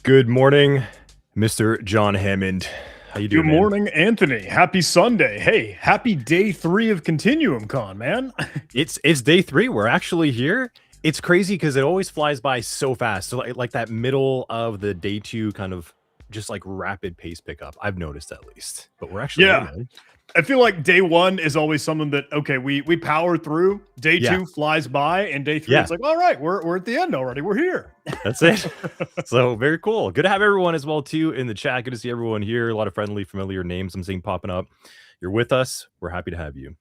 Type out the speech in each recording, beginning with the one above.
Good morning, Mr. John Hammond. How you Good doing, man? morning, Anthony. Happy Sunday. Hey, happy day 3 of ContinuumCon, man. It's day 3. We're actually here. It's crazy because it always flies by so fast. So like that middle of the day 2 kind of just like rapid pace pickup. I've noticed at least. But we're actually here, Yeah, man. I feel like day 1 is always something that, okay, we power through. Day Yeah. 2 flies by, and day 3, Yeah. it's like, all right, we're at the end already. We're here. That's it. So very cool. Good to have everyone as well too in the chat. Good to see everyone here. A lot of friendly, familiar names I'm seeing popping up. You're with us. We're happy to have you.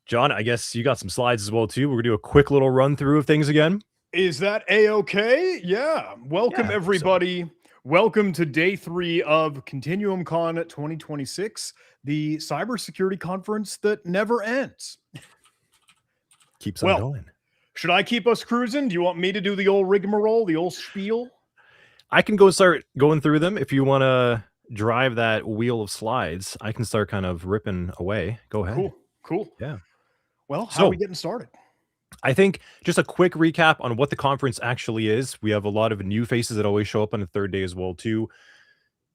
John, I guess you got some slides as well too. We're gonna do a quick little run through of things again. Is that A-okay? Yeah. Welcome, Yeah, I think so. everybody. Welcome to day 3 of ContinuumCon 2026, the cybersecurity conference that never ends. Keeps on Well, going. should I keep us cruising? Do you want me to do the old rigmarole, the old spiel? I can go start going through them. If you want to drive that wheel of slides, I can start kind of ripping away. Go ahead. Cool. Yeah. Well, how are we So getting started? I think just a quick recap on what the conference actually is. We have a lot of new faces that always show up on the third day as well too.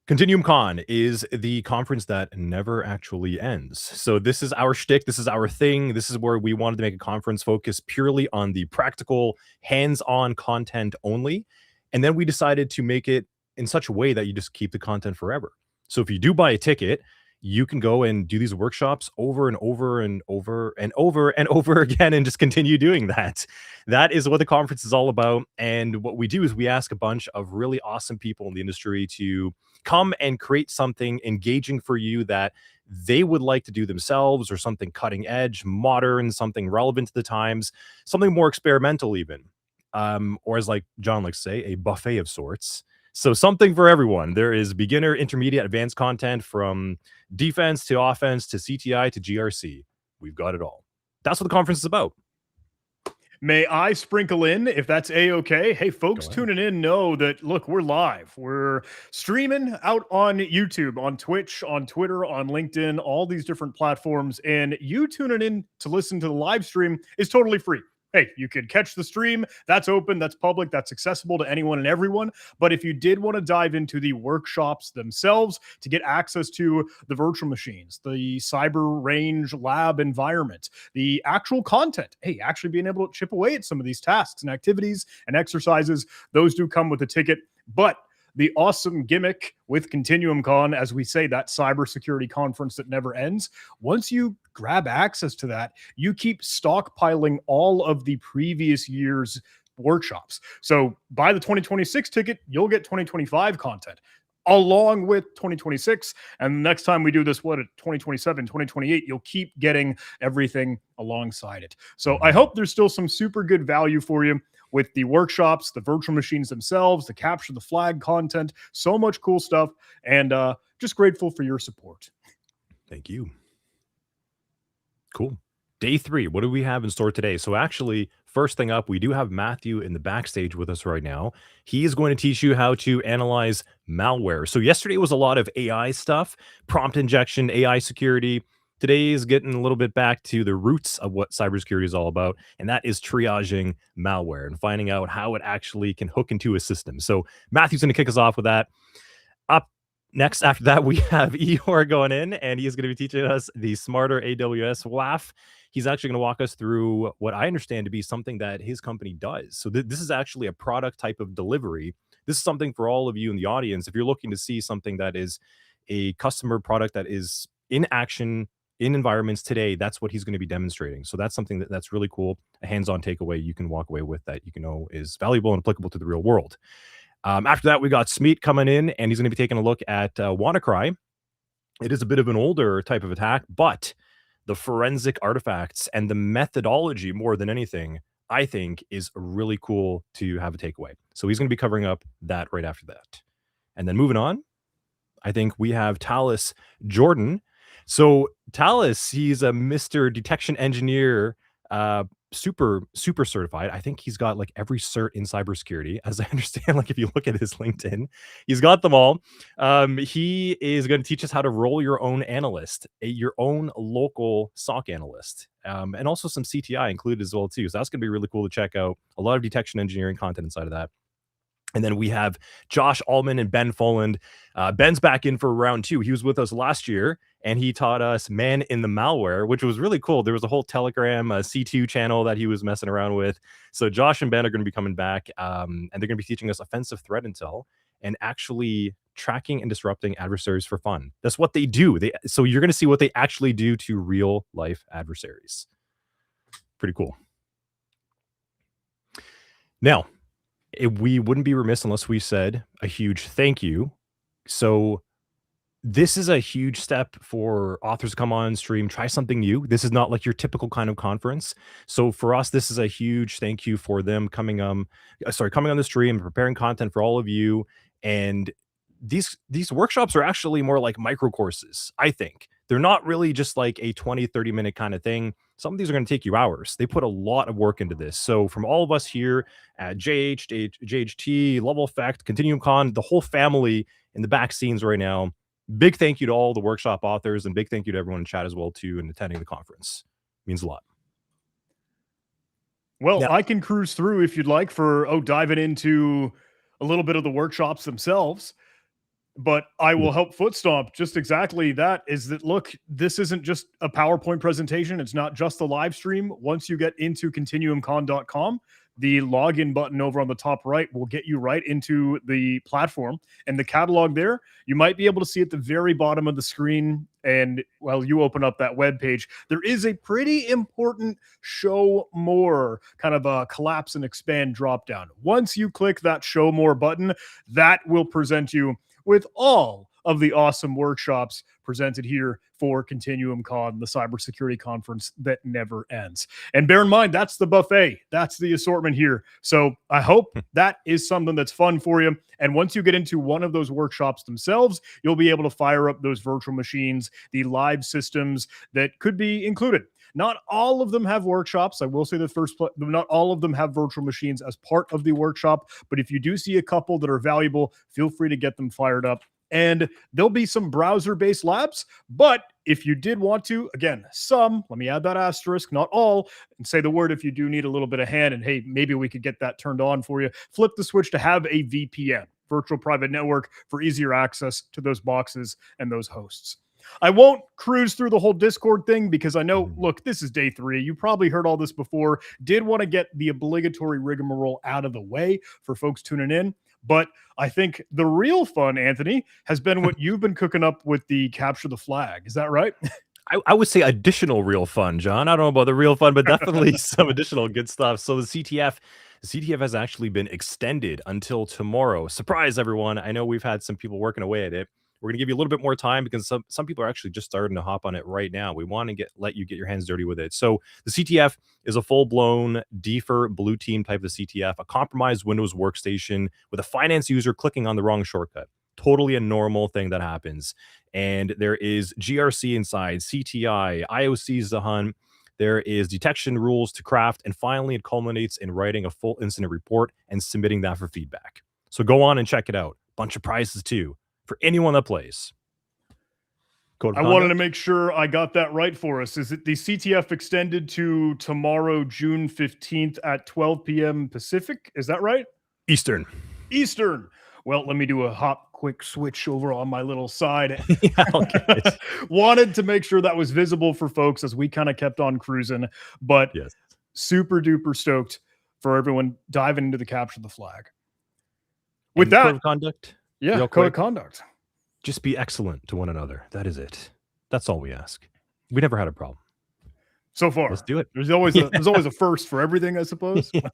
ContinuumCon is the conference that never actually ends. So this is our shtick. This is our thing. This is where we wanted to make a conference focus purely on the practical, hands-on content only. And then we decided to make it in such a way that you just keep the content forever. So if you do buy a ticket, you can go and do these workshops over and over and over and over and over again and just continue doing that. That is what the conference is all about. And what we do is we ask a bunch of really awesome people in the industry to come and create something engaging for you that they would like to do themselves, or something cutting edge, modern, something relevant to the times, something more experimental even. Or as like John likes to say, a buffet of sorts. So something for everyone. There is beginner, intermediate, advanced content from defense to offense to CTI to GRC. We've got it all. That's what the conference is about. May I sprinkle in if that's A-okay? Hey, folks tuning in know that, look, we're live. We're streaming out on YouTube, on Twitch, on Twitter, on LinkedIn, all these different platforms. And you tuning in to listen to the live stream is totally free. Hey, you could catch the stream. That's open, that's public, that's accessible to anyone and everyone. But if you did want to dive into the workshops themselves to get access to the virtual machines, the cyber range lab environment, the actual content, hey, actually being able to chip away at some of these tasks and activities and exercises, those do come with a ticket. But the awesome gimmick with ContinuumCon, as we say, that cybersecurity conference that never ends. Once you grab access to that, you keep stockpiling all of the previous year's workshops. So buy the 2026 ticket, you'll get 2025 content along with 2026. And the next time we do this, what, at 2027, 2028, you'll keep getting everything alongside it. So I hope there's still some super good value for you with the workshops, the virtual machines themselves, the capture the flag content, so much cool stuff, and just grateful for your support. Thank you. Cool. Day 3, what do we have in store today? So actually, first thing up, we do have Matthew in the backstage with us right now. He is going to teach you how to analyze malware. So yesterday was a lot of AI stuff, prompt injection, AI security. Today is getting a little bit back to the roots of what cybersecurity is all about, and that is triaging malware and finding out how it actually can hook into a system. So Matthew's going to kick us off with that. Up next, after that, we have Eeyore going in, and he is going to be teaching us the smarter AWS WAF. He's actually going to walk us through what I understand to be something that his company does. So this is actually a product type of delivery. This is something for all of you in the audience. If you're looking to see something that is a customer product that is in action in environments today, that's what he's going to be demonstrating. So that's something that's really cool, a hands-on takeaway you can walk away with that you can know is valuable and applicable to the real world. After that, we got Smeet coming in, and he's going to be taking a look at WannaCry. It is a bit of an older type of attack, but the forensic artifacts and the methodology, more than anything, I think is really cool to have a takeaway. So he's going to be covering up that right after that. And then moving on, I think we have Talus Jordan. So Talus, he's a Mr. Detection Engineer, super certified. I think he's got like every cert in cybersecurity, as I understand. Like if you look at his LinkedIn, he's got them all. He is going to teach us how to roll your own analyst, your own local SOC analyst, and also some CTI included as well too. So that's going to be really cool to check out. A lot of detection engineering content inside of that. And then we have Josh Allman and Ben Folland. Ben's back in for round 2. He was with us last year, and he taught us Man in the Malware, which was really cool. There was a whole Telegram C2 channel that he was messing around with. So Josh and Ben are going to be coming back, and they're going to be teaching us offensive threat intel and actually tracking and disrupting adversaries for fun. That's what they do. So you're going to see what they actually do to real life adversaries. Pretty cool. Now, we wouldn't be remiss unless we said a huge thank you. So this is a huge step for authors to come on stream, try something new. This is not like your typical kind of conference. So for us, this is a huge thank you for them coming on the stream, preparing content for all of you. And these workshops are actually more like micro courses, I think. They're not really just like a 20-30 minute kind of thing. Some of these are going to take you hours. They put a lot of work into this. So from all of us here at JHT, Level Effect, ContinuumCon, the whole family in the back scenes right now, big thank you to all the workshop authors, and big thank you to everyone in chat as well too and attending the conference. It means a lot. Well, yeah. I can cruise through if you'd like for diving into a little bit of the workshops themselves. But I will help foot stomp just exactly that. Is that, look, this isn't just a PowerPoint presentation. It's not just the live stream. Once you get into ContinuumCon.com, the login button over on the top right will get you right into the platform, and the catalog there, you might be able to see at the very bottom of the screen. And while you open up that web page, there is a pretty important show more kind of a collapse and expand drop down. Once you click that show more button, that will present you with all of the awesome workshops presented here for ContinuumCon, the cybersecurity conference that never ends. And bear in mind, that's the buffet. That's the assortment here. So I hope that is something that's fun for you. And once you get into one of those workshops themselves, you'll be able to fire up those virtual machines, the live systems that could be included. Not all of them have workshops. I will say not all of them have virtual machines as part of the workshop, but if you do see a couple that are valuable, feel free to get them fired up. And there'll be some browser-based labs, but if you did want to, again, let me add that asterisk, not all, and say the word if you do need a little bit of hand, and hey, maybe we could get that turned on for you. Flip the switch to have a VPN, virtual private network, for easier access to those boxes and those hosts. I won't cruise through the whole Discord thing because I know, look, this is day 3. You probably heard all this before. Did want to get the obligatory rigmarole out of the way for folks tuning in. But I think the real fun, Anthony, has been what you've been cooking up with the Capture the Flag. Is that right? I would say additional real fun, John. I don't know about the real fun, but definitely some additional good stuff. So the CTF has actually been extended until tomorrow. Surprise, everyone. I know we've had some people working away at it. We're going to give you a little bit more time because some people are actually just starting to hop on it right now. We want to let you get your hands dirty with it. So the CTF is a full-blown defer blue team type of CTF, a compromised Windows workstation with a finance user clicking on the wrong shortcut. Totally a normal thing that happens. And there is GRC inside, CTI, IOCs to hunt. There is detection rules to craft. And finally, it culminates in writing a full incident report and submitting that for feedback. So go on and check it out. Bunch of prizes too for anyone that plays. I wanted to make sure I got that right for us. Is it the CTF extended to tomorrow, June 15th at 12 p.m. Pacific? Is that right? Eastern. Well, let me do a quick switch over on my little side. Yeah, okay. Wanted to make sure that was visible for folks as we kind of kept on cruising, but yes, super duper stoked for everyone diving into the Capture the Flag. With that, code of conduct. Yeah, code of conduct. Just be excellent to one another. That is it. That's all we ask. We never had a problem. So far. Let's do it. There's always a first for everything, I suppose. Yeah.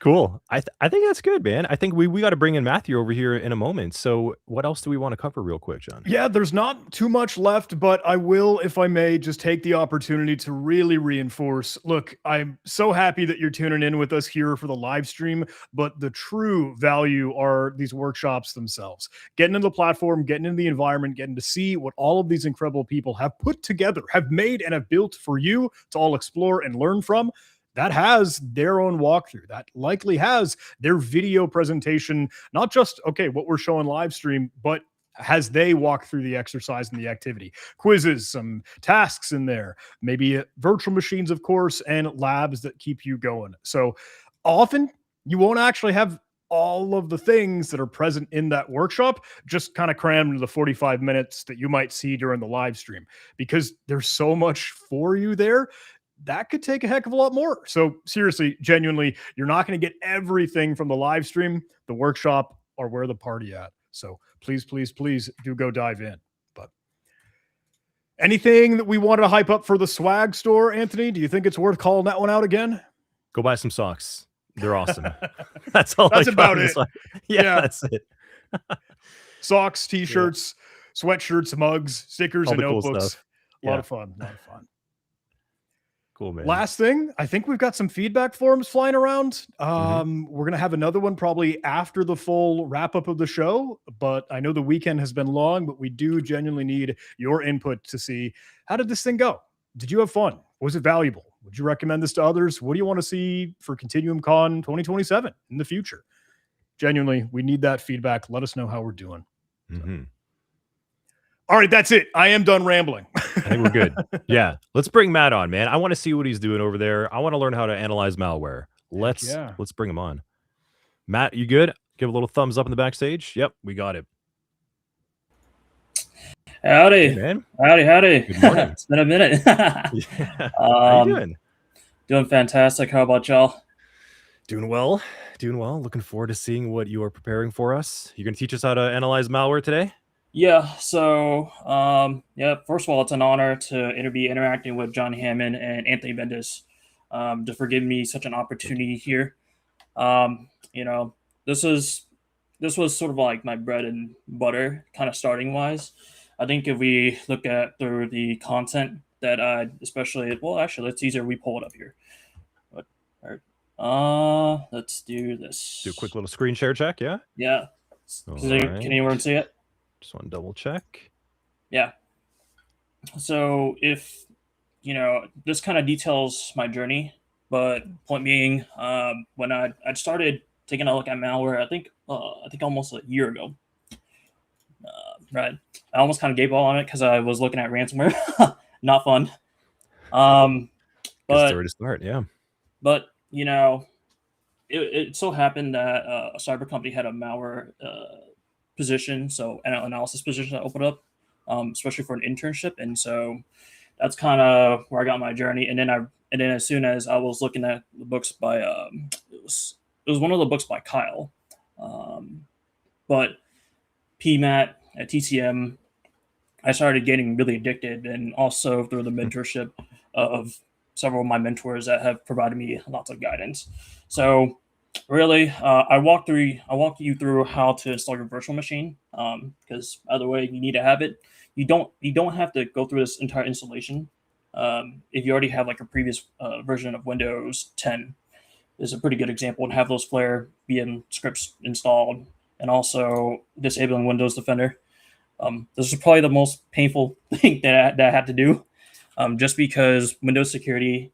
Cool. I think that's good, man. I think we got to bring in Matthew over here in a moment. So what else do we want to cover real quick, John? Yeah, there's not too much left, but I will, if I may, just take the opportunity to really reinforce. Look, I'm so happy that you're tuning in with us here for the live stream, but the true value are these workshops themselves. Getting into the platform, getting into the environment, getting to see what all of these incredible people have put together, have made and have built for you to all explore and learn from. That has their own walkthrough. That likely has their video presentation, not just, okay, what we're showing live stream, but as they walk through the exercise and the activity. Quizzes, some tasks in there, maybe virtual machines, of course, and labs that keep you going. So often You won't actually have all of the things that are present in that workshop just kind of crammed into the 45 minutes that you might see during the live stream, because there's so much for you there that could take a heck of a lot more. So seriously, genuinely, you're not going to get everything from the live stream, the workshop, or where the party at. So please, please, please do go dive in. But anything that we wanted to hype up for the swag store, Anthony? Do you think it's worth calling that one out again? Go buy some socks. They're awesome. That's all. That's about it. Yeah, that's it. Socks, t-shirts, sweatshirts, mugs, stickers, All and the cool notebooks. stuff. A lot of fun. A lot of fun. Cool, man. Last thing, I think we've got some feedback forms flying around. We're going to have another one probably after the full wrap up of the show, but I know the weekend has been long, but we do genuinely need your input to see, how did this thing go? Did you have fun? Was it valuable? Would you recommend this to others? What do you want to see for ContinuumCon 2027 in the future? Genuinely, we need that feedback. Let us know how we're doing. Mm-hmm. All right, that's it. I am done rambling. I think we're good. Yeah, let's bring Matt on, man. I want to see what he's doing over there. I want to learn how to analyze malware. Let's bring him on. Matt, you good? Give a little thumbs up in the backstage. Yep, we got it. Howdy, hey, man. Howdy. Good morning. It's been a minute. Yeah. How you doing? Doing fantastic. How about y'all? Doing well. Looking forward to seeing what you are preparing for us. You're going to teach us how to analyze malware today? Yeah, so, first of all, it's an honor to be interacting with John Hammond and Anthony Bendis, for giving me such an opportunity here. This was sort of like my bread and butter, kind of starting wise. I think if we look at through the content that it's easier we pull it up here. Let's do this. Do a quick little screen share check, yeah? Yeah. Can anyone see it? Just want to double check. Yeah. So if, this kind of details my journey, but point being, when I started taking a look at malware, I think almost a year ago. Right. I almost kind of gave up on it because I was looking at ransomware. Not fun. Good story to start, yeah. But, it so happened that a cyber company had a malware position, so an analysis position that opened up, especially for an internship, and so that's kind of where I got my journey. And then as soon as I was looking at the books by it was one of the books by Kyle, but PMAT at TCM, I started getting really addicted, and also through the mentorship of several of my mentors that have provided me lots of guidance. So really, I walked you through how to install your virtual machine, because either way, you need to have it. You don't have to go through this entire installation. If you already have like a previous version of Windows 10, is a pretty good example, and have those Flare VM scripts installed, and also disabling Windows Defender. This is probably the most painful thing that I had to do, just because Windows security,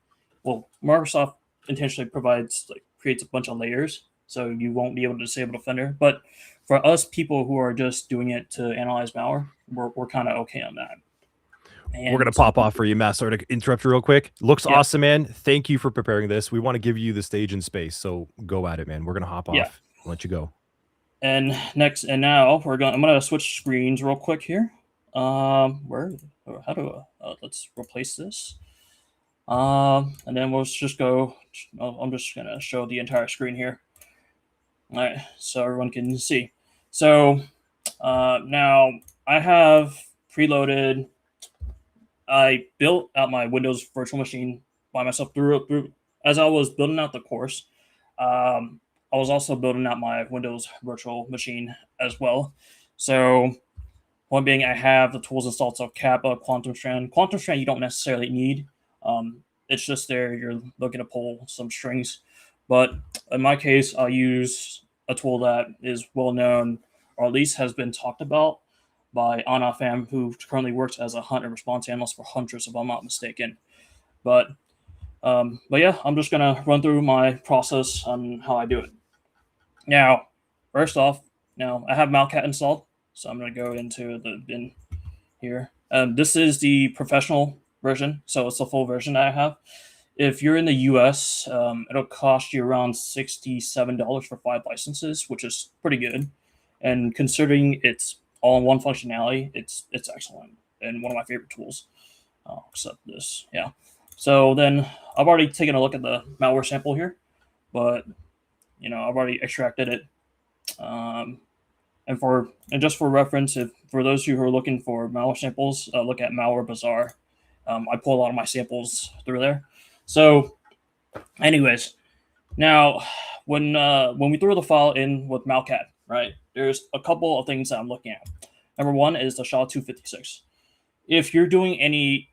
Microsoft intentionally creates a bunch of layers, so you won't be able to disable Defender. But for us people who are just doing it to analyze malware, we're kind of okay on that. And we're going to pop off for you, Matt. Sorry to interrupt you real quick. Looks awesome, man. Thank you for preparing this. We want to give you the stage and space, so go at it, man. We're going to hop off and let you go. And now I'm going to switch screens real quick here. Let's replace this. And then we'll just go. I'm just going to show the entire screen here. All right, so everyone can see. So now I have preloaded. I built out my Windows virtual machine by myself through as I was building out the course. I was also building out my Windows virtual machine as well. So one being, I have the tools installed, so Kappa, Quantum Strand. Quantum Strand you don't necessarily need. It's just there. You're looking to pull some strings. But in my case, I'll use a tool that is well known, or at least has been talked about by Anna Pham, who currently works as a hunt and response analyst for Huntress, if I'm not mistaken. But yeah, I'm just gonna run through my process on how I do it. Now, first off, I have Malcat installed, so I'm gonna go into the bin here. This is the professional version, so it's the full version that I have. If you're in the US, it'll cost you around $67 for 5 licenses, which is pretty good. And considering it's all-in-one functionality, it's excellent and one of my favorite tools. Except this, yeah. So then I've already taken a look at the malware sample here, but I've already extracted it. And just for reference, if for those who are looking for malware samples, look at Malware Bazaar. I pull a lot of my samples through there. So, anyways, now when we throw the file in with Malcat, right? There's a couple of things that I'm looking at. Number one is the SHA-256. If you're doing any,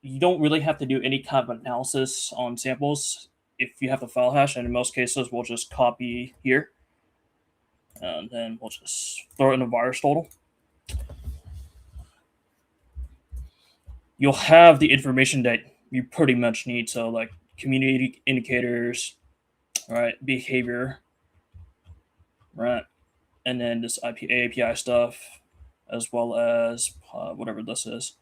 you don't really have to do any kind of analysis on samples if you have the file hash, and in most cases, we'll just copy here, and then we'll just throw it in the virus total. You'll have the information that you pretty much need. So like community indicators, right? Behavior, right? And then this API stuff, as well as whatever this is.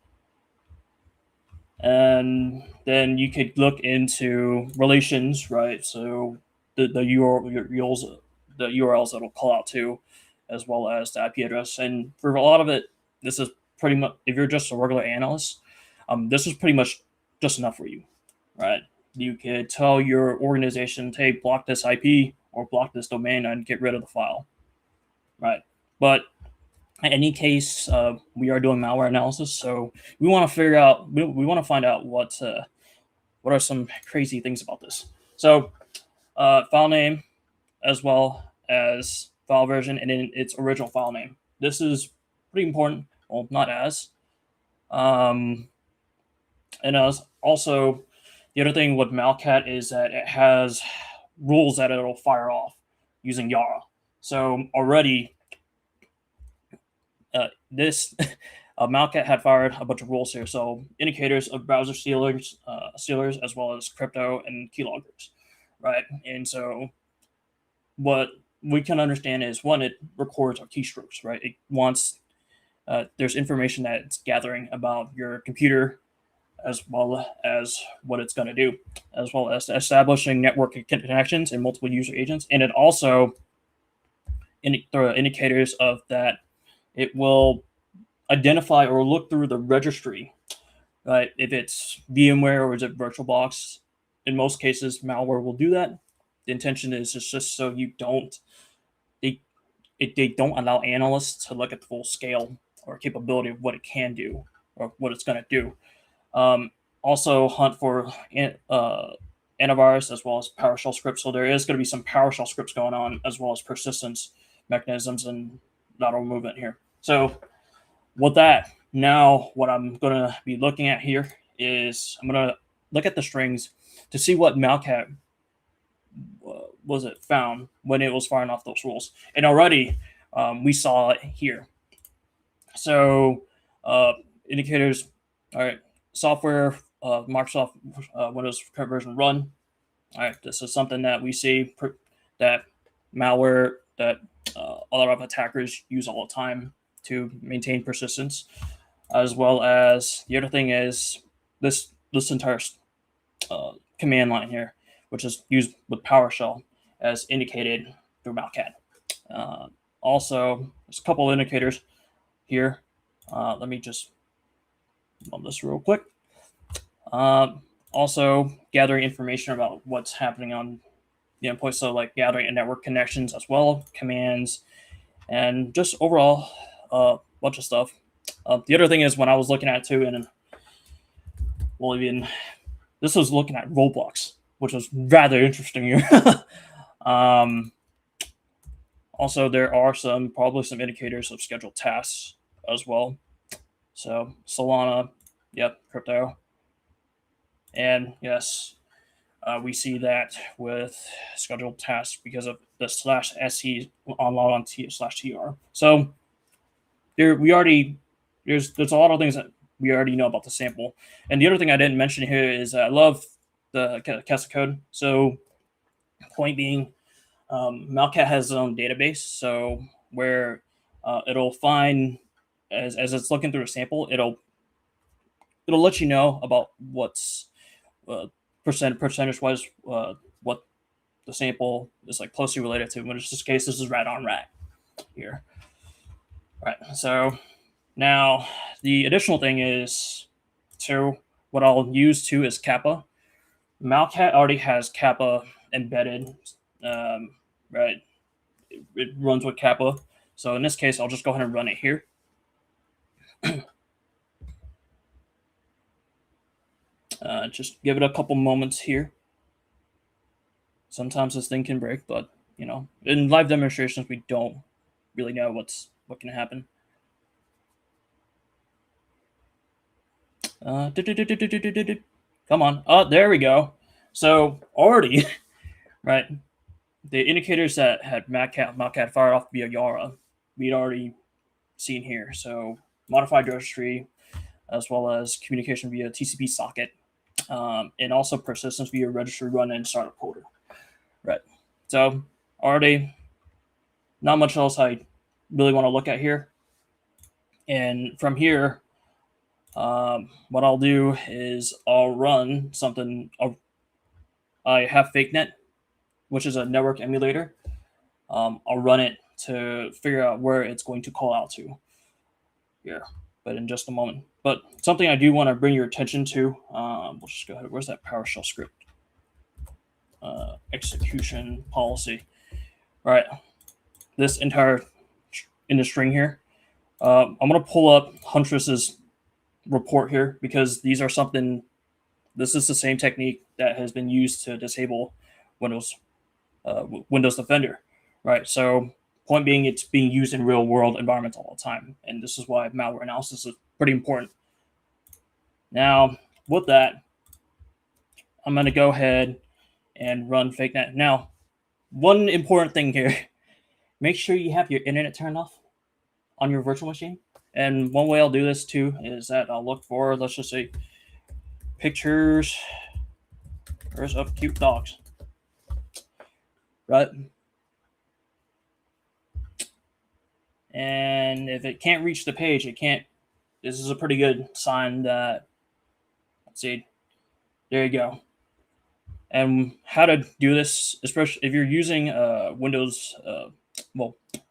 And then you could look into relations, right? So the URLs that will call out to, as well as the IP address. And for a lot of it, this is pretty much, if you're just a regular analyst, this is pretty much just enough for you, right? You could tell your organization, hey, block this IP or block this domain and get rid of the file, right? But in any case, we are doing malware analysis, so we want to figure out, we want to find out what are some crazy things about this. So file name, as well as file version, and then its original file name. This is pretty important. Well, not as. And also, the other thing with Malcat is that it has rules that it'll fire off using Yara. So already, this Malcat had fired a bunch of rules here. So indicators of browser sealers, as well as crypto and keyloggers, right? And so what we can understand is, one, it records our keystrokes, right? It wants there's information that it's gathering about your computer, as well as what it's going to do, as well as establishing network connections and multiple user agents. And it also indicators of that it will identify or look through the registry, right? If it's VMware or is it VirtualBox, in most cases, malware will do that. The intention is just so you don't, they don't allow analysts to look at the full scale or capability of what it can do or what it's going to do. Also hunt for antivirus as well as PowerShell scripts. So there is going to be some PowerShell scripts going on, as well as persistence mechanisms and lateral movement here. So with that, now what I'm going to be looking at here is I'm going to look at the strings to see what Malcat found when it was firing off those rules. And already we saw it here. So indicators, all right, software, Microsoft Windows current version run. All right, this is something that we see that malware that a lot of attackers use all the time to maintain persistence, as well as the other thing is this entire command line here, which is used with PowerShell as indicated through Malcat. Also, there's a couple of indicators here. Let me just run this real quick. Also, gathering information about what's happening on the endpoint, so like gathering network connections as well, commands, and just overall bunch of stuff. The other thing is, when I was looking at it too, and this was looking at Roblox, which was rather interesting here. Also, there are probably some indicators of scheduled tasks as well. So Solana, yep, crypto. And yes, we see that with scheduled tasks because of the /sc on log on /tr. So there's a lot of things that we already know about the sample. And the other thing I didn't mention here is I love the CASA code. So point being, Malcat has its own database. So where it'll find, as it's looking through a sample, it'll let you know about what's percentage wise what the sample is like closely related to. In this case, this is rat on rat here. All right. So now the additional thing is what I'll use too is kappa. Malcat already has kappa embedded, right? It runs with kappa. So in this case, I'll just go ahead and run it here. Just give it a couple moments here. Sometimes this thing can break, but you know, in live demonstrations, we don't really know what can happen. Come on. Oh, there we go. So already, right, the indicators that had Malcat fired off via Yara, we'd already seen here. So modified registry, as well as communication via TCP socket, and also persistence via registry run and startup folder. Right. So already not much else I really want to look at here. And from here, what I'll do is I'll run something. I have FakeNet, which is a network emulator. I'll run it to figure out where it's going to call out to. Yeah, but in just a moment. But something I do want to bring your attention to, we'll just go ahead. Where's that PowerShell script? Execution policy. All right, this entire in the string here. I'm going to pull up Huntress's report here because these are something. This is the same technique that has been used to disable Windows Defender, right? So point being, it's being used in real world environments all the time, and this is why malware analysis is pretty important. Now, with that, I'm going to go ahead and run FakeNet. Now, one important thing here: make sure you have your internet turned off on your virtual machine. And one way I'll do this too is that I'll look for, let's just say, pictures of cute dogs, right? And if it can't reach the page, it can't. This is a pretty good sign that, let's see, there you go. And how to do this, especially if you're using Windows,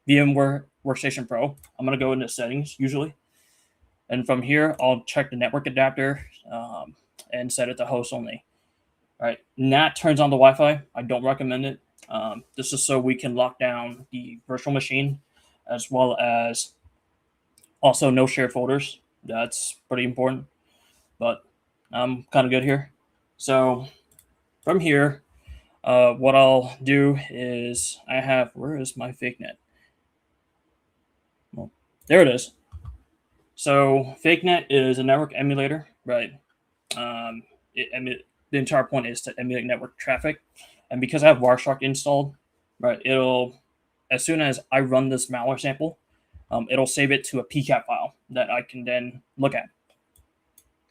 VMware Workstation Pro, I'm going to go into settings usually. And from here, I'll check the network adapter and set it to host only. All right, NAT turns on the Wi-Fi. I don't recommend it. This is so we can lock down the virtual machine, as well as also no shared folders. That's pretty important, but I'm kind of good here. So from here, what I'll do is where is my FakeNet? Well, there it is. So FakeNet is a network emulator, right? The entire point is to emulate network traffic. And because I have Wireshark installed, right, as soon as I run this malware sample, it'll save it to a PCAP file that I can then look at.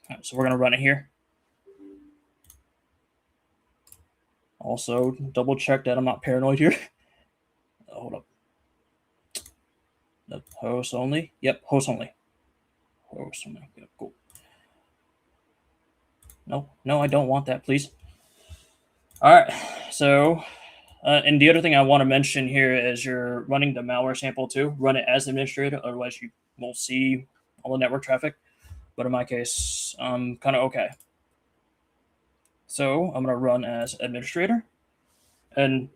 All right, so we're going to run it here. Also, double check that I'm not paranoid here. Hold up. The host only. Yep, host only. Host only. Yep, cool. No, I don't want that, please. All right, so, and the other thing I want to mention here is you're running the malware sample too. Run it as administrator, otherwise you won't see all the network traffic. But in my case, I'm kind of okay. So I'm going to run as administrator. And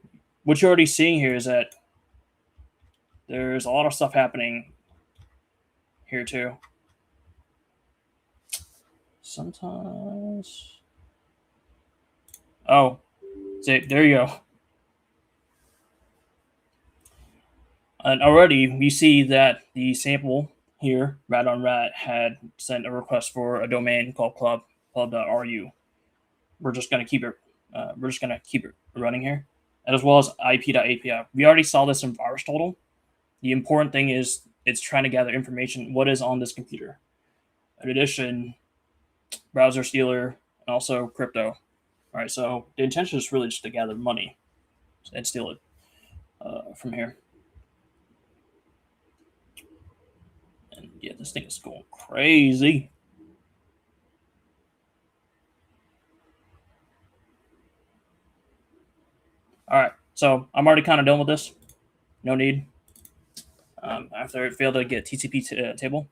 what you're already seeing here is that there's a lot of stuff happening here too. Sometimes. Oh, see, there you go. And already we see that the sample here, rat on rat, had sent a request for a domain called club.ru. We're just going to keep it running here, and as well as IP.api. We already saw this in VirusTotal. The important thing is it's trying to gather information what is on this computer. In addition, browser stealer and also crypto. All right, so the intention is really just to gather money and steal it from here. And yeah, this thing is going crazy. So I'm already kind of done with this. No need. After it failed to get TCP table.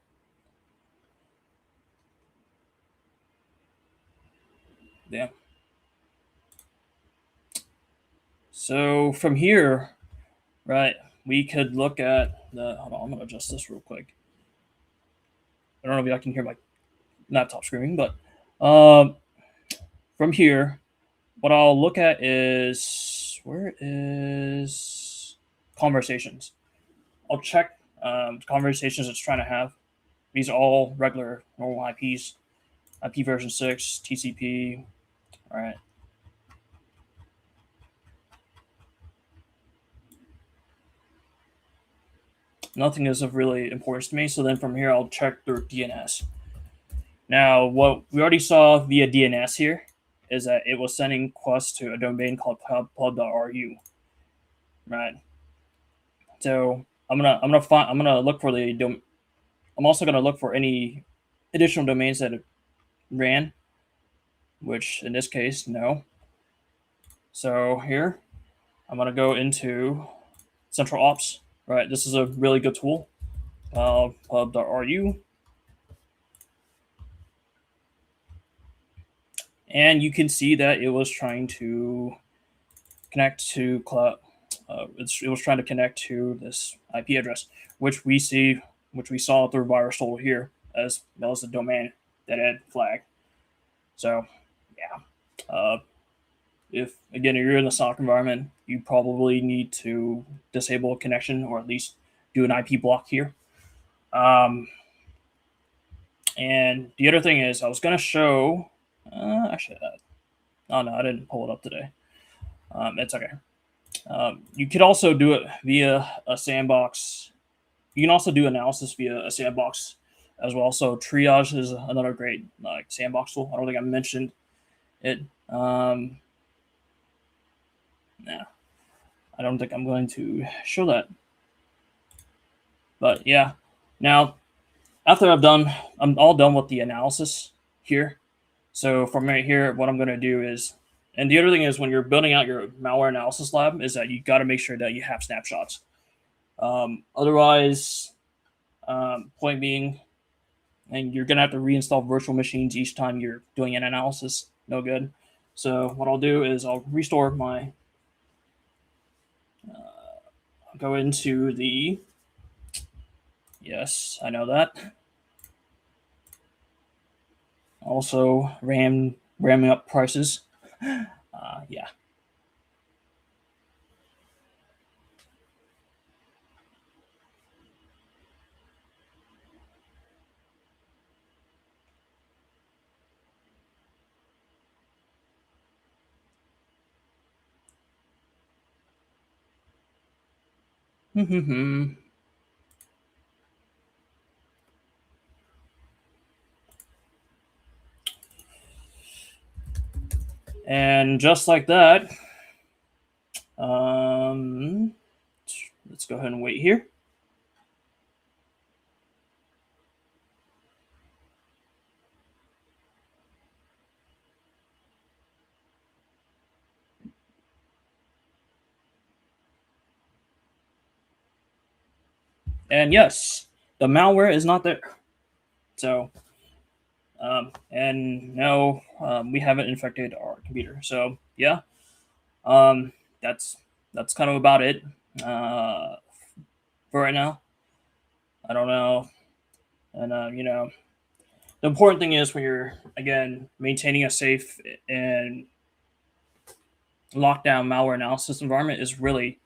Yeah. So from here, right, we could look at the. Hold on, I'm gonna adjust this real quick. I don't know if y'all can hear my laptop screaming, but from here, what I'll look at is where is conversations. I'll check conversations it's trying to have. These are all regular normal IPs. IP version 6, TCP. All right. Nothing is of really importance to me. So then from here, I'll check their DNS. Now, what we already saw via DNS here is that it was sending requests to a domain called pub.ru. Right. So I'm gonna look for the I'm also gonna look for any additional domains that it ran, which in this case, no. So here, I'm gonna go into Central Ops. Right, this is a really good tool. Pub.ru. And you can see that it was trying to connect to cloud. It was trying to connect to this IP address, which we saw through VirusTotal here, as well as the domain that had flagged. So, yeah. If you're in the SOC environment, you probably need to disable a connection or at least do an IP block here. And the other thing is, I was going to show. Actually, oh no, I didn't pull it up today. It's okay. You could also do it via a sandbox. You can also do analysis via a sandbox as well. So Triage is another great sandbox tool. I don't think I mentioned it. Nah, I don't think I'm going to show that. But yeah, now after I'm all done with the analysis here. So from right here, what I'm going to do is, and the other thing is when you're building out your malware analysis lab is that you got to make sure that you have snapshots. Otherwise, point being, and you're going to have to reinstall virtual machines each time you're doing an analysis. No good. So what I'll do is I'll restore my, go into the, yes, I know that. Also ramming up prices. Yeah. And just like that, let's go ahead and wait here. And yes, the malware is not there. So, and no, we haven't infected our computer. So yeah, that's kind of about it for right now. I don't know, and you know, the important thing is when you're again maintaining a safe and lockdown malware analysis environment is really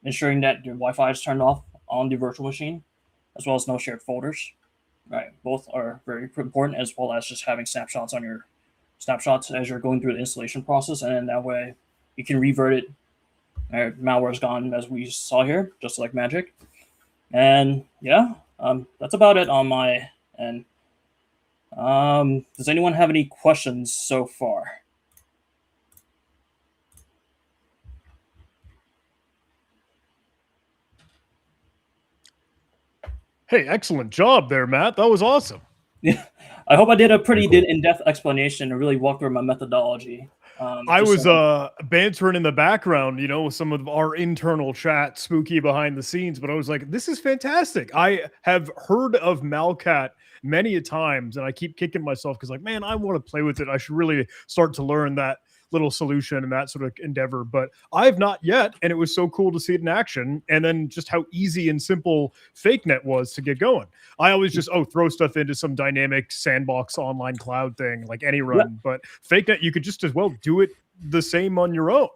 ensuring that your Wi-Fi is turned off on the virtual machine, as well as no shared folders. Right, both are very important, as well as just having snapshots on your snapshots as you're going through the installation process, and then that way you can revert it. Malware is gone, as we saw here, just like magic. And yeah, that's about it on my end. Does anyone have any questions so far? Hey, excellent job there, Matt. That was awesome. Yeah, I hope I did a pretty in-depth explanation and really walk through my methodology. I Just was so bantering in the background, you know, with some of our internal chat, spooky behind the scenes, but I was like, this is fantastic. I have heard of Malcat many a times, and I keep kicking myself because, like, man, I want to play with it. I should really start to learn that little solution and that sort of endeavor, but I have not yet. And it was so cool to see it in action. And then just how easy and simple FakeNet was to get going. I always just, throw stuff into some dynamic sandbox online cloud thing like any yeah, run, but FakeNet, you could just as well do it the same on your own.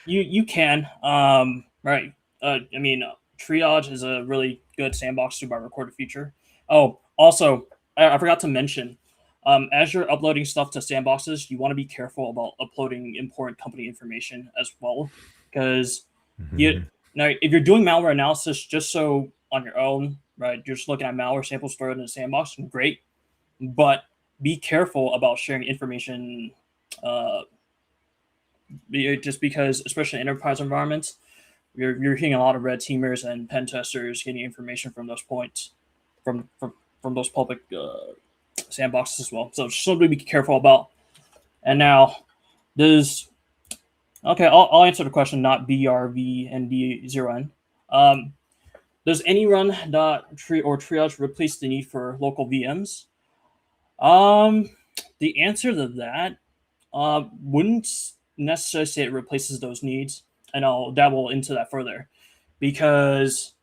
you can right. I mean, triage is a really good sandbox to by recorder feature. Oh, also, I forgot to mention, as you're uploading stuff to sandboxes, you want to be careful about uploading important company information as well, because you Mhm. now if you're doing malware analysis just so on your own, right? You're just looking at malware samples stored in a sandbox, great, but be careful about sharing information. Uh, just because, especially in enterprise environments, you're hearing a lot of red teamers and pen testers getting information from those points, from those public sandboxes as well. So just something to be careful about. And now, does okay? I'll answer the question, not BRV and D0N. Does any run dot tree or triage replace the need for local VMs? Um, the answer to that wouldn't necessarily say it replaces those needs, and I'll dabble into that further, because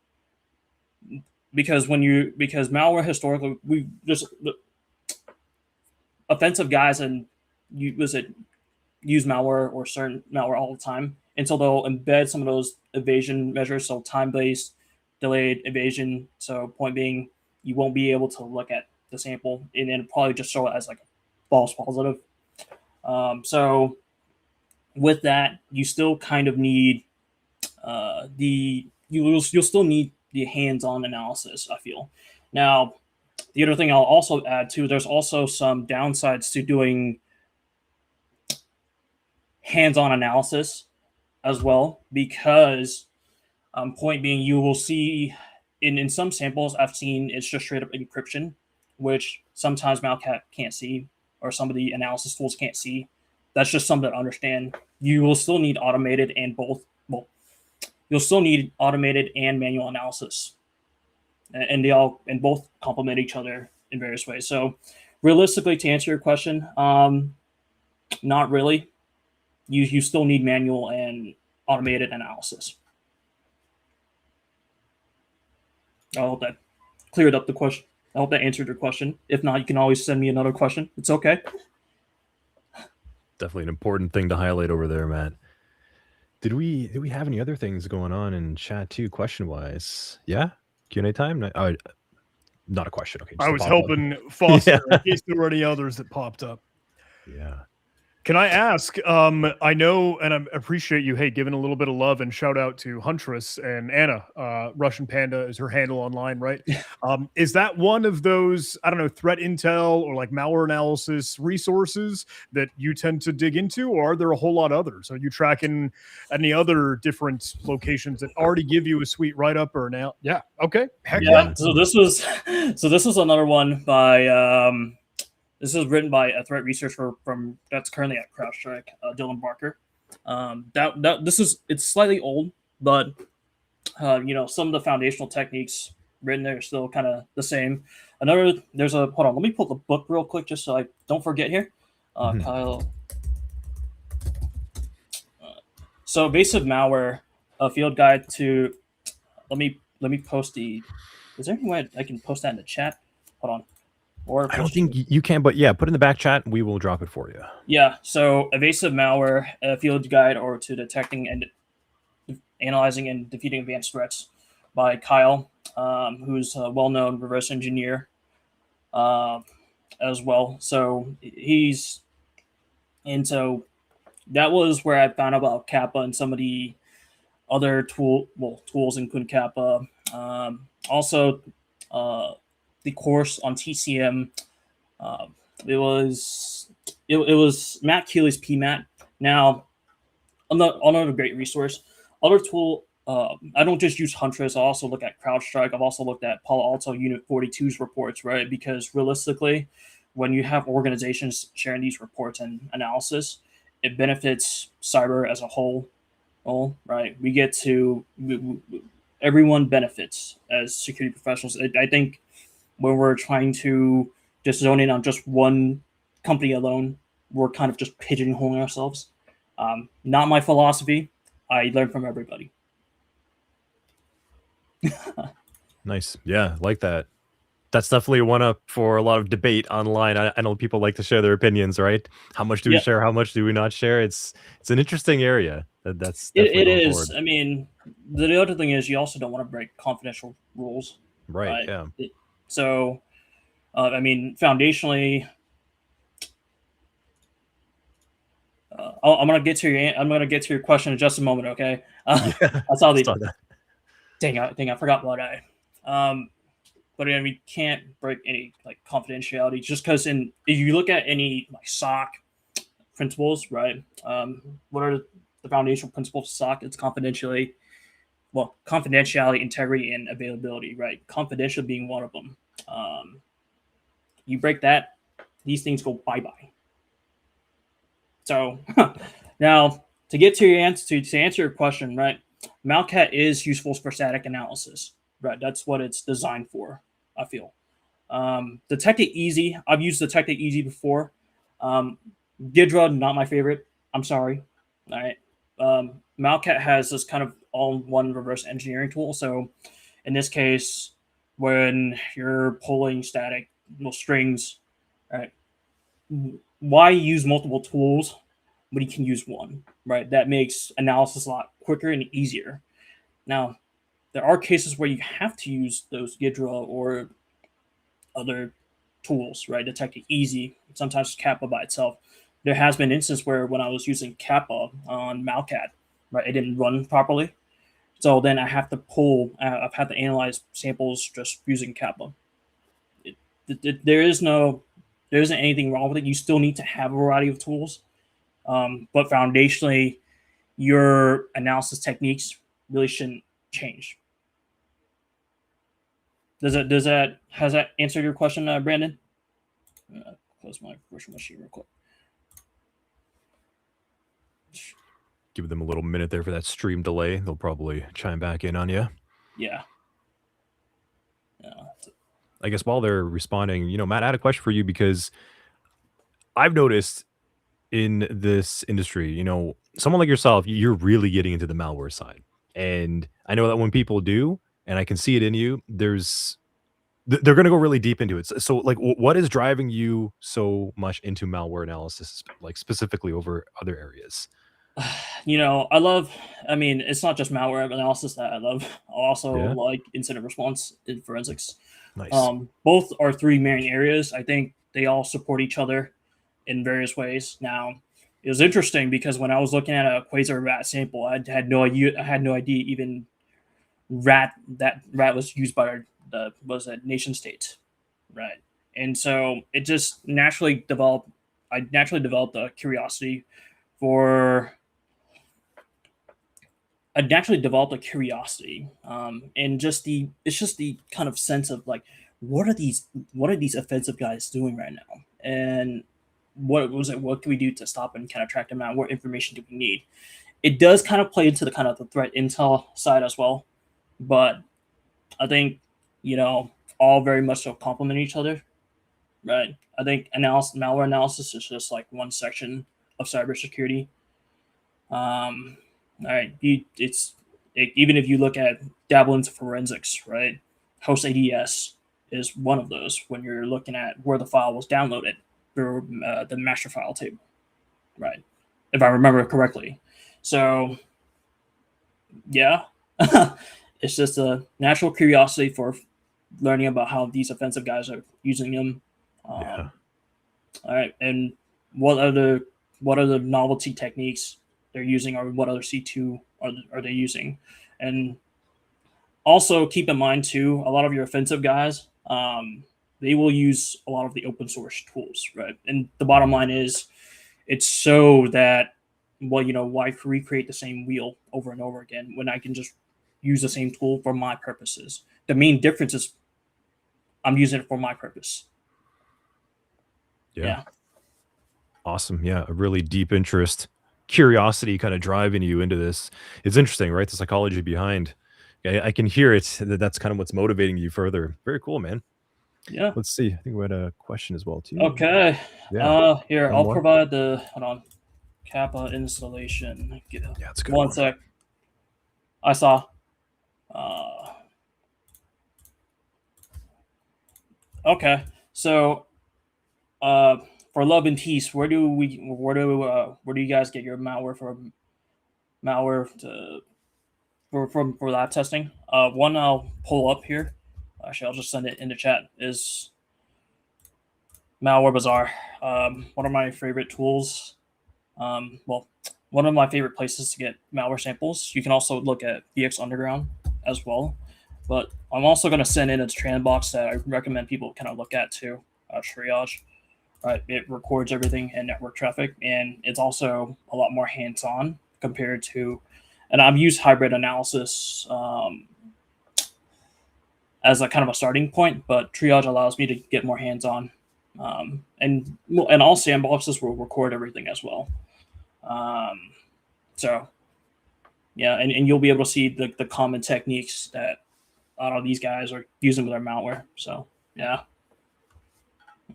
because malware historically we just offensive guys and use malware or certain malware all the time until they'll embed some of those evasion measures, so time based delayed evasion. So point being, you won't be able to look at the sample and then probably just show it as like a false positive. So with that, you still kind of need you'll still need the hands-on analysis, I feel. Now, the other thing I'll also add too, there's also some downsides to doing hands-on analysis as well, because point being, you will see in some samples I've seen it's just straight up encryption, which sometimes Malcat can't see or some of the analysis tools can't see. That's just something to understand. You will still need automated and both. Well, you'll still need automated and manual analysis, and they all and both complement each other in various ways. So, realistically, to answer your question, not really. You still need manual and automated analysis. I hope that cleared up the question. I hope that answered your question. If not, you can always send me another question. It's okay. Definitely an important thing to highlight over there, Matt. Did we have any other things going on in chat too, question wise? Yeah, Q&A time. Not a question. Okay, I just a was pop up. helping Foster Yeah, in case there were any others that popped up. yeah. Can I ask? I know, and I appreciate you. Hey, giving a little bit of love and shout out to Huntress and Anna. Russian Panda is her handle online, right? Is that one of those, I don't know, threat intel or like malware analysis resources that you tend to dig into, or are there a whole lot of others? Are you tracking any other different locations that already give you a sweet write up or now? Yeah. Okay. Heck yeah. Yeah. So this was another one by this is written by a threat researcher from that's currently at CrowdStrike, Dylan Barker. It's slightly old, but some of the foundational techniques written there are still kind of the same. There's a hold on, let me pull the book real quick just so I don't forget here. Mhm. Kyle. So evasive malware, a field guide to. Let me post the. Is there any way I can post that in the chat? Hold on. Or I don't think you can, but yeah, put in the back chat. We will drop it for you. Yeah, so evasive malware, a field guide or to detecting and analyzing and defeating advanced threats by Kyle, who's a well-known reverse engineer as well. So so that was where I found out about Kappa and some of the other tools including Kappa. Also, the course on TCM. Uh, it was Matt Keeley's PMAT. Now, another great resource. Other tool. I don't just use Huntress. I also look at CrowdStrike. I've also looked at Palo Alto Unit 42's reports, right? Because realistically, when you have organizations sharing these reports and analysis, it benefits cyber as a whole. Right? We get to everyone benefits as security professionals. I think when we're trying to just zone in on just one company alone, we're kind of just pigeonholing ourselves. Not my philosophy. I learn from everybody. Nice. Yeah, like that. That's definitely one up for a lot of debate online. I know people like to share their opinions, right? How much do we Yeah, share? How much do we not share? It's an interesting area. That's definitely it going is. forward. I mean, the other thing is you also don't want to break confidential rules, Right. right? Yeah. So, I mean, foundationally, I'm gonna get to your question in just a moment. Okay, Yeah. I saw the Saw that. dang, I forgot about I. Um, but again, we can't break any like confidentiality just because if you look at any like SOC principles, right? What are the foundational principles of SOC? It's confidentiality, integrity, and availability, right? Confidential being one of them. Um, you break that, these things go bye bye. So now to get to your answer to answer your question, right? Malcat is useful for static analysis, right? That's what it's designed for. I feel. Detect It Easy. I've used Detect It Easy before. Um, Gidra, not my favorite. I'm sorry. All right. Malcat has this kind of all-in-one reverse engineering tool. So in this case, when you're pulling static strings, right? Why use multiple tools when you can use one, right? That makes analysis a lot quicker and easier. Now, there are cases where you have to use those Gidra or other tools, right? Detect It Easy, sometimes Kappa by itself. There has been instances where when I was using Kappa on Malcat, right, it didn't run properly. So then I have to I've had to analyze samples just using Kappa. There isn't anything wrong with it. You still need to have a variety of tools, but foundationally, your analysis techniques really shouldn't change. Has that answered your question, Brandon? Close my virtual machine real quick. Give them a little minute there for that stream delay. They'll probably chime back in on you. Yeah. I guess while they're responding, Matt, I had a question for you because I've noticed in this industry, someone like yourself, you're really getting into the malware side. And I know that when people do, and I can see it in you, they're going to go really deep into it. So like, what is driving you so much into malware analysis, like specifically over other areas? I mean, it's not just malware analysis that I love. I also Yeah. like incident response in forensics. Nice. Both are three main areas. I think they all support each other in various ways. Now, it was interesting because when I was looking at a quasar rat sample, I had no idea even that rat was used by the was a nation state, right? And so it just naturally developed. I naturally developed a curiosity for I naturally developed a curiosity, and it's just the kind of sense of like, what are these offensive guys doing right now, and what can we do to stop and kind of track them down? What information do we need? It does kind of play into the kind of the threat intel side as well, but I think all very much so complement each other, right? I think malware analysis is just like one section of cybersecurity. All right, even if you look at dabble into forensics, right? Host ADS is one of those when you're looking at where the file was downloaded through the master file table, right? If I remember correctly. So, yeah, it's just a natural curiosity for learning about how these offensive guys are using them. Yeah. All right, and what other novelty techniques they're using, or what other C2 are they using? And also keep in mind too, a lot of your offensive guys, they will use a lot of the open source tools, right? And the bottom line is, it's so that why recreate the same wheel over and over again when I can just use the same tool for my purposes? The main difference is I'm using it for my purpose. Yeah. Yeah. Awesome. Yeah. A really deep interest curiosity kind of driving you into this. It's interesting, right? The psychology behind. I can hear it. That's kind of what's motivating you further. Very cool, man. Yeah. Let's see. I think we had a question as well too. Okay. Yeah. Here, One I'll more. provide the hold on. Kappa installation. Yeah, it's a good One one. sec. I saw. Uh, okay. So, for love and peace, where do you guys get your malware from? Malware to for lab testing. One I'll pull up here. Actually, I'll just send it in the chat. Is Malware Bazaar. One of my favorite tools. Well, one of my favorite places to get malware samples. You can also look at VX Underground as well. But I'm also going to send in a trend box that I recommend people kind of look at too. Triage. Right, it records everything and network traffic, and it's also a lot more hands-on compared to. And I've used hybrid analysis as a kind of a starting point, but Triage allows me to get more hands-on. And all sandboxes will record everything as well. So yeah, and you'll be able to see the common techniques that a lot of these guys are using with their malware. So yeah.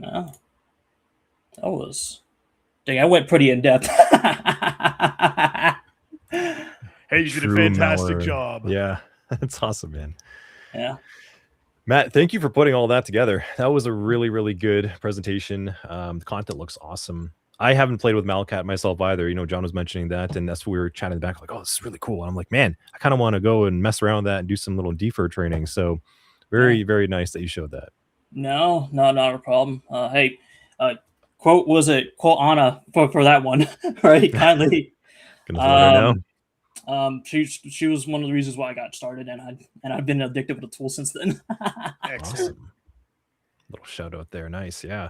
That was dang, I went pretty in depth. Hey, you did a True fantastic malware. job. Yeah, that's awesome, man. Yeah. Matt, thank you for putting all that together. That was a really, really good presentation. The content looks awesome. I haven't played with Malcat myself either. You know, John was mentioning that, and that's what we were chatting in the back, like, oh, this is really cool. And I'm like, man, I kind of want to go and mess around with that and do some little defer training. So very, very nice that you showed that. No, not a problem. Hey, quote Anna for that one, right? Kindly. Gonna let her know. She was one of the reasons why I got started, and I've been addicted with the tool since then. Awesome. Little shout out there. Nice, yeah.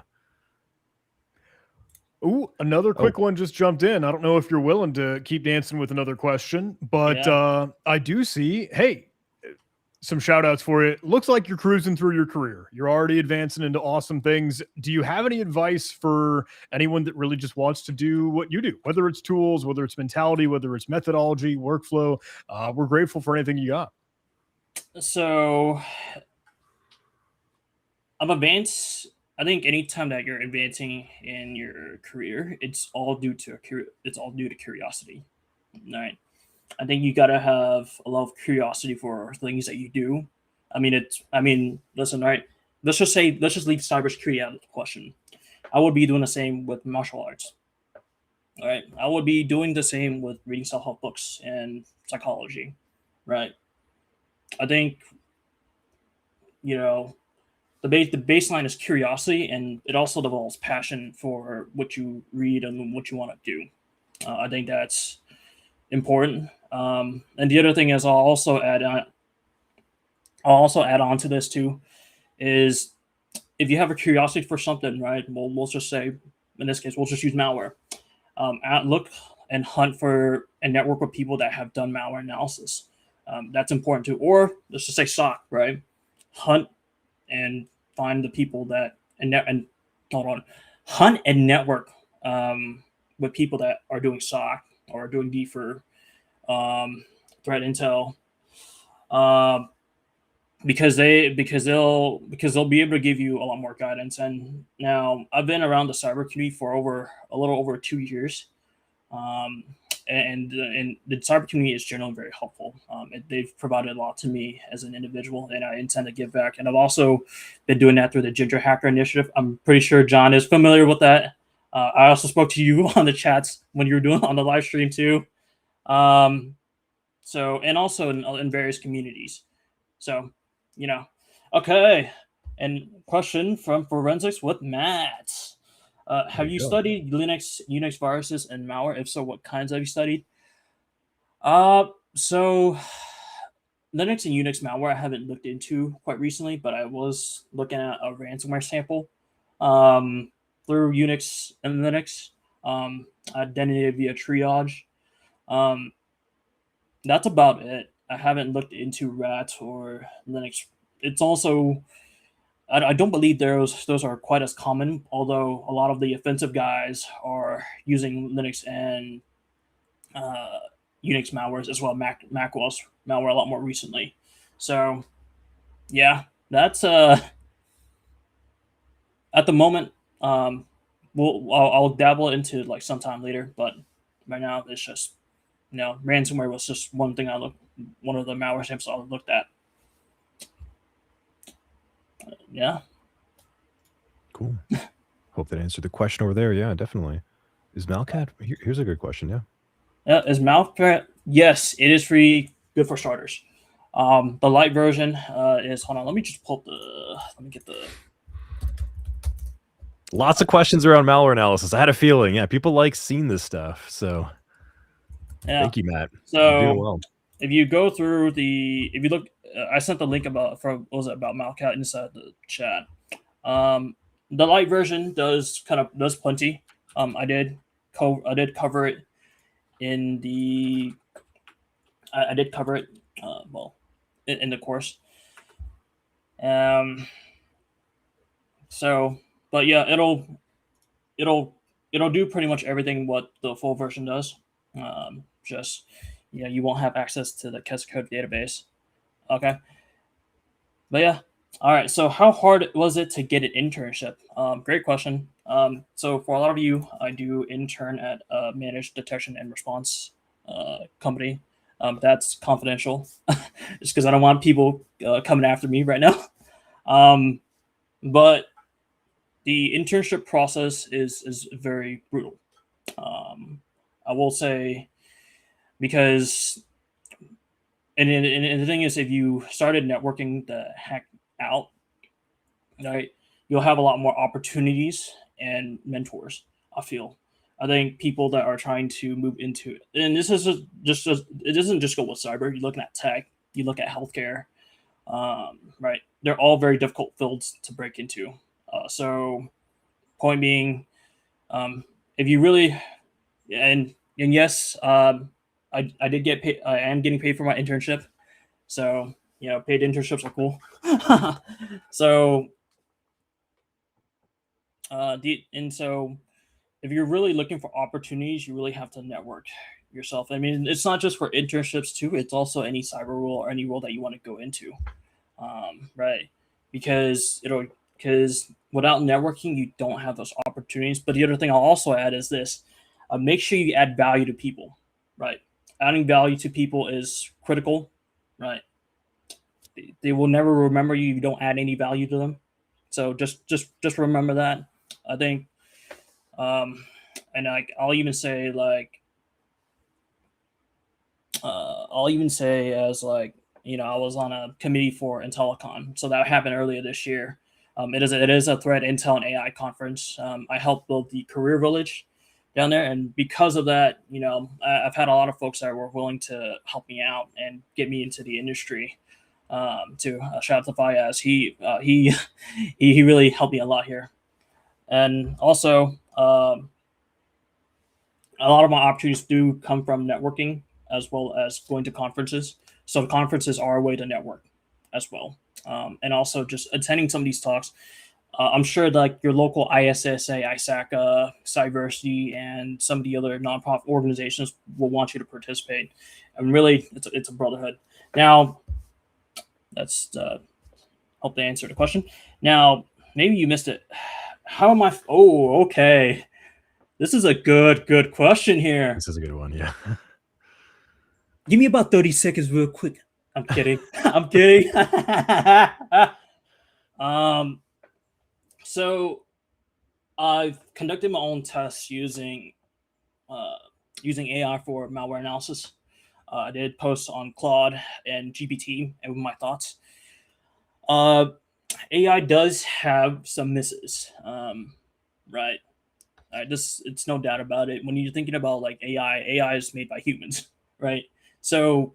Ooh, another quick one just jumped in. I don't know if you're willing to keep dancing with another question, but I do see, hey, some shout outs for it. Looks like you're cruising through your career. You're already advancing into awesome things. Do you have any advice for anyone that really just wants to do what you do, whether it's tools, whether it's mentality, whether it's methodology, workflow? We're grateful for anything you got. So I'm advanced. I think anytime that you're advancing in your career, it's all due to curiosity. All right. I think you gotta have a lot of curiosity for things that you do. Listen, right? Let's just leave cybersecurity out of the question. I would be doing the same with martial arts. All right. I would be doing the same with reading self-help books and psychology. Right. I think, the baseline is curiosity, and it also develops passion for what you read and what you want to do. I think that's important. And the other thing is, I'll also add on to this too, is if you have a curiosity for something, right? Well, we'll just say, in this case, we'll just use malware. Look and hunt for and network with people that have done malware analysis. That's important too. Or let's just say SOC, right? Hunt and find the people that hunt and network with people that are doing SOC or doing defer, threat intel, because they'll be able to give you a lot more guidance. And now I've been around the cyber community for a little over 2 years. And the cyber community is generally very helpful. They've provided a lot to me as an individual, and I intend to give back. And I've also been doing that through the Ginger Hacker Initiative. I'm pretty sure John is familiar with that. I also spoke to you on the chats when you were doing on the live stream too. So, and also in various communities. So, okay. And question from Forensics with Matt. Have you studied Linux, Unix viruses, and malware? If so, what kinds have you studied? So Linux and Unix malware I haven't looked into quite recently, but I was looking at a ransomware sample through Unix and Linux, identity via triage. That's about it. I haven't looked into RAT or Linux. It's also I don't believe those are quite as common, although a lot of the offensive guys are using Linux and Unix malwares as well, Mac OS malware a lot more recently. So yeah, that's at the moment. I'll dabble into like sometime later, but right now it's just ransomware was just one of the malware types I looked at. Yeah. Cool. Hope that answered the question over there. Yeah, definitely. Is Malcat? Here's a good question. Yeah. Yeah, is Malcat? Yes, it is free, good for starters. The light version is, hold on, let me just pull up let me get the. Lots of questions around malware analysis. I had a feeling. Yeah, people like seeing this stuff. So Yeah. thank you, Matt. So You're doing well. if you go through if you look, I sent the link about Malcat inside the chat. The light version does plenty. I did cover it in the. I did cover it. In the course. So, but yeah, it'll do pretty much everything what the full version does. Just you won't have access to the test code database. Okay. But yeah. All right. So how hard was it to get an internship? Great question. So for a lot of you, I do intern at a managed detection and response company. That's confidential, just because I don't want people coming after me right now. But the internship process is very brutal. I will say, because and the thing is, if you started networking the heck out, right, you'll have a lot more opportunities and mentors. I think people that are trying to move into it, and this is just it doesn't just go with cyber. You're looking at tech, you look at healthcare, right? They're all very difficult fields to break into. So, point being, if you really and yes, I did get paid. I am getting paid for my internship, so paid internships are cool. So, so if you're really looking for opportunities, you really have to network yourself. I mean, it's not just for internships too; it's also any cyber role or any role that you want to go into, right? Because without networking, you don't have those opportunities. But the other thing I'll also add is this: make sure you add value to people, right? Adding value to people is critical, right? They will never remember you if you don't add any value to them. So just remember that. I think, and I'll even say as I was on a committee for IntelliCon, so that happened earlier this year. It is a Threat Intel and AI conference. I helped build the Career Village down there, and because of that, I've had a lot of folks that were willing to help me out and get me into the industry. To shout out to Fayaz, he really helped me a lot here, and also a lot of my opportunities do come from networking as well as going to conferences. So conferences are a way to network as well, and also just attending some of these talks. I'm sure like your local ISSA, ISACA, Cyversity, and some of the other nonprofit organizations will want you to participate. And really, it's a brotherhood. Now, that's hope they answered the question. Now, maybe you missed it. How am I? Oh, okay. This is a good question here. This is a good one. Yeah. Give me about 30 seconds real quick. I'm kidding. I'm kidding. So I've conducted my own tests using AI for malware analysis. I did posts on Claude and GPT and with my thoughts. AI does have some misses, right? It's no doubt about it. When you're thinking about like AI is made by humans, right? So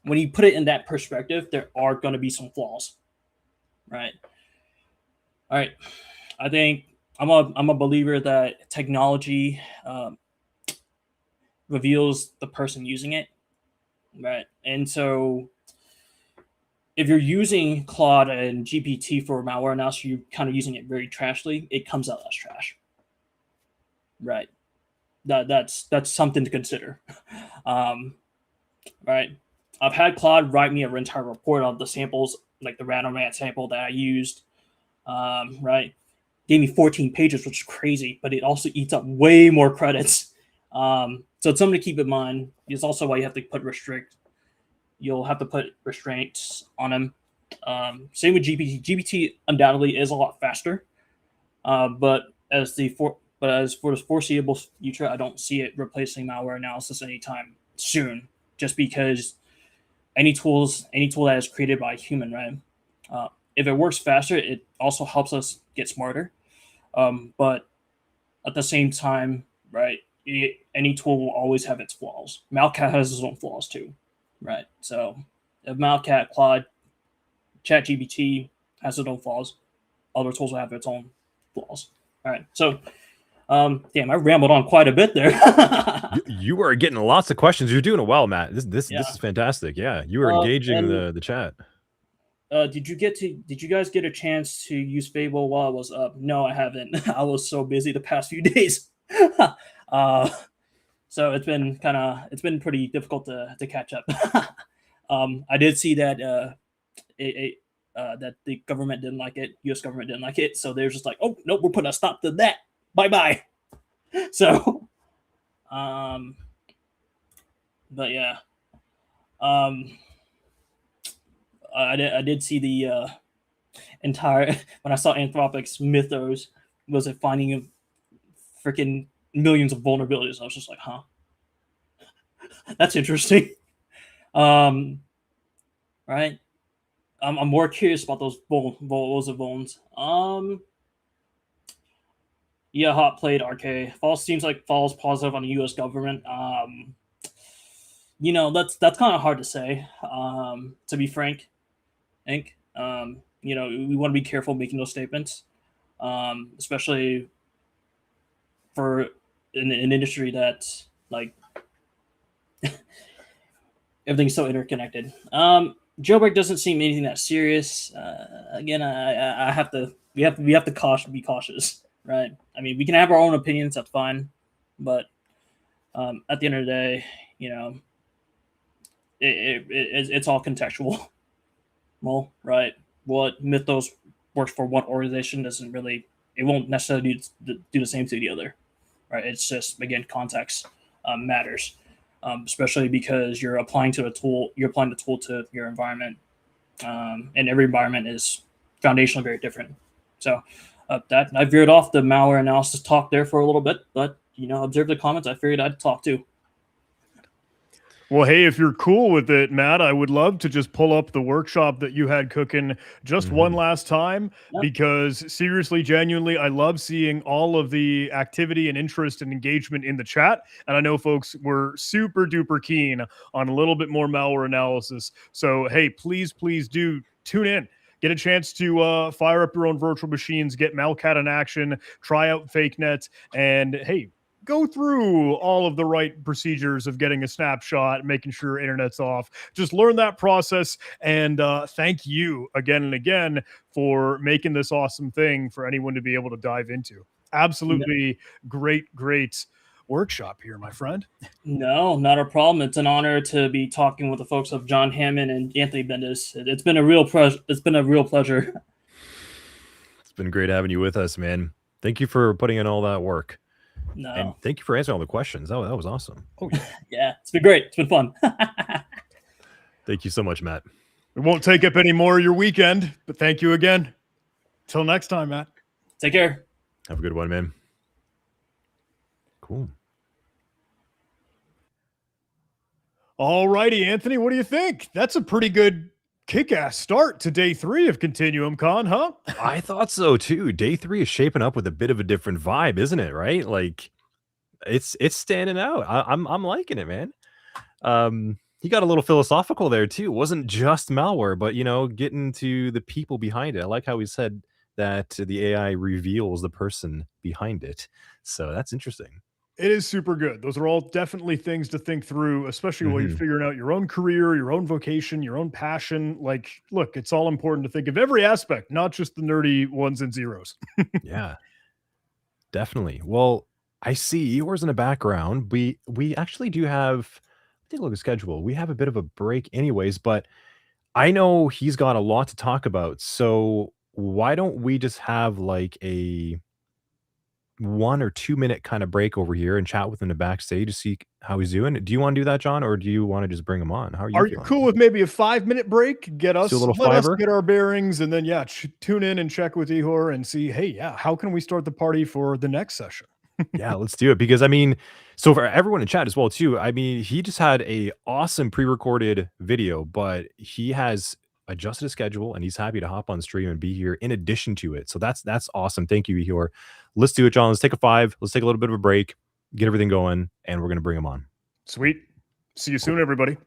when you put it in that perspective, there are going to be some flaws, right? All right. I think I'm a believer that technology reveals the person using it, right? And so if you're using Claude and GPT for malware analysis, you're kind of using it very trashly, it comes out as trash, right? That's something to consider. Right. I've had Claude write me an entire report on the samples, like the random rant sample that I used. Right. Gave me 14 pages, which is crazy, but it also eats up way more credits. So it's something to keep in mind. It's also why you have to put restrict. You'll have to put restraints on them. Same with GPT. GPT undoubtedly is a lot faster, but as for the foreseeable future, I don't see it replacing malware analysis anytime soon. Just because any tool that is created by a human, right? If it works faster, it also helps us get smarter. But at the same time, right? Any tool will always have its flaws. Malcat has its own flaws too, right? So if Malcat, Claude, ChatGPT has its own flaws, other tools will have its own flaws. All right. So, damn, I rambled on quite a bit there. You are getting lots of questions. You're doing it well, Matt. This Yeah. is fantastic. Yeah, you are engaging the chat. Did you guys get a chance to use Fable while I was up? No, I haven't. I was so busy the past few days. So it's been pretty difficult to catch up. I did see that that the government didn't like it, U.S. government didn't like it, so they're just like, oh nope, we're putting a stop to that. Bye bye. So, but yeah, I did see the entire when I saw Anthropic's Mythos was a finding of freaking millions of vulnerabilities. I was just like, huh, that's interesting. Right. I'm more curious about those vulns. Yeah, hot played RK. False seems like false positive on the U.S. government. That's kind of hard to say. To be frank, Inc. We want to be careful making those statements, especially for an industry that's like everything's so interconnected. Jailbreak doesn't seem anything that serious. Again, I have to we have to be cautious, right? I mean, we can have our own opinions, that's fine, but at the end of the day, it's all contextual. Well, right? What Mythos works for one organization it won't necessarily do the same to the other, right? It's just, again, context matters. Especially because you're applying the tool to your environment, and every environment is foundationally very different. So that I veered off the malware analysis talk there for a little bit, but observe the comments. I figured I'd talk too. Well, hey, if you're cool with it, Matt, I would love to just pull up the workshop that you had cooking just one last time, because seriously, genuinely, I love seeing all of the activity and interest and engagement in the chat. And I know folks were super duper keen on a little bit more malware analysis. So, hey, please do tune in. Get a chance to fire up your own virtual machines, get Malcat in action, try out FakeNet, and hey, go through all of the right procedures of getting a snapshot, making sure internet's off. Just learn that process. And thank you again and again for making this awesome thing for anyone to be able to dive into. Absolutely great workshop here, my friend. No, not a problem. It's an honor to be talking with the folks of John Hammond and Anthony Bendis. It's been a real pleasure. It's been a real pleasure. It's been great having you with us, man. Thank you for putting in all that work. No. And thank you for answering all the questions. That was awesome. Oh, yeah. Yeah, it's been great. It's been fun. Thank you so much, Matt. We won't take up any more of your weekend, but thank you again. Till next time, Matt. Take care. Have a good one, man. Cool. All righty, Anthony, what do you think? That's a pretty good kick-ass start to day 3 of ContinuumCon, huh? I thought so too. Day 3 is shaping up with a bit of a different vibe, isn't it? Right? Like it's standing out. I'm liking it, man. He got a little philosophical there too. It wasn't just malware, but getting to the people behind it. I like how he said that the AI reveals the person behind it. So that's interesting. It is super good. Those are all definitely things to think through, especially while you're figuring out your own career, your own vocation, your own passion. Like, look, it's all important to think of every aspect, not just the nerdy ones and zeros. Yeah, definitely. Well, I see yours in the background. We actually do have take a look at schedule. We have a bit of a break anyways, but I know he's got a lot to talk about. So why don't we just have like a 1 or 2 minute kind of break over here and chat with him to backstage to see how he's doing? Do you want to do that, John, or do you want to just bring him on? How are you Are you feeling? cool with maybe a 5-minute break? Let's do a little Let us fiver. get our bearings, and then yeah, tune in and check with Ihor and see. Hey, yeah, how can we start the party for the next session? Yeah, let's do it because I mean, so for everyone in chat as well too, I mean, he just had a awesome pre-recorded video, but he has adjusted his schedule and he's happy to hop on stream and be here in addition to it. So that's awesome. Thank you, Ehor. Let's do it, John. Let's take a 5. Let's take a little bit of a break, get everything going, and we're gonna bring him on. Sweet. See you Cool. soon, everybody.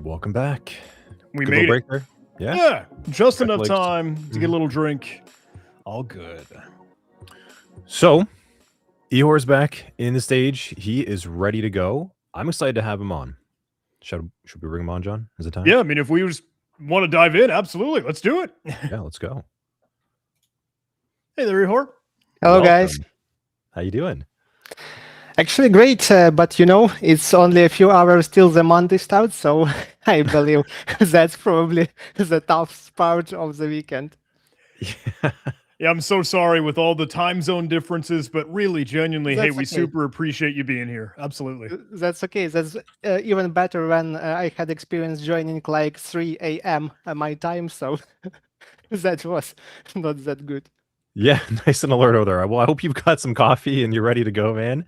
welcome back. We Good little made it. break there. Yeah. Yeah, just enough Congratulations. time to get a Mhm. little drink. All good. So, Ehor's back in the stage. He is ready to go. I'm excited to have him on. Should we bring him on, John? Is it time? Yeah, I mean, if we just want to dive in, absolutely. Let's do it. Yeah, let's go. Hey there, Ehor. Hello, guys. Welcome. How you doing? Actually, great, but it's only a few hours till the Monday starts, so I believe that's probably the toughest part of the weekend. Yeah. Yeah, I'm so sorry with all the time zone differences, but really, genuinely, hey, That's we okay. super appreciate you being here. Absolutely. That's okay. That's even better when I had experience joining like 3 a.m. My time, so that was not that good. Yeah, nice and alert over there. Well, I hope you've got some coffee and you're ready to go, man.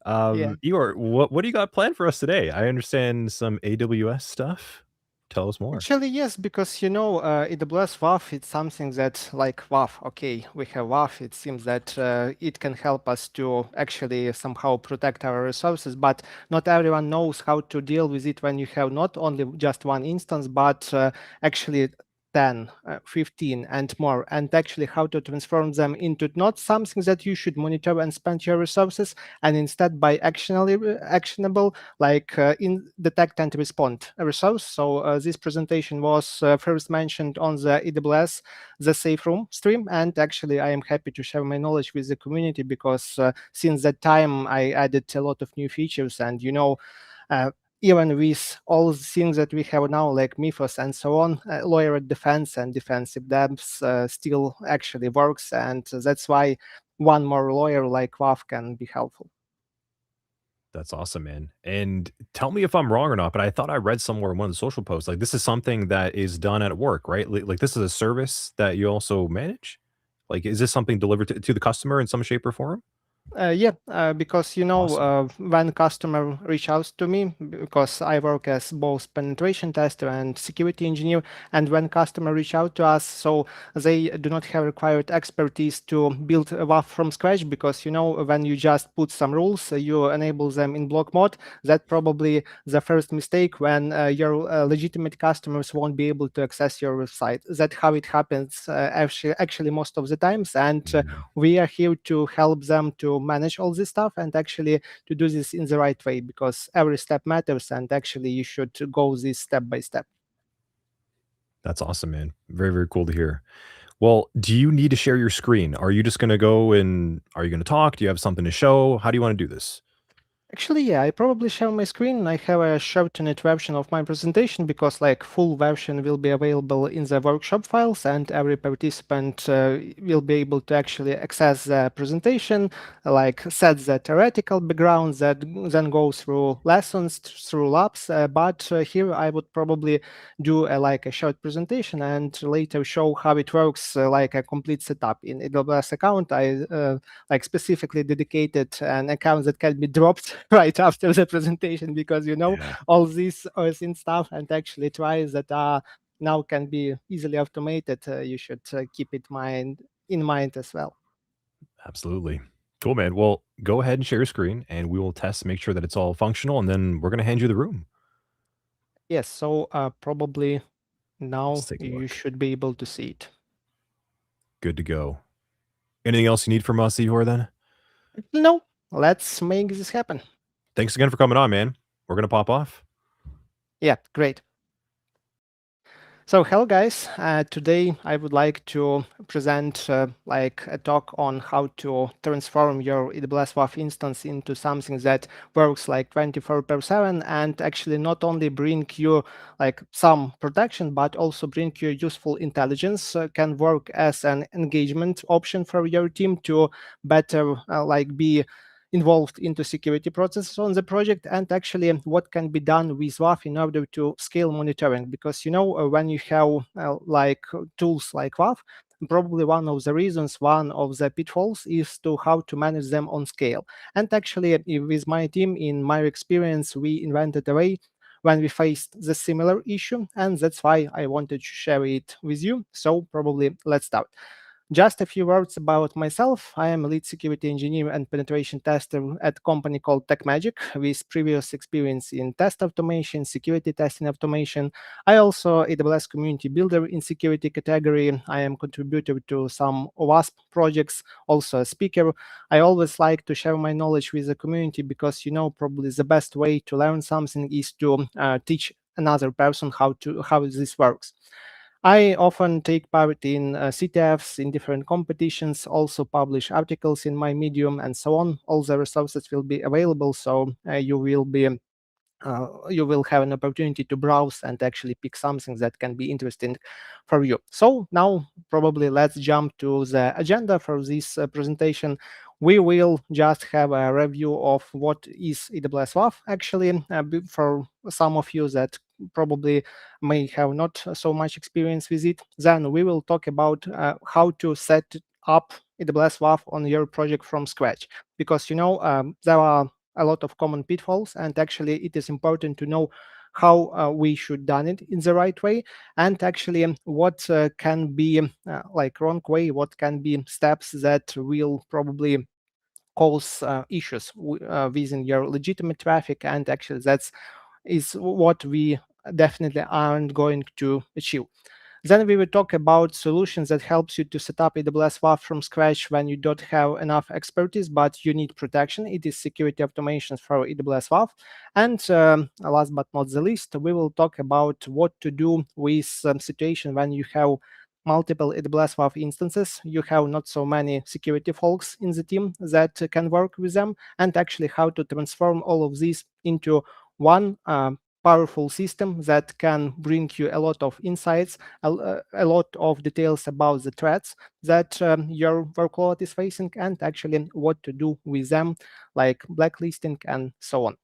Yeah. Ehor, what do you got planned for us today? I understand some AWS stuff. Tell us more. Actually, yes, because AWS WAF, it's something that like WAF. Okay, we have WAF. It seems that it can help us to actually somehow protect our resources, but not everyone knows how to deal with it when you have not only just one instance, but actually 10, 15 and more, and actually how to transform them into not something that you should monitor and spend your resources, and instead by actionable like in detect and respond resource. So this presentation was first mentioned on the AWS, the safe room stream, and actually I am happy to share my knowledge with the community because since that time I added a lot of new features, and even with all the things that we have now, like Mythos and so on, lawyer defense and defensive depths still actually works, and that's why one more lawyer like WAF can be helpful. That's awesome, man. And tell me if I'm wrong or not, but I thought I read somewhere in one of the social posts, like this is something that is done at work, right? Like this is a service that you also manage? Like, is this something delivered to the customer in some shape or form? Because Awesome. when customer reach out to me, because I work as both penetration tester and security engineer, and when customer reach out to us, so they do not have required expertise to build a WAF from scratch, because when you just put some rules, you enable them in block mode. That probably the first mistake when your legitimate customers won't be able to access your website. That's how it happens actually most of the times, and Mm, we are here to help them to manage all this stuff and actually to do this in the right way, because every step matters, and actually you should go this step by step. that's awesome, man. Very, very cool to hear. Well, do you need to share your screen? Are you just gonna go and are you gonna talk? Do you have something to show? How do you want to do this? Actually, yeah, I probably share my screen. I have a shortened version of my presentation because like full version will be available in the workshop files, and every participant will be able to actually access the presentation, like set the theoretical background that then go through lessons, through labs. But here I would probably do like a short presentation and later show how it works, like a complete setup in AWS account. I like specifically dedicated an account that can be dropped right after the presentation, because Yeah, all these OSINT stuff and actually tries that are now can be easily automated. You should keep it in mind as well. absolutely. Cool, man. Well, go ahead and share your screen and we will test, make sure that it's all functional, and then we're gonna hand you the room. Yes, so probably Let's now take a you look. should be able to see it. Good to go. Anything else you need from us, Ehor, then? No, let's make this happen. Thanks again for coming on, man. We're gonna pop off. Yeah, great. So hello guys, today I would like to present like a talk on how to transform your AWS WAF instance into something that works like 24/7 and actually not only bring you like some protection, but also bring you useful intelligence, can work as an engagement option for your team to better like be involved into security processes on the project, and actually what can be done with WAF in order to scale monitoring, because when you have like tools like WAF, probably one of the pitfalls is to how to manage them on scale. And actually with my team, in my experience, we invented a way when we faced the similar issue, and that's why I wanted to share it with you. So probably let's start. Just a few words about myself. I am a lead security engineer and penetration tester at a company called TechMagic with previous experience in test automation, security testing automation. I also AWS community builder in security category. I am contributor to some OWASP projects, also a speaker. I always like to share my knowledge with the community because probably the best way to learn something is to teach another person how this works. I often take part in CTFs, in different competitions, also publish articles in my Medium and so on. All the resources will be available, so you will have an opportunity to browse and actually pick something that can be interesting for you. So now probably let's jump to the agenda for this presentation. We will just have a review of what is AWS WAF actually, for some of you that probably may have not so much experience with it. Then we will talk about how to set up AWS WAF on your project from scratch, because there are a lot of common pitfalls, and actually it is important to know how we should done it in the right way, and actually what can be like wrong way, what can be steps that will probably cause issues within your legitimate traffic, and actually that's is what we definitely aren't going to achieve. Then we will talk about solutions that helps you to set up AWS WAF from scratch when you don't have enough expertise, but you need protection. It is security automations for AWS WAF. And last but not the least, we will talk about what to do with some situation when you have multiple AWS WAF instances. You have not so many security folks in the team that can work with them, and actually how to transform all of these into one powerful system that can bring you a lot of insights, a lot of details about the threats that your workload is facing, and actually what to do with them, like blacklisting and so on.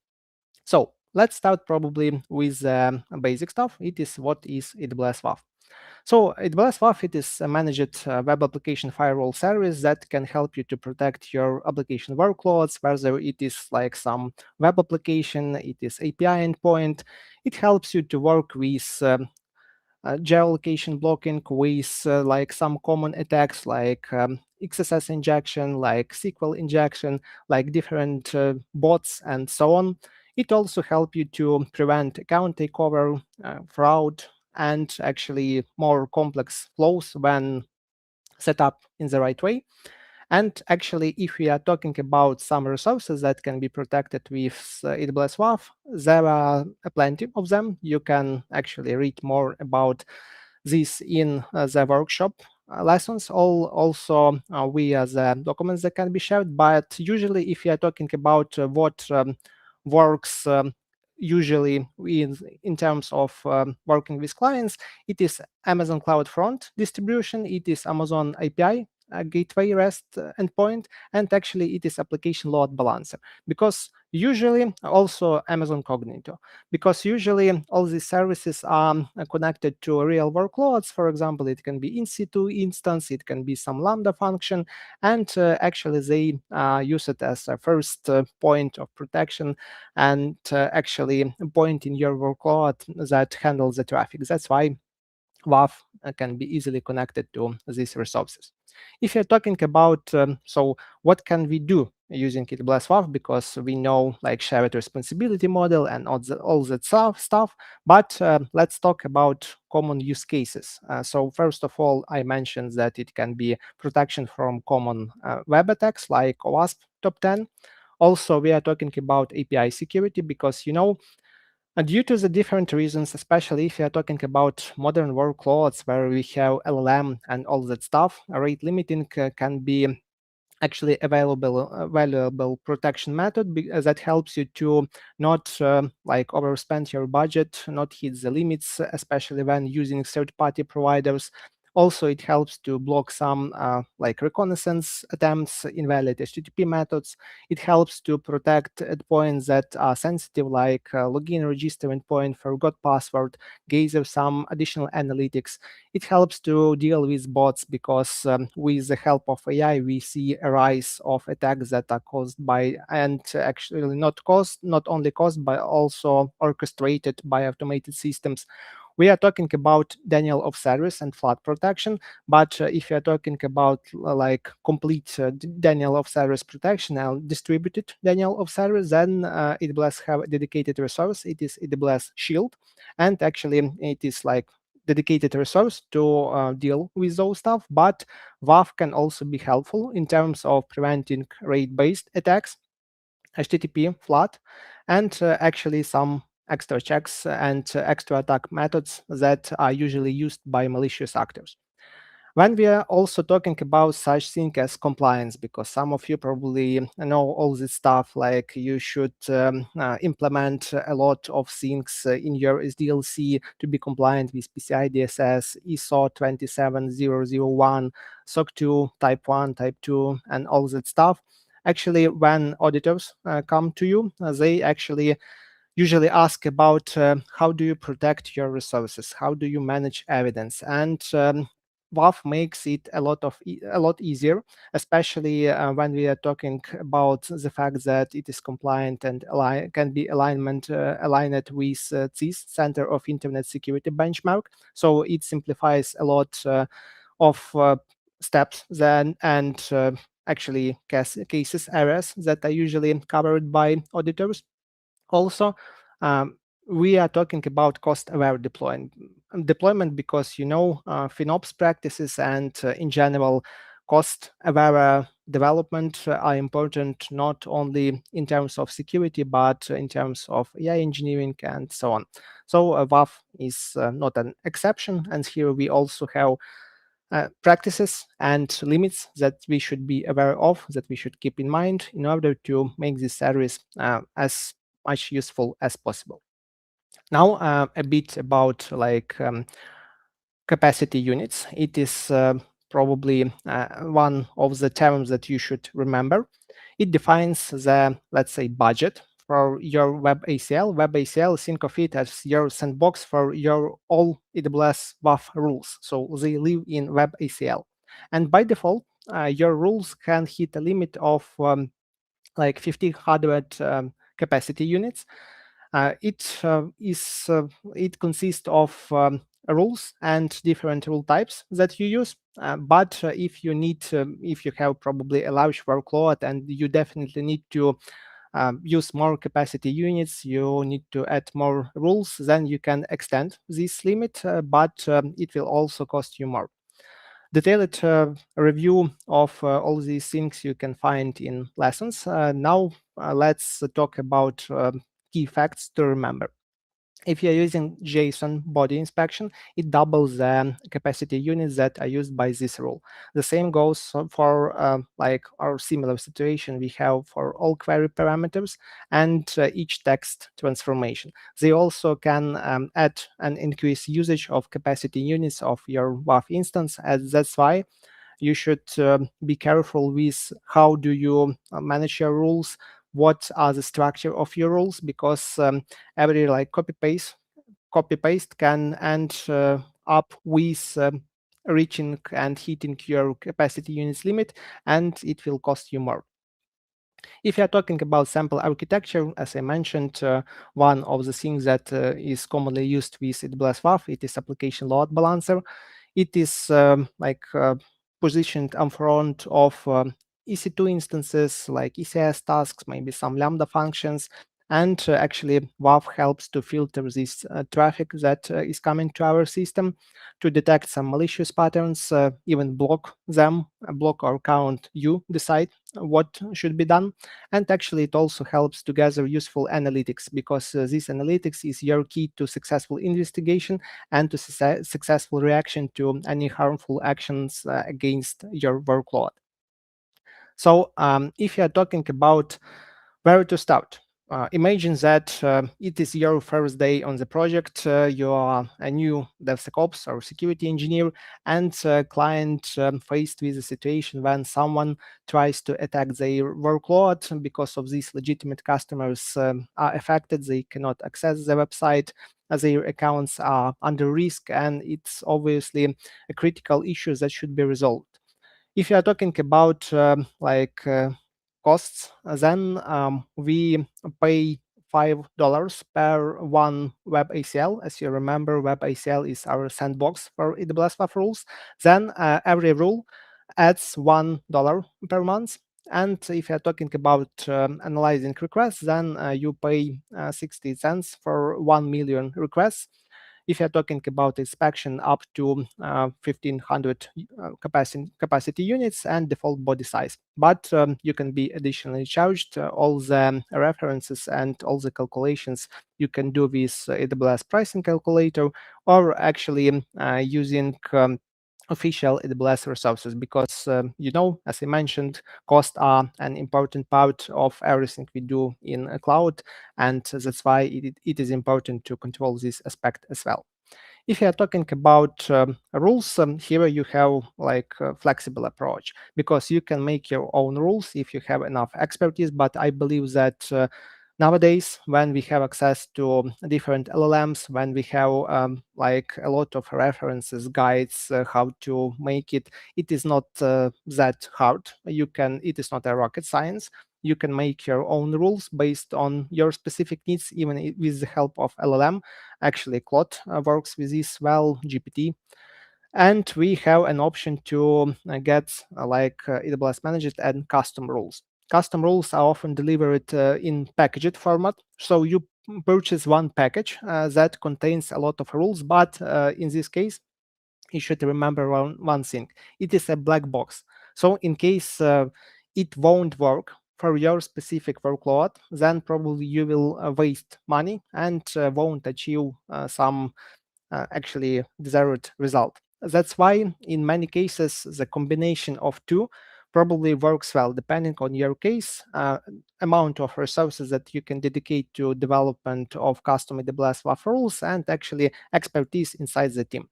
So let's start probably with basic stuff. It is what is AWS WAF. So AWS WAF, it is a managed web application firewall service that can help you to protect your application workloads, whether it is like some web application, it is API endpoint. It helps you to work with geolocation blocking, with like some common attacks like XSS injection, like SQL injection, like different bots and so on. It also helps you to prevent account takeover, fraud, and actually more complex flows when set up in the right way. And actually, if we are talking about some resources that can be protected with AWS WAF, there are plenty of them. You can actually read more about this in the workshop lessons. Also, we as documents that can be shared. But usually, if you are talking about what works usually in terms of working with clients, it is Amazon CloudFront distribution, it is Amazon API gateway REST endpoint, and actually it is application load balancer, because usually also Amazon Cognito, because usually all these services are connected to real workloads. For example, it can be in situ instance, it can be some Lambda function, and actually they use it as a first point of protection, and actually point in your workload that handles the traffic. That's why WAF can be easily connected to these resources. If you're talking about, so what can we do using AWS WAF, because we know like shared responsibility model and all that stuff, but let's talk about common use cases. So first of all, I mentioned that it can be protection from common web attacks like OWASP top 10. Also, we are talking about API security because, due to the different reasons, especially if you're talking about modern workloads where we have LLM and all that stuff, rate limiting can be actually valuable protection method that helps you to not like overspend your budget, not hit the limits, especially when using third-party providers. Also, it helps to block some like reconnaissance attempts, invalid HTTP methods. It helps to protect endpoints that are sensitive, like login, register endpoint, forgot password, gather some additional analytics. It helps to deal with bots because with the help of AI, we see a rise of attacks that are caused by, and actually not only caused, but also orchestrated by automated systems. We are talking about denial of service and flood protection, but if you are talking about like complete denial of service protection and distributed denial of service, then AWS have a dedicated resource. It is AWS Shield, and actually it is like dedicated resource to deal with those stuff. But WAF can also be helpful in terms of preventing RAID-based attacks, HTTP flood, and actually some extra checks and extra attack methods that are usually used by malicious actors. When we are also talking about such thing as compliance, because some of you probably know all this stuff, like you should implement a lot of things in your SDLC to be compliant with PCI DSS, ISO 27001, SOC 2, Type 1, Type 2, and all that stuff. Actually, when auditors come to you, they actually usually ask about how do you protect your resources, how do you manage evidence, and WAF makes it a lot easier, especially when we are talking about the fact that it is compliant and can be aligned with CIS, Center of Internet Security Benchmark. So it simplifies a lot of steps then, and actually cases areas that are usually covered by auditors. Also, we are talking about cost-aware deployment because FinOps practices and in general cost-aware development are important not only in terms of security but in terms of AI engineering and so on. So WAF is not an exception, and here we also have practices and limits that we should be aware of, that we should keep in mind in order to make this service as much useful as possible. Now, a bit about capacity units. It is probably one of the terms that you should remember. It defines the, let's say, budget for your web ACL. Web ACL, think of it as your sandbox for your all AWS WAF rules. So they live in web ACL. And by default, your rules can hit a limit of like 1,500 capacity units. It consists of rules and different rule types that you use. But if you have probably a large workload and you definitely need to use more capacity units, you need to add more rules, then you can extend this limit, but it will also cost you more. Detailed review of all these things you can find in lessons. Now let's talk about key facts to remember. If you're using JSON body inspection, it doubles the capacity units that are used by this rule. The same goes for like our similar situation we have for all query parameters and each text transformation. They also can add and increase usage of capacity units of your WAF instance, and that's why you should be careful with how do you manage your rules, what are the structure of your rules, because every like copy paste can end up with reaching and hitting your capacity units limit, and it will cost you more. If you're talking about sample architecture, as I mentioned, one of the things that is commonly used with AWS WAF, it is application load balancer. It is positioned in front of EC2 instances like ECS tasks, maybe some Lambda functions, and actually WAF helps to filter this traffic that is coming to our system, to detect some malicious patterns, even block them, block or count, you decide what should be done. And actually it also helps to gather useful analytics, because this analytics is your key to successful investigation and to successful reaction to any harmful actions against your workload. So if you are talking about where to start, imagine that it is your first day on the project, you are a new DevSecOps or security engineer, and client faced with a situation when someone tries to attack their workload. Because of these, legitimate customers are affected, they cannot access the website, as their accounts are under risk, and it's obviously a critical issue that should be resolved. If you are talking about costs, then we pay $5 per one web ACL. As you remember, web ACL is our sandbox for AWS WAF rules. Then every rule adds $1 per month. And if you're talking about analyzing requests, then you pay 60 cents for 1 million requests. If you're talking about inspection up to 1500 capacity units and default body size. But you can be additionally charged all the references and all the calculations you can do with AWS pricing calculator, or actually using official AWS resources, because as I mentioned, costs are an important part of everything we do in a cloud, and that's why it is important to control this aspect as well. If you are talking about rules, here you have like a flexible approach, because you can make your own rules if you have enough expertise. But I believe that nowadays, when we have access to different LLMs, when we have like a lot of references, guides, how to make it, it is not that hard. It is not a rocket science. You can make your own rules based on your specific needs, even with the help of LLM. Actually, Claude works with this well, GPT. And we have an option to get AWS Managed and custom rules. Custom rules are often delivered in packaged format. So you purchase one package that contains a lot of rules, but in this case, you should remember one thing. It is a black box. So in case it won't work for your specific workload, then probably you will waste money and won't achieve some actually desired result. That's why in many cases, the combination of two probably works well, depending on your case, amount of resources that you can dedicate to development of custom AWS WAF rules, and actually expertise inside the team.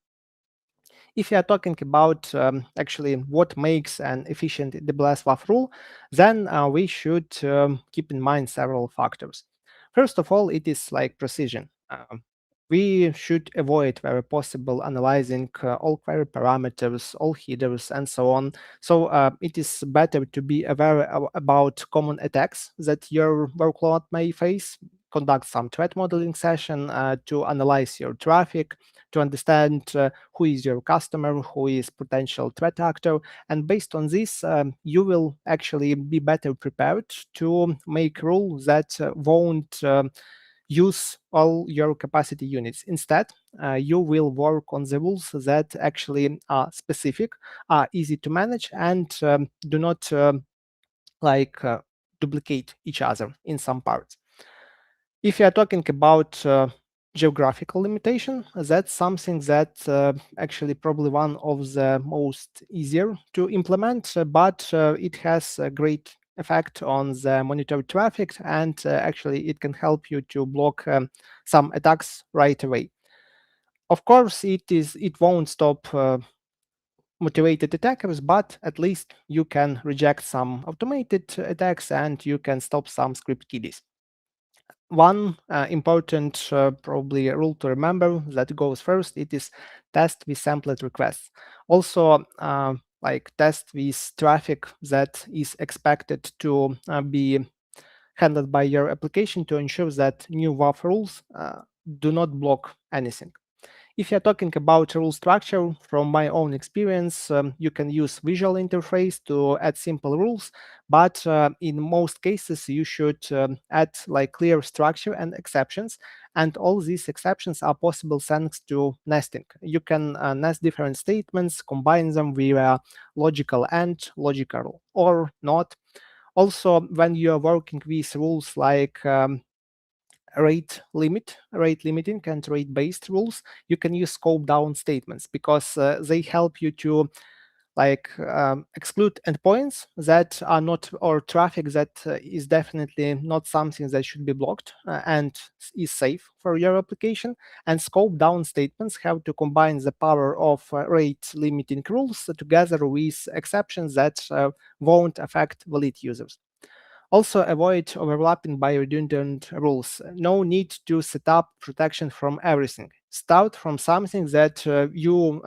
If you are talking about actually what makes an efficient AWS WAF rule, then we should keep in mind several factors. First of all, it is like precision. We should avoid, where possible, analyzing all query parameters, all headers, and so on. So it is better to be aware about common attacks that your workload may face, conduct some threat modeling session to analyze your traffic, to understand who is your customer, who is potential threat actor. And based on this, you will actually be better prepared to make rules that won't use all your capacity units. Instead, you will work on the rules that actually are specific, are easy to manage, and do not duplicate each other in some parts. If you are talking about geographical limitation, that's something that actually probably one of the most easier to implement, but it has a great effect on the monitored traffic, and actually it can help you to block some attacks right away. Of course, it won't stop motivated attackers, but at least you can reject some automated attacks and you can stop some script kiddies. One important probably rule to remember that goes first, it is test with sampled requests. Also, like test with traffic that is expected to be handled by your application to ensure that new WAF rules do not block anything. If you're talking about rule structure, from my own experience, you can use visual interface to add simple rules, but in most cases, you should add like clear structure and exceptions. And all these exceptions are possible thanks to nesting. You can nest different statements, combine them via logical and logical or not. Also, when you are working with rules like rate limiting and rate based rules, you can use scope down statements, because they help you to exclude endpoints that are not, or traffic that is definitely not something that should be blocked and is safe for your application. And scope down statements have to combine the power of rate limiting rules together with exceptions that won't affect valid users. Also, avoid overlapping by redundant rules. No need to set up protection from everything. Start from something that you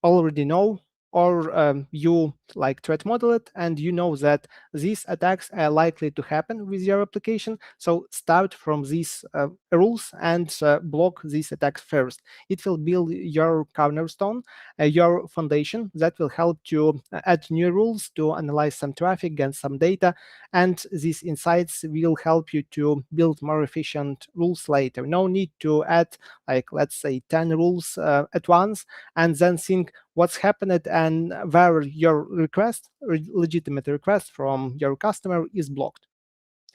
already know, or you like threat model it, and you know that these attacks are likely to happen with your application. So start from these rules and block these attacks first. It will build your cornerstone, your foundation that will help to add new rules to analyze some traffic and some data. And these insights will help you to build more efficient rules later. No need to add, like, let's say 10 rules at once and then think what's happened and where your request, legitimate request from your customer is blocked.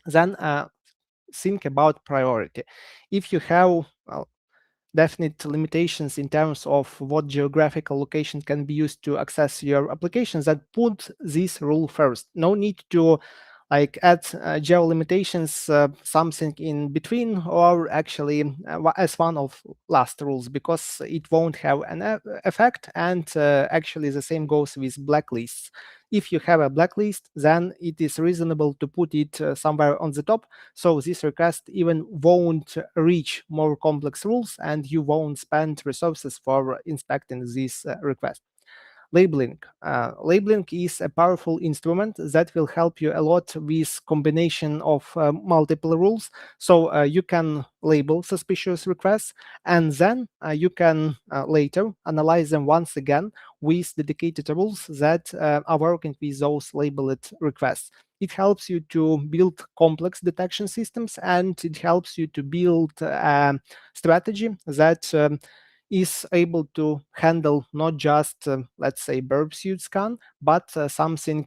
Then think about priority. If you have definite limitations in terms of what geographical location can be used to access your applications, that put this rule first. No need to like add geo limitations, something in between, or actually as one of last rules, because it won't have an effect. And actually the same goes with blacklists. If you have a blacklist, then it is reasonable to put it somewhere on the top, so this request even won't reach more complex rules and you won't spend resources for inspecting this request. Labeling. Labeling is a powerful instrument that will help you a lot with combination of multiple rules. So you can label suspicious requests, and then you can later analyze them once again with dedicated rules that are working with those labeled requests. It helps you to build complex detection systems, and it helps you to build a strategy that is able to handle not just, let's say, burp suit scan, but something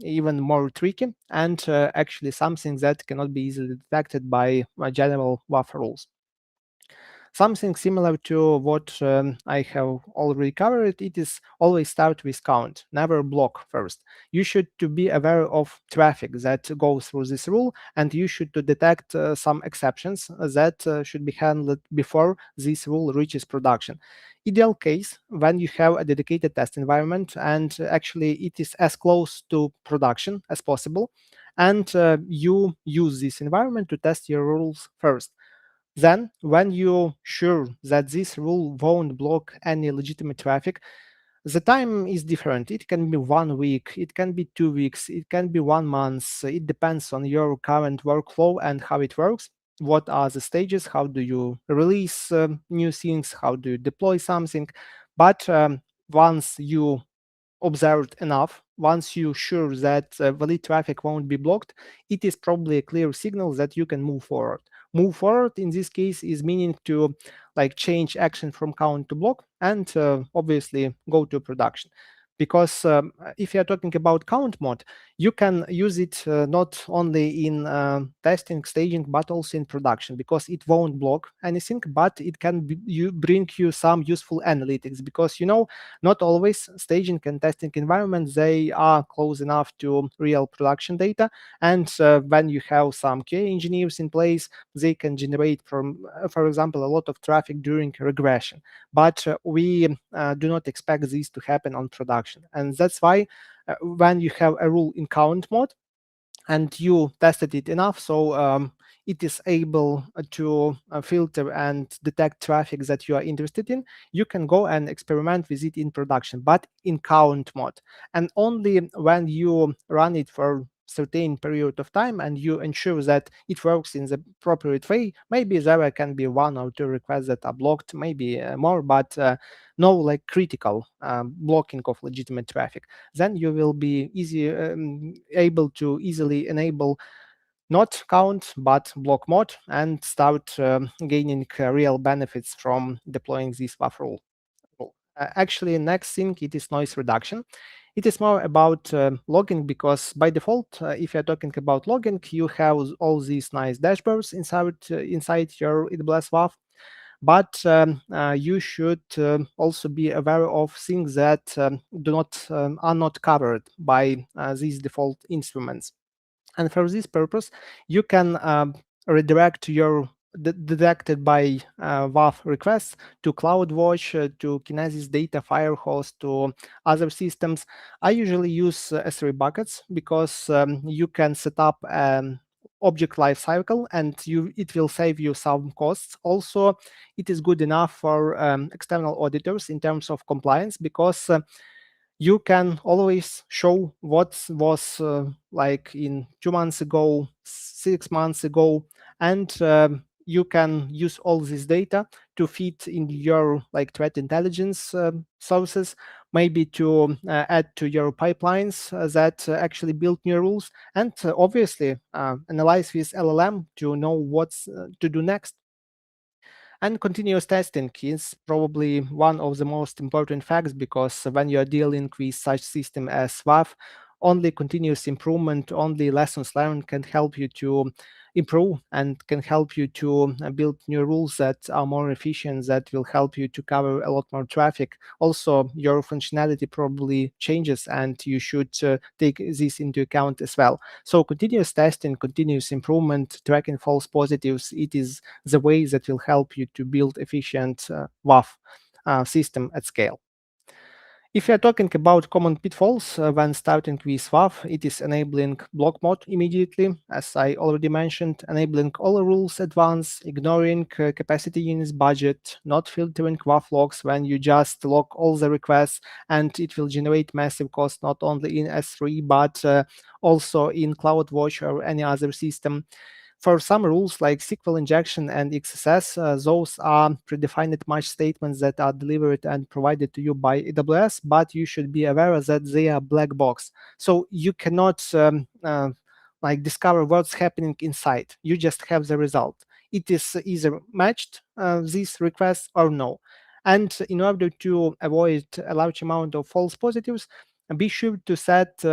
even more tricky, and actually something that cannot be easily detected by general WAF rules. Something similar to what I have already covered, it is always start with count, never block first. You should to be aware of traffic that goes through this rule, and you should to detect some exceptions that should be handled before this rule reaches production. Ideal case when you have a dedicated test environment and actually it is as close to production as possible, and you use this environment to test your rules first. Then, when you're sure that this rule won't block any legitimate traffic, the time is different. It can be 1 week, it can be 2 weeks, it can be 1 month. It depends on your current workflow and how it works. What are the stages? How do you release new things? How do you deploy something? But once you observed enough, once you're sure that valid traffic won't be blocked, it is probably a clear signal that you can move forward. Move forward in this case is meaning to like change action from count to block and obviously go to production. Because if you're talking about count mode, you can use it not only in testing, staging, but also in production, because it won't block anything, but it can bring you some useful analytics. Because not always staging and testing environments, they are close enough to real production data. And when you have some QA engineers in place, they can generate from, for example, a lot of traffic during regression. But we do not expect this to happen on production. And that's why when you have a rule in count mode and you tested it enough, so it is able to filter and detect traffic that you are interested in, you can go and experiment with it in production, but in count mode. And only when you run it for certain period of time and you ensure that it works in the appropriate way, maybe there can be 1 or 2 requests that are blocked, maybe more, but no like critical blocking of legitimate traffic, then you will be able to easily enable not count but block mode and start gaining real benefits from deploying this WAF rule. Actually, next thing, it is noise reduction. It is more about logging, because by default, if you're talking about logging, you have all these nice dashboards inside your AWS WAF. But you should also be aware of things that are not covered by these default instruments. And for this purpose, you can redirect your detected by WAF requests to CloudWatch, to Kinesis Data Firehose, to other systems. I usually use S3 buckets because you can set up an object lifecycle and it will save you some costs. Also, it is good enough for external auditors in terms of compliance, because You can always show what was like in 2 months ago, 6 months ago, and you can use all this data to feed in your like threat intelligence sources, maybe to add to your pipelines that actually build new rules, and obviously analyze with LLM to know what's to do next. And continuous testing is probably one of the most important facts, because when you are dealing with such system as WAF, only continuous improvement, only lessons learned can help you to improve and can help you to build new rules that are more efficient, that will help you to cover a lot more traffic. Also, your functionality probably changes, and you should take this into account as well. So continuous testing, continuous improvement, tracking false positives, it is the way that will help you to build efficient WAF system at scale. If you are talking about common pitfalls when starting with WAF, it is enabling block mode immediately, as I already mentioned, enabling all rules at once, ignoring capacity units budget, not filtering WAF logs when you just log all the requests, and it will generate massive cost not only in S3 but also in CloudWatch or any other system. For some rules like SQL injection and XSS, those are predefined match statements that are delivered and provided to you by AWS, but you should be aware that they are black box. So you cannot like discover what's happening inside. You just have the result. It is either matched these requests or no. And in order to avoid a large amount of false positives, be sure to set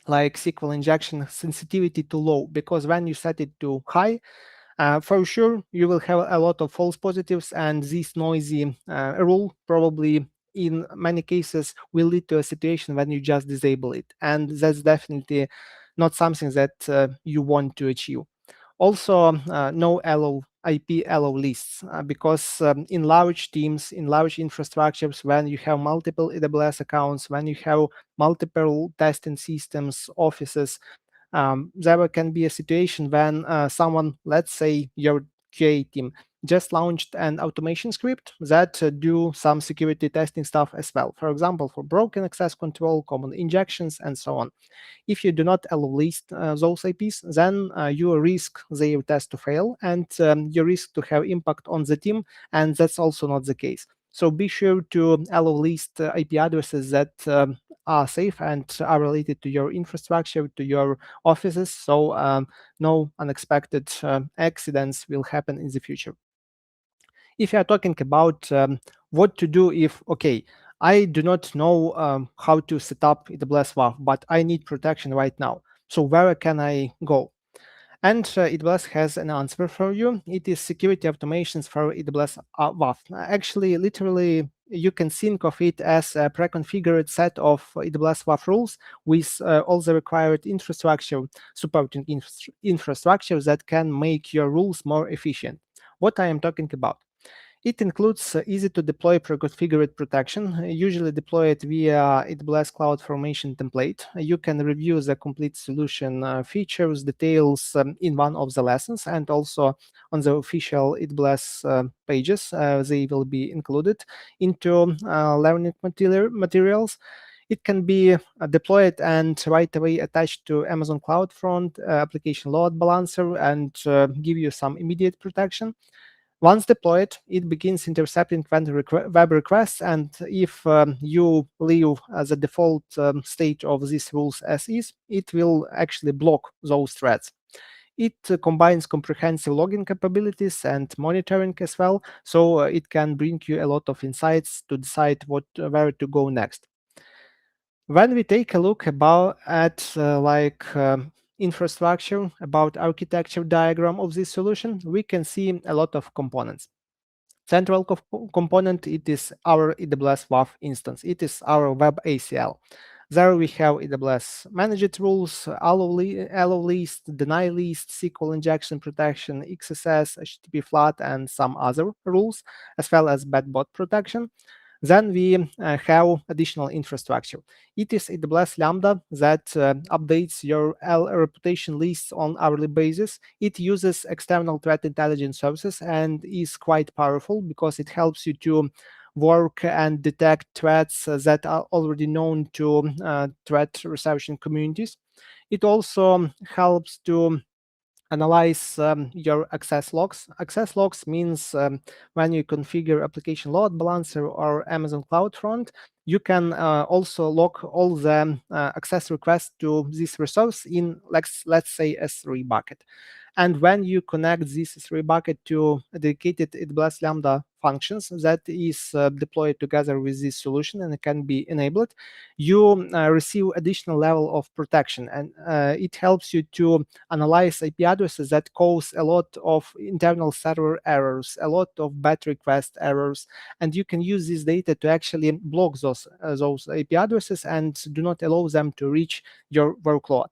like SQL injection sensitivity to low, because when you set it to high, for sure you will have a lot of false positives, and this noisy rule probably in many cases will lead to a situation when you just disable it, and that's definitely not something that you want to achieve. Also, no allow IP allow lists, because in large teams, in large infrastructures, when you have multiple AWS accounts, when you have multiple testing systems, offices, there can be a situation when someone, let's say your QA team, just launched an automation script that do some security testing stuff as well. For example, for broken access control, common injections, and so on. If you do not allow list those IPs, then you risk their test to fail, and you risk to have impact on the team, and that's also not the case. So be sure to allow list IP addresses that are safe and are related to your infrastructure, to your offices, so no unexpected accidents will happen in the future. If you are talking about what to do if, okay, I do not know how to set up AWS WAF, but I need protection right now. So where can I go? And AWS has an answer for you. It is security automations for AWS WAF. Actually, literally, you can think of it as a pre-configured set of AWS WAF rules with all the required infrastructure, supporting infrastructure that can make your rules more efficient. What I am talking about? It includes easy to deploy pre-configured protection, usually deployed via AWS CloudFormation template. You can review the complete solution features, details in one of the lessons, and also on the official AWS pages. They will be included into learning materials. It can be deployed and right away attached to Amazon CloudFront application load balancer and give you some immediate protection. Once deployed, it begins intercepting web requests, and if you leave the default state of these rules as is, it will actually block those threads. It combines comprehensive logging capabilities and monitoring as well, so it can bring you a lot of insights to decide where to go next. When we take a look at infrastructure, about architecture diagram of this solution, we can see a lot of components. Central component, it is our AWS WAF instance. It is our web ACL. There we have AWS managed rules, allow list, deny list, SQL injection protection, XSS, HTTP flat, and some other rules, as well as bad bot protection. Then we have additional infrastructure. It is AWS Lambda that updates your reputation lists on hourly basis. It uses external threat intelligence services and is quite powerful because it helps you to work and detect threats that are already known to threat reception communities. It also helps to analyze your access logs. Access logs means when you configure application load balancer or Amazon CloudFront, you can also log all the access requests to this resource in, let's say, S3 bucket. And when you connect this S3 bucket to a dedicated AWS Lambda functions that is deployed together with this solution and it can be enabled, you receive additional level of protection. And it helps you to analyze IP addresses that cause a lot of internal server errors, a lot of batch request errors, and you can use this data to actually block those IP addresses and do not allow them to reach your workload.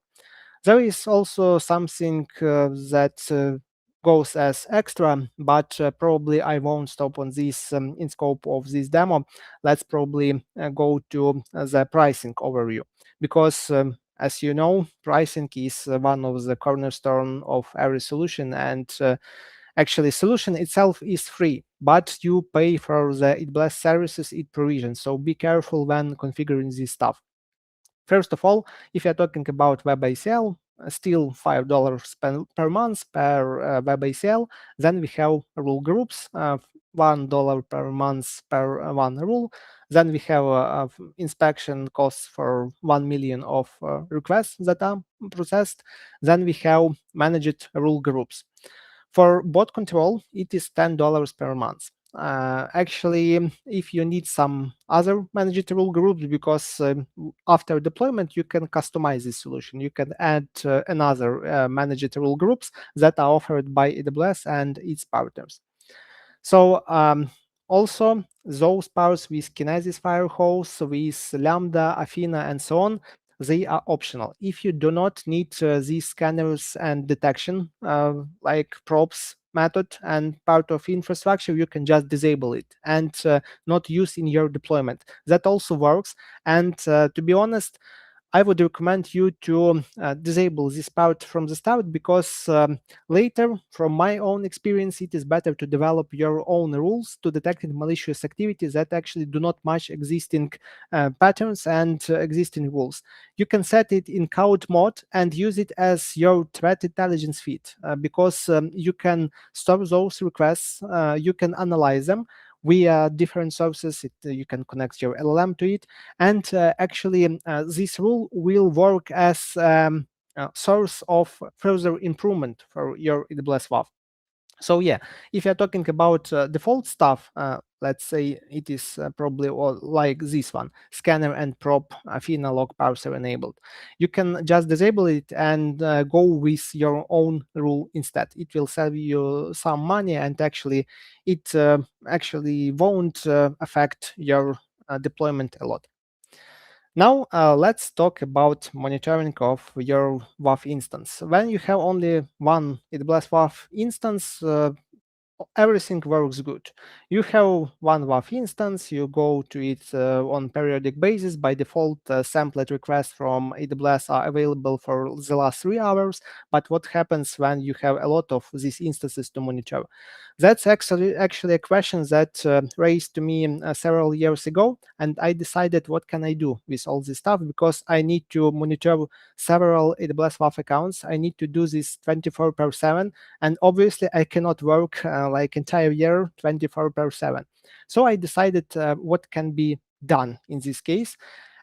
There is also something that goes as extra, but probably I won't stop on this in scope of this demo. Let's probably go to the pricing overview, because as you know, pricing is one of the cornerstone of every solution, and actually solution itself is free, but you pay for the AWS services it provisions. So be careful when configuring this stuff. First of all, if you're talking about WebACL, still $5 per month per WebACL. Then we have rule groups, $1 per month per one rule. Then we have inspection costs for 1 million of requests that are processed. Then we have managed rule groups. For bot control, it is $10 per month. Actually, if you need some other managed rule groups, because after deployment, you can customize this solution. You can add another managed rule groups that are offered by AWS and its partners. So also, those powers with Kinesis Firehose, with Lambda, Athena, and so on, they are optional. If you do not need these scanners and detection, like props method and part of infrastructure, you can just disable it and not use in your deployment. That also works. And to be honest, I would recommend you to disable this part from the start, because later, from my own experience, it is better to develop your own rules to detect malicious activities that actually do not match existing patterns and existing rules. You can set it in code mode and use it as your threat intelligence feed, because you can store those requests, you can analyze them via different sources. You can connect your LLM to it, and actually this rule will work as a source of further improvement for your AWS WAF. So yeah, if you're talking about default stuff, let's say it is probably all like this one, scanner and prop Athena log parser enabled. You can just disable it and go with your own rule instead. It will save you some money, and actually it actually won't affect your deployment a lot. Now let's talk about monitoring of your WAF instance. When you have only one AWS WAF instance, everything works good. You have one WAF instance, you go to it on periodic basis. By default, samplet requests from AWS are available for the last 3 hours. But what happens when you have a lot of these instances to monitor? That's actually a question that raised to me several years ago, and I decided what can I do with all this stuff, because I need to monitor several AWS WAF accounts. I need to do this 24/7, and obviously I cannot work like entire year 24/7. So I decided what can be done in this case.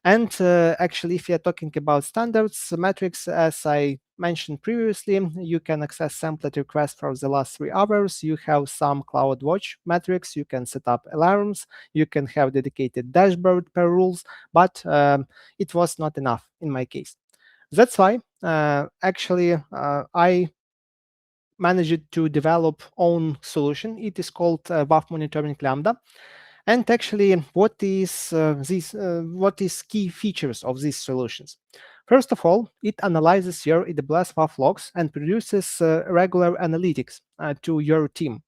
And actually, if you're talking about standards metrics, as I mentioned previously, you can access samplet requests for the last 3 hours. You have some CloudWatch metrics. You can set up alarms. You can have dedicated dashboard per rules, but it was not enough in my case. That's why actually I managed to develop own solution. It is called WAF Monitoring Lambda. And actually, what is key features of these solutions? First of all, it analyzes your AWS WAF logs and produces regular analytics to your team.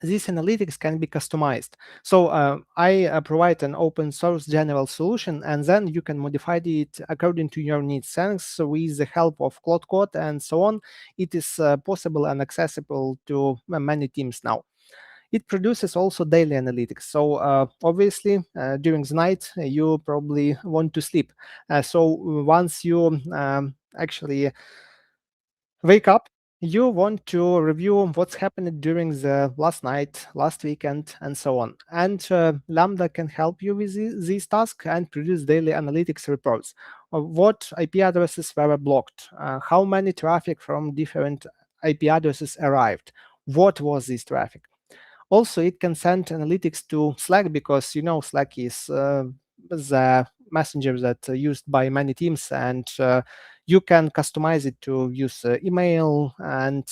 These analytics can be customized. So I provide an open source general solution, and then you can modify it according to your needs. Thanks with the help of Cloud Code and so on, it is possible and accessible to many teams now. It produces also daily analytics. So obviously, during the night, you probably want to sleep. So once you actually wake up, you want to review what's happened during the last night, last weekend, and so on. And Lambda can help you with these tasks and produce daily analytics reports of what IP addresses were blocked, how many traffic from different IP addresses arrived, what was this traffic. Also, it can send analytics to Slack because Slack is the messenger that used by many teams, and you can customize it to use email and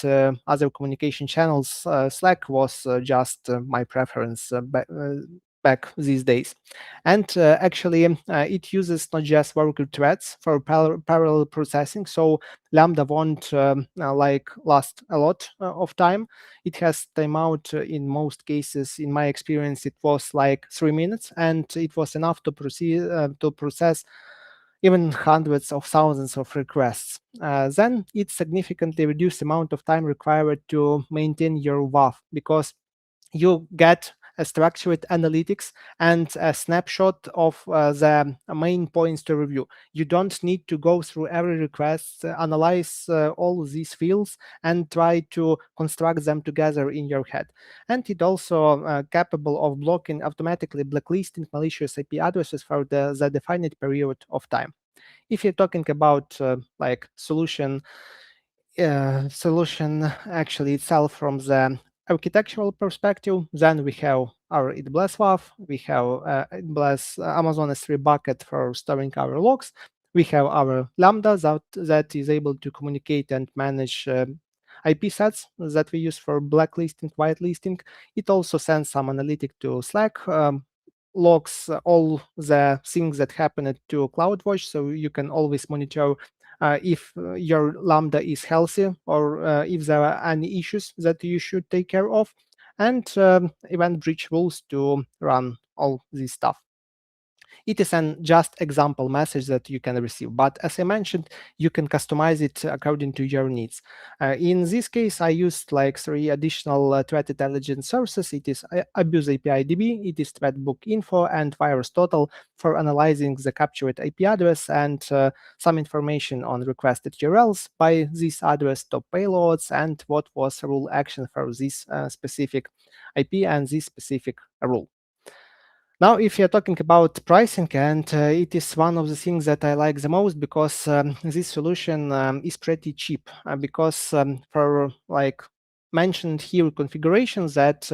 other communication channels. Slack was just my preference back these days. And actually, it uses not just worker threads for parallel processing, so Lambda won't last a lot of time. It has timeout in most cases. In my experience, it was like 3 minutes, and it was enough to proceed to process even hundreds of thousands of requests. Then it significantly reduced the amount of time required to maintain your WAF, because you get a structured analytics and a snapshot of the main points to review. You don't need to go through every request, analyze all these fields, and try to construct them together in your head. And it also capable of blocking automatically blacklisting malicious IP addresses for the defined period of time. If you're talking about solution actually itself from the architectural perspective, then we have our AWS WAF, we have AWS Amazon S3 bucket for storing our logs, we have our Lambda that is able to communicate and manage IP sets that we use for blacklisting, whitelisting. It also sends some analytic to Slack, logs all the things that happened to CloudWatch, so you can always monitor if your Lambda is healthy, or if there are any issues that you should take care of, and event bridge rules to run all this stuff. It is an just example message that you can receive, but as I mentioned, you can customize it according to your needs. In this case, I used like 3 additional threat intelligence sources. It is Abuse API DB, it is Threatbook Info, and Virus Total for analyzing the captured IP address and some information on requested URLs by this address, top payloads, and what was rule action for this specific IP and this specific rule. Now, if you're talking about pricing, and it is one of the things that I like the most, because this solution is pretty cheap, because for like mentioned here configurations, that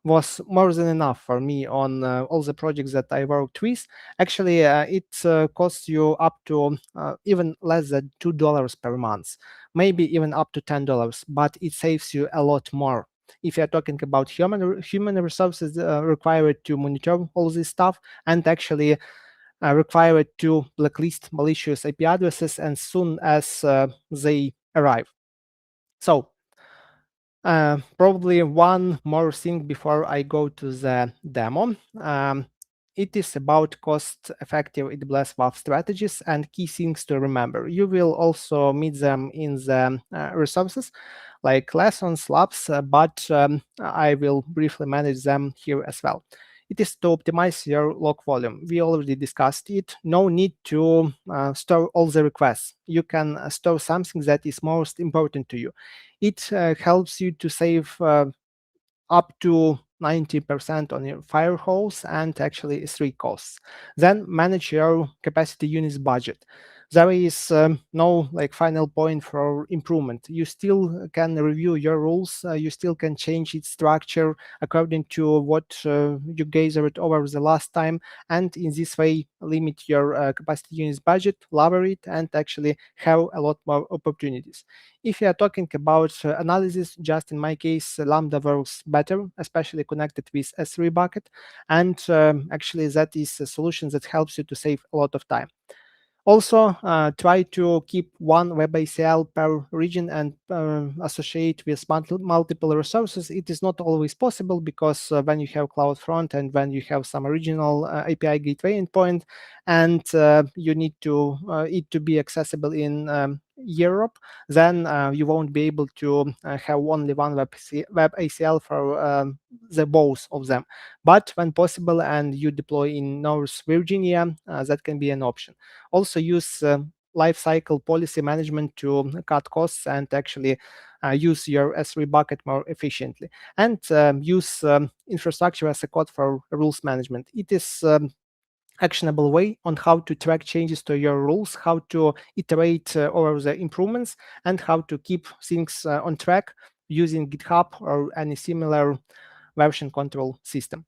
was more than enough for me on all the projects that I worked with. Actually, it costs you up to even less than $2 per month, maybe even up to $10, but it saves you a lot more. If you're talking about human resources required to monitor all this stuff, and actually required to blacklist malicious IP addresses as soon as they arrive. So probably one more thing before I go to the demo. It is about cost-effective AWS WAF strategies and key things to remember. You will also meet them in the resources, like lessons, labs, but I will briefly manage them here as well. It is to optimize your log volume. We already discussed it. No need to store all the requests. You can store something that is most important to you. It helps you to save up to 90% on your firewalls and actually S3 costs. Then manage your capacity units budget. There is no like final point for improvement. You still can review your rules. You still can change its structure according to what you gathered over the last time, and in this way limit your capacity units budget, lower it, and actually have a lot more opportunities. If you are talking about analysis, just in my case, Lambda works better, especially connected with S3 bucket, and actually that is a solution that helps you to save a lot of time. Also, try to keep one web ACL per region and associate with multiple resources. It is not always possible, because when you have CloudFront and when you have some original API gateway endpoint, and you need to it to be accessible in Europe, then you won't be able to have only one web ACL for the both of them. But when possible and you deploy in North Virginia, that can be an option. Also use lifecycle policy management to cut costs and actually use your S3 bucket more efficiently. And use infrastructure as a code for rules management. It is actionable way on how to track changes to your rules, how to iterate over the improvements, and how to keep things on track using GitHub or any similar version control system.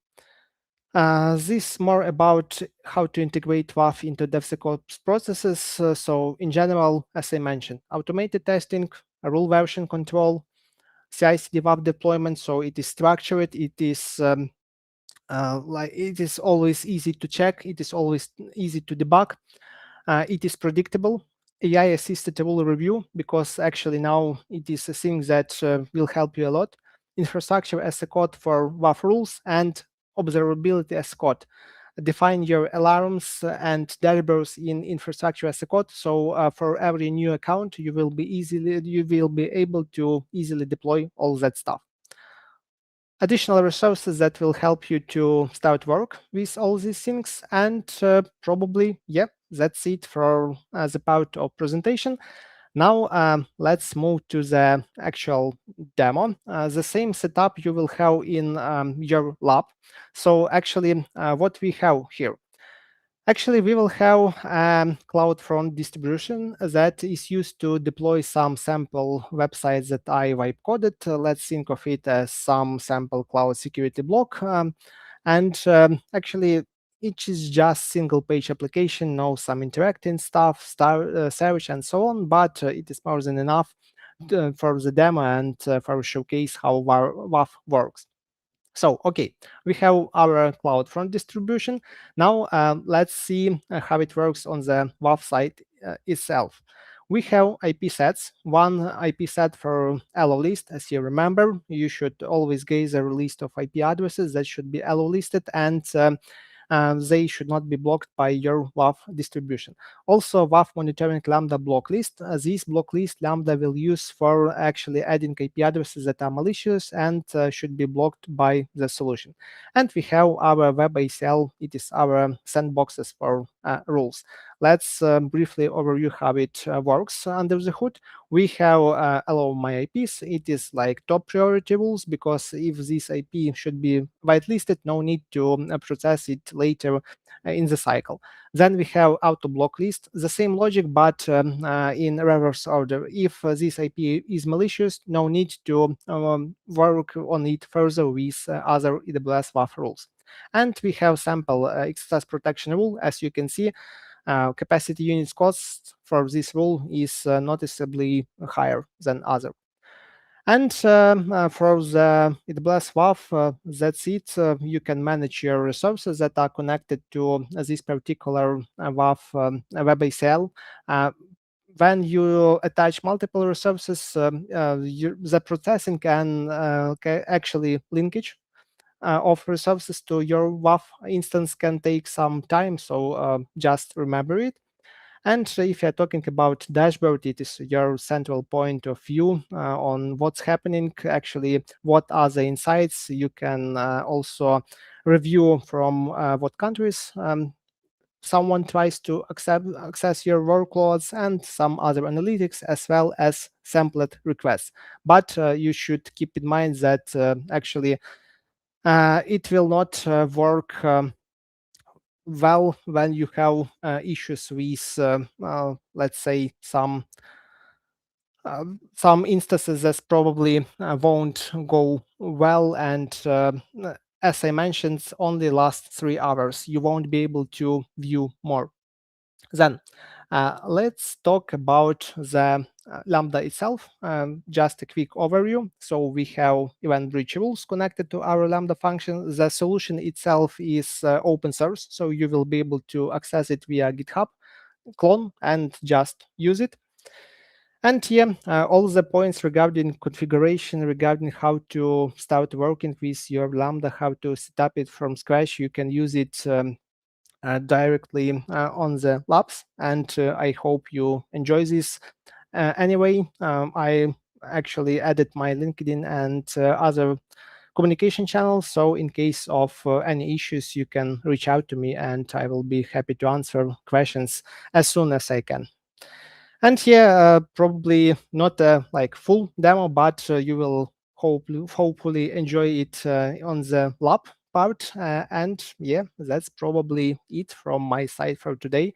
This more about how to integrate WAF into DevSecOps processes. So in general, as I mentioned, automated testing, rule version control, CI/CD WAF deployment. So it is structured. It is like it is always easy to check. It is always easy to debug. It is predictable. AI-assisted rule review, because actually now it is a thing that will help you a lot. Infrastructure as a code for WAF rules, and observability as code. Define your alarms and deliverables in infrastructure as a code. So for every new account, you will be able to easily deploy all that stuff. Additional resources that will help you to start work with all these things. And probably, yeah, that's it for the part of presentation. Now let's move to the actual demo. The same setup you will have in your lab. So actually, what we have here. Actually, we will have CloudFront distribution that is used to deploy some sample websites that I wipe coded. Let's think of it as some sample cloud security block. Actually, each is just single page application, no some interacting stuff, search and so on, but it is more than enough for the demo and for showcase how WAF works. So, okay, we have our CloudFront distribution. Now, let's see how it works on the WAF site itself. We have IP sets, one IP set for allow list. As you remember, you should always gather a list of IP addresses that should be allow listed, and they should not be blocked by your WAF distribution. Also, WAF monitoring Lambda block list. This block list Lambda will use for actually adding IP addresses that are malicious and should be blocked by the solution. And we have our web ACL. It is our sandboxes for rules. Let's briefly overview how it works under the hood. We have allow my IPs. It is like top priority rules, because if this IP should be whitelisted, no need to process it later in the cycle. Then we have auto block list, the same logic, but in reverse order. If this IP is malicious, no need to work on it further with other AWS WAF rules. And we have sample access protection rule. As you can see, capacity units cost for this rule is noticeably higher than other. And for the AWS WAF, that's it. You can manage your resources that are connected to this particular WAF web ACL. When you attach multiple resources, the processing can actually linkage of resources to your WAF instance can take some time, so just remember it. And if you're talking about dashboard, it is your central point of view on what's happening, actually, what are the insights. You can also review from what countries someone tries to access your workloads, and some other analytics, as well as sampled requests. But you should keep in mind that actually it will not work well when you have issues with, let's say, some instances that probably won't go well, and as I mentioned, only last 3 hours. You won't be able to view more. Then let's talk about the Lambda itself. Just a quick overview. So we have event bridge rules connected to our Lambda function. The solution itself is open source, so you will be able to access it via GitHub clone and just use it. And here, all the points regarding configuration, regarding how to start working with your Lambda, how to set up it from scratch, you can use it directly on the labs. And I hope you enjoy this. Anyway, I actually added my LinkedIn and other communication channels. So in case of any issues, you can reach out to me and I will be happy to answer questions as soon as I can. And yeah, probably not a like full demo, but you will hopefully enjoy it on the lab part. And yeah, that's probably it from my side for today.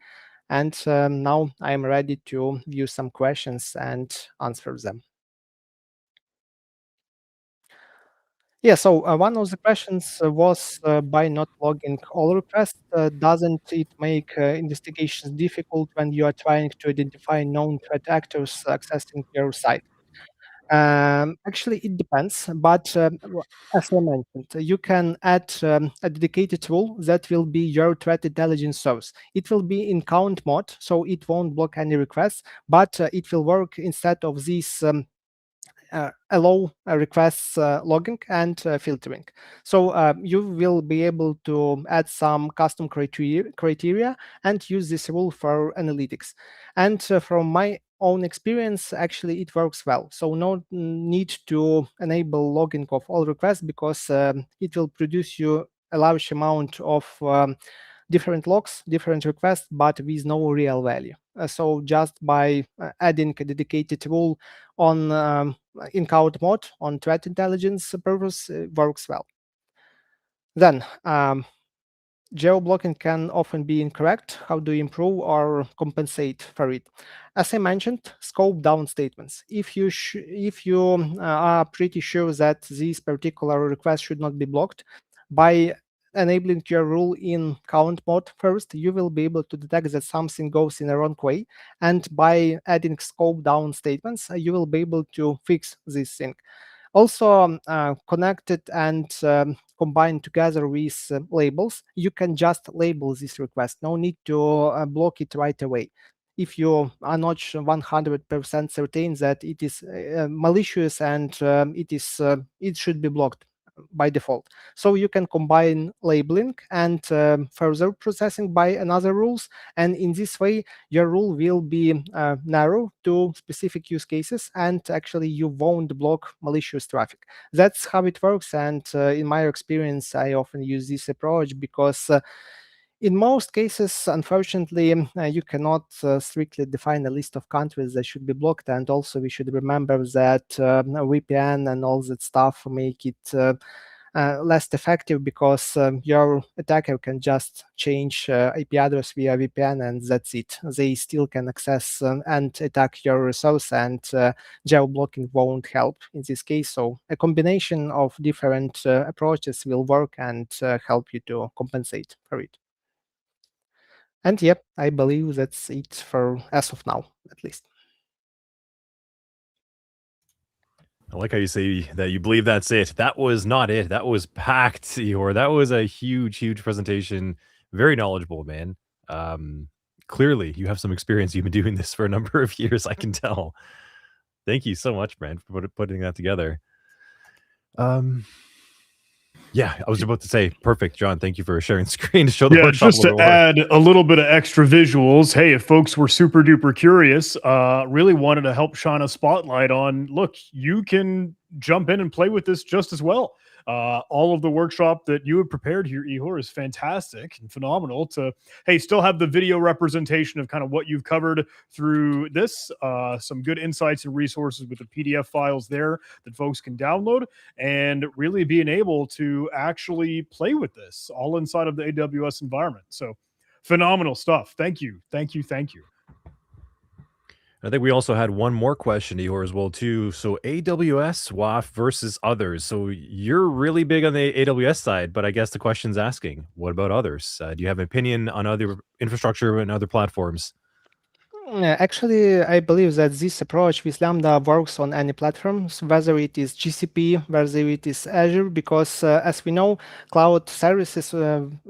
And now I'm ready to view some questions and answer them. Yeah, so one of the questions was by not logging all requests, doesn't it make investigations difficult when you are trying to identify known threat actors accessing your site? Actually, it depends, but as I mentioned, you can add a dedicated rule that will be your threat intelligence source. It will be in count mode, so it won't block any requests, but it will work instead of these allow requests logging and filtering. So you will be able to add some custom criteria and use this rule for analytics. And from my own experience, actually it works well. So no need to enable logging of all requests because it will produce you a large amount of different logs, different requests, but with no real value. So just by adding a dedicated rule on in count mode on threat intelligence purpose works well. Then geo-blocking can often be incorrect. How do you improve or compensate for it? As I mentioned, scope down statements. If you are pretty sure that this particular request should not be blocked, by enabling your rule in count mode first, you will be able to detect that something goes in a wrong way. And by adding scope down statements, you will be able to fix this thing. Also, connected and combined together with labels, you can just label this request. No need to block it right away. If you are not 100% certain that it is malicious and it should be blocked by default. So you can combine labeling and further processing by another rules. And in this way, your rule will be narrow to specific use cases, and actually you won't block malicious traffic. That's how it works. And in my experience, I often use this approach because in most cases, unfortunately, you cannot strictly define a list of countries that should be blocked. And also, we should remember that VPN and all that stuff make it less effective because your attacker can just change IP address via VPN and that's it. They still can access and attack your resource, and geo-blocking won't help in this case. So a combination of different approaches will work and help you to compensate for it. And yep, I believe that's it for as of now, at least. I like how you say that you believe that's it. That was not it. That was packed, Ihor. That was a huge, huge presentation. Very knowledgeable, man. Clearly, you have some experience. You've been doing this for a number of years, I can tell. Thank you so much, man, for putting that together. Yeah, I was about to say, perfect, John. Thank you for sharing the screen to show the workshop. Just to add a little bit of extra visuals. Hey, if folks were super duper curious, really wanted to help shine a spotlight on, look, you can jump in and play with this just as well. All of the workshop that you have prepared here, Ihor, is fantastic and phenomenal to, hey, still have the video representation of kind of what you've covered through this, some good insights and resources with the PDF files there that folks can download, and really being able to actually play with this all inside of the AWS environment. So phenomenal stuff. Thank you. Thank you. Thank you. I think we also had one more question, Ihor, as well, too. So AWS WAF versus others. So you're really big on the AWS side, but I guess the question's asking, what about others? Do you have an opinion on other infrastructure and other platforms? Actually, I believe that this approach with Lambda works on any platforms, whether it is GCP, whether it is Azure, because as we know, cloud services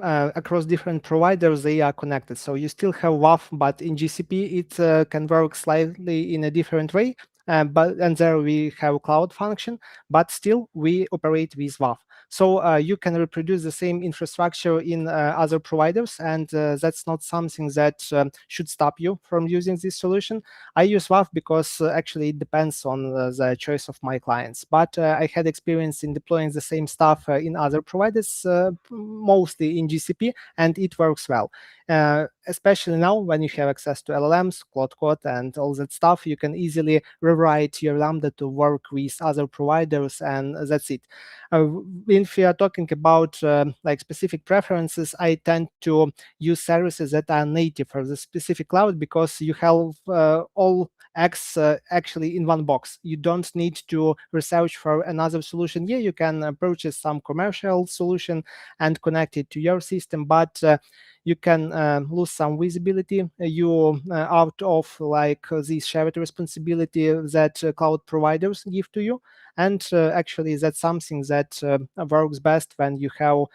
across different providers, they are connected. So you still have WAF, but in GCP, it can work slightly in a different way. And there we have cloud function, but still we operate with WAF. So you can reproduce the same infrastructure in other providers, and that's not something that should stop you from using this solution. I use WAF because actually it depends on the choice of my clients, but I had experience in deploying the same stuff in other providers, mostly in GCP, and it works well. Especially now when you have access to LLMs, Cloud Code, and all that stuff, you can easily rewrite your Lambda to work with other providers, and that's it. If we are talking about like specific preferences, I tend to use services that are native for the specific cloud, because you have all X actually in one box. You don't need to research for another solution. Yeah, you can purchase some commercial solution and connect it to your system, but you can lose some visibility. You out of like this shared responsibility that cloud providers give to you. And actually, that's something that works best when you have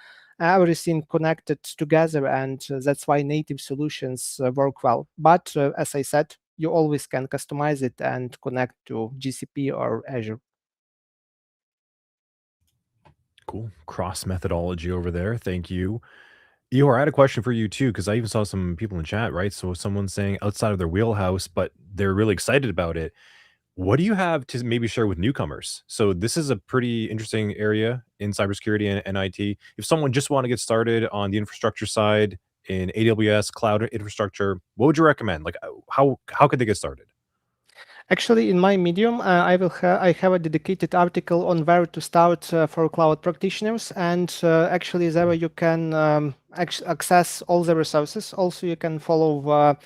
everything connected together, and that's why native solutions work well. But as I said, you always can customize it and connect to GCP or Azure. Cool. Cross methodology over there. Thank you. Eeyore, I had a question for you too, because I even saw some people in chat, right? So someone's saying outside of their wheelhouse, but they're really excited about it. What do you have to maybe share with newcomers? So this is a pretty interesting area in cybersecurity and IT. If someone just want to get started on the infrastructure side in AWS cloud infrastructure, what would you recommend? Like how could they get started? Actually, in my Medium, I have a dedicated article on where to start for cloud practitioners, and actually there you can access all the resources. Also, you can follow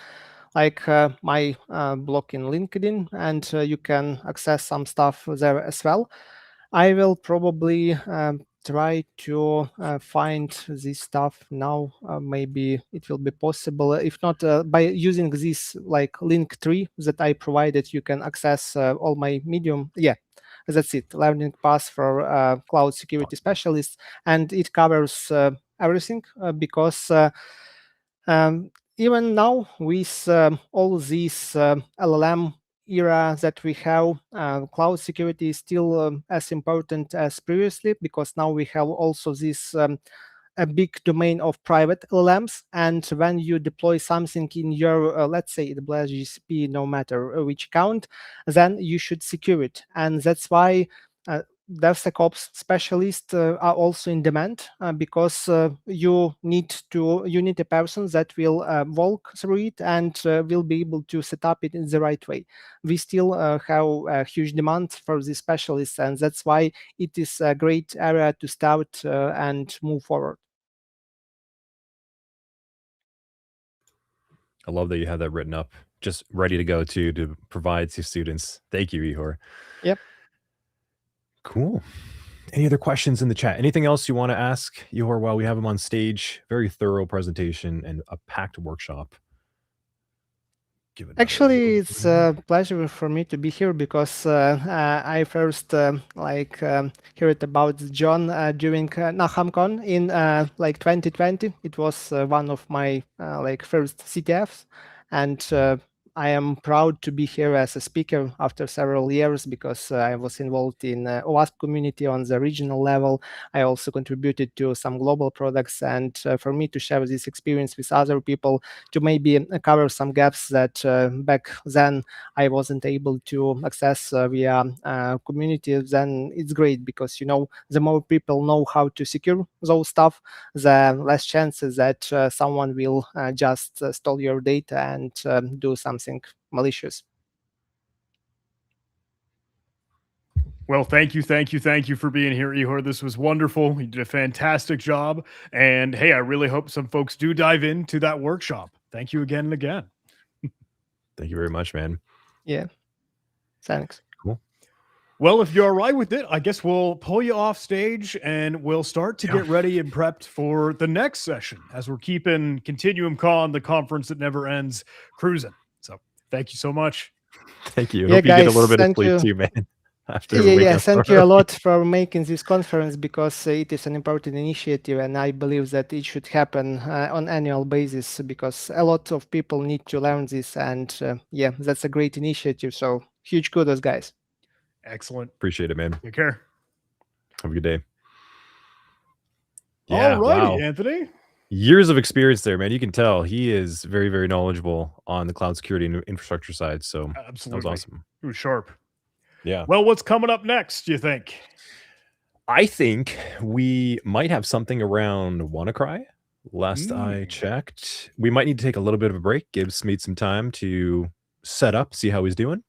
my blog in LinkedIn, and you can access some stuff there as well. I will probably try to find this stuff now. Maybe it will be possible. If not, by using this like link tree that I provided, you can access all my Medium. Yeah, that's it. Learning path for cloud security specialists, and it covers everything because. Even now, with all these LLM era that we have, cloud security is still as important as previously, because now we have also this a big domain of private LLMs. And when you deploy something in your, let's say, AWS GCP, no matter which account, then you should secure it. And that's why DevSecOps specialists are also in demand, because you need a person that will walk through it and will be able to set up it in the right way. We still have a huge demand for these specialists, and that's why it is a great area to start and move forward. I love that you have that written up, just ready to go to provide to students. Thank you, Ihor. Yep. Cool. Any other questions in the chat? Anything else you want to ask Ihor while we have him on stage? Very thorough presentation and a packed workshop. Give it another Actually, little it's a pleasure for me to be here, because I first heard about John during ContinuumCon in 2020. It was one of my first CTFs, and I am proud to be here as a speaker after several years, because I was involved in OWASP community on the regional level. I also contributed to some global products, and for me to share this experience with other people, to maybe cover some gaps that back then I wasn't able to access via community, then it's great, because the more people know how to secure those stuff, the less chances that someone will just steal your data and do something malicious. Well, thank you for being here, Ihor. This was wonderful. You did a fantastic job. And hey, I really hope some folks do dive into that workshop. Thank you again and again. Thank you very much, man. Yeah. Thanks. Cool. Well, if you're all right with it, I guess we'll pull you off stage and we'll start to get ready and prepped for the next session, as we're keeping ContinuumCon, the conference that never ends, cruising. So thank you so much. Thank you. Yeah, Hope you get a guys, little bit of thank sleep you. too, man. After Yeah, waking up so thank you a early. lot for making this conference, because it is an important initiative, and I believe that it should happen on annual basis, because a lot of people need to learn this, and yeah, that's a great initiative. So huge kudos, guys. Excellent. Appreciate it, man. Take care. Have a good day. All Yeah, righty, wow. Anthony. Years of experience there, man. You can tell he is very, very knowledgeable on the cloud security and infrastructure side. So that was Absolutely. awesome. He was sharp. Yeah. Well, what's coming up next, do you think? I think we might have something around WannaCry. Last I Mm. checked, we might need to take a little bit of a break, give Smeet some time to set up, see how he's doing.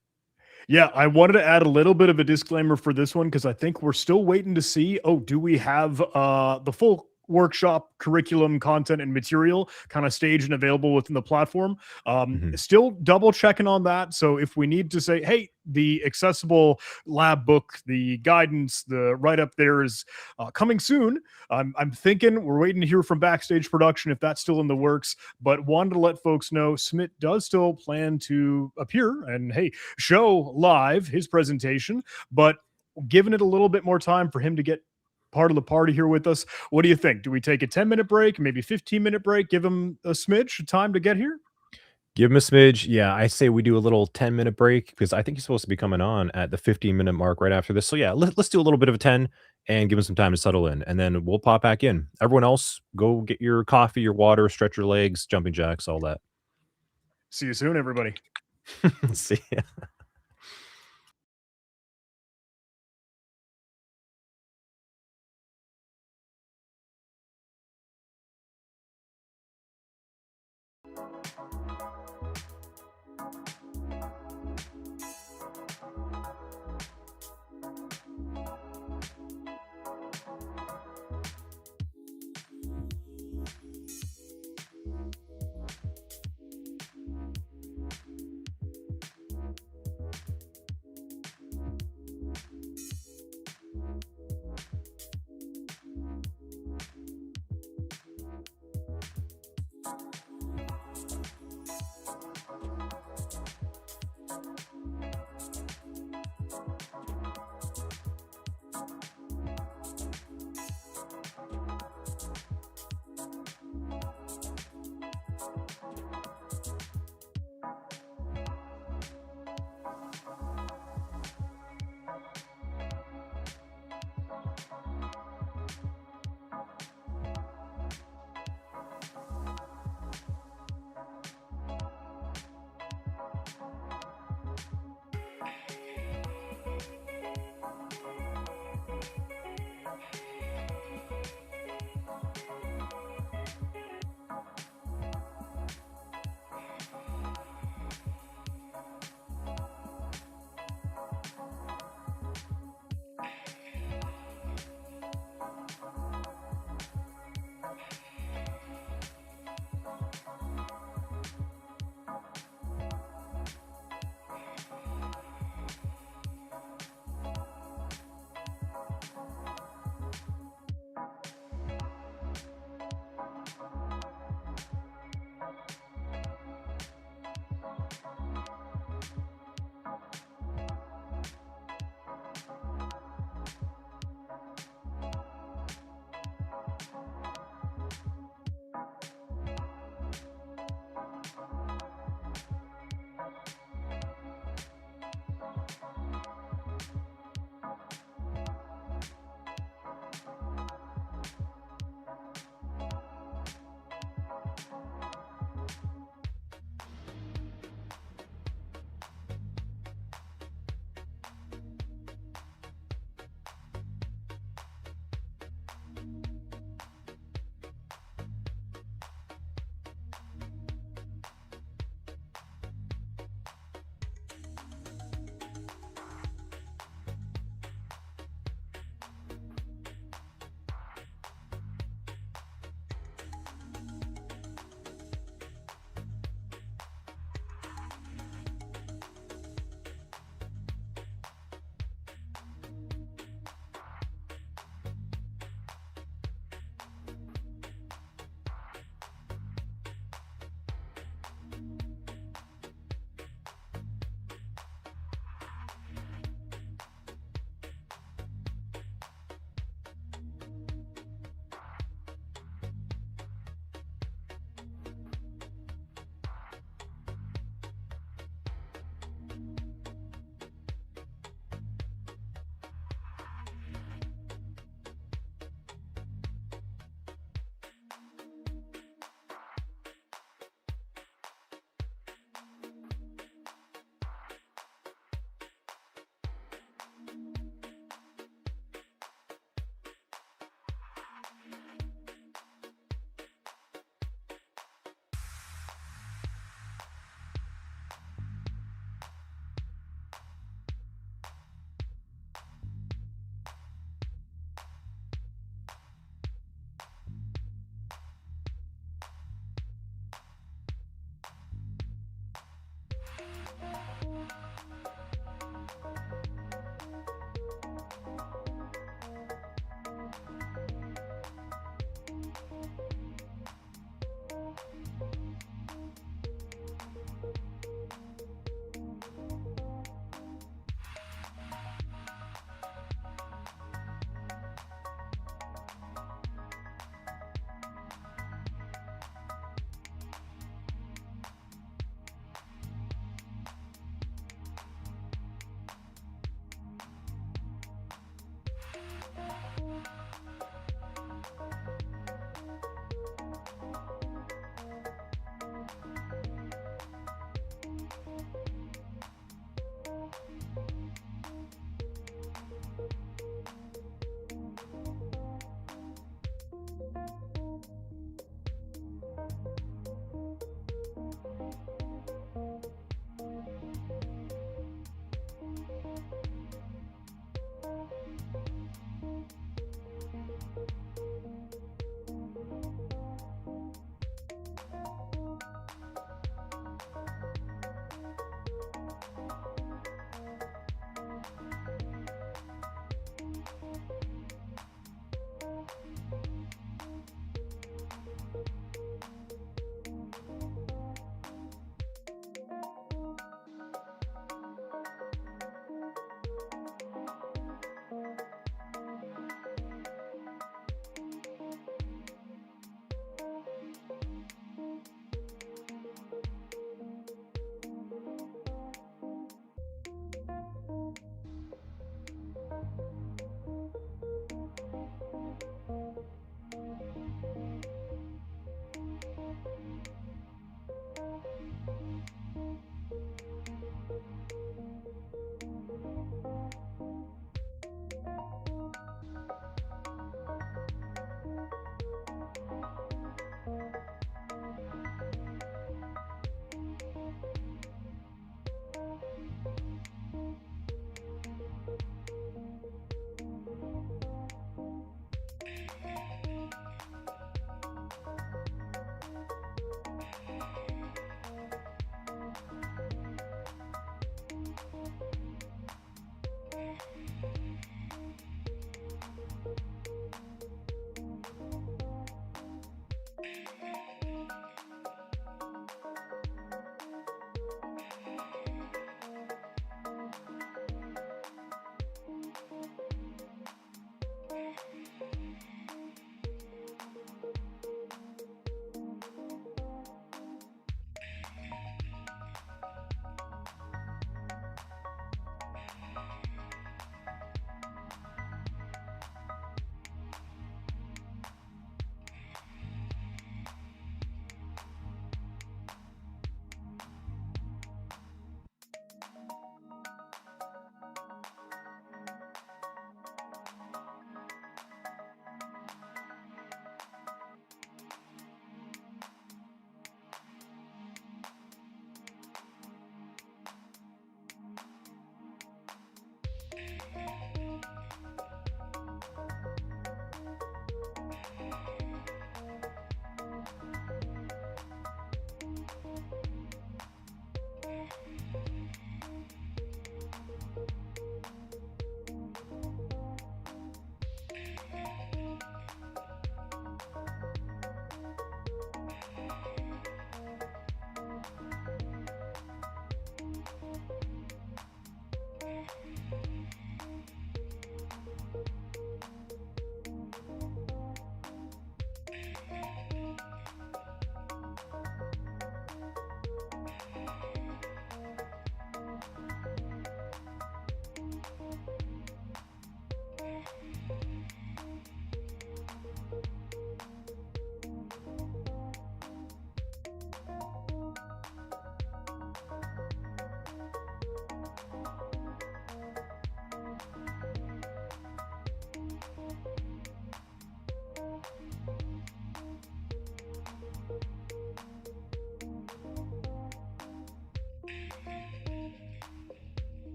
Yeah, I wanted to add a little bit of a disclaimer for this one because I think we're still waiting to see, oh, do we have the full workshop curriculum, content, and material kind of staged and available within the platform? Mhm. Still double checking on that. So if we need to say, hey, the accessible lab book, the guidance, the write up there is coming soon. I'm thinking we're waiting to hear from Backstage Production if that's still in the works, but wanted to let folks know Smith does still plan to appear and, hey, show live his presentation, but giving it a little bit more time for him to get part of the party here with us. What do you think? Do we take a 10-minute break, maybe 15-minute break, give him a smidge of time to get here? Give him a smidge. Yeah, I say we do a little 10-minute break because I think he's supposed to be coming on at the 15-minute mark right after this. So yeah, let's do a little bit of a 10 and give him some time to settle in, and then we'll pop back in. Everyone else, go get your coffee, your water, stretch your legs, jumping jacks, all that. See you soon, everybody. See ya.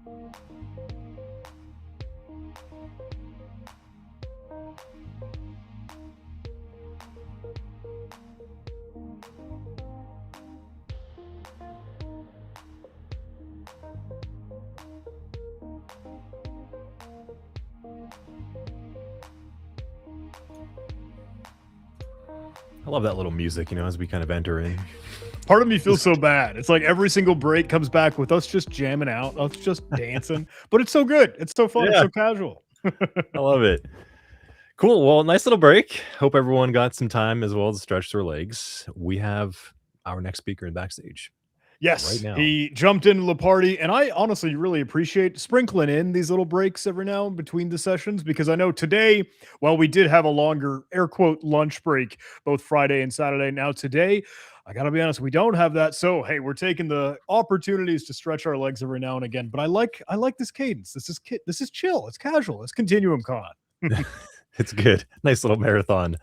I love that little music, as we kind of enter in. Part of me feels so bad. It's like every single break comes back with us just jamming out, us just dancing. But it's so good. It's so fun. It's Yeah. so casual. I love it. Cool. Well, nice little break. Hope everyone got some time as well to stretch their legs. We have our next speaker in backstage. Yes, Right now. he jumped into the party, and I honestly really appreciate sprinkling in these little breaks every now and between the sessions, because I know today, while we did have a longer air quote lunch break both Friday and Saturday, now today, I gotta be honest, we don't have that. So hey, we're taking the opportunities to stretch our legs every now and again. But I like this cadence. This is chill. It's casual. It's ContinuumCon. It's good. Nice little marathon.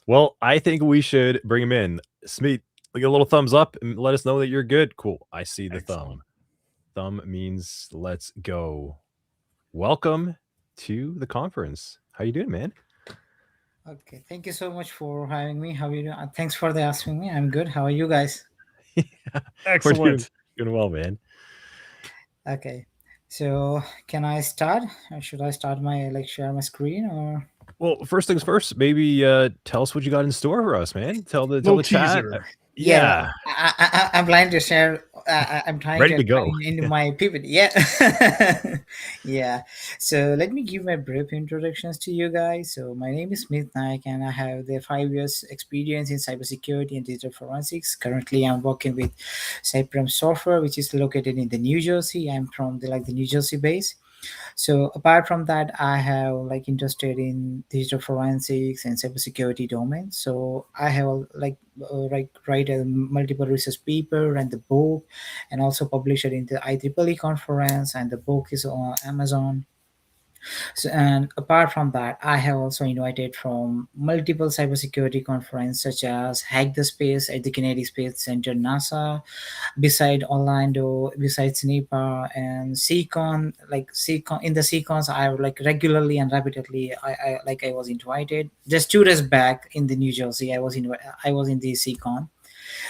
Well, I think we should bring him in. Smeet, like a little thumbs up and let us know that you're good. Cool. I see the Excellent. thumb. Thumb means let's go. Welcome to the conference. How you doing, man? Okay, thank you so much for having me. How are you doing? Thanks for the asking me. I'm good. How are you guys? We're Excellent. doing well, man. Okay, so can I start? Or should I start share my screen or? Well, first things first, maybe tell us what you got in store for us, man. Tell the Little chat. teaser. Yeah, I'm planning to share. I'm trying Ready to to go. explain into my pivot. Yeah, yeah. So let me give my brief introductions to you guys. So my name is Smith Naik, and I have the 5 years experience in cybersecurity and digital forensics. Currently, I'm working with Cyprem Software, which is located in the New Jersey. I'm from the New Jersey base. So apart from that, I have interested in digital forensics and cybersecurity domain. So I have write a multiple research paper and the book, and also publish it in the IEEE conference, and the book is on Amazon. So, and apart from that, I have also invited from multiple cybersecurity conferences such as Hack the Space at the Kennedy Space Center, NASA, beside Orlando, besides NEPA and CCon. CCon, in the CCons, I regularly and repeatedly I was invited. Just 2 days back in the New Jersey, I was in the CCon.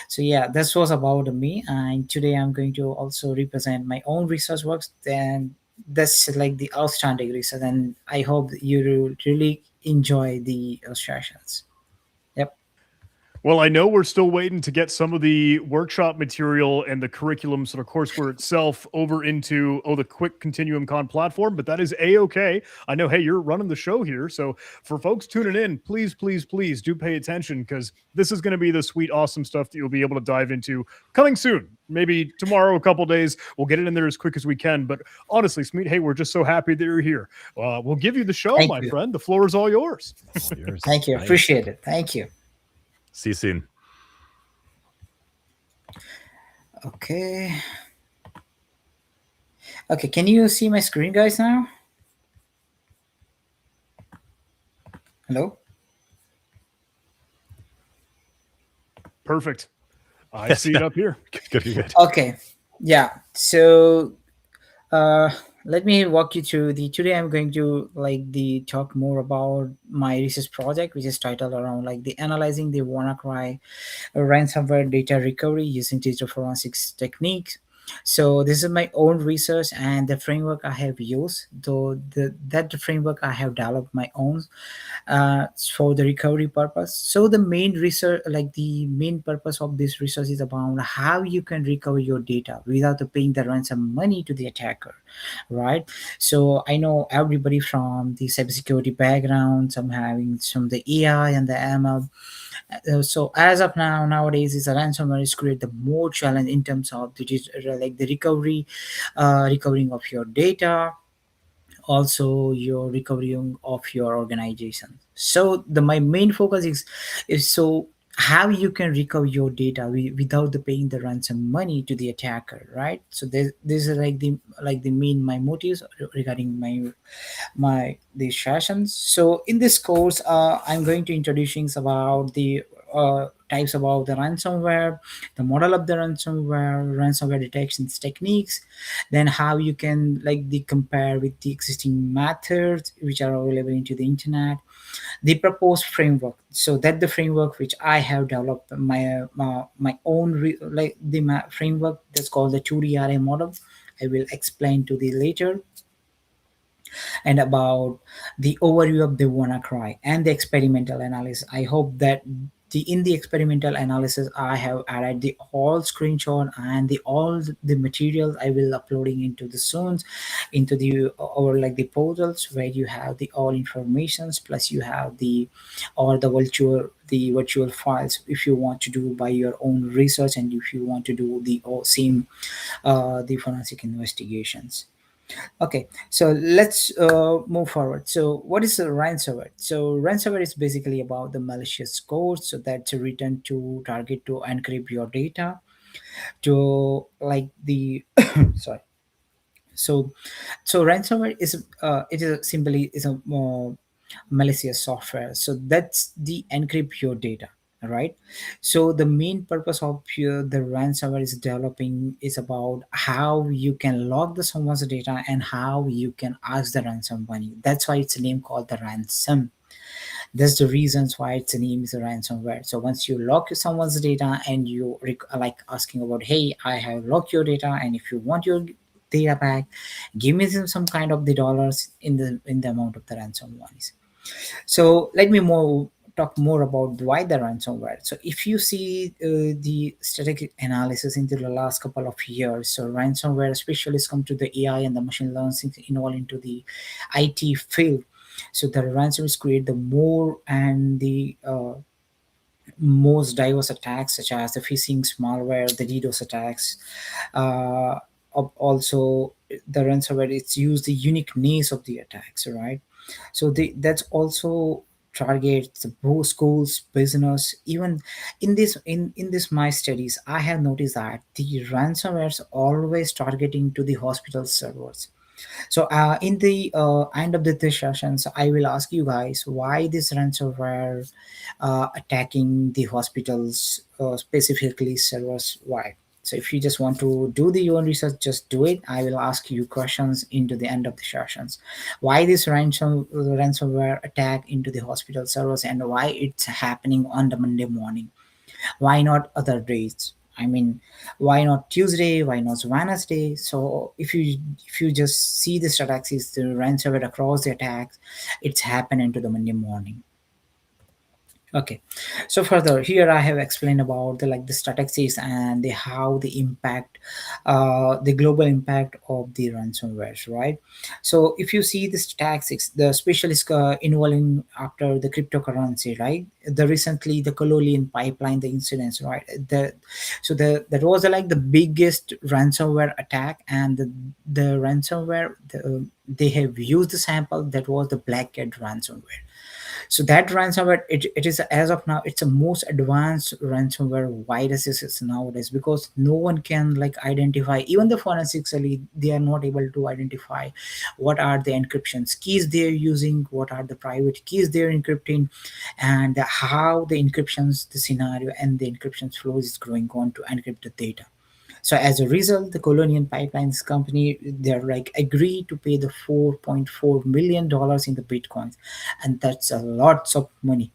So yeah, this was about me, and today I'm going to also represent my own research works. Then that's the outstanding research, and I hope you will really enjoy the sessions. Yep. Well, I know we're still waiting to get some of the workshop material and the curriculum sort of courseware itself over into the quick ContinuumCon platform, but that is a-okay. I know, hey, you're running the show here, so for folks tuning in, please do pay attention, because this is going to be the sweet, awesome stuff that you'll be able to dive into coming soon. Maybe tomorrow, a couple days, we'll get it in there as quick as we can. But honestly, Smeet, hey, we're just so happy that you're here. We'll give you the show, Thank my you. friend. The floor is all yours. Thank you. Nice. Appreciate it. Thank you. See you soon. Okay. Okay, can you see my screen, guys, now? Hello? Perfect. I Yes, see it up here. Good. Okay. Yeah. So let me walk you through today I'm going to talk more about my research project, which is titled around the analyzing the WannaCry ransomware data recovery using digital forensics techniques. So this is my own research and the framework I have used, though the framework I have developed my own for the recovery purpose. So the main research, the main purpose of this research is about how you can recover your data without paying the ransom money to the attacker, right? So I know everybody from the cybersecurity background, some having some the AI and the ML. So as of nowadays, is a ransomware is create the more challenge in terms of the recovery, recovering of your data, also your recovering of your organization. So my main focus is so how you can recover your data without paying the ransom money to the attacker, right? So this is the main my motives regarding my these sessions. So in this course, I'm going to introduce things about the types about the ransomware, the model of the ransomware detections techniques, then how you can like the compare with the existing methods which are available into the internet, the proposed framework. So that the framework which I have developed my own like the framework that's called the 2DRA model. I will explain to the later, and about the overview of the WannaCry and the experimental analysis. I hope that in the experimental analysis I have added the all screenshot and the all the materials I will uploading into the soon into the or like the portals where you have the all informations, plus you have the or the virtual files if you want to do by your own research, and if you want to do the same the forensic investigations. Okay, so let's move forward. So, what is a ransomware? So, ransomware is basically about the malicious code, so that's written to target to encrypt your data, to like the sorry. So, ransomware is it is simply is a malicious software. So that's the encrypt your data, right? So the main purpose of the ransomware is developing is about how you can log the someone's data and how you can ask the ransom money. That's why it's a name called the ransom. That's the reasons why its name is a ransomware. So once you lock someone's data and you like asking about, hey, I have locked your data, and if you want your data back, give me some kind of the dollars in the amount of the ransom monies. So let me talk more about why the ransomware. So if you see the static analysis into the last couple of years, so ransomware specialists come to the AI and the machine learning involved into the IT field. So the ransomwares create the more and the most diverse attacks, such as the phishing, malware, the DDoS attacks. Uh, Also, the ransomware it's used the uniqueness of the attacks, right? So that's also targets both schools, business. Even in this my studies, I have noticed that the ransomwares always targeting to the hospital servers. So in the end of this session, so I will ask you guys why this ransomware attacking the hospitals, specifically servers. Why? So if you just want to do the your own research, just do it. I will ask you questions into the end of the sessions. Why this ransomware attack into the hospital servers, and why it's happening on the Monday morning? Why not other days? I mean, why not Tuesday? Why not Wednesday? So if you just see the statistics, the ransomware across the attacks, it's happened into the Monday morning. Okay, so further here I have explained about the like the statistics and the how the impact, the global impact of the ransomware, right? So if you see the statistics, the specialist involving after the cryptocurrency, right? The recently the colonial pipeline, the incidents, right? That was like the biggest ransomware attack, and the ransomware they have used the sample that was the black cat ransomware. So that ransomware, it is as of now, it's a most advanced ransomware virus is nowadays, because no one can like identify, even the forensically they are not able to identify what are the encryptions keys they're using, what are the private keys they're encrypting, and how the encryptions the scenario and the encryption flow is going on to encrypt the data. So as a result, the Colonial Pipelines company, they're like agree to pay the $4.4 million in the bitcoins, and that's a lots of money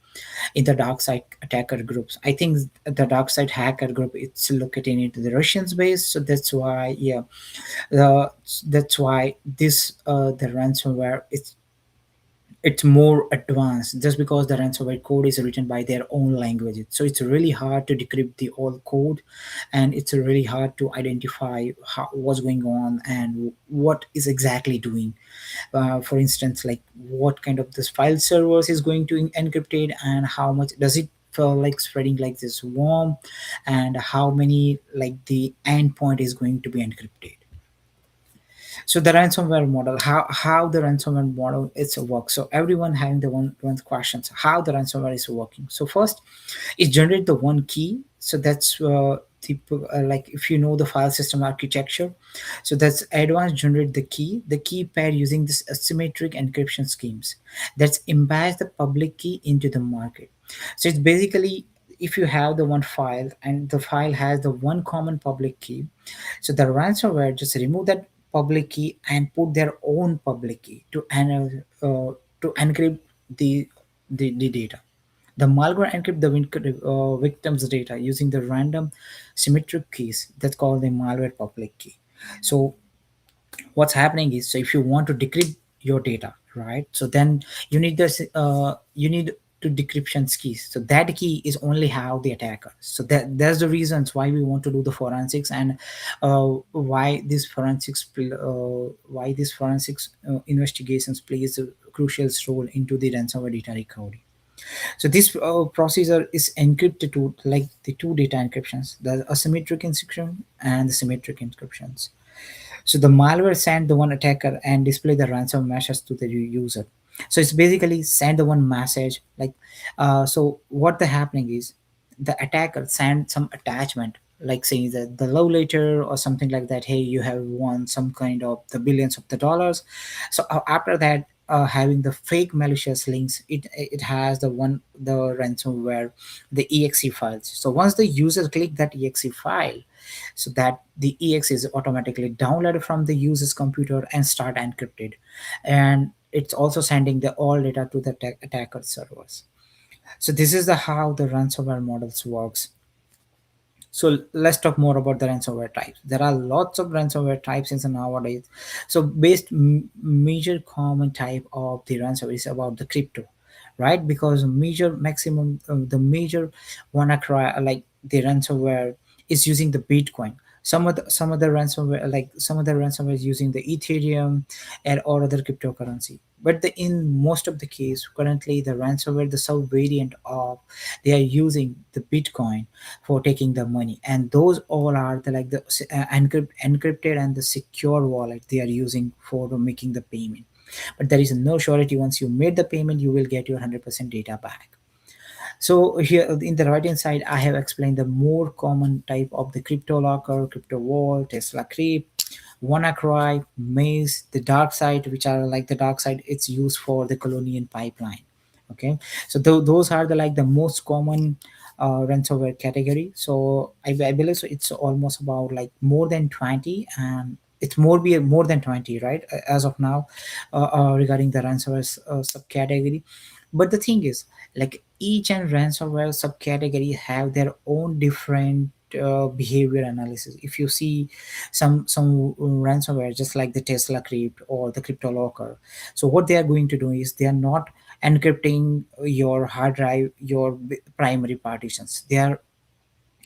in the dark side attacker groups. I think the dark side hacker group it's located into the Russian base, so that's why that's why this the ransomware it's more advanced, just because the ransomware code is written by their own languages, so it's really hard to decrypt the old code, and it's really hard to identify what's going on and what is exactly doing. For instance, like what kind of this file servers is going to encrypt it, and how much does it feel like spreading like this worm, and how many like the endpoint is going to be encrypted. So the ransomware model, how the ransomware model is works. So everyone having the one questions how the ransomware is working. So first, it generate the one key. So that's like if you know the file system architecture, so that's advanced generate the key pair using this asymmetric encryption schemes that's embed the public key into the market. So it's basically if you have the one file and the file has the one common public key, so the ransomware just remove that public key and put their own public key to encrypt the, the data. The malware encrypt the victim's data using the random symmetric keys. That's called the malware public key. So what's happening is, so if you want to decrypt your data, right, so then you need to decryption keys. So that key is only how the attacker. So that's the reasons why we want to do the forensics, and why this forensics investigations plays a crucial role into the ransomware data recovery. So this procedure is encrypted to like the two data encryptions, the asymmetric encryption and the symmetric encryptions. So the malware send the one attacker and display the ransom message to the user. So it's basically send the one message like, so what the happening is, the attacker send some attachment like saying that the love letter or something like that. Hey, you have won some kind of the billions of the dollars. So after that, having the fake malicious links, it has the ransomware, the exe files. So once the user click that exe file, so that the exe is automatically downloaded from the user's computer and start encrypted, and it's also sending the all data to the attacker servers. So this is the how the ransomware models works. So let's talk more about the ransomware types. There are lots of ransomware types in nowadays. So major common type of the ransomware is about the crypto, right? Because the major WannaCry like the ransomware is using the Bitcoin. Some of the ransomware like some of the ransomware is using the Ethereum and or other cryptocurrency. But in most of the case, currently the ransomware, the sub variant of, they are using the Bitcoin for taking the money, and those all are the like the encrypted and the secure wallet they are using for making the payment. But there is no surety, once you made the payment you will get your 100% data back. So here in the right hand side, I have explained the more common type of the crypto locker, crypto wall, Tesla Crypt, WannaCry, Maze, the dark side, which are like the dark side, it's used for the colonial pipeline. Okay, so those are the like the most common ransomware category. So I believe so it's almost about like more than 20, and it's more than 20, right, as of now, regarding the ransomware subcategory. But the thing is, like each and ransomware subcategory have their own different behavior analysis. If you see some ransomware just like the Tesla Crypt or the crypto locker, so what they are going to do is they are not encrypting your hard drive, your primary partitions. They are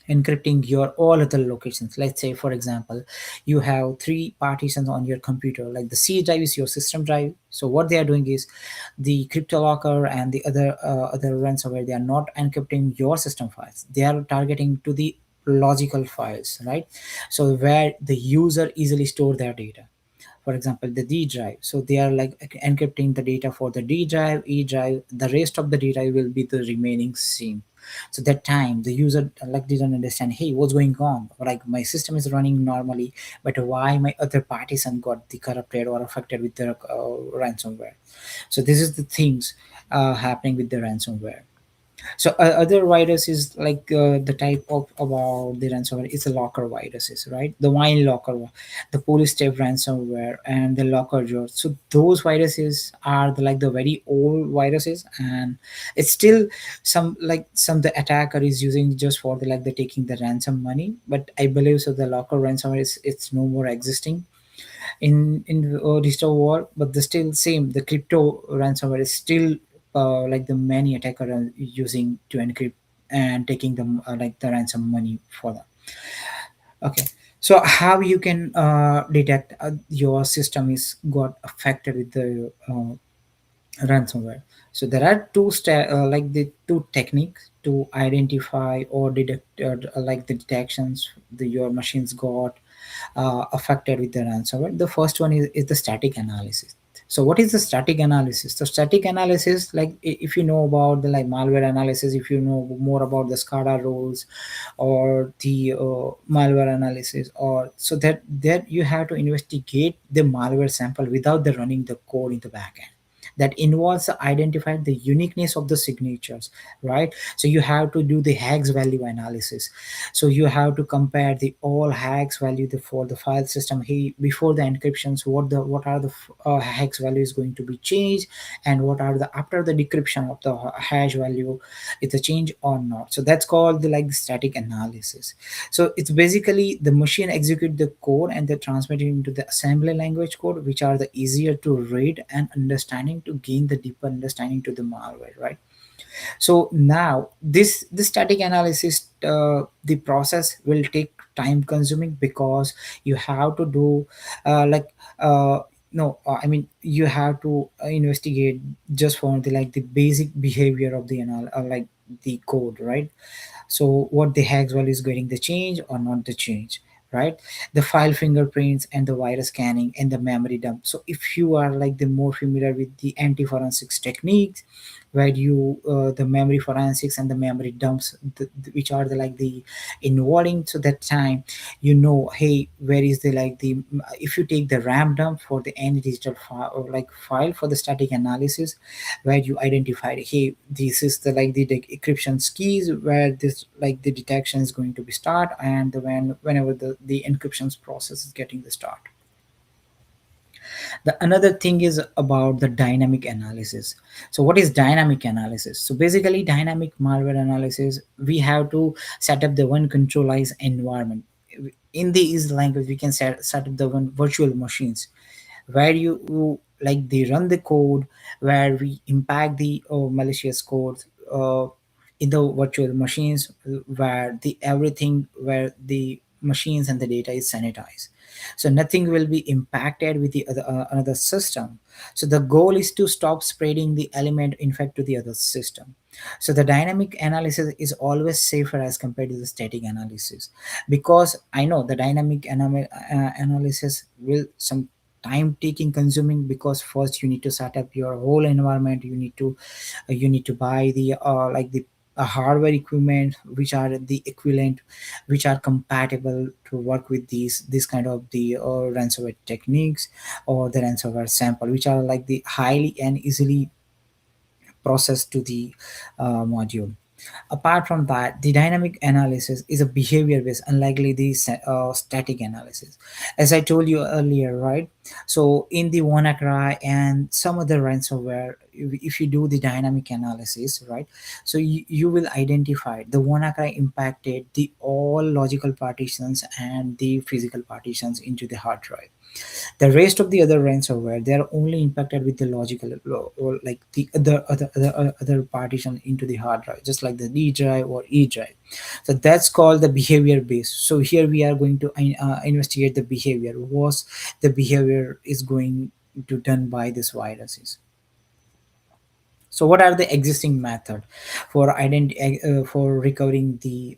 encrypting your all other locations. Let's say for example, you have three partitions on your computer, like the C drive is your system drive. So what they are doing is, the CryptoLocker and the other ransomware, they are not encrypting your system files, they are targeting to the logical files, right? So where the user easily store their data, for example the D drive. So they are like encrypting the data for the D drive, E drive, the rest of the D drive will be the remaining same. So that time the user like didn't understand, hey, what's going on, like my system is running normally, but why my other partition got the corrupted or affected with the ransomware. So this is the things happening with the ransomware. So other viruses like the type of about the ransomware is the locker viruses, right? The wine locker, the police step ransomware, and the locker jaw. So those viruses are like the very old viruses, and it's still some the attacker is using just for the like the taking the ransom money. But I believe so the locker ransomware is it's no more existing in digital world, but the still same the crypto ransomware is still like the many attacker are using to encrypt and taking them like the ransom money for them. Okay, so how you can detect your system is got affected with the ransomware. So there are like the two techniques to identify or detect like the detections your machines got affected with the ransomware. The first one is the static analysis. So what is the static analysis? The static analysis, like if you know about the like malware analysis, if you know more about the SCADA rules or the malware analysis, or so that you have to investigate the malware sample without the running the code in the backend. that involves identifying the uniqueness of the signatures, right? So you have to do the hex value analysis. So you have to compare the all hex value for the file system. Hey, before the encryptions, what are the hex values going to be changed, and what are the after the decryption of the hash value, it's a change or not. So that's called the like static analysis. So it's basically the machine execute the code and they transmit it into the assembly language code, which are the easier to read and understanding to gain the deeper understanding to the malware, right? So now this static analysis, the process will take time consuming, because you have to do like no I mean you have to investigate just for the like the basic behavior of the like the code, right? So what the hex value is getting the change or not the change, right? The file fingerprints and the virus scanning and the memory dump. So if you are like the more familiar with the anti-forensics techniques, where you the memory forensics and the memory dumps, which are the like the involving, so that time you know, hey, where is the like the if you take the RAM dump for the any digital file or like file for the static analysis, where you identified, hey, this is the like the encryption keys where this like the detection is going to be start, and whenever the encryptions process is getting the start. The another thing is about the dynamic analysis. So what is dynamic analysis? So basically dynamic malware analysis, we have to set up the one controlized environment. In the is language, we can set up the one virtual machines, where like they run the code, where we impact the malicious code uh, in the virtual machines, where the everything, where the machines and the data is sanitized, so nothing will be impacted with the other another system. So the goal is to stop spreading the element infect to the other system. So the dynamic analysis is always safer as compared to the static analysis, because I know the dynamic analysis will some time taking consuming, because first you need to set up your whole environment, you need to buy the like the hardware equipment which are the equivalent, which are compatible to work with these kind of the ransomware techniques, or the ransomware sample, which are like the highly and easily processed to the module. Apart from that, the dynamic analysis is a behavior based, unlikely the static analysis. As I told you earlier, right? So in the WannaCry and some other ransomware, if you do the dynamic analysis, right? So you will identify the WannaCry impacted the all logical partitions and the physical partitions into the hard drive. The rest of the other ransomware, they are only impacted with the logical or like the other partition into the hard drive, just like the D drive or E drive. So that's called the behavior base. So here we are going to investigate the behavior. Was the behavior is going to done by this viruses. So what are the existing method for for recovering the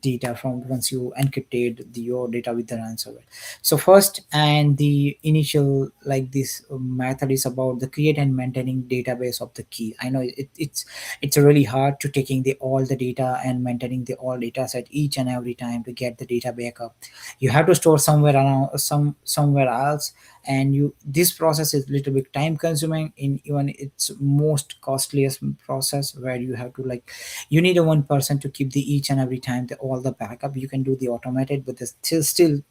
data from once you encrypted your data with the ransomware? So first, and the initial like this method is about the create and maintaining database of the key. I know it's really hard to taking the all the data and maintaining the all data set each and every time to get the data backup. You have to store somewhere around somewhere else, and you this process is little bit time consuming in even its most costliest process, where you have to like you need a one person to keep the each and every time all the backup. You can do the automated, but still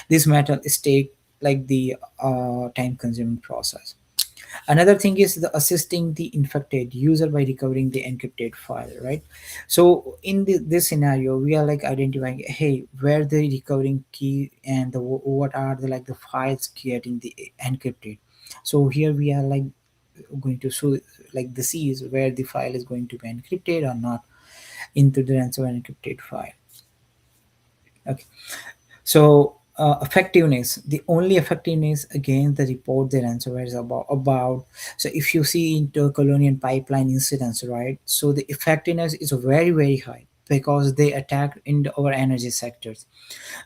this matter is take like the time consuming process. Another thing is the assisting the infected user by recovering the encrypted file, right? So in this scenario, we are like identifying, hey, where the recovering key and the what are the like the files getting the encrypted. So here we are like going to show like the C is where the file is going to be encrypted or not into the ransomware encrypted file. Okay. So effectiveness, the only effectiveness against the report the ransomware is about. So if you see into colonial pipeline incidents, right? So the effectiveness is very high, because they attack in our energy sectors.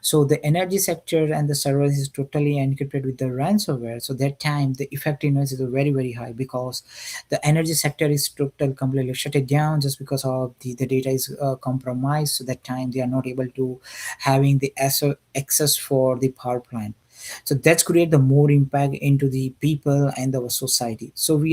So the energy sector and the servers is totally encrypted with the ransomware. So that time the effectiveness is very high, because the energy sector is total completely shut it down just because of the data is compromised. So that time they are not able to having the access for the power plant. So that's create the more impact into the people and our society. So we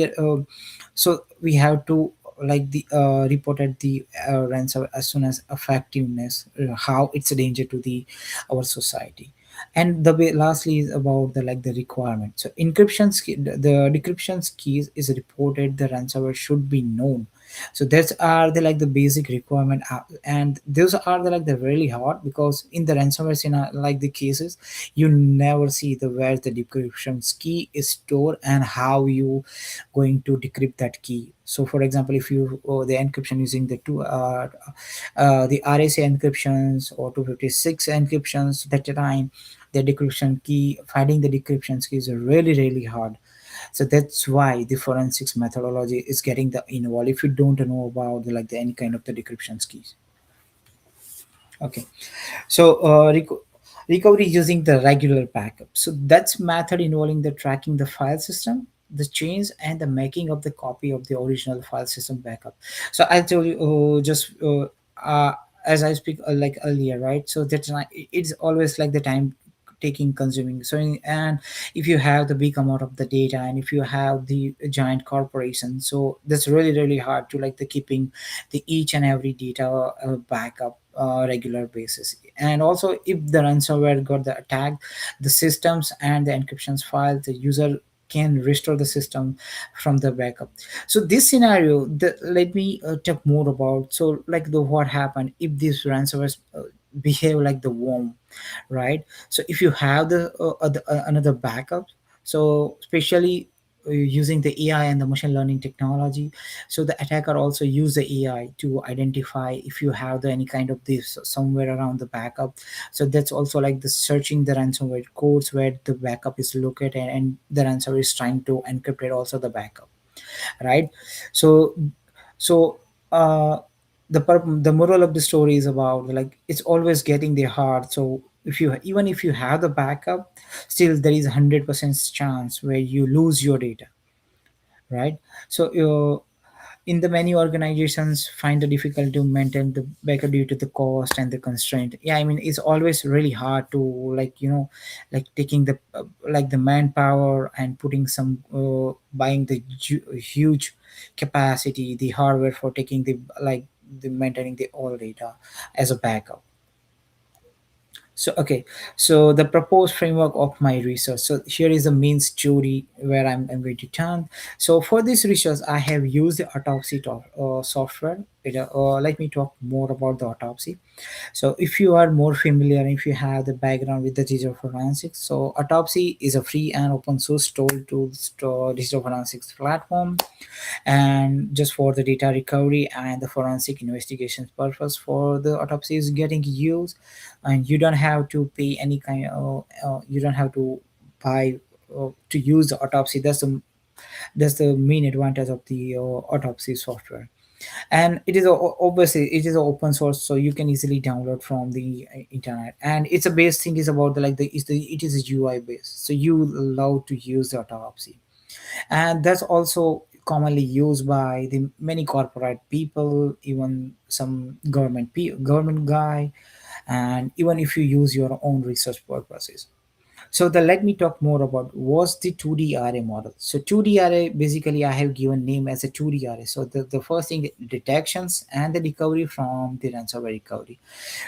have to like the reported the ransomware as soon as effectiveness, how it's a danger to the our society. And the way lastly is about the like the requirement. So the decryption keys is reported the ransomware should be known. So that's are the like the basic requirement, and those are the like the really hard, because in the ransomware like the cases, you never see the where the decryption key is stored and how you going to decrypt that key. So for example, if you the encryption using the RSA encryptions or 256 encryptions, that time the decryption key, finding the decryption key is really hard. So that's why the forensics methodology is getting the involved if you don't know about the, like the any kind of the decryption keys. Okay. So recovery using the regular backup. So that's method involving the tracking the file system, the change, and the making of the copy of the original file system backup. So I told you just as I speak like earlier, right? So that's not, it's always like the time taking consuming. So and if you have the big amount of the data, and if you have the giant corporation, so that's really hard to like the keeping the each and every data backup regular basis. And also if the ransomware got the attack, the systems and the encryptions file, the user can restore the system from the backup. So this scenario, let me talk more about. So like the what happened if this ransomware behave like the worm, right? So if you have another backup, so especially using the AI and the machine learning technology, so the attacker also use the AI to identify if you have any kind of this somewhere around the backup. So that's also like the searching the ransomware codes where the backup is located, and the ransomware is trying to encrypt it also the backup, right? So so uh the moral of the story is about like it's always getting the hard. So if you even if you have the backup, still there is 100% chance where you lose your data, right? So in the many organizations find it difficult to maintain the backup due to the cost and the constraint. Yeah, I mean it's always really hard to like like taking the like the manpower and putting some buying the huge capacity the hardware for taking the like the maintaining the all data as a backup. So okay, so the proposed framework of my research. So here is the main story where I'm going to turn. So for this research, I have used the autopsy software. Let me talk more about the autopsy. So if you are more familiar, if you have the background with the digital forensics, so autopsy is a free and open source tool digital forensics platform, and just for the data recovery and the forensic investigations purpose for the autopsy is getting used. And you don't have to pay any kind of you don't have to buy to use the autopsy. That's the main advantage of the autopsy software. And it is obviously it is open source, so you can easily download from the internet. And it's a base thing is about the like it is a UI based, so you allow to use the autopsy. And that's also commonly used by the many corporate people, even some government guy, and even if you use your own research purposes. So the let me talk more about what's the 2D array model. So 2D array, basically I have given name as a 2D array. So the first thing, detections and the recovery from the ransomware recovery.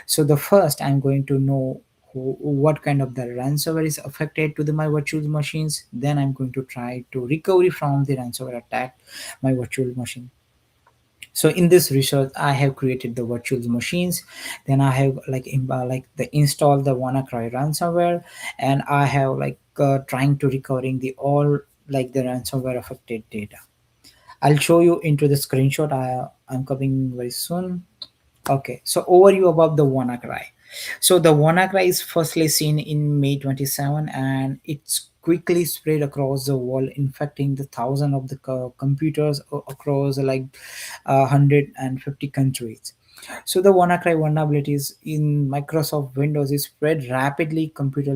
So the first I'm going to know what kind of the ransomware is affected to my virtual machines. Then I'm going to try to recovery from the ransomware attack my virtual machine. So in this research, I have created the virtual machines. Then I have like the install the WannaCry ransomware, and I have like trying to recovering the all like the ransomware affected data. I'll show you into the screenshot. I'm coming very soon. Okay, so overview about the WannaCry. So the WannaCry is firstly seen in May 27, and it's quickly spread across the world, infecting the thousand of the computers across like 150 countries. So the WannaCry vulnerabilities in Microsoft Windows is spread rapidly computer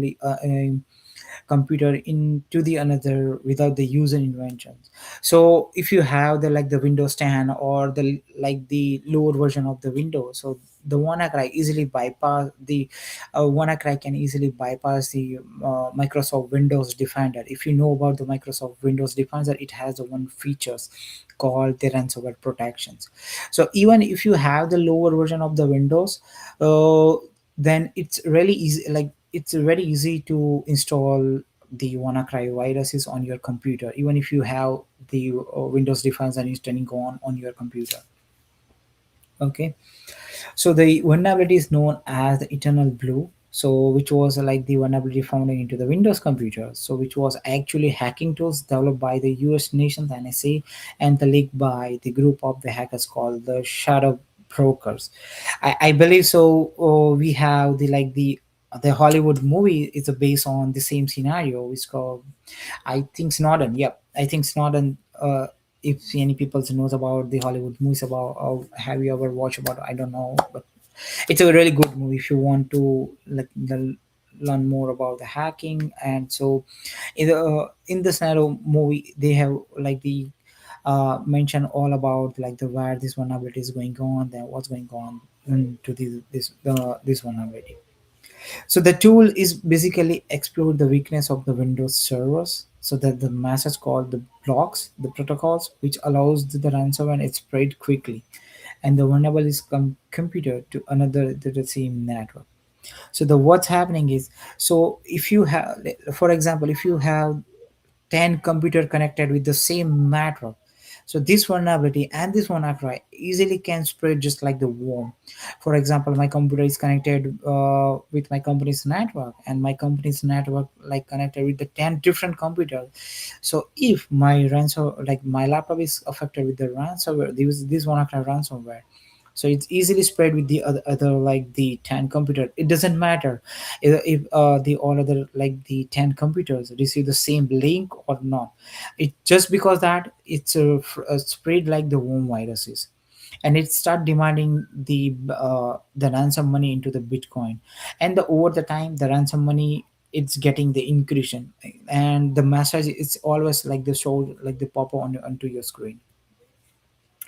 into the another without the user inventions. So if you have the like the Windows 10 or the like the lower version of the Windows, so the WannaCry easily bypass the WannaCry can easily bypass the Microsoft Windows Defender. If you know about the Microsoft Windows Defender, it has the one features called the ransomware protections. So even if you have the lower version of the Windows, uh, then it's really easy. Like it's very easy to install the WannaCry viruses on your computer, even if you have the Windows Defender installing on your computer. Okay, so the vulnerability is known as the eternal blue. So which was like the vulnerability found into the Windows computer. So which was actually hacking tools developed by the U.S. nations NSA and the leaked by the group of the hackers called the Shadow Brokers. I believe so. We have the Hollywood movie is based on the same scenario. It's called I think Snowden. Yep, I think Snowden. If any people knows about the Hollywood movies about, have you ever watched about? I don't know, but it's a really good movie if you want to learn more about the hacking. And so, in the scenario movie, they have like the mention all about like the where this vulnerability is going on, then what's going on into this vulnerability. So the tool is basically explore the weakness of the Windows servers so that the message called the blocks, the protocols, which allows the ransomware it spread quickly and the vulnerable is computed to another to the same network. So the what's happening is, so if you have, for example, if you have 10 computer connected with the same network, so this vulnerability and this WannaCry easily can spread just like the worm. For example, my computer is connected with my company's network, and my company's network like connected with the 10 different computers. So if my ransom, like my laptop is affected with the ransomware, this WannaCry ransomware, so it's easily spread with the other like the 10 computer. It doesn't matter if the all other like the 10 computers receive the same link or not. It just because that it's spread like the worm viruses, and it start demanding the ransom money into the Bitcoin. And over the time the ransom money it's getting the increase, and the message is always like the show like the pop up onto your screen.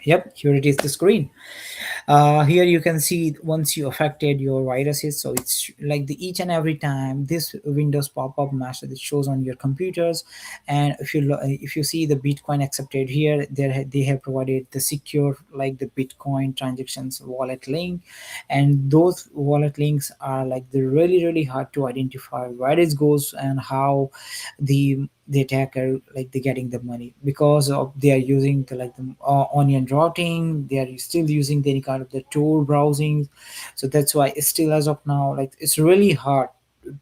Yep, here it is, the screen. Here you can see once you affected your viruses, so it's like the each and every time this Windows pop-up message that shows on your computers. And if you see the Bitcoin accepted here, they have provided the secure like the Bitcoin transactions wallet link, and those wallet links are like the really hard to identify where it goes and how the attacker like they getting the money, because of they are using the like the onion routing, they are still using any kind of the Tor browsing. So that's why it's still as of now like it's really hard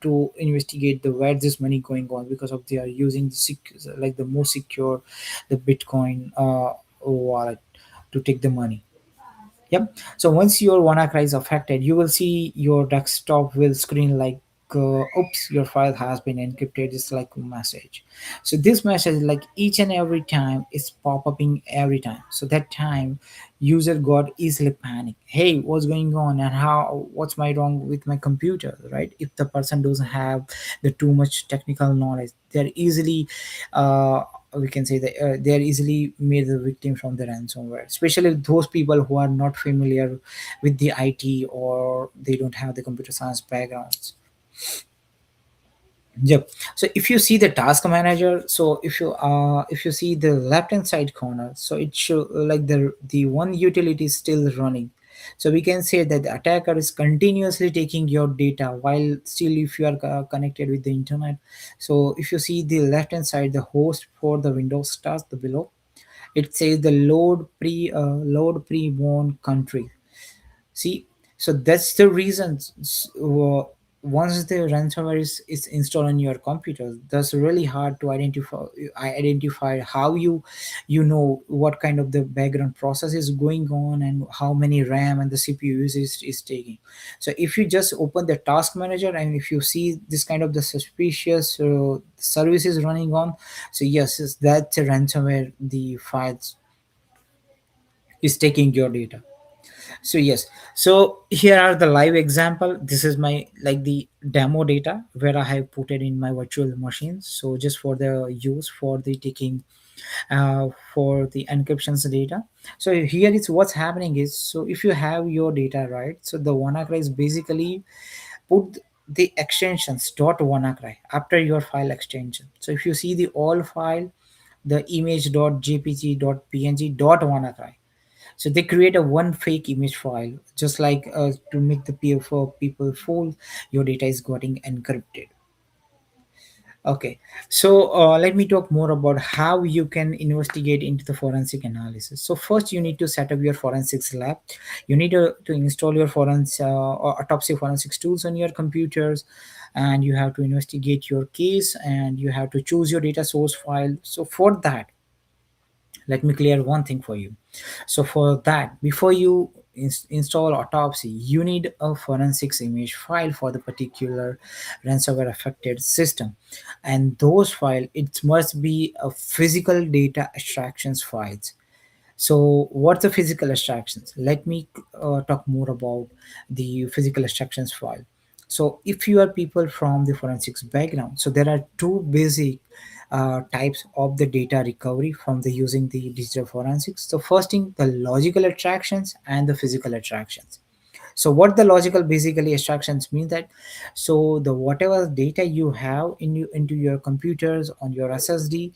to investigate the where this money going on, because of they are using like the most secure the Bitcoin wallet to take the money. Yep. So once your WannaCry is affected, you will see your desktop will screen like, oops, your file has been encrypted. It's like a message. So this message, like each and every time, is pop-upping every time. So that time, user got easily panic. Hey, what's going on, and how? What's my wrong with my computer, right? If the person doesn't have the too much technical knowledge, they're easily uh, we can say that they are easily made the victim from the ransomware, especially those people who are not familiar with the IT or they don't have the computer science backgrounds. Yep. So if you see the task manager, so if you see the left hand side corner, so it show like the one utility is still running. So we can say that the attacker is continuously taking your data while still if you are connected with the internet. So if you see the left hand side, the host for the Windows task, the below, it says the load pre-warn country. See, so that's the reason. Once the ransomware is installed on your computer, that's really hard to identify how you know what kind of the background process is going on and how many RAM and the CPU is taking. So if you just open the task manager and if you see this kind of the suspicious services running on, so yes, that's a ransomware. The files is taking your data. So yes, so here are the live example. This is my like the demo data where I have put it in my virtual machines, so just for the use for the taking for the encryptions data. So here is what's happening is, so if you have your data, right, so the WannaCry is basically put the extensions .wannacry after your file extension. So if you see the all file, the image.jpg.png.wannacry, so they create a one fake image file, just like to make the for people fool, your data is getting encrypted. Okay, so let me talk more about how you can investigate into the forensic analysis. So first, you need to set up your forensics lab. You need to install your forensic or autopsy forensics tools on your computers, and you have to investigate your case, and you have to choose your data source file. So for that, let me clear one thing for you. So for that, before you install autopsy, you need a forensics image file for the particular ransomware affected system, and those file, it must be a physical data extractions files. So what's the physical extractions? Let me talk more about the physical extractions file. So if you are people from the forensics background, so there are two basic types of the data recovery from the using the digital forensics. So first thing, the logical attractions and the physical attractions. So what the logical basically extractions mean that, so the whatever data you have in you into your computers on your ssd,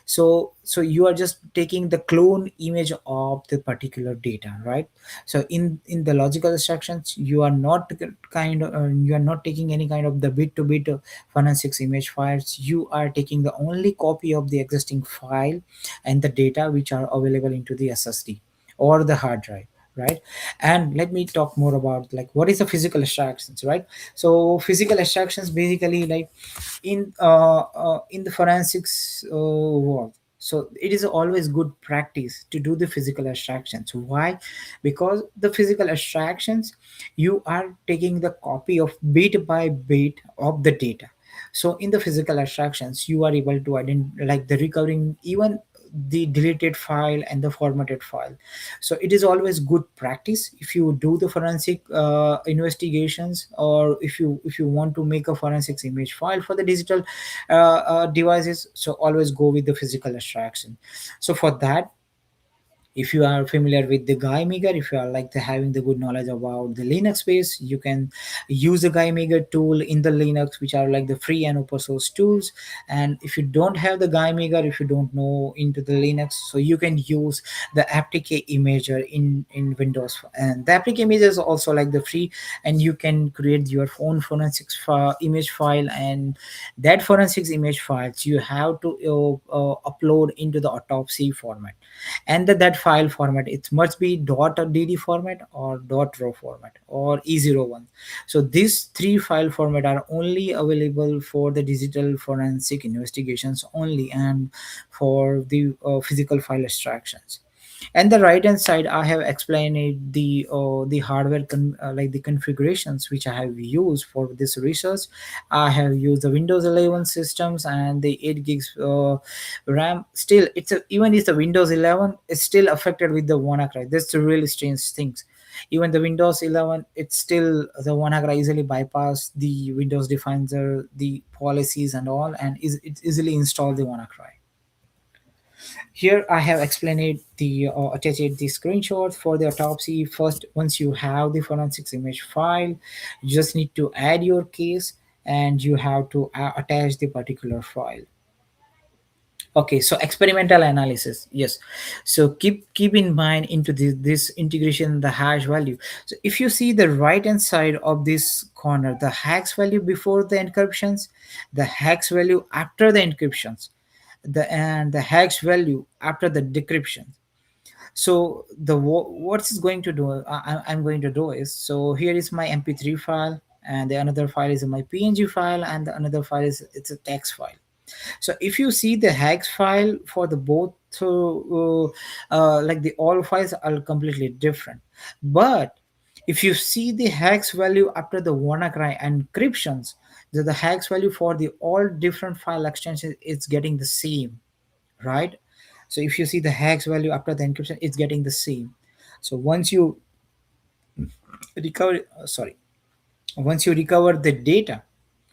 so you are just taking the clone image of the particular data, right? So in the logical extractions, you are not you are not taking any kind of the bit to bit forensics image files. You are taking the only copy of the existing file and the data which are available into the ssd or the hard drive, right? And let me talk more about like what is the physical extractions, right? So physical extractions basically like in the forensics world, so it is always good practice to do the physical extractions. Why? Because the physical extractions, you are taking the copy of bit by bit of the data. So in the physical extractions, you are able to identify like the recovering even the deleted file and the formatted file. So it is always good practice if you do the forensic investigations, or if you want to make a forensics image file for the digital devices, so always go with the physical extraction. So for that, if you are familiar with the GuiMaker, if you are like the having the good knowledge about the Linux space, you can use the GuiMaker tool in the Linux, which are like the free and open source tools. And if you don't have the GuiMaker, if you don't know into the Linux, so you can use the applique imager in Windows. And the applique image is also like the free, and you can create your own forensics image file. And that forensics image files you have to upload into the autopsy format, and that file format, it must be .dd format or .raw format or E01. So these three file format are only available for the digital forensic investigations only, and for the physical file extractions. And the right hand side, I have explained it, the hardware like the configurations which I have used for this research. I have used the Windows 11 systems and the 8 gigs RAM. Still, even if the Windows 11 is still affected with the WannaCry. That's the really strange things. Even the Windows 11, it's still the WannaCry easily bypass the Windows Defender, the policies and all, and it easily install the WannaCry. Here I have explained it, the attached the screenshot for the autopsy. First, once you have the forensics image file, you just need to add your case, and you have to attach the particular file. Okay, so experimental analysis, yes. So keep in mind into this integration, the hash value. So if you see the right hand side of this corner, the hex value before the encryptions, the hex value after the encryptions, and the hash value after the decryption. So what's going to do, I'm going to do is, so here is my mp3 file, and the another file is my png file, and the another file is, it's a text file. So if you see the hex file for the both, like the all files are completely different. But if you see the hex value after the WannaCry encryptions, the hex value for the all different file extensions, it's getting the same, right? So if you see the hex value after the encryption, it's getting the same. So once you recover, sorry, once you recover the data,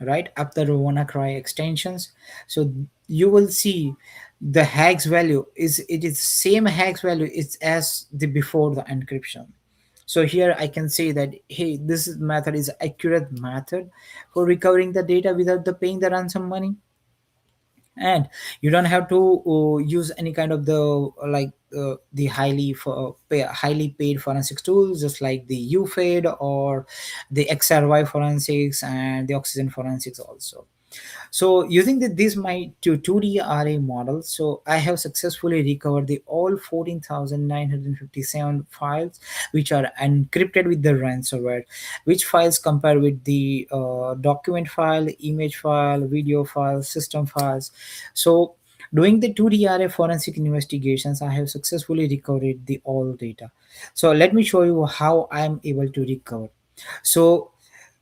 right, after the WannaCry extensions. So you will see the hex value is, it is same hex value it's as the before the encryption. So here I can say that, hey, method is accurate method for recovering the data without the paying the ransom money. And you don't have to use any kind of the highly paid forensics tools, just like the UFADE or the XRY forensics and the Oxygen forensics also. So using this my 2D array model, so I have successfully recovered the all 14,957 files which are encrypted with the ransomware, which files compare with the document file, image file, video file, system files. So doing the 2D array forensic investigations, I have successfully recovered the all data. So let me show you how I am able to recover. So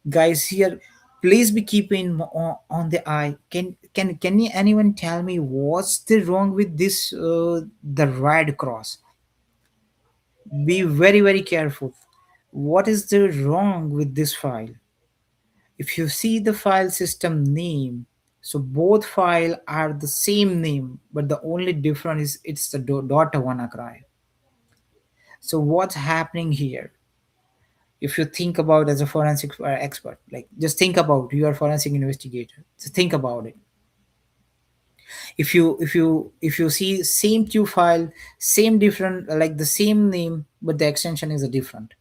guys, here please be keeping on the eye. Anyone tell me what's the wrong with this the red cross? Be very very careful. What is the wrong with this file? If you see the file system name, so both file are the same name, but the only difference is it's the daughter WannaCry. So what's happening here? If you think about as a forensic expert, like just think about, you are a forensic investigator, just think about it. If you see same two file, same different, like the same name, but the extension is a different.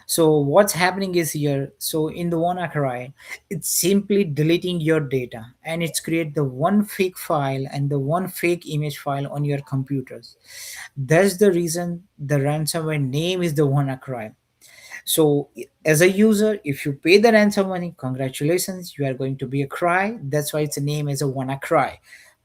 So what's happening is here, so in the WannaCry, it's simply deleting your data and it's create the one fake file and the one fake image file on your computers. That's the reason the ransomware name is the WannaCry. So, as a user, if you pay the ransom money, congratulations, you are going to be a cry. That's why its name is a WannaCry.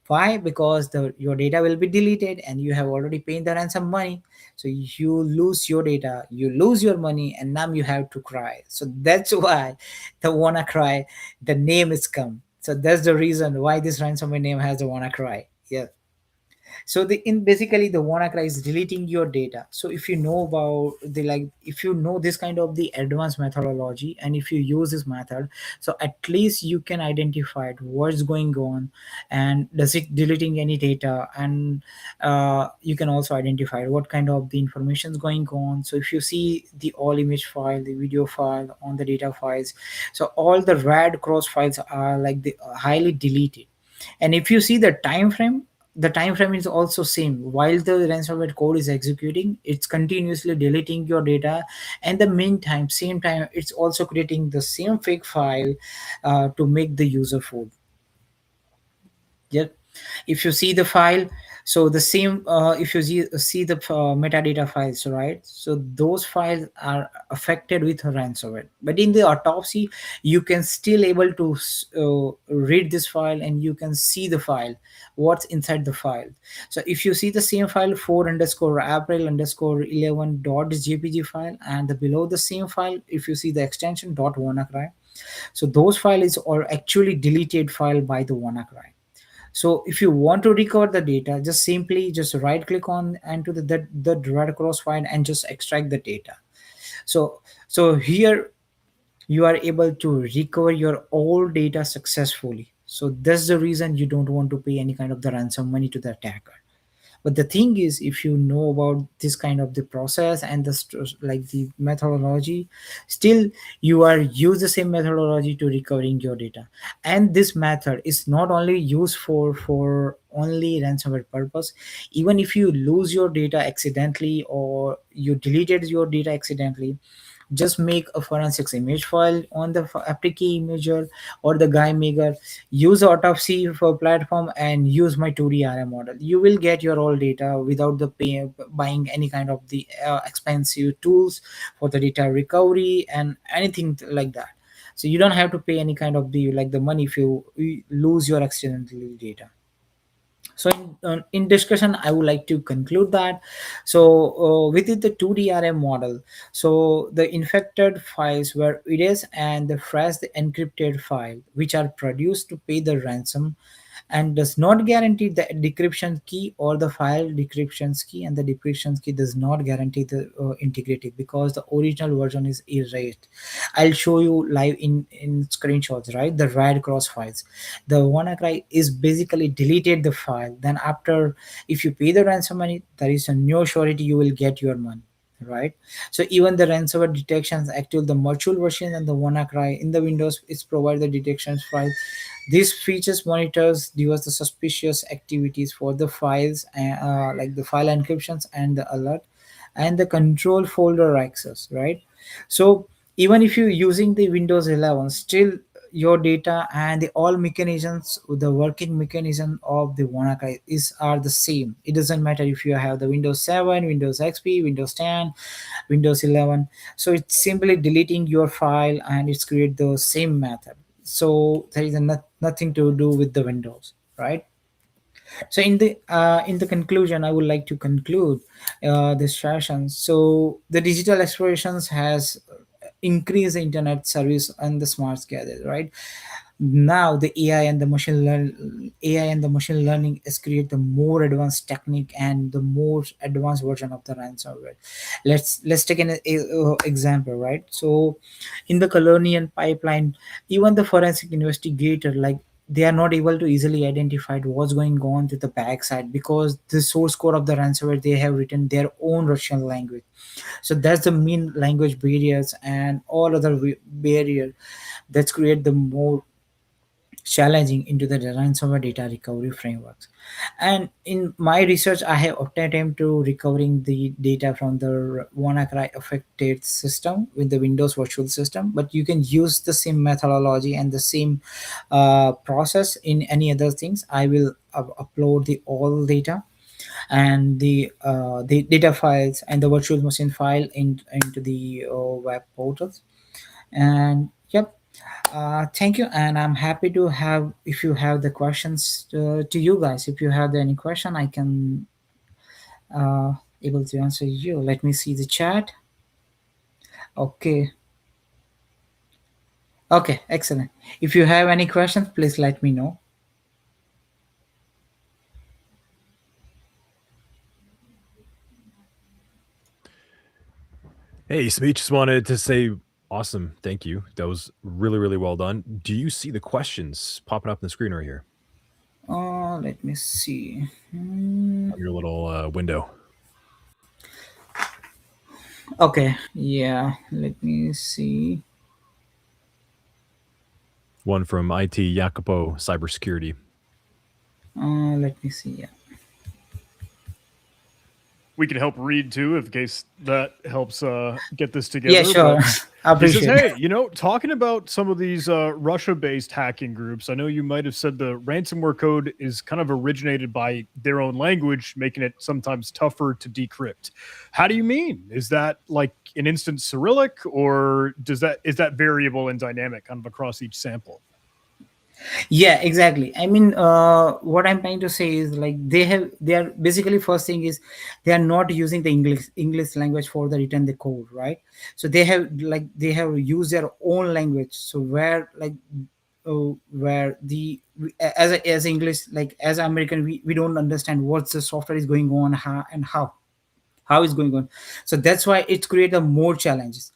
Why? Because your data will be deleted and you have already paid the ransom money. So you lose your data, you lose your money, and now you have to cry. So that's why the WannaCry, the name is come. So that's the reason why this ransomware name has the WannaCry. Yeah. So the in basically the WannaCry is deleting your data. So if you know about the, like, if you know this kind of the advanced methodology and if you use this method, so at least you can identify what's going on and does it deleting any data. And you can also identify what kind of the information is going on. So if you see the all image file, the video file on the data files, so all the red cross files are like the highly deleted. And if you see the time frame is also same. While the ransomware code is executing, it's continuously deleting your data, and the meantime same time it's also creating the same fake file to make the user fool. Yep. If you see the file, so the same if you see the metadata files, right, so those files are affected with ransomware, but in the autopsy you can still able to read this file and you can see the file, what's inside the file. So if you see the same file 4 underscore april underscore 11 dot jpg file, and the below the same file if you see the extension dot wannacry, so those files are actually deleted file by the wannacry. So if you want to recover the data, just simply just right click on and to the red cross file and just extract the data. So here you are able to recover your all data successfully. So that's the reason you don't want to pay any kind of the ransom money to the attacker. But the thing is, if you know about this kind of the process and like the methodology, still you are use the same methodology to recovering your data. And this method is not only used for only ransomware purpose. Even if you lose your data accidentally or you deleted your data accidentally, just make a forensics image file on the applique imager or the guy maker, use autopsy for platform and use my 2D RM model. You will get your all data without the buying any kind of the expensive tools for the data recovery and anything like that. So you don't have to pay any kind of the like the money if you lose your accidentally data. So in discussion I would like to conclude that, so within the 2D RM model, so the infected files were erased and the fresh the encrypted file which are produced to pay the ransom. and does not guarantee the decryption key or the file decryption key, and the decryption key does not guarantee the integrity because the original version is erased. I'll show you live in screenshots, right? The red cross files, the WannaCry is basically deleted the file. Then after, if you pay the ransom money, there is a no surety you will get your money, right? So even the ransomware detections actual the virtual version and the WannaCry in the Windows is provide the detections file. These features monitors give us the suspicious activities for the files, like the file encryptions and the alert and the control folder access, right? So even if you're using the Windows 11, still your data and the all mechanisms, the working mechanism of the WannaCry is are the same. It doesn't matter if you have the Windows 7, Windows XP, Windows 10, Windows 11. So it's simply deleting your file and it's create the same method. So there is nothing to do with the Windows, right? So in the conclusion, I would like to conclude this session. So the digital explorations has increased the internet service and the smart gathers, right? Now the AI and the machine learning is create the more advanced technique and the more advanced version of the ransomware. Let's take an example, right? So in the colonial pipeline, even the forensic investigator, like, they are not able to easily identify what's going on to the backside because the source code of the ransomware, they have written their own Russian language. So that's the main language barriers and all other barrier that's create the more challenging into the ransomware data recovery frameworks. And in my research, I have attempt to recovering the data from the WannaCry affected system with the Windows virtual system. But you can use the same methodology and the same process in any other things. I will upload the all data and the data files and the virtual machine file into the web portals. And yep, thank you, and I'm happy to have if you have the questions to you guys. If you have any question, I can able to answer you. Let me see the chat. Okay, okay, excellent. If you have any questions, please let me know. Hey, Smeech, just wanted to say awesome. Thank you. That was really, really well done. Do you see the questions popping up on the screen right here Let me see. on your little window? Okay, yeah, let me see. One from IT Jacopo Cybersecurity. Let me see. Yeah. We can help read too, in case that helps get this together. Yeah, sure. I He says, appreciate hey, it. talking about some of these Russia-based hacking groups, I know you might have said the ransomware code is kind of originated by their own language, making it sometimes tougher to decrypt. How do you mean? Is that like an instant Cyrillic, or is that variable and dynamic kind of across each sample? Yeah, exactly. I mean, what I'm trying to say is like they are basically first thing is they are not using the English language for the written the code, right? So they have used their own language. So where the as English, like as American, we don't understand what the software is going on, how it's going on. So that's why it creates a more challenges,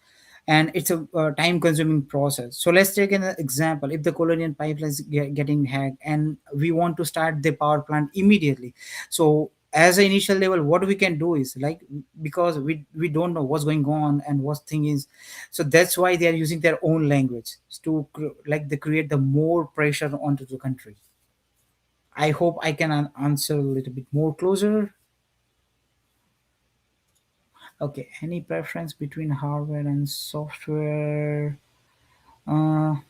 and it's a time consuming process. So let's take an example. If the colonial pipeline is getting hacked and we want to start the power plant immediately, so as an initial level, what we can do is like, because we don't know what's going on and what thing is, so that's why they are using their own language to like they create the more pressure onto the country. I hope I can answer a little bit more closer. Okay, any preference between hardware and software?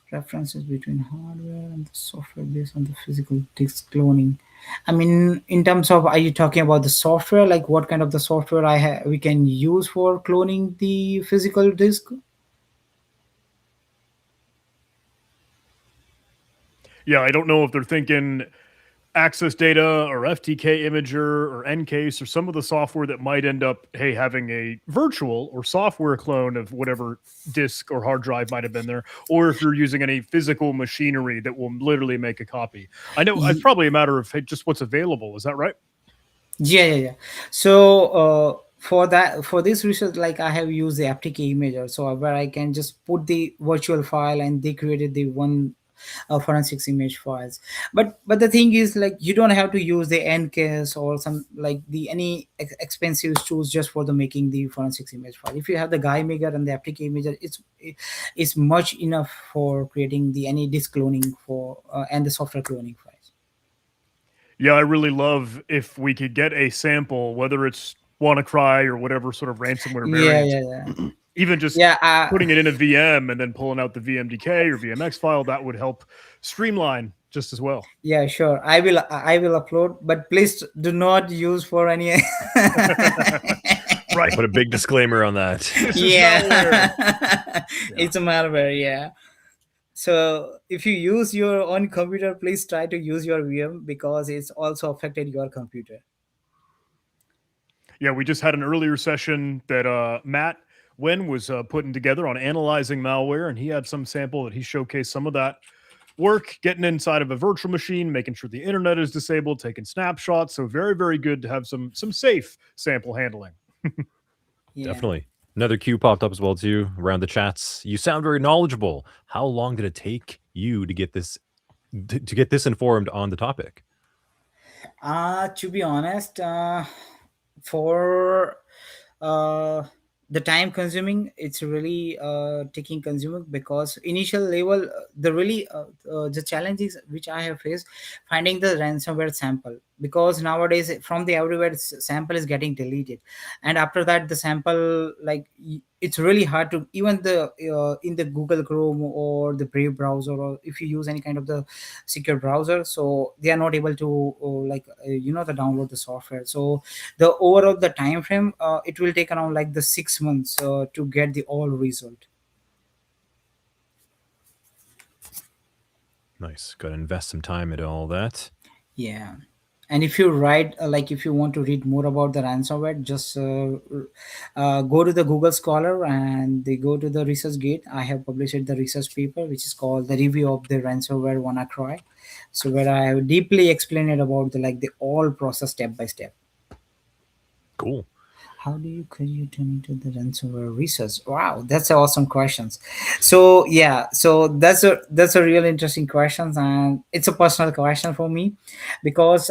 Preferences between hardware and the software based on the physical disk cloning. I mean, in terms of, are you talking about the software? Like what kind of the software we can use for cloning the physical disk? Yeah, I don't know if they're thinking access data or FTK imager or Ncase or some of the software that might end up, hey, having a virtual or software clone of whatever disk or hard drive might have been there, or if you're using any physical machinery that will literally make a copy. I know it's Ye- probably a matter of, hey, just what's available. Is that right? yeah. So for that, for this research, like I have used the FTK imager, so where I can just put the virtual file and they created the one forensics image files. But the thing is, like, you don't have to use the NCAS or some like the any expensive tools just for the making the forensics image file. If you have the guy maker and the FTK imager, it's much enough for creating the any disk cloning for and the software cloning files. Yeah, I really love if we could get a sample, whether it's WannaCry or whatever sort of ransomware Yeah, variant, yeah, yeah. even just Yeah, putting it in a VM and then pulling out the VMDK or VMX file, that would help streamline just as well. yeah, sure. I will upload, but please do not use for any. Right. Put a big disclaimer on that. This is Yeah, malware. it's a malware. Yeah. So if you use your own computer, please try to use your VM because it's also affected your computer. Yeah, we just had an earlier session that Matt Wen was putting together on analyzing malware, and he had some sample that he showcased some of that work, getting inside of a virtual machine, making sure the internet is disabled, taking snapshots. So very, very good to have some safe sample handling. Yeah. Definitely. Another cue popped up as well too around the chats. You sound very knowledgeable. How long did it take you to get this informed on the topic? To be honest, for uh, the time consuming, it's really taking consuming because initial level, the challenges which I have faced finding the ransomware sample, because nowadays from the everywhere sample is getting deleted, and after that the sample, like it's really hard to even the in the Google Chrome or the Brave browser, or if you use any kind of the secure browser, so they are not able to the download the software. So the overall the time frame, it will take around like the 6 months to get the all result. Nice. Got to invest some time into all that. Yeah. And if you write like if you want to read more about the ransomware, just go to the Google Scholar and they go to the research gate. I have published the research paper which is called the review of the ransomware WannaCry, so where I have deeply explained it about the like the all process step by step. Cool. How do you create into the ransomware research? Wow, that's awesome questions. So yeah, so that's a real interesting question, and it's a personal question for me because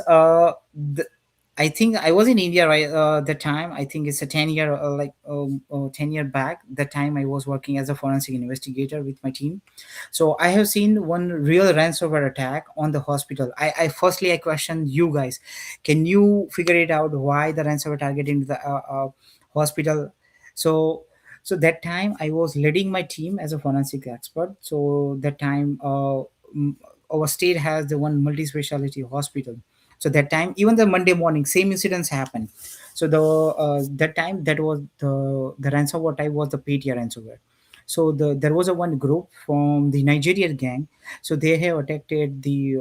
I think I was in India right the time. I think it's a 10 year 10 year back. The time I was working as a forensic investigator with my team. So I have seen one real ransomware attack on the hospital. I firstly I questioned you guys. Can you figure it out why the ransomware targeting the hospital? So so that time I was leading my team as a forensic expert. So that time mm, our state has the one multi-specialty hospital. So that time even the Monday morning same incidents happened. So the that time that was the ransomware type was the PTR ransomware. So there was a one group from the Nigerian gang. So they have attacked the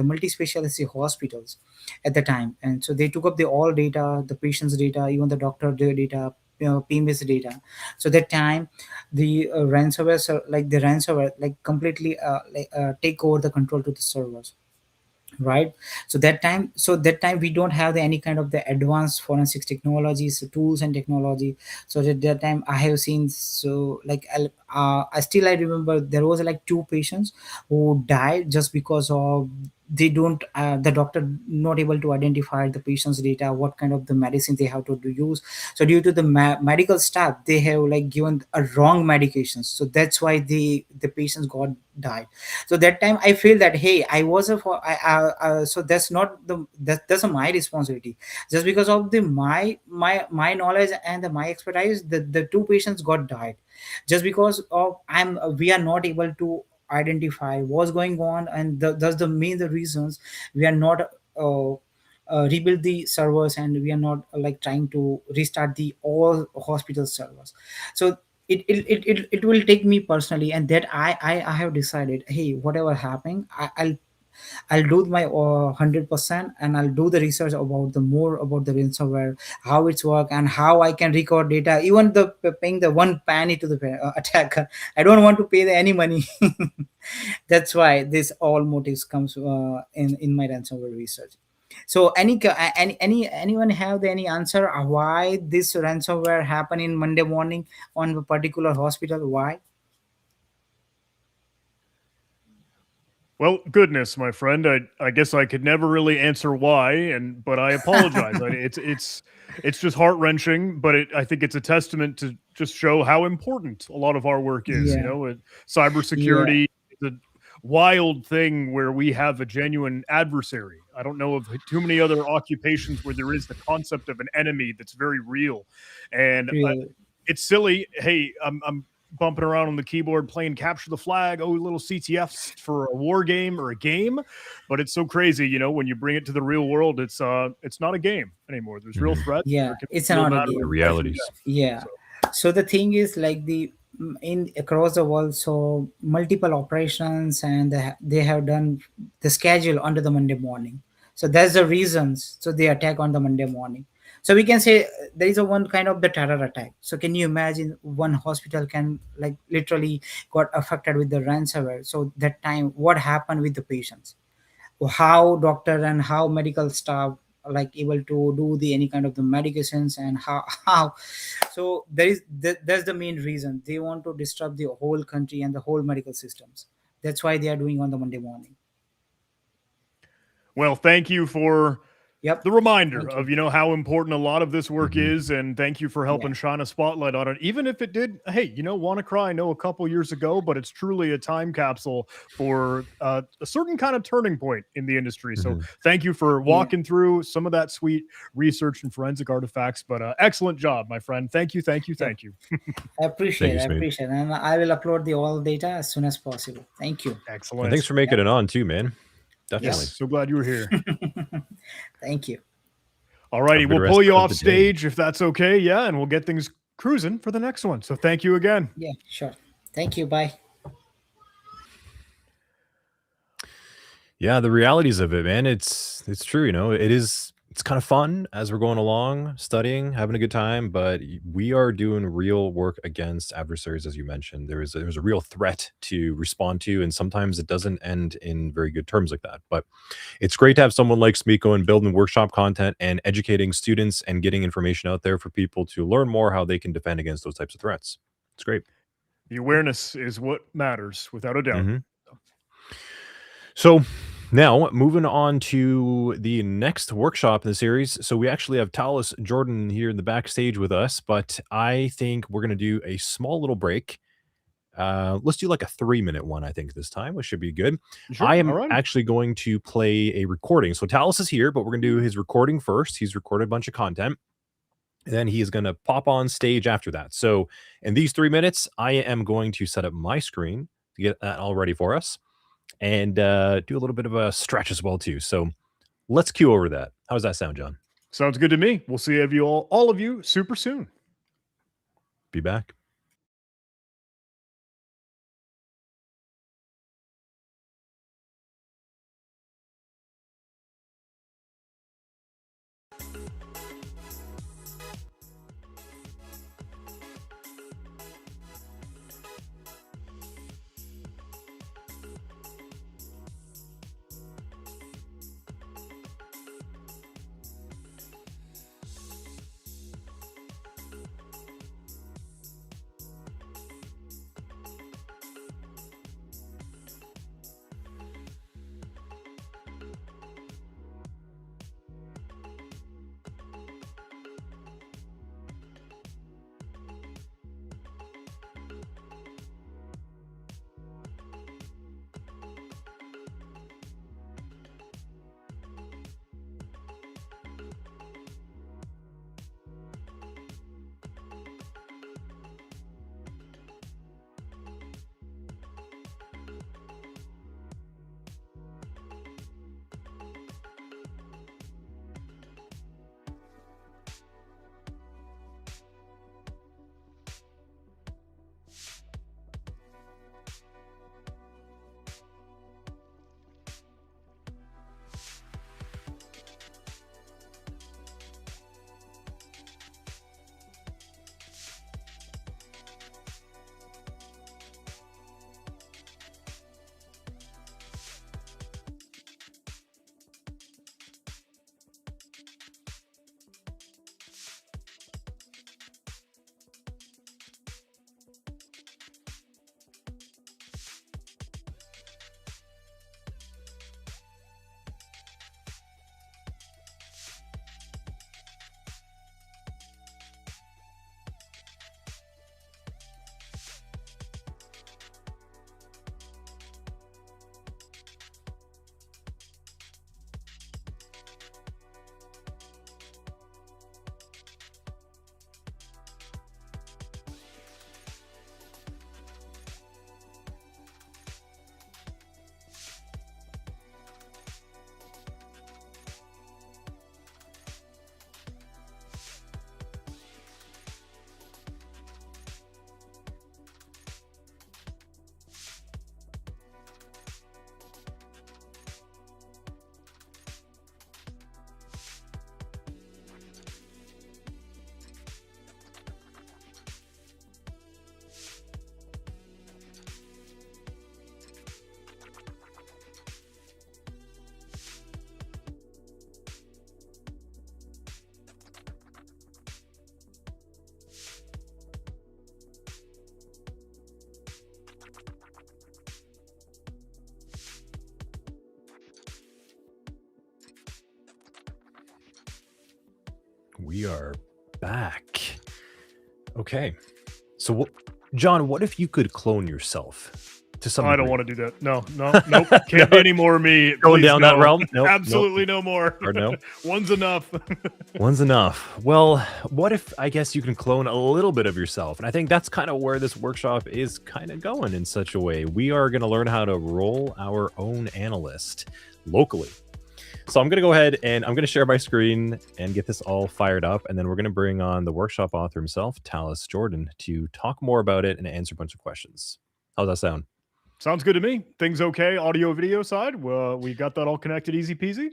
multi-specialty hospitals at the time, and so they took up the all data, the patient's data, even the doctor data, PMS data. So that time the ransomware like the ransomware like completely take over the control to the servers, right? So that time we don't have any kind of the advanced forensics technologies, tools and technology. So at that time I have seen, so like I remember there was like two patients who died just because of they don't the doctor not able to identify the patient's data, what kind of the medicine they have to use. So due to the medical staff, they have like given a wrong medications, so that's why the patients got died. So that time I feel that hey, I was a so that's not that's my responsibility. Just because of the my knowledge and my expertise, the two patients got died just because of I'm we are not able to identify what's going on, and that's the main the reasons we are not rebuild the servers, and we are not like trying to restart the all hospital servers. So it will take me personally, and that I have decided, hey, whatever happening, I'll I'll do my 100%, and I'll do the research about the more about the ransomware, how it's work, and how I can record data, even the paying the one penny to the attacker. I don't want to pay any money. That's why this all motives comes in my ransomware research. So anyone have any answer why this ransomware happen in Monday morning on a particular hospital? Why? Well, goodness, my friend, I guess I could never really answer why, but I apologize. It's just heart wrenching, but I think it's a testament to just show how important a lot of our work is. Yeah, yeah, Cybersecurity is a wild thing where we have a genuine adversary. I don't know of too many other occupations where there is the concept of an enemy that's very real, and really. it's silly. Hey, I'm bumping around on the keyboard playing capture the flag, little CTFs for a war game or a game, but it's so crazy, when you bring it to the real world, it's not a game anymore. There's real threats. Yeah, There can it's be real not a matter The of game. life and realities. death. Yeah. So, So the thing is like the in across the world, so multiple operations, and they have done the schedule under the Monday morning. So that's the reasons. So they attack on the Monday morning. So we can say there is a one kind of the terror attack. So can you imagine one hospital can like literally got affected with the ransomware? So that time, what happened with the patients? How doctor and how medical staff are like able to do the any kind of the medications, and how so that's the main reason they want to disrupt the whole country and the whole medical systems. That's why they are doing on the Monday morning. well, thank you for Yep. the reminder Thank you. of how important a lot of this work Mhm. is, and thank you for Yeah. helping shine a spotlight on it, even if it did, hey, WannaCry, I know a couple years ago, but it's truly a time capsule for a certain kind of turning point in the industry. So Mhm. thank you for Yeah. walking through some of that sweet research and forensic artifacts, but excellent job, my friend. Thank you, thank you, Yep. thank you. Thank you, I Smooth. appreciate, and I will upload the all data as soon as possible. Thank you. And thanks Excellent. for making Yep. it on too, man. Yes, Definitely. Yep. so glad you were here. Thank you. All Have righty, a good we'll rest pull you of off the day. stage if that's okay. Yeah, and we'll get things cruising for the next one. So thank you again. Yeah, sure. Thank you. Bye. Yeah, the realities of it, man. It's true, it's kind of fun as we're going along, studying, having a good time, but we are doing real work against adversaries, as you mentioned. There's a real threat to respond to, and sometimes it doesn't end in very good terms like that. But it's great to have someone like Smiko and building workshop content and educating students and getting information out there for people to learn more how they can defend against those types of threats. It's great. The awareness is what matters, without a doubt. Mhm. So now moving on to the next workshop in the series. So we actually have Talis Jordan here in the backstage with us, but I think we're going to do a small little break. Let's do like a 3-minute one, I think, this time, which should be good. Sure. I All am right. actually going to play a recording. So Talis is here, but we're going to do his recording first. He's recorded a bunch of content. And then he is going to pop on stage after that. So in these 3 minutes, I am going to set up my screen to get that all ready for us and do a little bit of a stretch as well too. So let's cue over that. How does that sound, John? Sounds good to me. We'll see you all of you super soon. Be back. we are back. Okay. So, John, what if you could clone yourself to some I don't degree? want to do that. No, nope. Can't be any more of me. Going Please, down that no. realm? Nope, Absolutely no more. Or no? One's enough. One's enough. Well, what if I guess you can clone a little bit of yourself? And I think that's kind of where this workshop is kind of going in such a way. We are going to learn how to roll our own analyst locally. So I'm going to go ahead and I'm going to share my screen and get this all fired up. And then we're going to bring on the workshop author himself, Tallis Jordan, to talk more about it and answer a bunch of questions. How's that sound? Sounds good to me. Things okay? Audio, video side. Well, we got that all connected, easy peasy.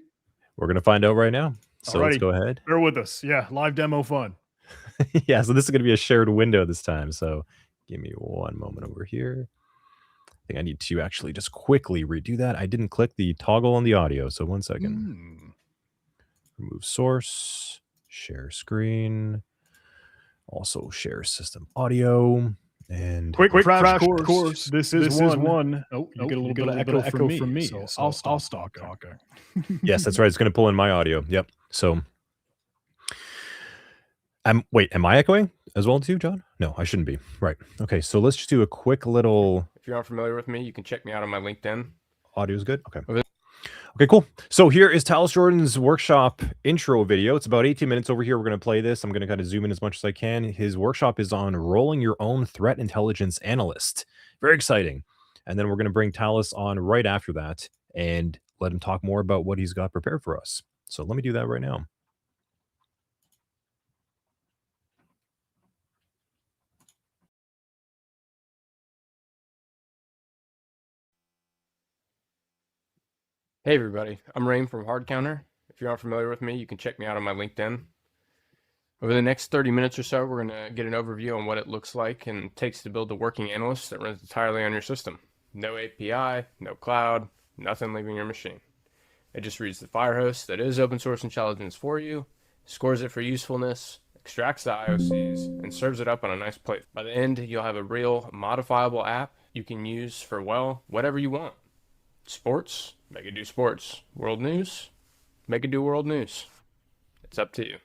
We're going to find out right now. So let's Alrighty. go ahead. Bear with us. Yeah, live demo fun. Yeah, so this is going to be a shared window this time. So give me one moment over here. I think I need to actually just quickly redo that. I didn't click the toggle on the audio. So 1 second. Remove source, share screen, also share system audio. And Quick crash course. This is one. Oh, you get a little bit of echo from me. So I'll stop talking. Yes, that's right. It's going to pull in my audio. Yep. So, wait, am I echoing as well too, John? No, I shouldn't be. Right. Okay. So let's just do a quick little. If you're not familiar with me, you can check me out on my LinkedIn. Audio is good. Okay. Okay, cool. So here is Tallis Jordan's workshop intro video. It's about 18 minutes over here. We're going to play this. I'm going to kind of zoom in as much as I can. His workshop is on rolling your own threat intelligence analyst. Very exciting. And then we're going to bring Tallis on right after that and let him talk more about what he's got prepared for us. So let me do that right now. Hey everybody, I'm Rain from Hard Counter. If you're not familiar with me, you can check me out on my LinkedIn. Over the next 30 minutes or so, we're going to get an overview on what it looks like and takes to build a working analyst that runs entirely on your system. No API, no cloud, nothing leaving your machine. It just reads the Firehost that is open source intelligence for you, scores it for usefulness, extracts the IOCs, and serves it up on a nice plate. By the end, you'll have a real modifiable app you can use for, well, whatever you want. Sports, make it do sports. World news, make it do world news. It's up to you.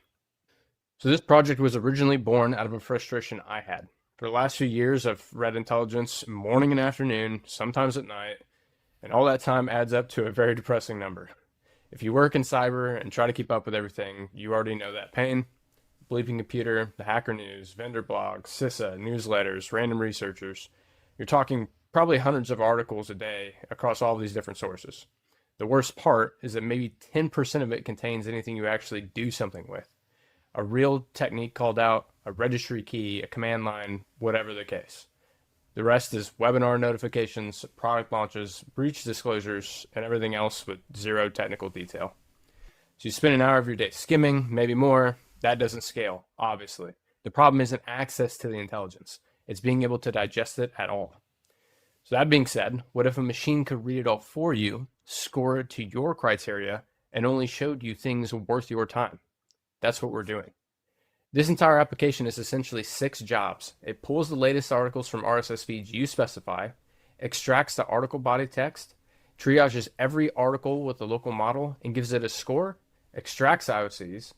So this project was originally born out of a frustration I had. For the last few years, I've read intelligence morning and afternoon, sometimes at night, and all that time adds up to a very depressing number. If you work in cyber and try to keep up with everything, you already know that pain. Bleeping computer, the hacker news, vendor blogs, CISA, newsletters, random researchers. You're talking probably hundreds of articles a day across all of these different sources. The worst part is that maybe 10% of it contains anything you actually do something with. A real technique called out, a registry key, a command line, whatever the case. The rest is webinar notifications, product launches, breach disclosures, and everything else with zero technical detail. So you spend an hour of your day skimming, maybe more. That doesn't scale, obviously. The problem isn't access to the intelligence. It's being able to digest it at all. So that being said, what if a machine could read it all for you, score it to your criteria, and only showed you things worth your time? That's what we're doing. This entire application is essentially 6 jobs. It pulls the latest articles from RSS feeds you specify, extracts the article body text, triages every article with the local model and gives it a score, extracts IOCs,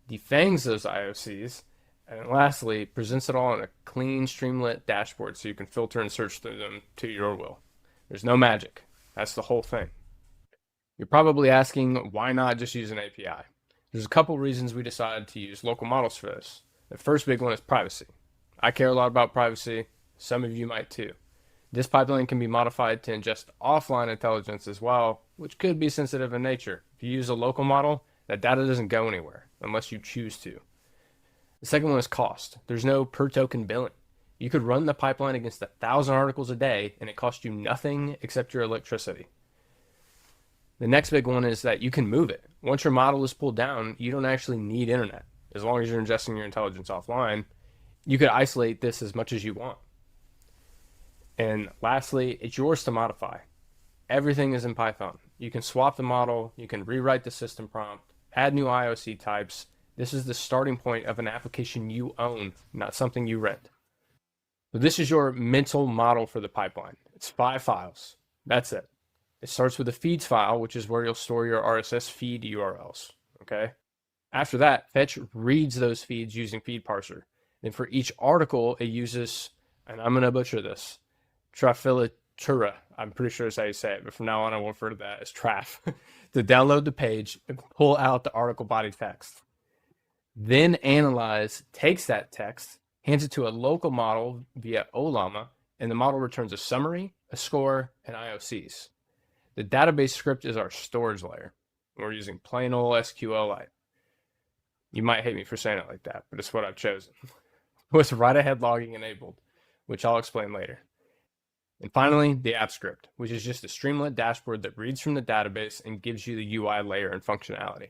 defangs those IOCs, and lastly, presents it all in a clean, streamlit dashboard so you can filter and search through them to your will. There's no magic. That's the whole thing. You're probably asking, why not just use an API? There's a couple reasons we decided to use local models for this. The first big one is privacy. I care a lot about privacy. Some of you might too. This pipeline can be modified to ingest offline intelligence as well, which could be sensitive in nature. If you use a local model, that data doesn't go anywhere unless you choose to. The second one is cost. There's no per token billing. You could run the pipeline against 1,000 articles a day and it costs you nothing except your electricity. The next big one is that you can move it. Once your model is pulled down, you don't actually need internet. As long as you're ingesting your intelligence offline, you could isolate this as much as you want. And lastly, it's yours to modify. Everything is in Python. You can swap the model, you can rewrite the system prompt, add new IOC types. This is the starting point of an application you own, not something you rent. So this is your mental model for the pipeline. It's 5 files. That's it. It starts with a feeds file, which is where you'll store your RSS feed URLs, okay? After that, Fetch reads those feeds using feed parser. And for each article, it uses, and I'm going to butcher this, Trafilatura. I'm pretty sure that's how you say it, but from now on, I will refer to that as Traf, to download the page and pull out the article body text. Then Analyze takes that text, hands it to a local model via Ollama, and the model returns a summary, a score, and IOCs. The database script is our storage layer. We're using plain old SQLite. You might hate me for saying it like that, but it's what I've chosen. With write-ahead logging enabled, which I'll explain later. And finally, the app script, which is just a Streamlit dashboard that reads from the database and gives you the UI layer and functionality.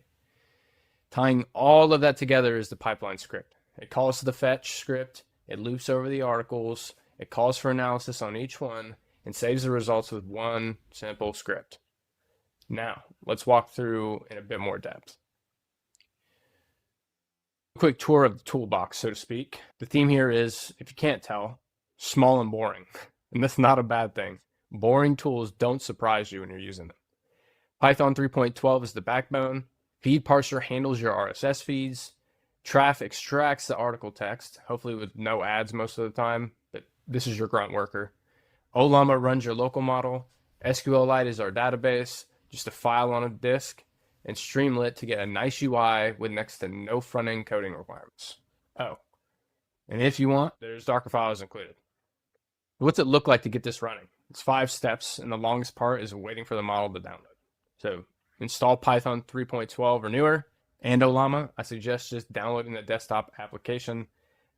Tying all of that together is the pipeline script. It calls to the fetch script, it loops over the articles, it calls for analysis on each one, and saves the results with one simple script. Now, let's walk through in a bit more depth. A quick tour of the toolbox, so to speak. The theme here is, if you can't tell, small and boring. And that's not a bad thing. Boring tools don't surprise you when you're using them. Python 3.12 is the backbone. Feed parser handles your RSS feeds. Traf extracts the article text, hopefully with no ads most of the time, but this is your grunt worker. Ollama runs your local model. SQLite is our database, just a file on a disk, and Streamlit to get a nice UI with next to no front-end coding requirements. Oh, and if you want, there's Docker files included. What's it look like to get this running? It's 5 steps, and the longest part is waiting for the model to download. So install Python 3.12 or newer, and Ollama. I suggest just downloading the desktop application.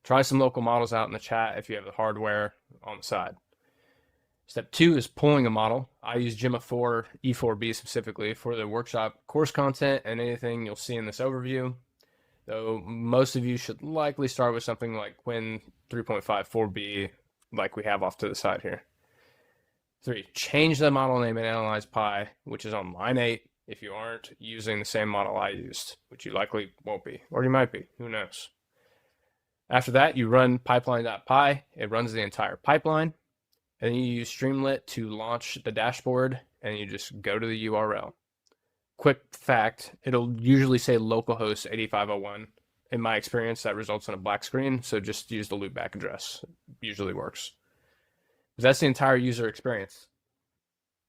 Try some local models out in the chat if you have the hardware on the side. Step 2 is pulling a model. I use Gemma 4 E4B specifically for the workshop course content and anything you'll see in this overview. Though most of you should likely start with something like Quinn 3.5 4B like we have off to the side here. 3, change the model name in Analyze Py, which is on line 8 if you aren't using the same model I used, which you likely won't be, or you might be, who knows. After that, you run pipeline.py. It runs the entire pipeline. And then you use Streamlit to launch the dashboard, and you just go to the URL. Quick fact, it'll usually say localhost 8501. In my experience, that results in a black screen, so just use the loopback address. It usually works. But that's the entire user experience.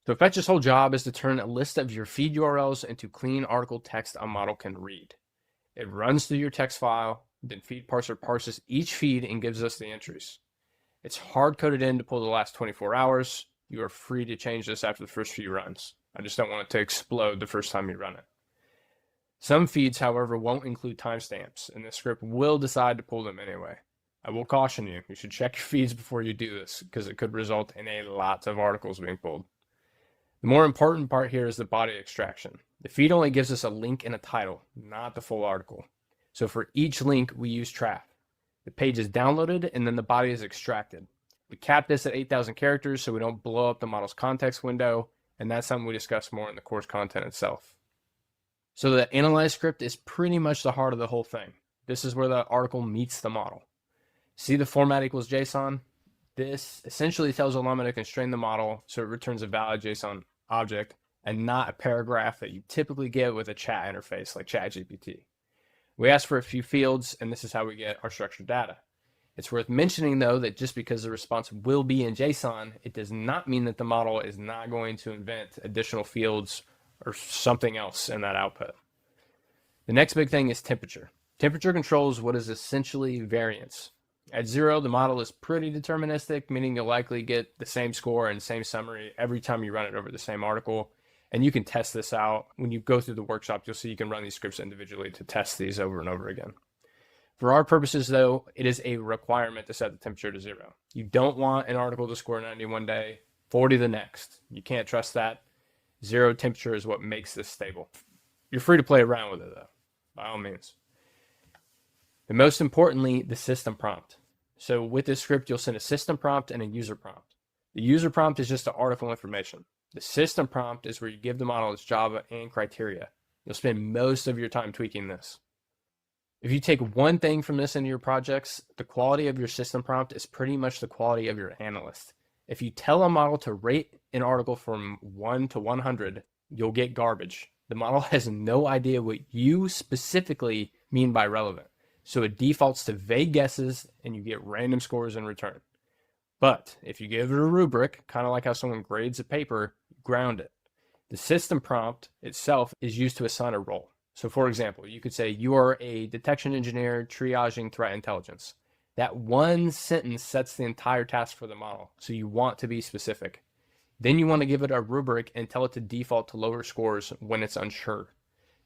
So Fetch's whole job is to turn a list of your feed URLs into clean article text a model can read. It runs through your text file, then feed parser parses each feed and gives us the entries. It's hard-coded in to pull the last 24 hours. You are free to change this after the first few runs. I just don't want it to explode the first time you run it. Some feeds, however, won't include timestamps, and the script will decide to pull them anyway. I will caution you, you should check your feeds before you do this, because it could result in a lot of articles being pulled. The more important part here is the body extraction. The feed only gives us a link and a title, not the full article. So for each link, we use Traf. The page is downloaded, and then the body is extracted. We cap this at 8,000 characters so we don't blow up the model's context window, and that's something we discuss more in the course content itself. So the analyze script is pretty much the heart of the whole thing. This is where the article meets the model. See the format equals JSON? This essentially tells Ollama to constrain the model so it returns a valid JSON object and not a paragraph that you typically get with a chat interface like ChatGPT. We ask for a few fields, and this is how we get our structured data. It's worth mentioning, though, that just because the response will be in JSON, it does not mean that the model is not going to invent additional fields or something else in that output. The next big thing is temperature. Temperature controls what is essentially variance. At 0, the model is pretty deterministic, meaning you'll likely get the same score and same summary every time you run it over the same article. And you can test this out. When you go through the workshop, you'll see you can run these scripts individually to test these over and over again. For our purposes, though, it is a requirement to set the temperature to 0. You don't want an article to score 90 one day, 40 the next. You can't trust that. 0 temperature is what makes this stable. You're free to play around with it, though, by all means. And most importantly, the system prompt. So with this script, you'll send a system prompt and a user prompt. The user prompt is just the article information. The system prompt is where you give the model its job and criteria. You'll spend most of your time tweaking this. If you take one thing from this into your projects, the quality of your system prompt is pretty much the quality of your analyst. If you tell a model to rate an article from 1 to 100, you'll get garbage. The model has no idea what you specifically mean by relevant, so it defaults to vague guesses and you get random scores in return. But if you give it a rubric, kind of like how someone grades a paper, ground it. The system prompt itself is used to assign a role. So for example, you could say you are a detection engineer triaging threat intelligence. That one sentence sets the entire task for the model, so you want to be specific. Then you want to give it a rubric and tell it to default to lower scores when it's unsure.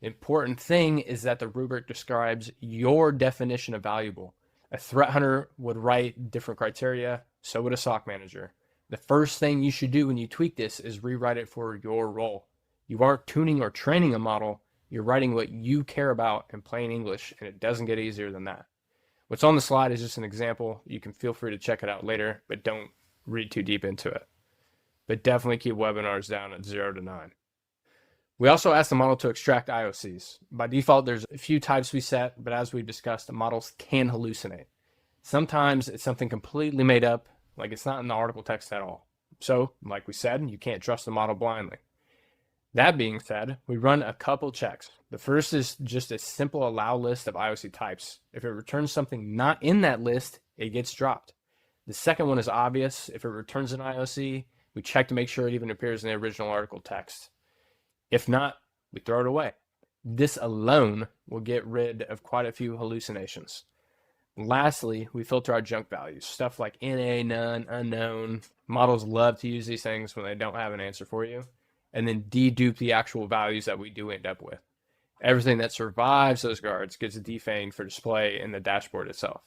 The important thing is that the rubric describes your definition of valuable. A threat hunter would write different criteria, so would a SOC manager. The first thing you should do when you tweak this is rewrite it for your role. You aren't tuning or training a model, you're writing what you care about in plain English, and it doesn't get easier than that. What's on the slide is just an example. You can feel free to check it out later, but don't read too deep into it. But definitely keep webinars down at 0 to 9. We also ask the model to extract IOCs. By default, there's a few types we set, but as we've discussed, the models can hallucinate. Sometimes it's something completely made up, like it's not in the article text at all. So, like we said, you can't trust the model blindly. That being said, we run a couple checks. The first is just a simple allow list of IOC types. If it returns something not in that list, it gets dropped. The second one is obvious. If it returns an IOC, we check to make sure it even appears in the original article text. If not, we throw it away. This alone will get rid of quite a few hallucinations. Lastly, we filter our junk values, stuff like NA, none, unknown. Models love to use these things when they don't have an answer for you, and then dedupe the actual values that we do end up with. Everything that survives those guards gets defanged for display in the dashboard itself.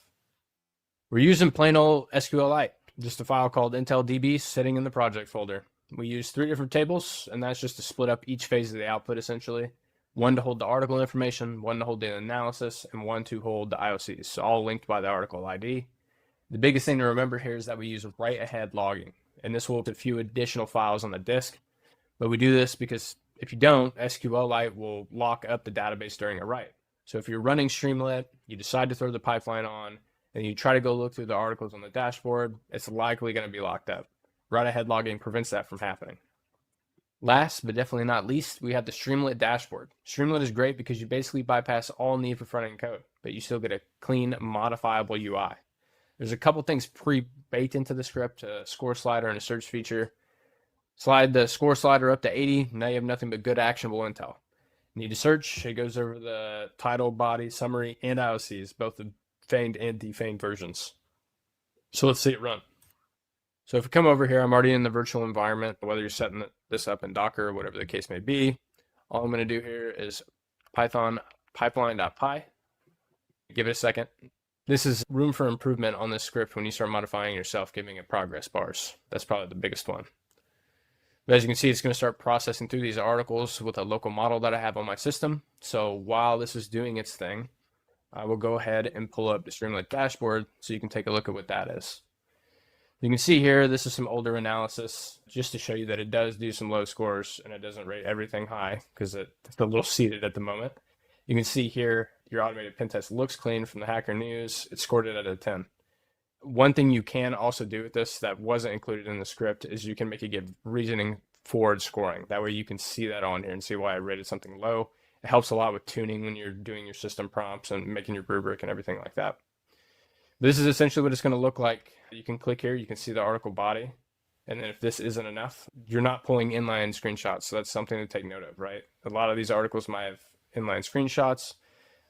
We're using plain old SQLite, just a file called IntelDB sitting in the project folder. We use 3 different tables, and that's just to split up each phase of the output essentially. One to hold the article information, one to hold the analysis, and one to hold the IOCs, so all linked by the article ID. The biggest thing to remember here is that we use write-ahead logging, and this will put a few additional files on the disk. But we do this because if you don't, SQLite will lock up the database during a write. So if you're running Streamlit, you decide to throw the pipeline on, and you try to go look through the articles on the dashboard, it's likely going to be locked up. Write-ahead logging prevents that from happening. Last, but definitely not least, we have the Streamlit dashboard. Streamlit is great because you basically bypass all need for front-end code, but you still get a clean, modifiable UI. There's a couple things pre-baked into the script, a score slider and a search feature. Slide the score slider up to 80, now you have nothing but good actionable intel. Need to search, it goes over the title, body, summary, and IOCs, both the feigned and defanged versions. So let's see it run. So if we come over here, I'm already in the virtual environment, whether you're setting this up in Docker or whatever the case may be. All I'm going to do here is Python pipeline.py. Give it a second. This is room for improvement on this script when you start modifying yourself, giving it progress bars. That's probably the biggest one. But as you can see, it's going to start processing through these articles with a local model that I have on my system. So while this is doing its thing, I will go ahead and pull up the Streamlit dashboard so you can take a look at what that is. You can see here, this is some older analysis just to show you that it does do some low scores and it doesn't rate everything high because it's a little seated at the moment. You can see here, your automated pen test looks clean from the Hacker News. It scored it at a 10. One thing you can also do with this that wasn't included in the script is you can make it give reasoning forward scoring. That way you can see that on here and see why I rated something low. It helps a lot with tuning when you're doing your system prompts and making your rubric and everything like that. This is essentially what it's going to look like. You can click here, you can see the article body. And then if this isn't enough, you're not pulling inline screenshots. So that's something to take note of, right? A lot of these articles might have inline screenshots.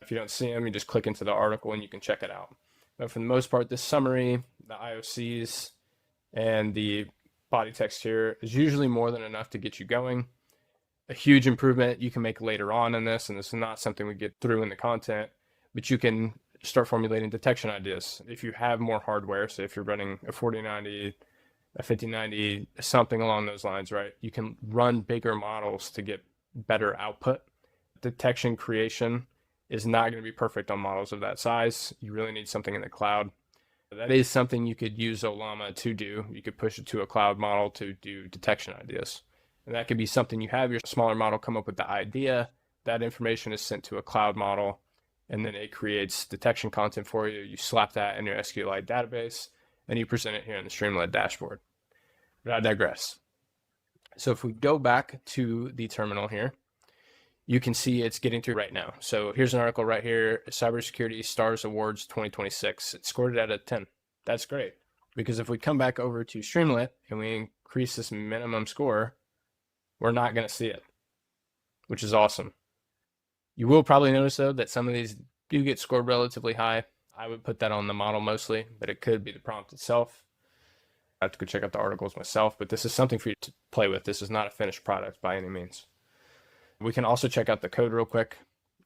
If you don't see them, you just click into the article and you can check it out. But for the most part, this summary, the IOCs, and the body text here is usually more than enough to get you going. A huge improvement you can make later on in this, and this is not something we get through in the content, but you can start formulating detection ideas. If you have more hardware, so if you're running a 4090, a 5090, something along those lines, right? You can run bigger models to get better output. Detection creation is not going to be perfect on models of that size. You really need something in the cloud. That is something you could use Olama to do. You could push it to a cloud model to do detection ideas. And that could be something you have your smaller model come up with the idea. That information is sent to a cloud model, and then it creates detection content for you. You slap that in your SQLite database, and you present it here in the Streamlit dashboard. But I digress. So if we go back to the terminal here, you can see it's getting through right now. So here's an article right here, Cybersecurity Stars Awards 2026. It scored it out of 10. That's great. Because if we come back over to Streamlit and we increase this minimum score, we're not going to see it, which is awesome. You will probably notice, though, that some of these do get scored relatively high. I would put that on the model mostly, but it could be the prompt itself. I have to go check out the articles myself, but this is something for you to play with. This is not a finished product by any means. We can also check out the code real quick,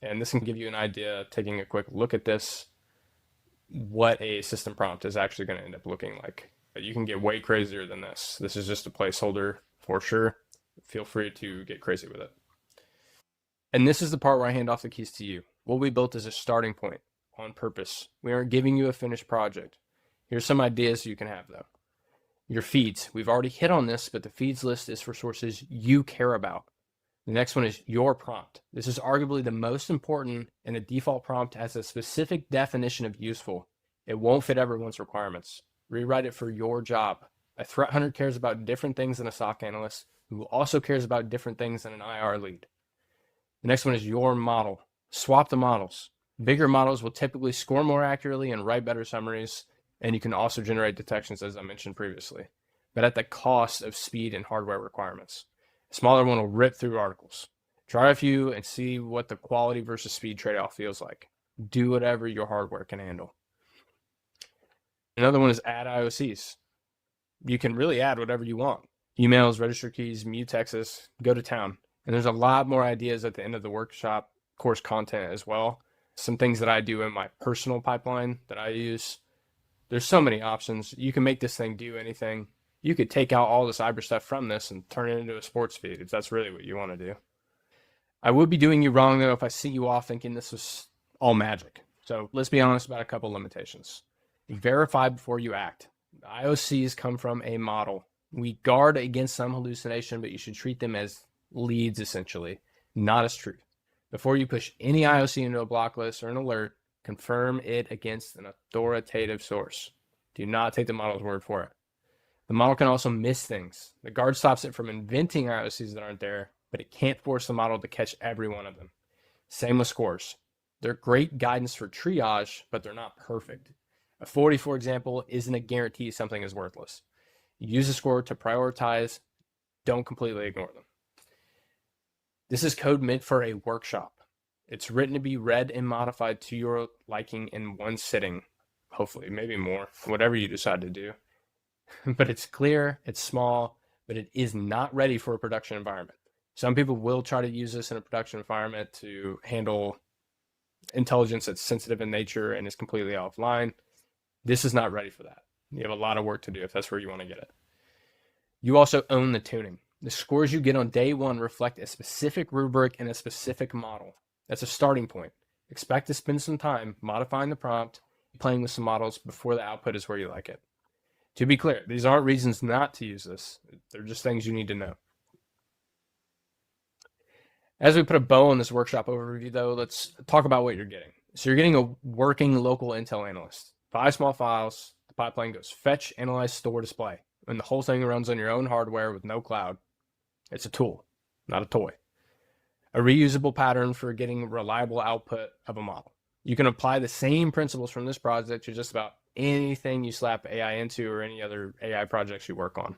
and this can give you an idea, taking a quick look at this, what a system prompt is actually going to end up looking like. But you can get way crazier than this. This is just a placeholder for sure. Feel free to get crazy with it. And this is the part where I hand off the keys to you. What we built is a starting point on purpose. We aren't giving you a finished project. Here's some ideas you can have, though. Your feeds. We've already hit on this, but the feeds list is for sources you care about. The next one is your prompt. This is arguably the most important, and a default prompt has a specific definition of useful. It won't fit everyone's requirements. Rewrite it for your job. A threat hunter cares about different things than a SOC analyst, who also cares about different things than an IR lead. The next one is your model. Swap the models. Bigger models will typically score more accurately and write better summaries, and you can also generate detections, as I mentioned previously, but at the cost of speed and hardware requirements. A smaller one will rip through articles. Try a few and see what the quality versus speed trade-off feels like. Do whatever your hardware can handle. Another one is add IOCs. You can really add whatever you want. Emails, register keys, mutexes, go to town. And there's a lot more ideas at the end of the workshop, course content as well. Some things that I do in my personal pipeline that I use. There's so many options. You can make this thing do anything. You could take out all the cyber stuff from this and turn it into a sports feed if that's really what you want to do. I would be doing you wrong, though, if I see you off thinking this was all magic. So let's be honest about a couple limitations. Verify before you act. The IOCs come from a model. We guard against some hallucination, but you should treat them as leads, essentially, not as truth. Before you push any IOC into a block list or an alert, confirm it against an authoritative source. Do not take the model's word for it. The model can also miss things. The guard stops it from inventing IOCs that aren't there, but it can't force the model to catch every one of them. Same with scores. They're great guidance for triage, but they're not perfect. A 40, for example, isn't a guarantee something is worthless. Use a score to prioritize. Don't completely ignore them. This is code meant for a workshop. It's written to be read and modified to your liking in one sitting. Hopefully, maybe more, whatever you decide to do. But it's clear, it's small, but it is not ready for a production environment. Some people will try to use this in a production environment to handle intelligence that's sensitive in nature and is completely offline. This is not ready for that. You have a lot of work to do if that's where you want to get it. You also own the tuning. The scores you get on day one reflect a specific rubric and a specific model. That's a starting point. Expect to spend some time modifying the prompt, playing with some models before the output is where you like it. To be clear, these aren't reasons not to use this. They're just things you need to know. As we put a bow on this workshop overview, though, let's talk about what you're getting. So you're getting a working local intel analyst. 5 small files. The pipeline goes fetch, analyze, store, display. And the whole thing runs on your own hardware with no cloud. It's a tool, not a toy. A reusable pattern for getting reliable output of a model. You can apply the same principles from this project to just about anything you slap AI into or any other AI projects you work on.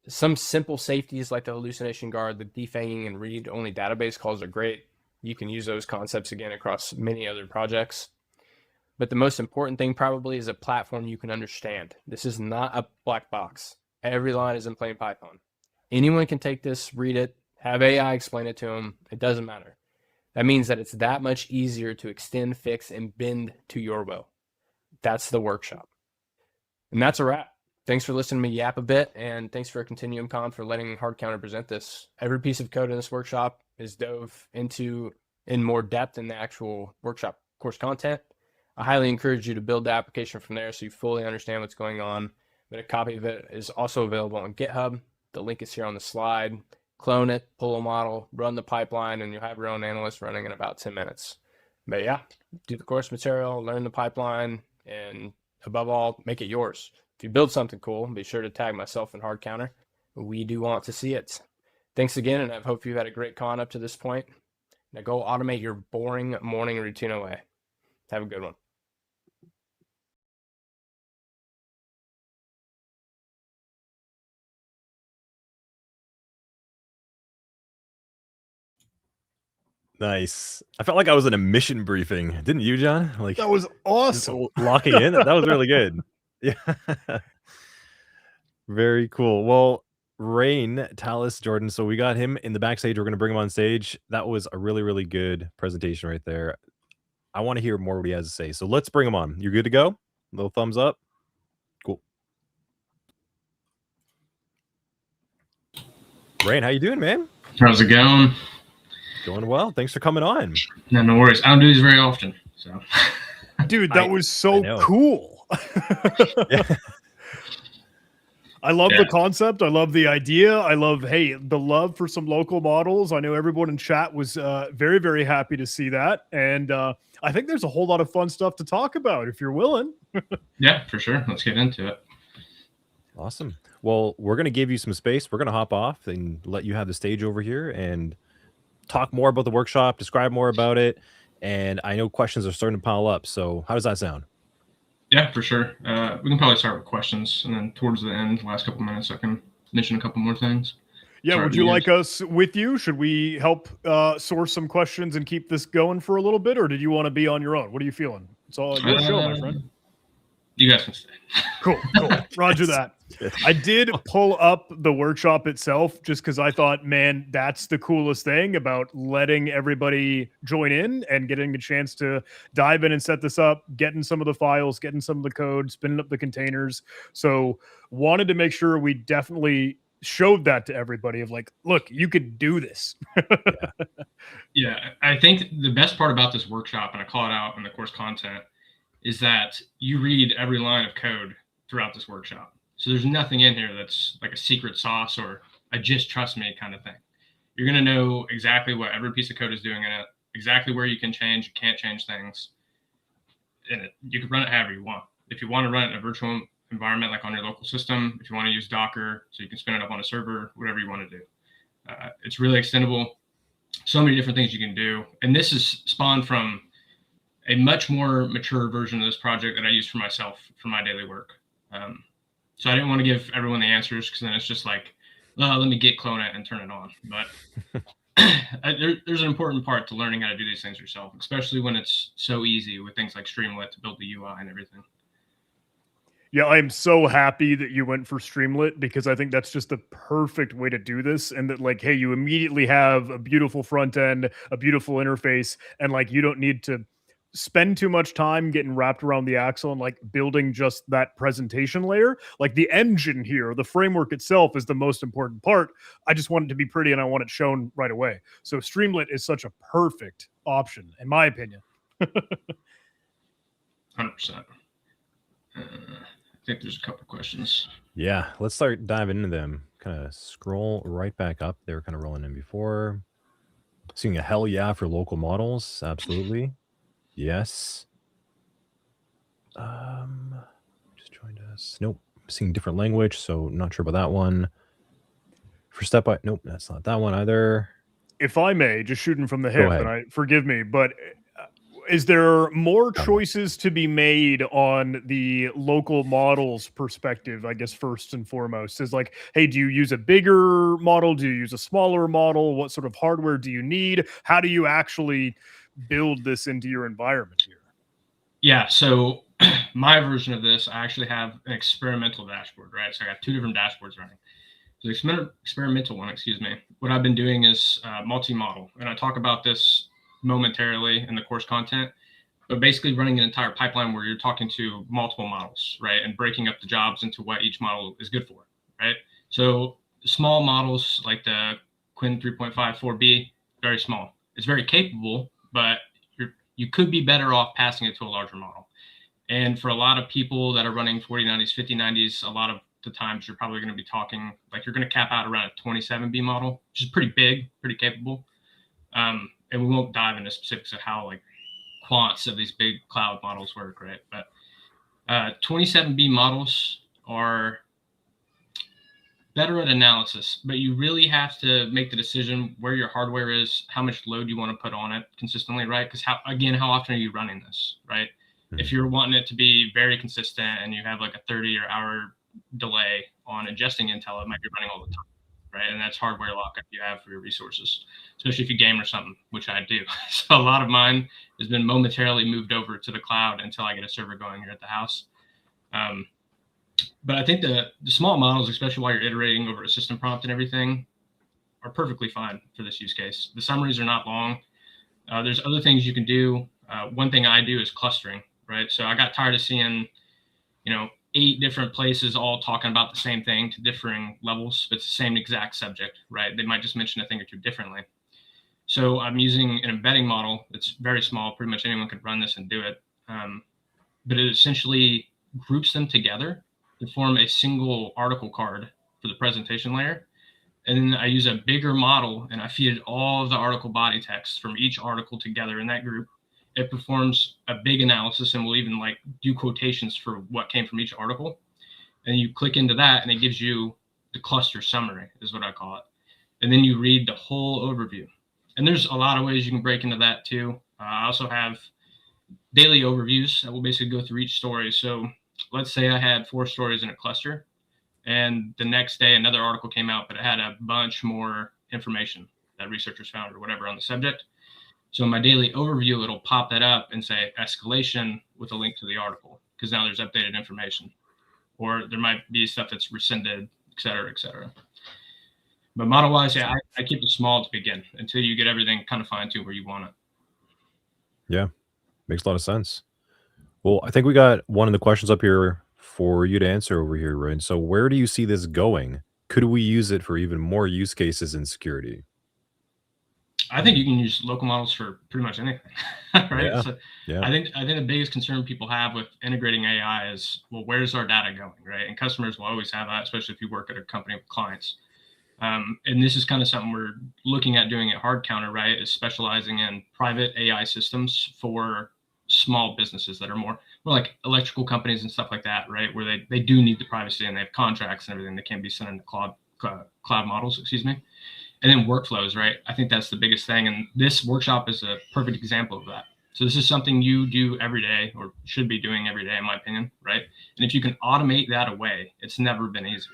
Some simple safeties like the hallucination guard, the defanging and read-only database calls are great. You can use those concepts again across many other projects. But the most important thing probably is a platform you can understand. This is not a black box. Every line is in plain Python. Anyone can take this, read it, have AI explain it to them. It doesn't matter. That means that it's that much easier to extend, fix, and bend to your will. That's the workshop. And that's a wrap. Thanks for listening to me yap a bit, and thanks for ContinuumCon for letting HardCounter present this. Every piece of code in this workshop is dove into in more depth in the actual workshop course content. I highly encourage you to build the application from there so you fully understand what's going on. But a copy of it is also available on GitHub. The link is here on the slide. Clone it, pull a model, run the pipeline, and you'll have your own analyst running in about 10 minutes. But yeah, do the course material, learn the pipeline, and above all, make it yours. If you build something cool, be sure to tag myself and HardCounter. We do want to see it. Thanks again, and I hope you've had a great con up to this point. Now go automate your boring morning routine away. Have a good one. Nice. I felt like I was in a mission briefing. Didn't you, John? Like That was just awesome. locking in. That was really good. Yeah. Very cool. Well, Rain, Talus, Jordan. So we got him in the backstage. We're going to bring him on stage. That was a really, really good presentation right there. I want to hear more what he has to say. So let's bring him on. You good to go? Little thumbs up. Cool. Rain, how you doing, man? How's it going? Going well. Thanks for coming on. No, no worries. I don't do these very often, so. Dude, that was so know. cool. Yeah. I love the concept. I love the idea. I love, hey, the love for some local models. I know everyone in chat was very, very happy to see that. And I think there's a whole lot of fun stuff to talk about if you're willing. Yeah, for sure. Let's get into it. Awesome. Well, we're going to give you some space. We're going to hop off and let you have the stage over here and talk more about the workshop, describe more about it. And I know questions are starting to pile up. So how does that sound? Yeah, for sure. We can probably start with questions, and then towards the end, last couple minutes, I can mention a couple more things. Yeah, Sorry, would you like us with you? Should we help source some questions and keep this going for a little bit, or did you want to be on your own? What are you feeling? It's all your show, my friend. You guys can stay. Cool. Roger that. I did pull up the workshop itself just because I thought, man, that's the coolest thing about letting everybody join in and getting a chance to dive in and set this up, getting some of the files, getting some of the code, spinning up the containers. So wanted to make sure we definitely showed that to everybody of like, look, you could do this. Yeah, I think the best part about this workshop, and I call it out in the course content, is that you read every line of code throughout this workshop. So there's nothing in here that's like a secret sauce or a just trust me kind of thing. You're going to know exactly what every piece of code is doing in it, exactly where you can change, you can't change things. And you can run it however you want. If you want to run it in a virtual environment, like on your local system, if you want to use Docker, so you can spin it up on a server, whatever you want to do. It's really extendable. So many different things you can do. And this is spawned from a much more mature version of this project that I use for myself for my daily work. So I didn't want to give everyone the answers because then it's just like, well, let me git clone it and turn it on. But there's an important part to learning how to do these things yourself, especially when it's so easy with things like Streamlit to build the UI and everything. Yeah, I'm so happy that you went for Streamlit because I think that's just the perfect way to do this. And that, like, hey, you immediately have a beautiful front end, a beautiful interface, and like you don't need to spend too much time getting wrapped around the axle and like building just that presentation layer. Like the engine here, the framework itself is the most important part. I just want it to be pretty and I want it shown right away. So Streamlit is such a perfect option, in my opinion. 100%. I think there's a couple questions. Yeah, let's start diving into them. Kind of scroll right back up. They were kind of rolling in before. Seeing a hell yeah for local models. Absolutely. Yes. Just joined us. Nope. Seeing different language, so not sure about that one. For step by nope, that's not that one either. If I may, just shooting from the hip, and forgive me, but is there more choices to be made on the local models perspective? I guess first and foremost is like, hey, do you use a bigger model? Do you use a smaller model? What sort of hardware do you need? How do you actually build this into your environment here? Yeah, so my version of this, I actually have an experimental dashboard, right? So I got two different dashboards running. The experimental one, excuse me, what I've been doing is multi-model. And I talk about this momentarily in the course content, but basically running an entire pipeline where you're talking to multiple models, right? And breaking up the jobs into what each model is good for, right? So small models like the Quinn 3.5 4B, very small. It's very capable, but you could be better off passing it to a larger model. And for a lot of people that are running 4090s, 5090s, a lot of the times you're probably going to be talking, like you're going to cap out around a 27B model, which is pretty big, pretty capable. And we won't dive into specifics of how like quants of these big cloud models work, right? But 27B models are better at analysis, but you really have to make the decision where your hardware is, how much load you want to put on it consistently, right? Because how often are you running this, right? If you're wanting it to be very consistent and you have like a 30 or hour delay on ingesting Intel, it might be running all the time, right? And that's hardware lockup you have for your resources, especially if you game or something, which I do. So a lot of mine has been momentarily moved over to the cloud until I get a server going here at the house. But I think the small models, especially while you're iterating over a system prompt and everything, are perfectly fine for this use case. The summaries are not long. There's other things you can do. One thing I do is clustering, right? So I got tired of seeing, 8 different places all talking about the same thing to differing levels, but it's the same exact subject, right? They might just mention a thing or two differently. So I'm using an embedding model that's very small. Pretty much anyone could run this and do it. But it essentially groups them together to form a single article card for the presentation layer. And then I use a bigger model and I feed it all of the article body text from each article together in that group. It performs a big analysis and will even like do quotations for what came from each article. And you click into that and it gives you the cluster summary is what I call it. And then you read the whole overview. And there's a lot of ways you can break into that too. I also have daily overviews that will basically go through each story. So let's say I had 4 stories in a cluster and the next day another article came out, but it had a bunch more information that researchers found or whatever on the subject. So in my daily overview, it'll pop that up and say escalation with a link to the article because now there's updated information, or there might be stuff that's rescinded, et cetera, et cetera. But model wise, yeah, I keep it small to begin until you get everything kind of fine-tuned where you want it. Yeah, makes a lot of sense. Well, I think we got one of the questions up here for you to answer over here, Ryan. So where do you see this going? Could we use it for even more use cases in security? I think you can use local models for pretty much anything, right? Yeah, So yeah. I think the biggest concern people have with integrating AI is, well, where's our data going, right? And customers will always have that, especially if you work at a company with clients. And this is kind of something we're looking at doing at HardCounter, right? Is specializing in private AI systems for small businesses that are more like electrical companies and stuff like that, right? Where they do need the privacy and they have contracts and everything that can be sent into cloud models, excuse me. And then workflows, right? I think that's the biggest thing. And this workshop is a perfect example of that. So this is something you do every day or should be doing every day, in my opinion, right? And if you can automate that away, it's never been easier.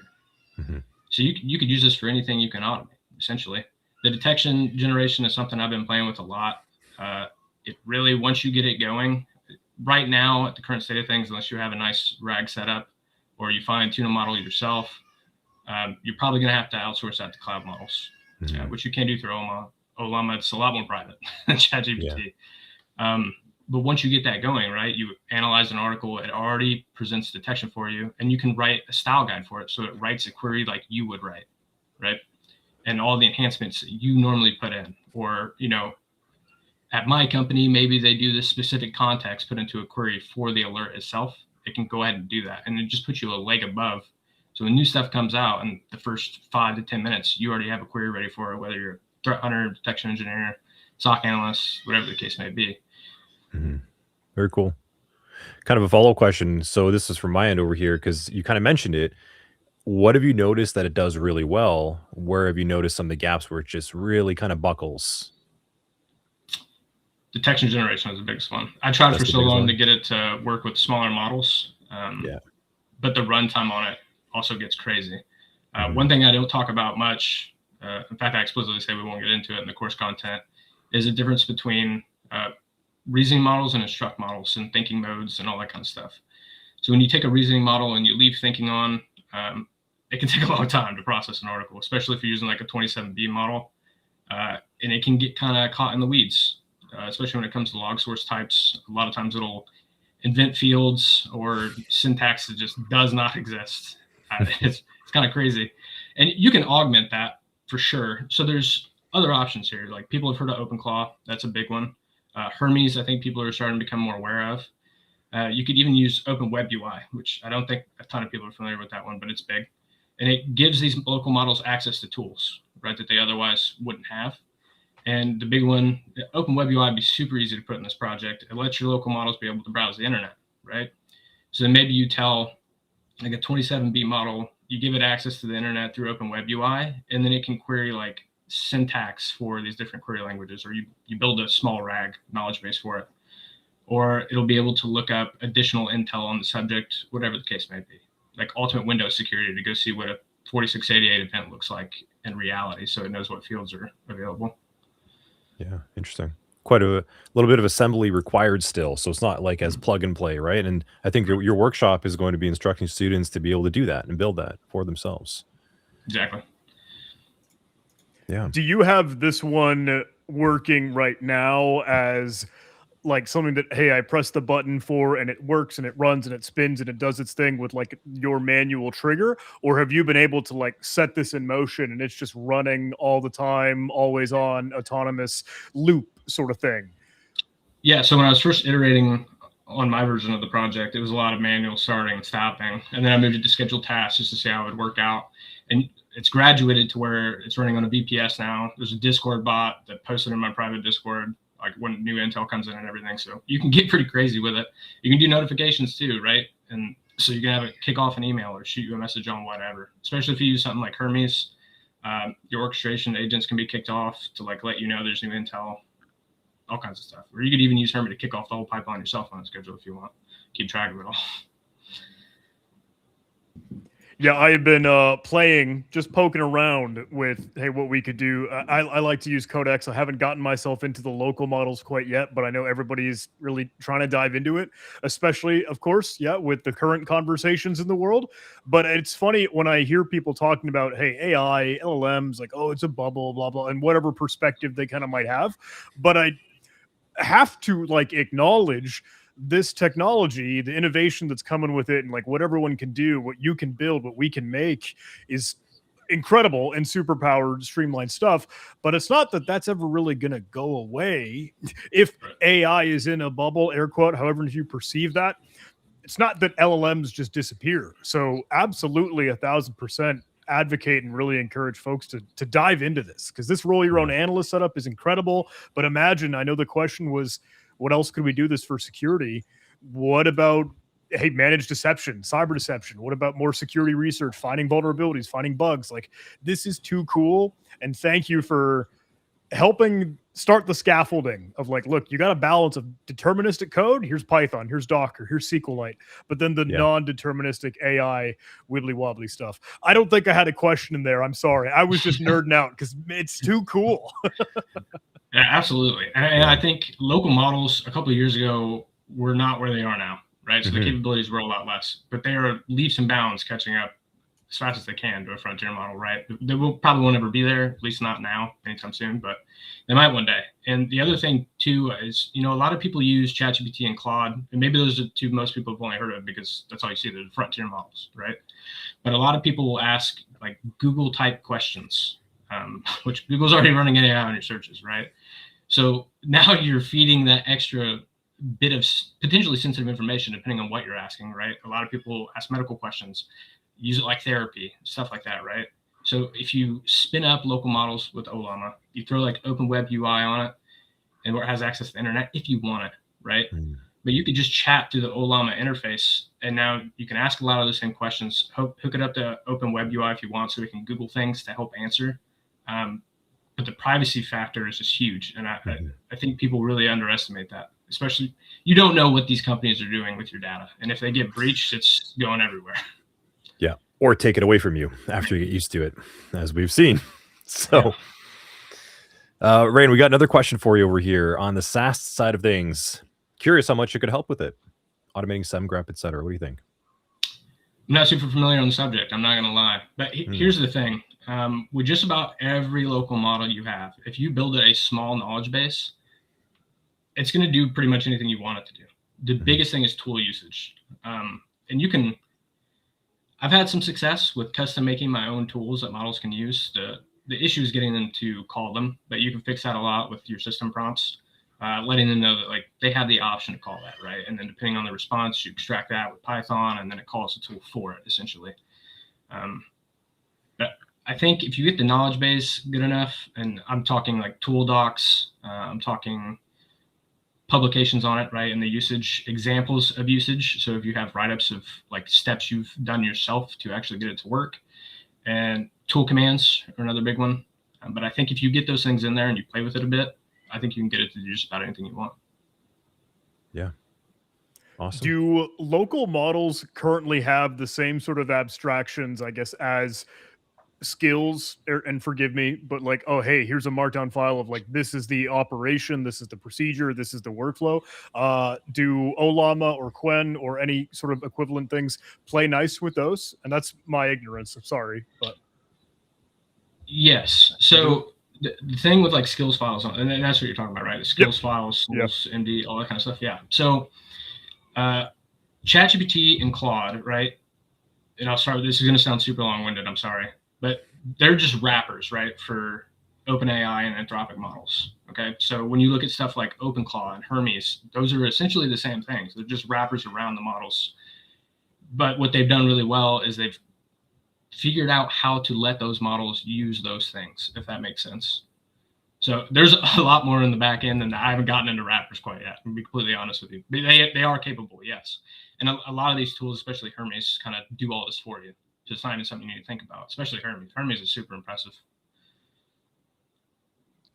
Mm-hmm. So you could use this for anything you can automate, essentially. The detection generation is something I've been playing with a lot. It really, once you get it going, right now at the current state of things, unless you have a nice RAG setup or you fine tune a model yourself, you're probably going to have to outsource that to cloud models. Mm-hmm. Which you can do through Ollama. It's a lot more private than ChatGPT. Yeah. But once you get that going, right, you analyze an article, it already presents detection for you, and you can write a style guide for it. So it writes a query like you would write, right? And all the enhancements that you normally put in. Or, at my company, maybe they do this specific context put into a query for the alert itself. It can go ahead and do that. And it just puts you a leg above. So when new stuff comes out in the first 5 to 10 minutes, you already have a query ready for it, whether you're a threat hunter, detection engineer, SOC analyst, whatever the case may be. Mm-hmm. Very cool. Kind of a follow-up question. So this is from my end over here, because you kind of mentioned it. What have you noticed that it does really well? Where have you noticed some of the gaps where it just really kind of buckles? Detection generation is the biggest one. I tried for so long to get it to work with smaller models. But the runtime on it also gets crazy. One thing I don't talk about much, in fact, I explicitly say we won't get into it in the course content, is the difference between reasoning models and instruct models and thinking modes and all that kind of stuff. So when you take a reasoning model and you leave thinking on, it can take a long time to process an article, especially if you're using like a 27B model. And it can get kind of caught in the weeds, especially when it comes to log source types. A lot of times it'll invent fields or syntax that just does not exist. It's kind of crazy. And you can augment that for sure. So there's other options here. Like people have heard of OpenClaw. That's a big one. Hermes, I think people are starting to become more aware of. You could even use Open Web UI, which I don't think a ton of people are familiar with that one, but it's big. And it gives these local models access to tools, right, that they otherwise wouldn't have. And the big one, Open Web UI would be super easy to put in this project. It lets your local models be able to browse the internet, right? So then maybe you tell like a 27B model, you give it access to the internet through Open Web UI, and then it can query like syntax for these different query languages, or you build a small RAG knowledge base for it, or it'll be able to look up additional intel on the subject, whatever the case may be, like ultimate Windows security to go see what a 4688 event looks like in reality, so it knows what fields are available. Yeah, interesting. Quite a little bit of assembly required still, so it's not like as plug and play, right? And I think your workshop is going to be instructing students to be able to do that and build that for themselves. Exactly. Yeah. Do you have this one working right now as like something that, hey, I press the button for and it works and it runs and it spins and it does its thing with like your manual trigger? Or have you been able to like set this in motion and it's just running all the time, always on, autonomous loop sort of thing? Yeah, so when I was first iterating on my version of the project, it was a lot of manual starting and stopping. And then I moved it to scheduled tasks just to see how it would work out. And it's graduated to where it's running on a VPS now. There's a Discord bot that posted in my private Discord, like when new intel comes in and everything. So you can get pretty crazy with it. You can do notifications too, right? And so you can have it kick off an email or shoot you a message on whatever, especially if you use something like Hermes. Your orchestration agents can be kicked off to like let you know there's new intel, all kinds of stuff. Or you could even use Hermes to kick off the whole pipeline yourself on a schedule if you want. Keep track of it all. Yeah, I have been playing, just poking around with, hey, what we could do. I like to use Codex. I haven't gotten myself into the local models quite yet, but I know everybody's really trying to dive into it, especially, of course, yeah, with the current conversations in the world. But it's funny when I hear people talking about, hey, AI, LLMs, like, oh, it's a bubble, blah, blah, and whatever perspective they kind of might have. But I have to like acknowledge this technology, the innovation that's coming with it, and like what everyone can do, what you can build, what we can make is incredible and super powered, streamlined stuff. But it's not that that's ever really going to go away. If AI is in a bubble, air quote, however you perceive that, it's not that LLMs just disappear. So absolutely 1,000% advocate and really encourage folks to dive into this, because this roll your own analyst setup is incredible. But imagine, I know the question was, what else could we do this for security? What about, hey, managed deception, cyber deception? What about more security research, finding vulnerabilities, finding bugs? Like, this is too cool. And thank you for helping start the scaffolding of like, look, you got a balance of deterministic code. Here's Python, here's Docker, here's SQLite, but then the non-deterministic AI wibbly wobbly stuff. I don't think I had a question in there. I'm sorry. I was just nerding out because it's too cool. Yeah, absolutely. And I think local models a couple of years ago were not where they are now, right? So the capabilities were a lot less, but they are leaps and bounds catching up as fast as they can to a frontier model, right? They probably won't ever be there, at least not now, anytime soon, but they might one day. And the other thing too is, you know, a lot of people use ChatGPT and Claude, and maybe those are the two most people have only heard of because that's all you see, the frontier models, right? But a lot of people will ask like Google type questions, which Google's already running AI on your searches, right? So now you're feeding that extra bit of potentially sensitive information depending on what you're asking, right? A lot of people ask medical questions, use it like therapy, stuff like that, right? So if you spin up local models with Ollama, you throw like Open Web UI on it, and where it has access to the internet if you want it, right? But you could just chat through the Ollama interface, and now you can ask a lot of the same questions, hook it up to Open Web UI if you want, so we can Google things to help answer. But the privacy factor is just huge, and I think people really underestimate that. Especially, you don't know what these companies are doing with your data, and if they get breached, it's going everywhere. Yeah, or take it away from you after you get used to it, as we've seen. So, Rain, we got another question for you over here on the SaaS side of things. Curious how much it could help with it, automating SemGrep, etc. What do you think? I'm not super familiar on the subject, I'm not going to lie. But here's the thing. With just about every local model you have, if you build a small knowledge base, it's going to do pretty much anything you want it to do. The biggest thing is tool usage. And you can, I've had some success with custom making my own tools that models can use. The issue is getting them to call them, but you can fix that a lot with your system prompts, letting them know that like they have the option to call that, right? And then depending on the response, you extract that with Python, and then it calls the tool for it, essentially. But I think if you get the knowledge base good enough, and I'm talking like tool docs, I'm talking publications on it, right? And the usage examples of usage. So if you have write-ups of like steps you've done yourself to actually get it to work, and tool commands are another big one. But I think if you get those things in there and you play with it a bit, I think you can get it to do just about anything you want. Yeah. Awesome. Do local models currently have the same sort of abstractions, I guess, as skills? And forgive me, but like, oh, hey, here's a markdown file of like, this is the operation, this is the procedure, this is the workflow. Do Olama or Quen or any sort of equivalent things play nice with those? And that's my ignorance. I'm sorry, but yes. So the thing with like skills files, and that's what you're talking about, right? The skills files, skills, MD, all that kind of stuff. Yeah. So ChatGPT and Claude, right? And I'll start with this. Is going to sound super long-winded. I'm sorry, but they're just wrappers, right, for OpenAI and Anthropic models. Okay, so when you look at stuff like OpenClaw and Hermes, those are essentially the same things. They're just wrappers around the models. But what they've done really well is they've figured out how to let those models use those things, if that makes sense. So there's a lot more in the back end, and I haven't gotten into wrappers quite yet, to be completely honest with you. But they are capable, yes. And a lot of these tools, especially Hermes, kind of do all this for you. So it's not even something you need to think about, especially Hermes. Hermes is super impressive.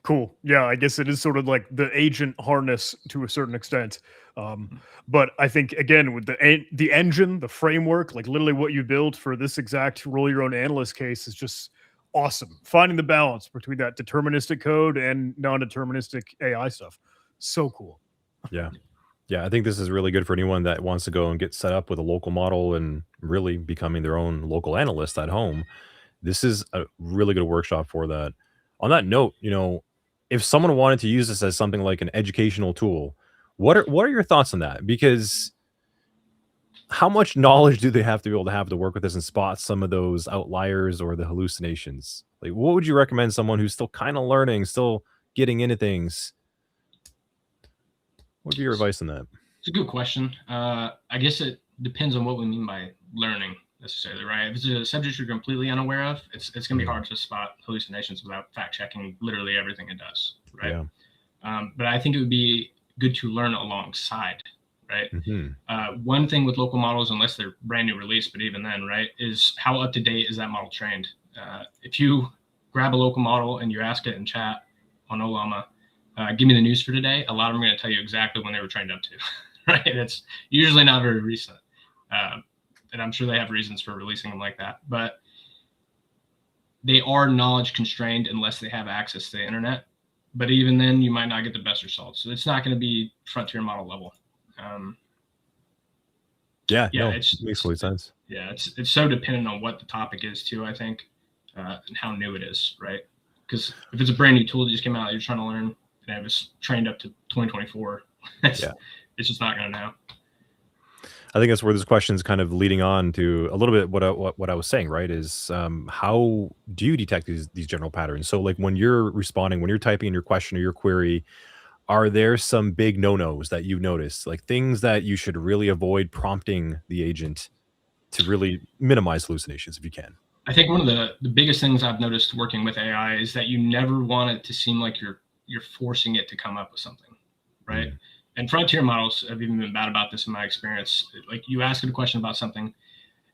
cool. Yeah, I guess it is sort of like the agent harness to a certain extent. But I think, again, with the engine, the framework, like literally what you build for this exact roll your own analyst case is just awesome. Finding the balance between that deterministic code and non-deterministic AI stuff. So cool. Yeah. Yeah, I think this is really good for anyone that wants to go and get set up with a local model and really becoming their own local analyst at home. This is a really good workshop for that. On that note, if someone wanted to use this as something like an educational tool, what are your thoughts on that? Because how much knowledge do they have to be able to have to work with this and spot some of those outliers or the hallucinations? Like, what would you recommend someone who's still kind of learning, still getting into things? What would be your advice on that? It's a good question. I guess it depends on what we mean by learning necessarily, right? If it's a subject you're completely unaware of, it's going to be hard to spot hallucinations without fact checking literally everything it does, right? Yeah. But I think it would be good to learn alongside, right? One thing with local models, unless they're brand new release, but even then, right, is how up to date is that model trained? If you grab a local model and you ask it in chat on Olama, give me the news for today, a lot of them are going to tell you exactly when they were trained up to, right? It's usually not very recent. And I'm sure they have reasons for releasing them like that, but they are knowledge constrained unless they have access to the internet. But even then, you might not get the best results. So it's not going to be frontier model level. It makes complete sense. Yeah, it's so dependent on what the topic is too, I think, and how new it is, right? Because if it's a brand new tool that just came out that you're trying to learn, and it was trained up to 2024, it's just not going to know. I think that's where this question is kind of leading on to a little bit what I was saying, right? Is how do you detect these general patterns? So like when you're responding, when you're typing in your question or your query, are there some big no-nos that you've noticed, like things that you should really avoid prompting the agent to really minimize hallucinations if you can? I think one of the biggest things I've noticed working with AI is that you never want it to seem like you're forcing it to come up with something, right? And frontier models have even been bad about this in my experience. Like you ask it a question about something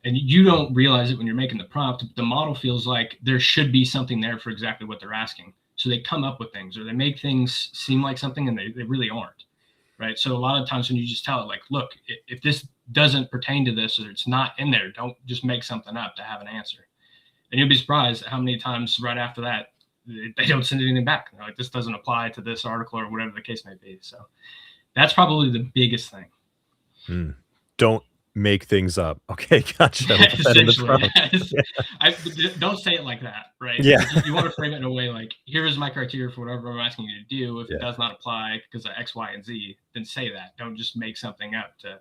and you don't realize it when you're making the prompt, but the model feels like there should be something there for exactly what they're asking. So they come up with things or they make things seem like something and they really aren't, right? So a lot of times when you just tell it like, look, if this doesn't pertain to this or it's not in there, don't just make something up to have an answer. And you'll be surprised at how many times right after that, they don't send anything back. They're like, this doesn't apply to this article or whatever the case may be. So that's probably the biggest thing. Don't make things up. Okay, gotcha. Don't say it like that, right? Yeah. You want to frame it in a way like, here is my criteria for whatever I'm asking you to do. If it does not apply because of X, Y, and Z, then say that. Don't just make something up to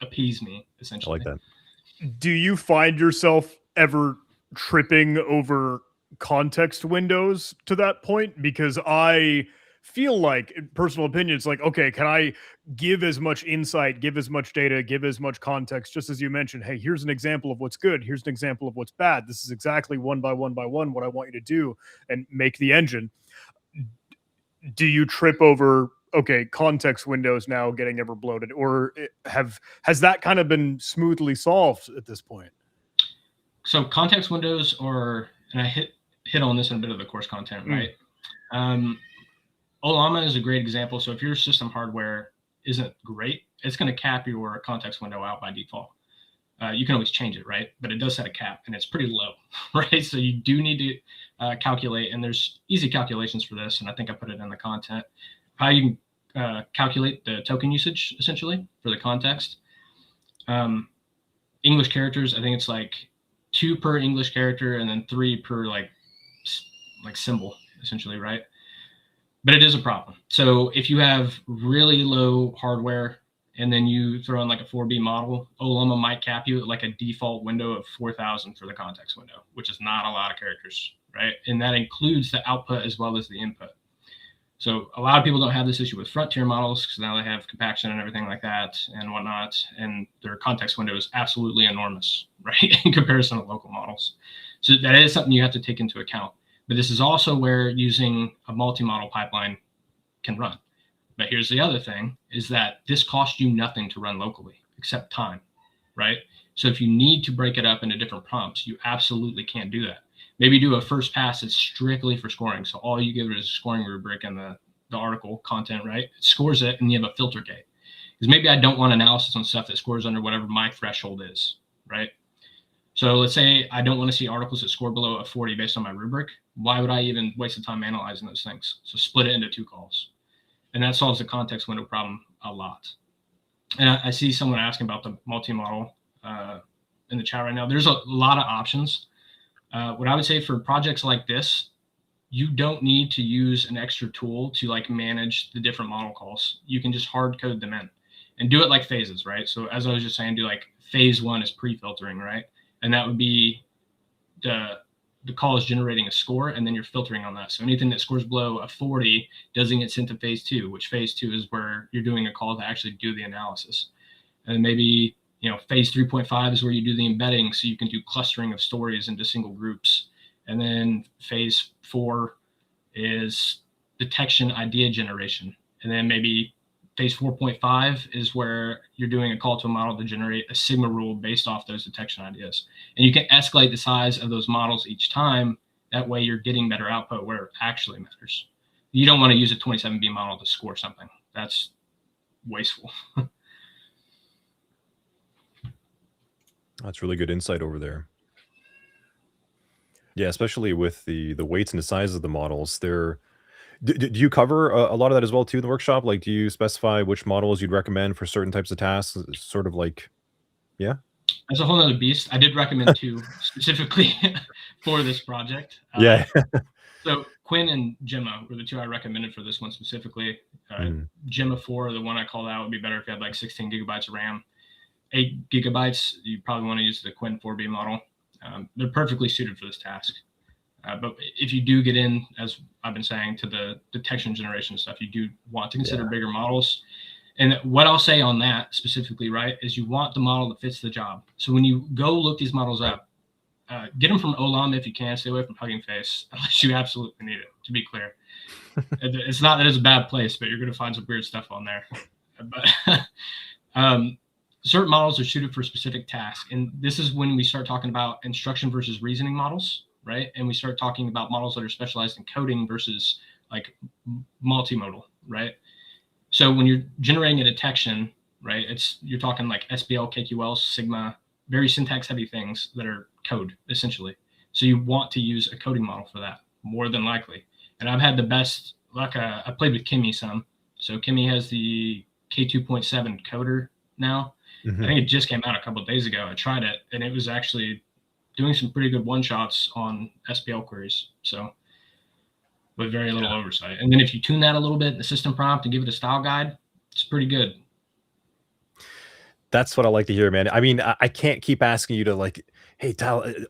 appease me, essentially. I like that. Do you find yourself ever tripping over context windows to that point? Because I feel like, in personal opinion, it's like, okay, can I give as much insight, give as much data, give as much context, just as you mentioned, hey, here's an example of what's good, here's an example of what's bad, this is exactly one by one what I want you to do, and make the engine. Do you trip over okay, context windows now getting ever bloated, or has that kind of been smoothly solved at this point? So context windows are, and I hit on this in a bit of the course content, right? Olama is a great example. So if your system hardware isn't great, it's going to cap your context window out by default. You can always change it, right? But it does set a cap, and it's pretty low, right? So you do need to calculate, and there's easy calculations for this, and I think I put it in the content, how you can calculate the token usage, essentially, for the context. English characters, I think it's like 2 per English character, and then 3 per like symbol, essentially, right? But it is a problem. So if you have really low hardware, and then you throw in like a 4B model, Olama might cap you at like a default window of 4,000 for the context window, which is not a lot of characters, right? And that includes the output as well as the input. So a lot of people don't have this issue with frontier models because now they have compaction and everything like that and whatnot, and their context window is absolutely enormous, right, in comparison to local models. So that is something you have to take into account. But this is also where using a multi-model pipeline can run. But here's the other thing, is that this costs you nothing to run locally except time, right? So if you need to break it up into different prompts, you absolutely can't do that. Maybe do a first pass that's strictly for scoring. So all you give it is a scoring rubric and the article content, right? It scores it, and you have a filter gate. Because maybe I don't want analysis on stuff that scores under whatever my threshold is, right? So let's say I don't want to see articles that score below a 40 based on my rubric. Why would I even waste the time analyzing those things? So split it into 2 calls. And that solves the context window problem a lot. And I see someone asking about the multi-model in the chat right now. There's a lot of options. What I would say for projects like this, you don't need to use an extra tool to like manage the different model calls. You can just hard code them in and do it like phases, right? So as I was just saying, do like phase 1 is pre-filtering, right? And that would be the call is generating a score, and then you're filtering on that. So anything that scores below a 40 doesn't get sent to phase 2, which phase 2 is where you're doing a call to actually do the analysis. And maybe, phase 3.5 is where you do the embedding, so you can do clustering of stories into single groups. And then phase 4 is detection idea generation. And then maybe phase 4.5 is where you're doing a call to a model to generate a sigma rule based off those detection ideas. And you can escalate the size of those models each time. That way you're getting better output where it actually matters. You don't want to use a 27B model to score something. That's wasteful. That's really good insight over there. Yeah, especially with the weights and the size of the models. Do you cover a lot of that as well too in the workshop? Like, do you specify which models you'd recommend for certain types of tasks? Sort of like, yeah. That's a whole other beast. I did recommend 2 specifically for this project. Yeah. So Quinn and Gemma were the 2 I recommended for this one specifically. Gemma 4, the one I called out, would be better if you had like 16 gigabytes of RAM. 8 gigabytes, you probably want to use the Quinn 4B model. They're perfectly suited for this task. But if you do get in, as I've been saying, to the detection generation stuff, you do want to consider bigger models. And what I'll say on that specifically, right, is you want the model that fits the job. So when you go look these models up, get them from Olama if you can. Stay away from Hugging Face unless you absolutely need it, to be clear. It's not that it's a bad place, but you're going to find some weird stuff on there. But certain models are suited for specific tasks. And this is when we start talking about instruction versus reasoning models, right? And we start talking about models that are specialized in coding versus like multimodal, right? So when you're generating a detection, right, you're talking like SPL, KQL, Sigma, very syntax heavy things that are code essentially. So you want to use a coding model for that more than likely. And I've had the best luck. I played with Kimmy some. So Kimmy has the K2.7 coder now. I think it just came out a couple of days ago. I tried it, and it was actually doing some pretty good one-shots on SPL queries. So with very little oversight. And then if you tune that a little bit, the system prompt, and give it a style guide, it's pretty good. That's what I like to hear, man. I mean, I can't keep asking you to like, hey, Talus,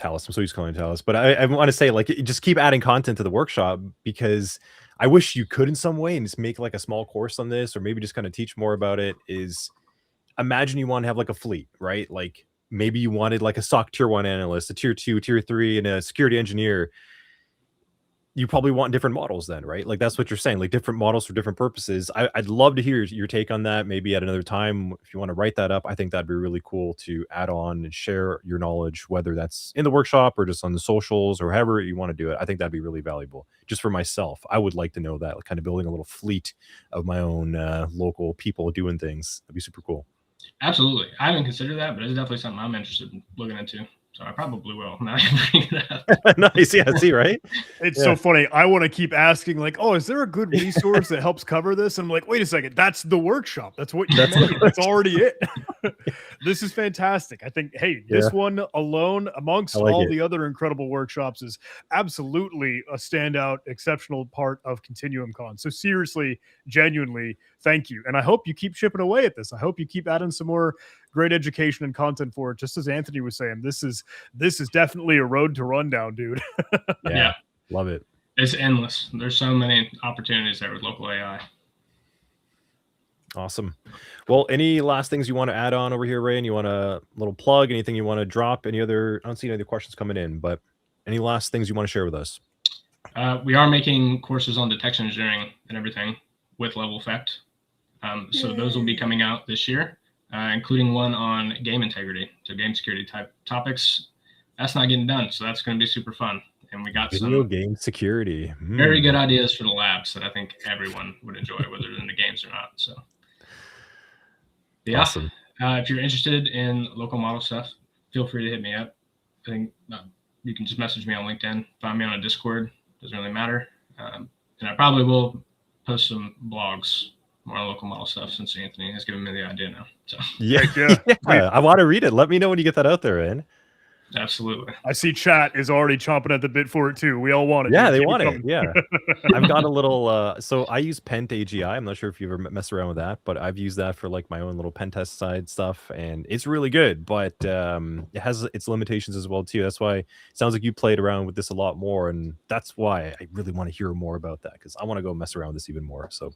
I'm so used to calling you Talus, but I want to say like, just keep adding content to the workshop, because I wish you could in some way and just make like a small course on this, or maybe just kind of teach more about it. Imagine you want to have like a fleet, right? Like maybe you wanted like a SOC tier 1 analyst, a tier 2, tier 3, and a security engineer. you probably want different models then, right? Like that's what you're saying, like different models for different purposes. I'd love to hear your take on that. Maybe at another time, if you want to write that up, I think that'd be really cool to add on and share your knowledge, whether that's in the workshop or just on the socials or however you want to do it. I think that'd be really valuable. Just for myself, I would like to know that, like kind of building a little fleet of my own local people doing things. That'd be super cool. Absolutely. I haven't considered that, but it's definitely something I'm interested in looking into. So I probably will. Now you bring it up. Nice. Yeah. See, right? It's Yeah. so funny. I want to keep asking, like, oh, is there a good resource that helps cover this? And I'm like, wait a second, that's the workshop. That's what you made. That's already it. This is fantastic. I think, hey, this one alone, amongst I like all it. the other incredible workshops, is absolutely a standout, exceptional part of ContinuumCon. So seriously, genuinely, thank you. And I hope you keep chipping away at this. I hope you keep adding some more great education and content for it. Just as Anthony was saying, this is definitely a road to rundown, dude. Yeah. Love it. It's endless. There's so many opportunities there with local AI. Awesome. Well, any last things you want to add on over here, Ray? And you want a little plug? Anything you want to drop? Any other? I don't see any other questions coming in, but any last things you want to share with us? We are making courses on detection engineering and everything with Level Effect. So those will be coming out this year, including one on game integrity, so game security type topics. That's not getting done, so that's going to be super fun. And we got Video some game security. very good ideas for the labs that I think everyone would enjoy, whether they're in the games or not. So, yeah, Awesome. If you're interested in local model stuff, feel free to hit me up. I think you can just message me on LinkedIn, find me on a Discord. Doesn't really matter. And I probably will post some blogs more on local model stuff since Anthony has given me the idea now. So Yeah, Yeah. I want to read it. Let me know when you get that out there, Aaron. absolutely. I see chat is already chomping at the bit for it too. We all want it. Yeah, dude. they Keep want it. coming. Yeah. I've got a little so I use Pent AGI. I'm not sure if you've ever messed around with that, but I've used that for like my own little pen test side stuff, and it's really good, but it has its limitations as well too. That's why it sounds like you played around with this a lot more, and that's why I really want to hear more about that, because I want to go mess around with this even more. So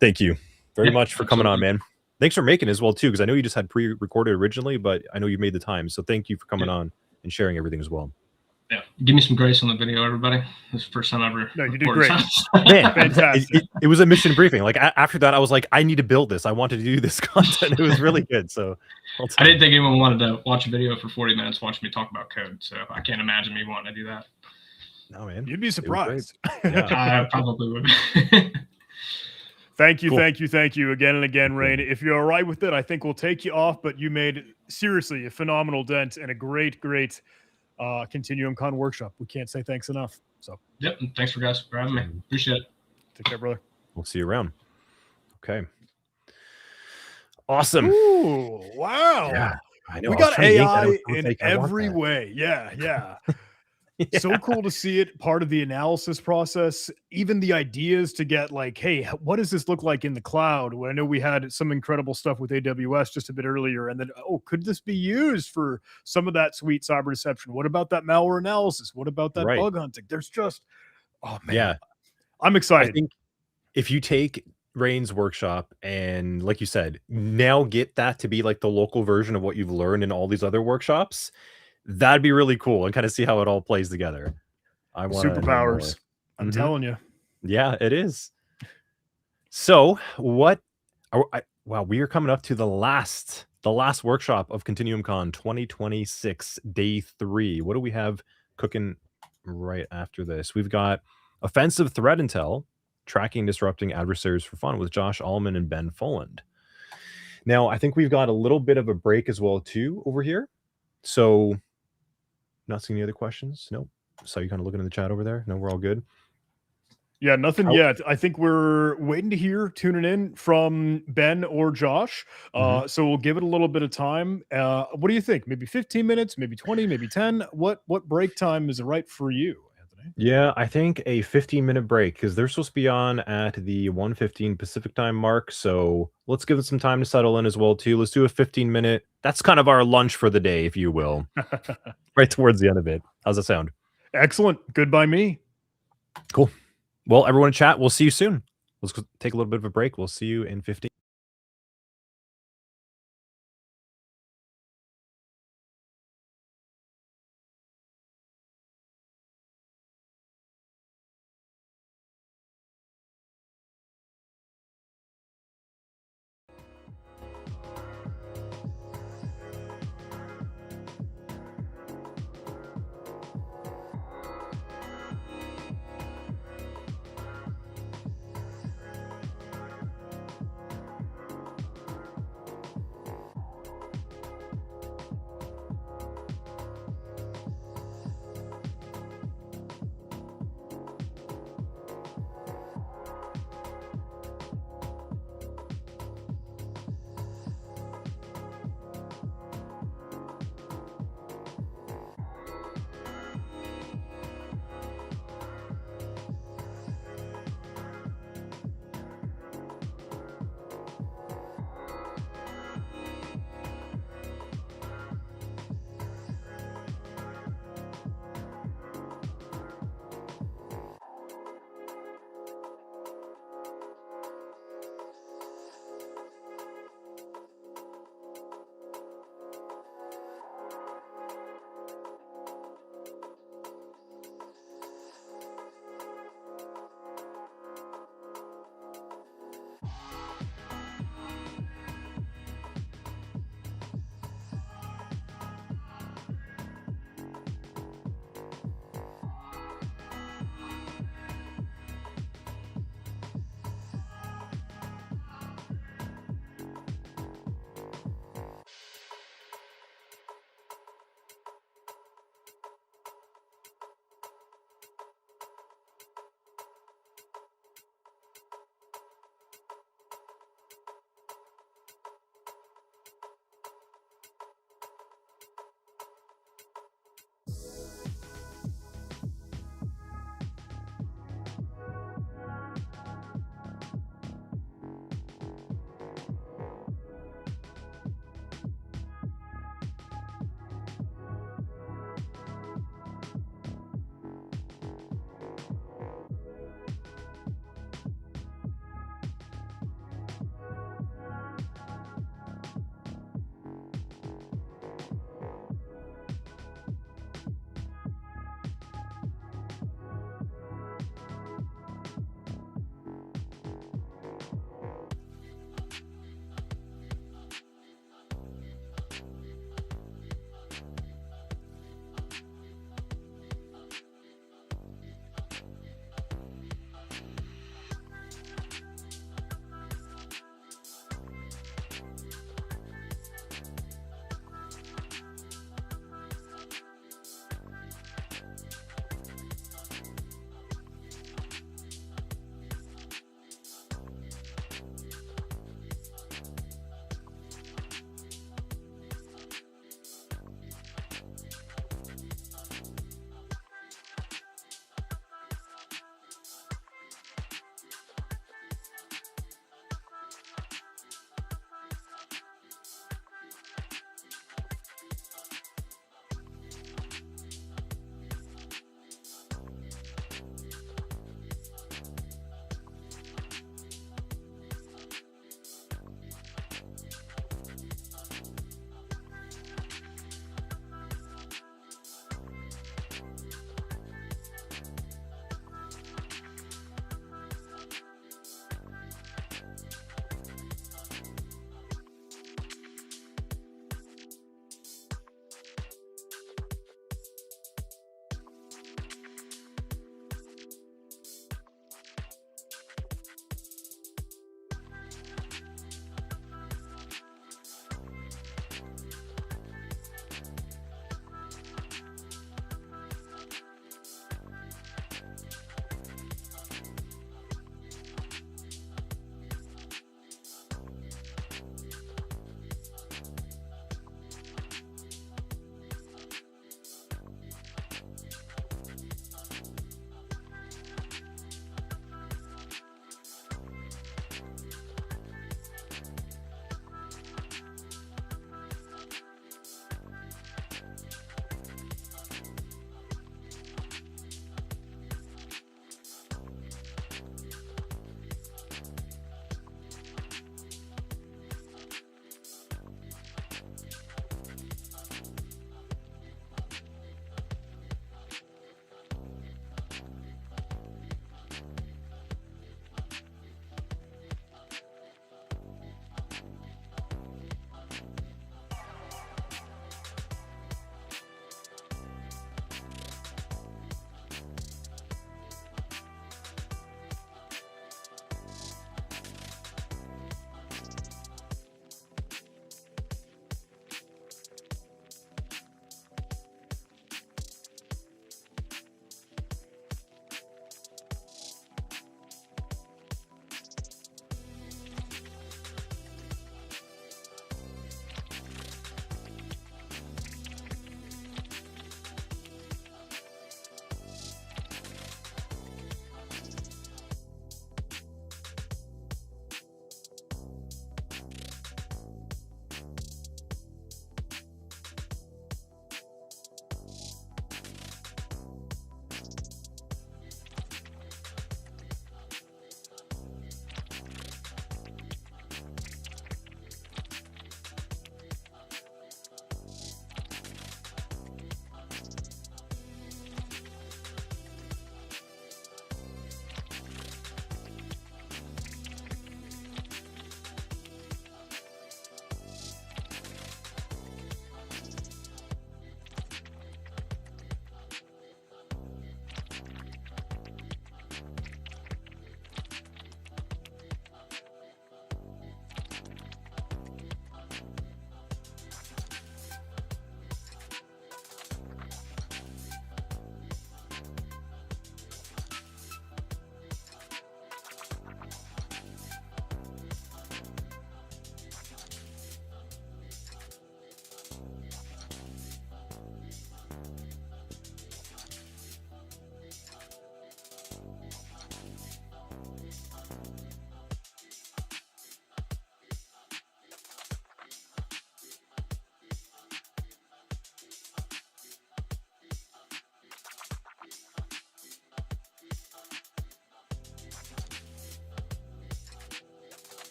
thank you very much for coming on, man. Thanks for making it as well too, because I know you just had pre-recorded originally, but I know you made the time, so thank you for coming on and sharing everything as well. Yeah, give me some grace on the video, everybody. This is the first time I ever. No, you did recorded great. something. Man, Fantastic. it was a mission briefing. Like after that, I was like, I need to build this. I wanted to do this content. It was really good. So I didn't think anyone wanted to watch a video for 40 minutes watching me talk about code. So I can't imagine me wanting to do that. No, man. You'd be surprised. Yeah. I probably would. Thank you, Cool. thank you again and again, Rain. If you're all right with it, I think we'll take you off, but you made seriously a phenomenal dent and a great ContinuumCon workshop. We can't say thanks enough. So Yep. And thanks for having me. Appreciate it. take care, brother. We'll see you around. Okay. Awesome. Ooh, wow. Yeah, I know. We I was got trying to yank that. I AI was in like, I want every that. way. Yeah. Yeah. So cool to see it part of the analysis process, even the ideas to get like, hey, what does this look like in the cloud? I know we had some incredible stuff with AWS just a bit earlier, and then, oh, could this be used for some of that sweet cyber deception? What about that malware analysis? What about that Right. bug hunting? There's just, oh man, Yeah. I'm I excited. think if you take Rain's workshop and, like you said, now get that to be like the local version of what you've learned in all these other workshops, that'd be really cool, and kind of see how it all plays together. I want Superpowers. I'm Mhm. telling you. Yeah, it is. So what wow, we are coming up to the last workshop of ContinuumCon 2026 day 3. What do we have cooking right after this? We've got offensive threat intel, tracking disrupting adversaries for fun, with Josh Allman and Ben Folland. Now, I think we've got a little bit of a break as well too over here. So not seeing any other questions? Nope. So you kind of looking in the chat over there? No, we're all good. Yeah, nothing yet. I think we're waiting to hear, tuning in from Ben or Josh. So we'll give it a little bit of time. What do you think? Maybe 15 minutes, maybe 20, maybe 10? What break time is right for you, Anthony? Yeah, I think a 15-minute break, because they're supposed to be on at the 1:15 Pacific time mark. So let's give it some time to settle in as well too. Let's do a 15-minute. That's kind of our lunch for the day, if you will, right towards the end of it. How's that sound? Excellent. Good by me. Cool. Well, everyone in chat, we'll see you soon. Let's take a little bit of a break. We'll see you in 15.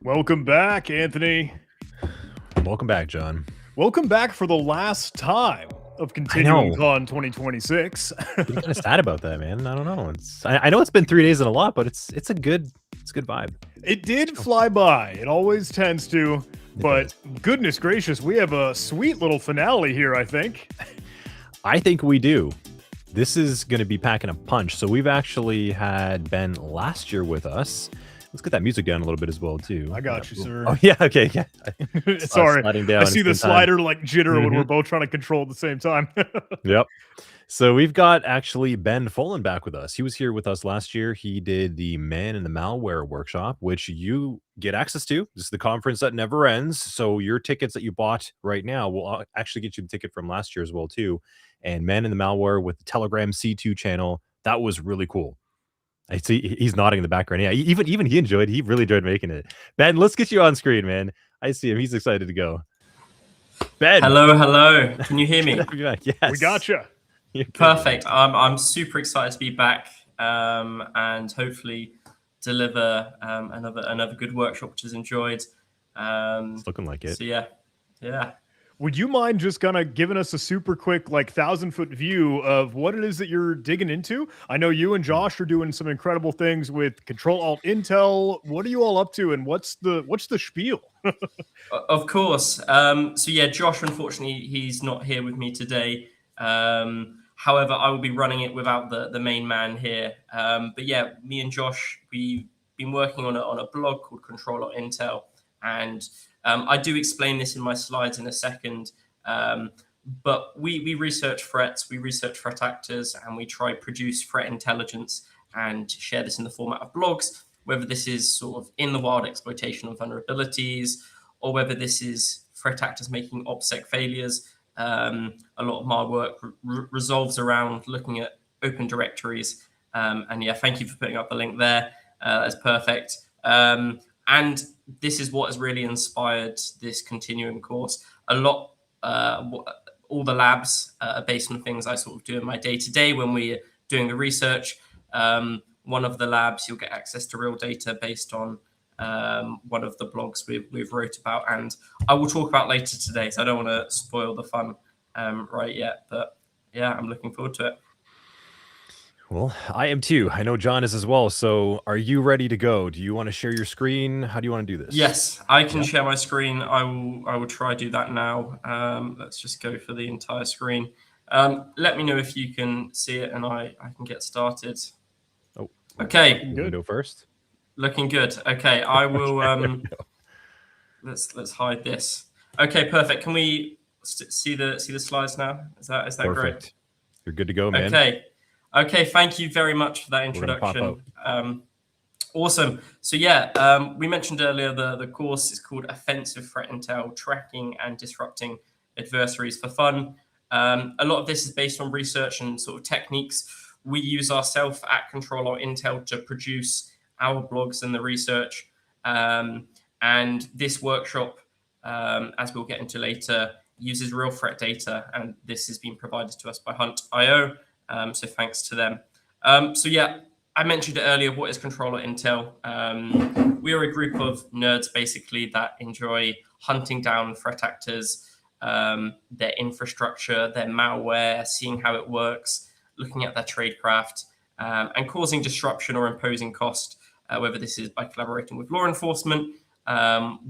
Welcome back, Anthony. Welcome back, John. Welcome back for the last time of ContinuumCon 2026. Getting kind of sad about that, man. I don't know. I know it's been 3 days and a lot, but it's a good vibe. It did fly by. It always tends to. But goodness gracious, we have a sweet little finale here, I think. I think we do. This is going to be packing a punch. So we've actually had Ben last year with us. Let's get that music down a little bit as well, too. I got you, sir. Oh, yeah. Okay. Yeah. Sorry. Down I see the slider like jitter when we're both trying to control at the same time. Yep. So we've got actually Ben Folan back with us. He was here with us last year. He did the Man in the Malware workshop, which you get access to. This is the conference that never ends. So your tickets that you bought right now will actually get you the ticket from last year as well, too. And Man in the Malware with the Telegram C2 channel. That was really cool. I see he's nodding in the background. Yeah, even he enjoyed. He really enjoyed making it. Ben, let's get you on screen, man. I see him. He's excited to go. Ben. Hello. Can you hear me? Yes. We gotcha. Perfect. I'm super excited to be back and hopefully deliver another good workshop, which is enjoyed. It's looking like it. So yeah. Would you mind just kind of giving us a super quick, like 1,000-foot view of what it is that you're digging into? I know you and Josh are doing some incredible things with Control-Alt-Intel. What are you all up to, and what's the spiel? Of course. So yeah, Josh, unfortunately, he's not here with me today. However, I will be running it without the main man here. But yeah, me and Josh, we've been working on a blog called Control-Alt-Intel, and I do explain this in my slides in a second, but we research threats, we research threat actors, and we try to produce threat intelligence and share this in the format of blogs, whether this is sort of in the wild exploitation of vulnerabilities, or whether this is threat actors making OPSEC failures. A lot of my work resolves around looking at open directories. And yeah, thank you for putting up the link there. That's perfect. And this is what has really inspired this continuum course. A lot, all the labs are based on things I sort of do in my day-to-day when we're doing the research. One of the labs, you'll get access to real data based on one of the blogs we've wrote about, and I will talk about later today, so I don't want to spoil the fun right yet. But yeah, I'm looking forward to it. Well, I am too. I know John is as well. So are you ready to go? Do you want to share your screen? How do you want to do this? Yes, I can share my screen. I will try to do that now. Let's just go for the entire screen. Let me know if you can see it, and I can get started. Oh, okay. Window first. Looking good. Okay, I will. Let's hide this. Okay, perfect. Can we see the slides now? Is that perfect. Great? You're good to go, man. Okay. Thank you very much for that introduction. Awesome. So yeah, we mentioned earlier the course is called Offensive Threat Intel: Tracking and Disrupting Adversaries for Fun. A lot of this is based on research and sort of techniques we use ourselves at Control-Alt-Intel to produce our blogs and the research. And this workshop, as we'll get into later, uses real threat data, and this has been provided to us by Hunt.io. So thanks to them. So yeah, I mentioned it earlier. What is Control-Alt-Intel? We are a group of nerds, basically, that enjoy hunting down threat actors, their infrastructure, their malware, seeing how it works, looking at their tradecraft, and causing disruption or imposing cost, whether this is by collaborating with law enforcement,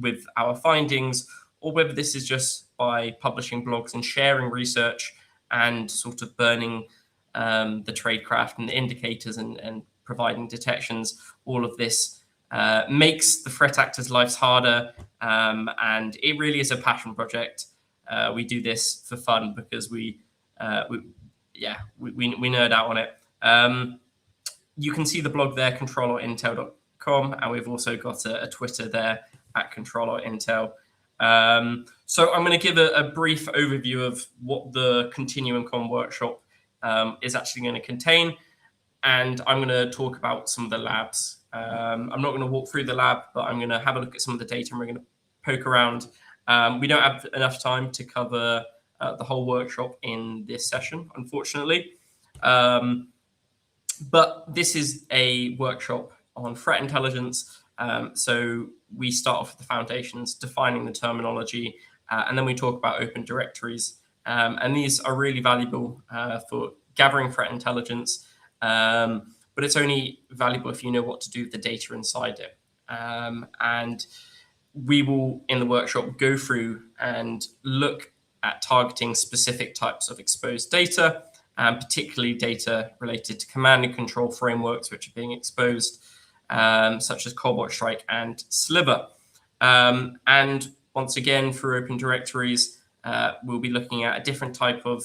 with our findings, or whether this is just by publishing blogs and sharing research and sort of burning the tradecraft and the indicators and providing detections. All of this makes the threat actors' lives harder, and it really is a passion project. We do this for fun because we nerd out on it. You can see the blog there, control.intel.com, and we've also got a Twitter there at Control-Alt-Intel. So I'm going to give a brief overview of what the ContinuumCon workshop is actually going to contain, and I'm going to talk about some of the labs. I'm not going to walk through the lab, but I'm going to have a look at some of the data, and we're going to poke around. We don't have enough time to cover the whole workshop in this session, unfortunately. But this is a workshop on threat intelligence, So we start off with the foundations, defining the terminology, and then we talk about open directories. And these are really valuable for gathering threat intelligence, but it's only valuable if you know what to do with the data inside it. And we will, in the workshop, go through and look at targeting specific types of exposed data, particularly data related to command and control frameworks which are being exposed, such as Cobalt Strike and Sliver. And once again, through open directories, we'll be looking at a different type of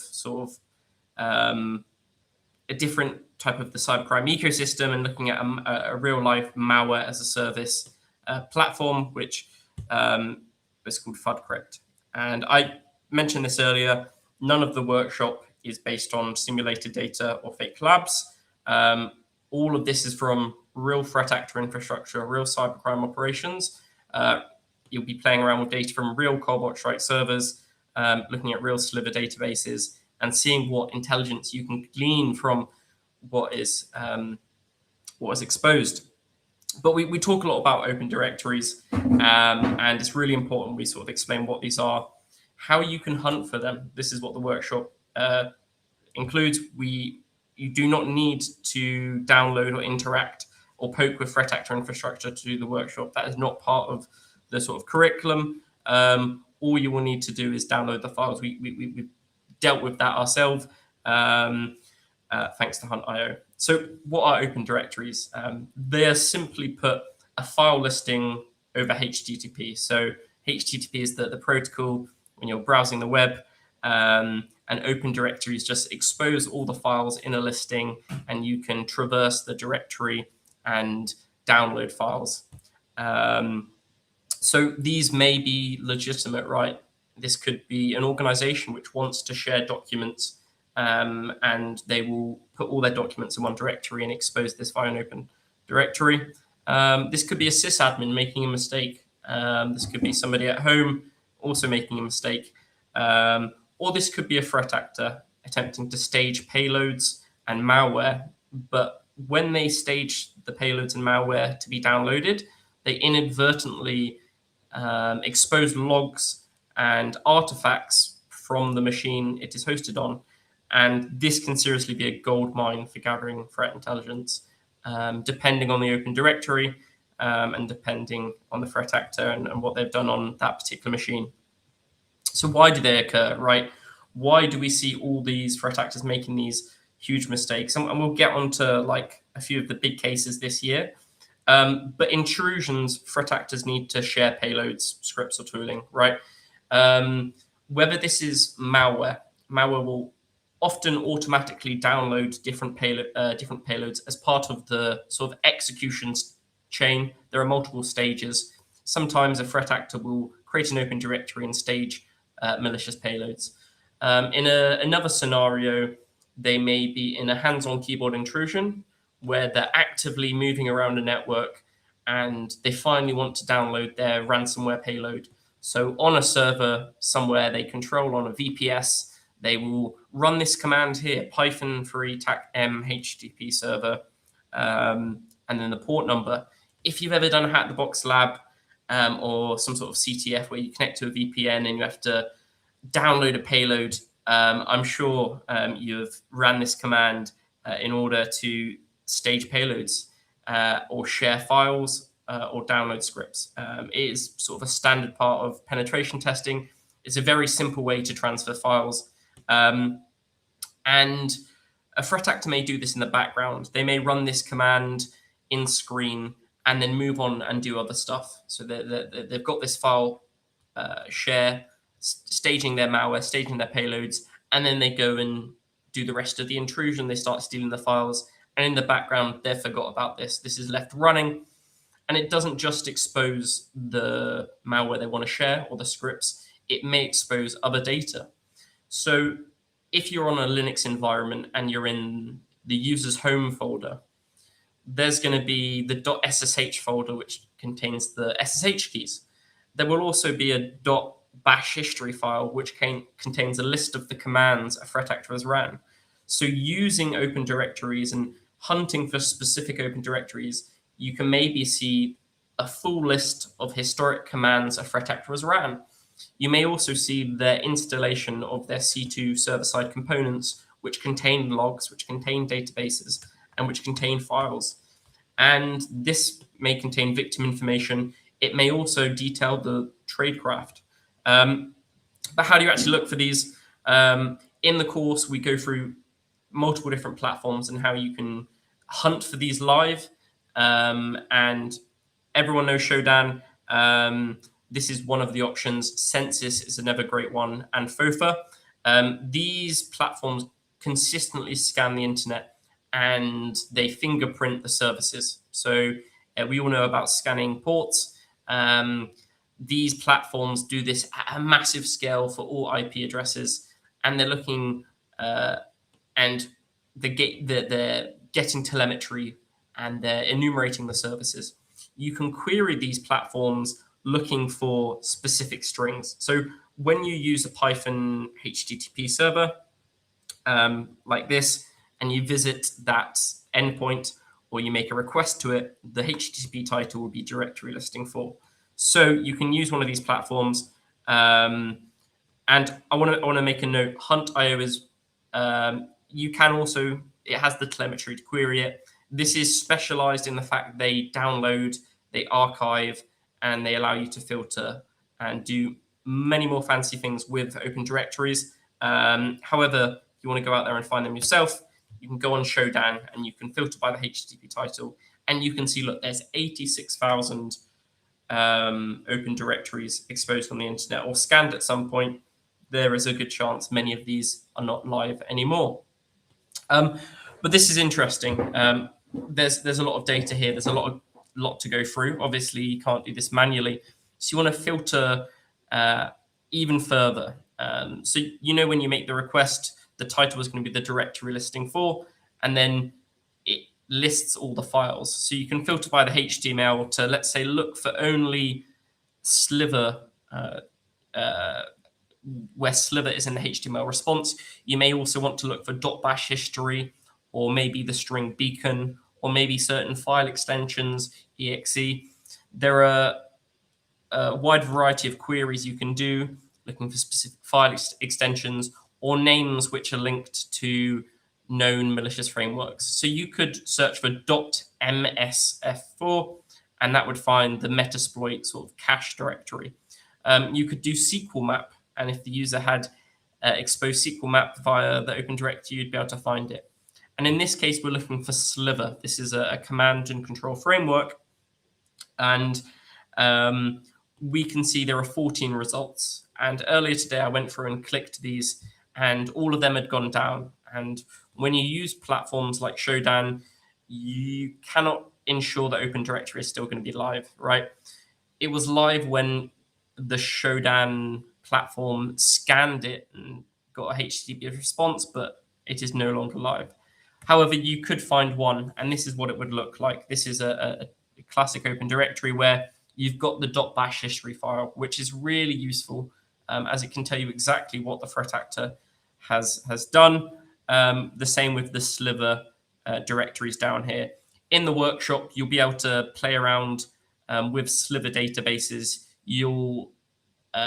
a different type of the cybercrime ecosystem and looking at a real life malware as a service platform, which is called FUDCrypt. And I mentioned this earlier, none of the workshop is based on simulated data or fake labs. All of this is from real threat actor infrastructure, real cybercrime operations. You'll be playing around with data from real Cobalt Strike servers, looking at real Sliver databases, and seeing what intelligence you can glean from what is exposed. But we talk a lot about open directories, and it's really important we sort of explain what these are, how you can hunt for them. This is what the workshop includes. You do not need to download or interact or poke with threat actor infrastructure to do the workshop. That is not part of the sort of curriculum. All you will need to do is download the files. We've dealt with that ourselves, thanks to Hunt.io. So what are open directories? They are simply put a file listing over HTTP. So HTTP is the protocol when you're browsing the web, and open directories just expose all the files in a listing, and you can traverse the directory and download files. So these may be legitimate, right? This could be an organization which wants to share documents, and they will put all their documents in one directory and expose this via an open directory. This could be a sysadmin making a mistake. This could be somebody at home also making a mistake. Or this could be a threat actor attempting to stage payloads and malware. But when they stage the payloads and malware to be downloaded, they inadvertently expose logs and artifacts from the machine it is hosted on. And this can seriously be a gold mine for gathering threat intelligence, depending on the open directory and depending on the threat actor and what they've done on that particular machine. So why do they occur, right? Why do we see all these threat actors making these huge mistakes? And we'll get onto like a few of the big cases this year. But intrusions, threat actors need to share payloads, scripts, or tooling, right? Whether this is malware will often automatically download different payloads as part of the sort of execution chain. There are multiple stages. Sometimes a threat actor will create an open directory and stage malicious payloads. In another scenario, they may be in a hands-on keyboard intrusion where they're actively moving around a network and they finally want to download their ransomware payload. So on a server somewhere they control on a VPS, they will run this command here, -3 tac-m HTTP server, and then the port number. If you've ever done a Hack the Box lab or some sort of CTF where you connect to a VPN and you have to download a payload, I'm sure you've ran this command in order to stage payloads or share files or download scripts. It is sort of a standard part of penetration testing. It's a very simple way to transfer files. And a threat actor may do this in the background. They may run this command in screen and then move on and do other stuff. So they've got this file share, staging their malware, staging their payloads, and then they go and do the rest of the intrusion. They start stealing the files. And in the background, they forgot about this. This is left running. And it doesn't just expose the malware they want to share or the scripts. It may expose other data. So if you're on a Linux environment and you're in the user's home folder, there's going to be the .ssh folder, which contains the SSH keys. There will also be a .bash history file, which contains a list of the commands a threat actor has ran. So using open directories and hunting for specific open directories, you can maybe see a full list of historic commands a threat actor has ran. You may also see their installation of their C2 server-side components, which contain logs, which contain databases, and which contain files. And this may contain victim information. It may also detail the tradecraft. But how do you actually look for these? In the course, we go through multiple different platforms and how you can hunt for these live. And everyone knows Shodan. This is one of the options. Census is another great one, and FOFA. These platforms consistently scan the internet and they fingerprint the services. So we all know about scanning ports. These platforms do this at a massive scale for all IP addresses, and they're looking and they're getting telemetry and they're enumerating the services. You can query these platforms looking for specific strings. So when you use a Python HTTP server like this, and you visit that endpoint or you make a request to it, the HTTP title will be directory listing for. So you can use one of these platforms. And I want to make a note. Hunt.io is you can also, it has the telemetry to query it. This is specialized in the fact they download, they archive, and they allow you to filter and do many more fancy things with open directories. However, if you want to go out there and find them yourself, you can go on Shodan and you can filter by the HTTP title, and you can see, look, there's 86,000 open directories exposed on the internet or scanned at some point. There is a good chance many of these are not live anymore. But this is interesting. There's a lot of data here. There's a lot to go through. Obviously, you can't do this manually. So you want to filter even further. So when you make the request, the title is going to be the directory listing for, and then it lists all the files. So you can filter by the HTML to, let's say, look for only sliver, where sliver is in the HTML response. You may also want to look for .bash history, or maybe the string beacon, or maybe certain file extensions, exe. There are a wide variety of queries you can do, looking for specific file extensions or names which are linked to known malicious frameworks. So you could search for .msf4, and that would find the Metasploit sort of cache directory. You could do SQL map, and if the user had exposed SQL map via the Open Directory, you'd be able to find it. And in this case, we're looking for Sliver. This is a command and control framework, and we can see there are 14 results. And earlier today, I went through and clicked these, and all of them had gone down. And when you use platforms like Shodan, you cannot ensure that Open Directory is still going to be live, right? It was live when the Shodan platform scanned it and got a HTTP response, but it is no longer live. However, you could find one, and this is what it would look like. This is a classic Open Directory where you've got the .bash history file, which is really useful as it can tell you exactly what the threat actor has done. The same with the sliver directories down here. In the workshop, you'll be able to play around with sliver databases. You'll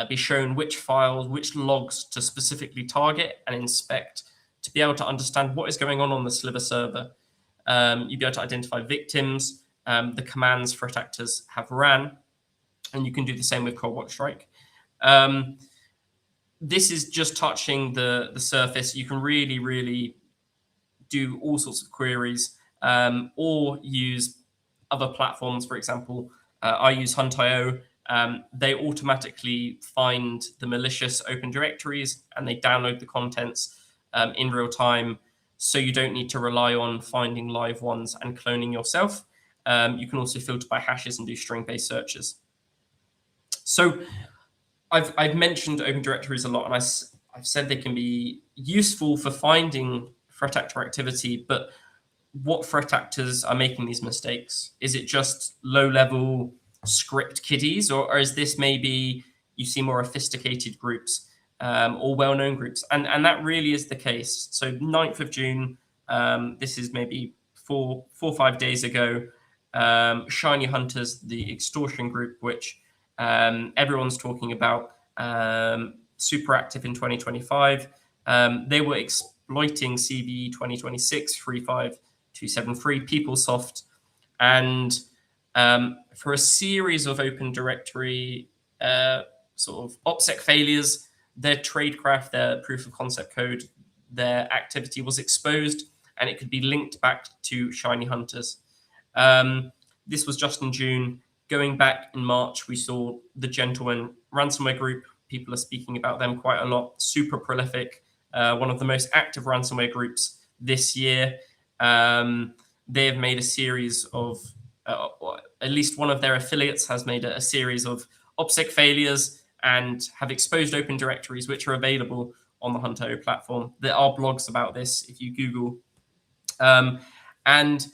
be shown which files, which logs to specifically target and inspect to be able to understand what is going on the sliver server. You'll be able to identify victims, the commands threat actors have ran, and you can do the same with Cold Watch Strike. This is just touching the surface. You can really do all sorts of queries or use other platforms. For example, I use Hunt.io. They automatically find the malicious open directories and they download the contents in real time. So you don't need to rely on finding live ones and cloning yourself. You can also filter by hashes and do string-based searches. So I've mentioned open directories a lot, and I've said they can be useful for finding threat actor activity, but what threat actors are making these mistakes? Is it just low-level script kiddies, or is this maybe you see more sophisticated groups or well-known groups? And that really is the case. So 9th of June, this is maybe four or 5 days ago, Shiny Hunters, the extortion group, which everyone's talking about, super active in 2025. They were exploiting CVE 2026 35273 PeopleSoft, and for a series of Open Directory sort of OPSEC failures, their tradecraft, their proof of concept code, their activity was exposed, and it could be linked back to Shiny Hunters. This was just in June. Going back in March, we saw the Gentleman ransomware group. People are speaking about them quite a lot. Super prolific. One of the most active ransomware groups this year. They have made a series of, at least one of their affiliates has made a series of OPSEC failures and have exposed open directories, which are available on the Hunter platform. There are blogs about this if you Google. And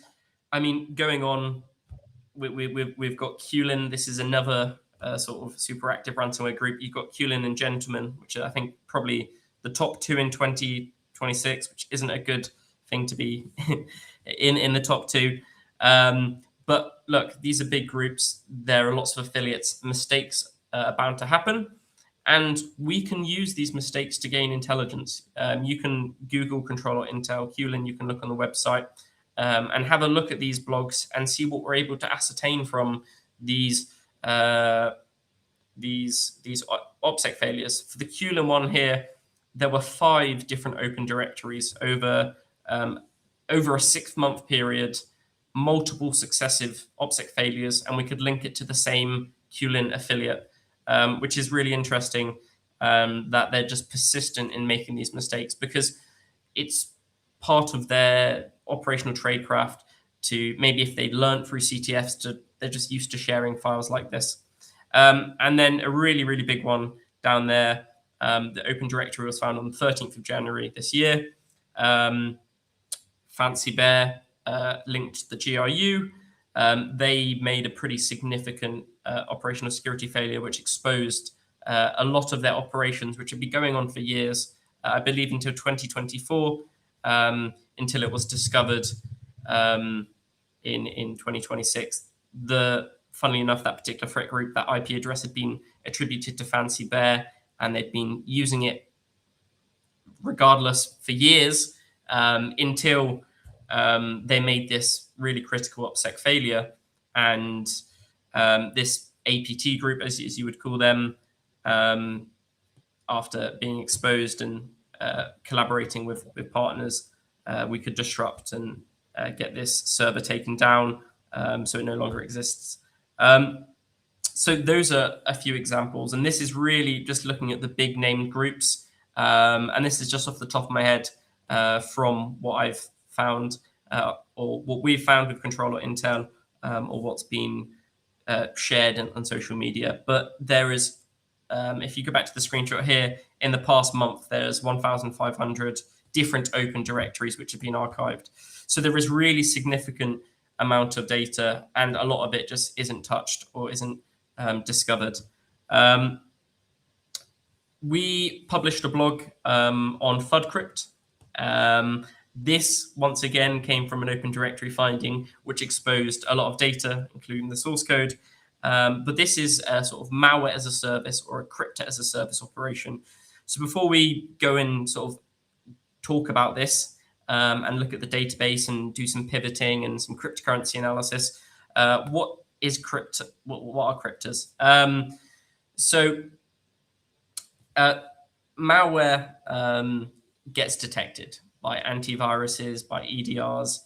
I mean, going on, we've got Qlin. This is another sort of super active ransomware group. You've got Qlin and Gentleman, which are, I think, probably the top two in 2026, which isn't a good thing to be in the top two. But look, these are big groups. There are lots of affiliates. Mistakes are bound to happen. And we can use these mistakes to gain intelligence. You can Google Control.Intel Qlin. You can look on the website and have a look at these blogs and see what we're able to ascertain from these OPSEC failures. For the Qlin one here, there were 5 different open directories over a 6-month period, multiple successive OPSEC failures, and we could link it to the same Qlin affiliate, which is really interesting, that they're just persistent in making these mistakes, because it's part of their operational tradecraft to, maybe if they learned through CTFs, they're just used to sharing files like this. And then a really, really big one down there, the Open Directory was found on the 13th of January this year. Fancy Bear linked the GRU. They made a pretty significant operational security failure, which exposed a lot of their operations, which had been going on for years, I believe until 2024, until it was discovered in 2026. Funnily enough, that particular threat group, that IP address had been attributed to Fancy Bear, and they'd been using it regardless for years, until they made this really critical OPSEC failure. And this APT group, as you would call them, after being exposed and collaborating with partners, we could disrupt and get this server taken down, so it no longer exists. So those are a few examples, and this is really just looking at the big named groups, and this is just off the top of my head, from what I've found, or what we've found with Control.Intel, or what's been shared on social media. But there is, if you go back to the screenshot here, in the past month, there's 1,500 different open directories which have been archived. So there is really significant amount of data, and a lot of it just isn't touched or isn't discovered. We published a blog on FUDcrypt. This, once again, came from an open directory finding, which exposed a lot of data, including the source code. But this is a sort of malware as a service, or a crypto as a service operation. So before we go and sort of talk about this, and look at the database and do some pivoting and some cryptocurrency analysis, what is crypto? What are cryptos? So malware gets detected by antiviruses, by EDRs.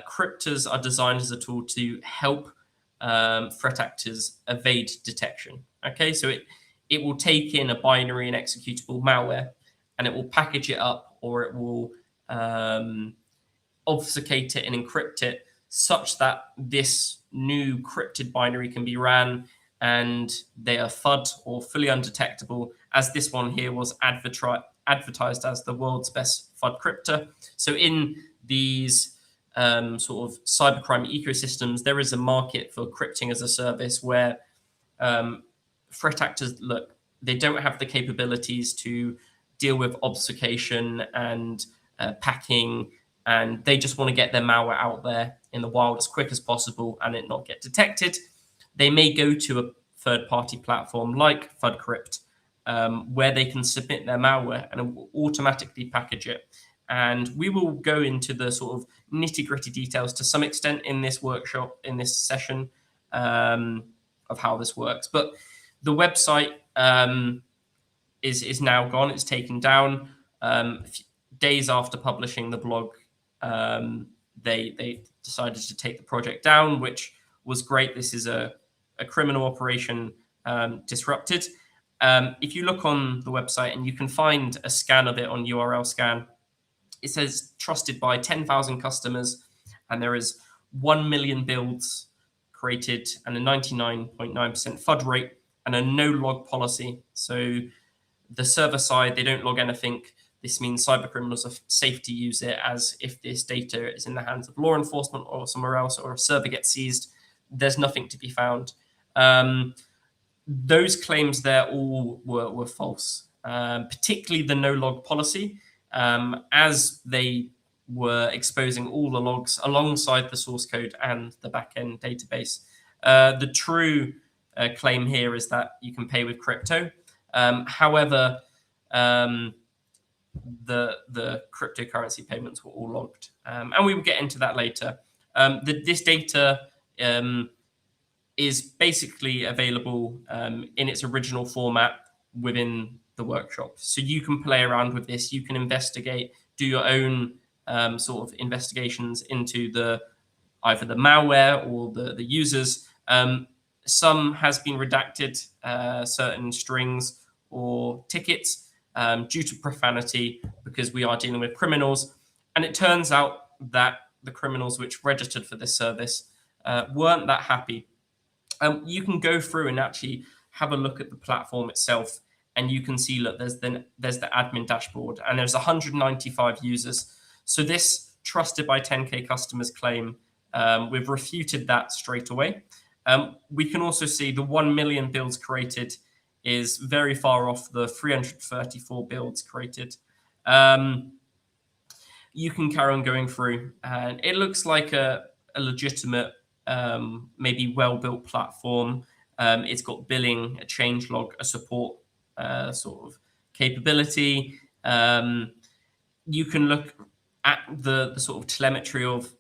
Cryptos are designed as a tool to help threat actors evade detection. Okay, so it will take in a binary and executable malware, and it will package it up, or it will obfuscate it and encrypt it such that this new crypted binary can be ran, and they are FUD, or fully undetectable, as this one here was advertised as the world's best FUD cryptor. So in these sort of cybercrime ecosystems, there is a market for crypting as a service where threat actors, look, they don't have the capabilities to deal with obfuscation and packing, and they just want to get their malware out there in the wild as quick as possible and it not get detected, they may go to a third-party platform like FUDCrypt, where they can submit their malware and it will automatically package it. And we will go into the sort of nitty-gritty details to some extent in this workshop, in this session, of how this works. But the website is now gone. It's taken down. Days after publishing the blog, they decided to take the project down, which was great. This is a criminal operation disrupted. If you look on the website, and you can find a scan of it on URL scan, it says trusted by 10,000 customers, and there is 1 million builds created and a 99.9% FUD rate and a no log policy. So the server side, they don't log anything. This means cyber criminals are safe to use it, as if this data is in the hands of law enforcement or somewhere else, or a server gets seized, there's nothing to be found. Those claims there all were false, particularly the no log policy, as they were exposing all the logs alongside the source code and the backend database. The true claim here is that you can pay with crypto. However, the cryptocurrency payments were all logged, and we will get into that later. This data is basically available in its original format within the workshop. So you can play around with this. You can investigate, do your own sort of investigations into either the malware or the users. Some has been redacted, certain strings or tickets due to profanity, because we are dealing with criminals. And it turns out that the criminals which registered for this service weren't that happy. You can go through and actually have a look at the platform itself, and you can see, look, there's the admin dashboard, and there's 195 users. So this trusted by 10K customers claim, we've refuted that straight away. We can also see the 1 million builds created is very far off the 334 builds created. You can carry on going through, and it looks like a legitimate, maybe well-built platform. It's got billing, a change log, a support sort of capability. You can look at the sort of telemetry of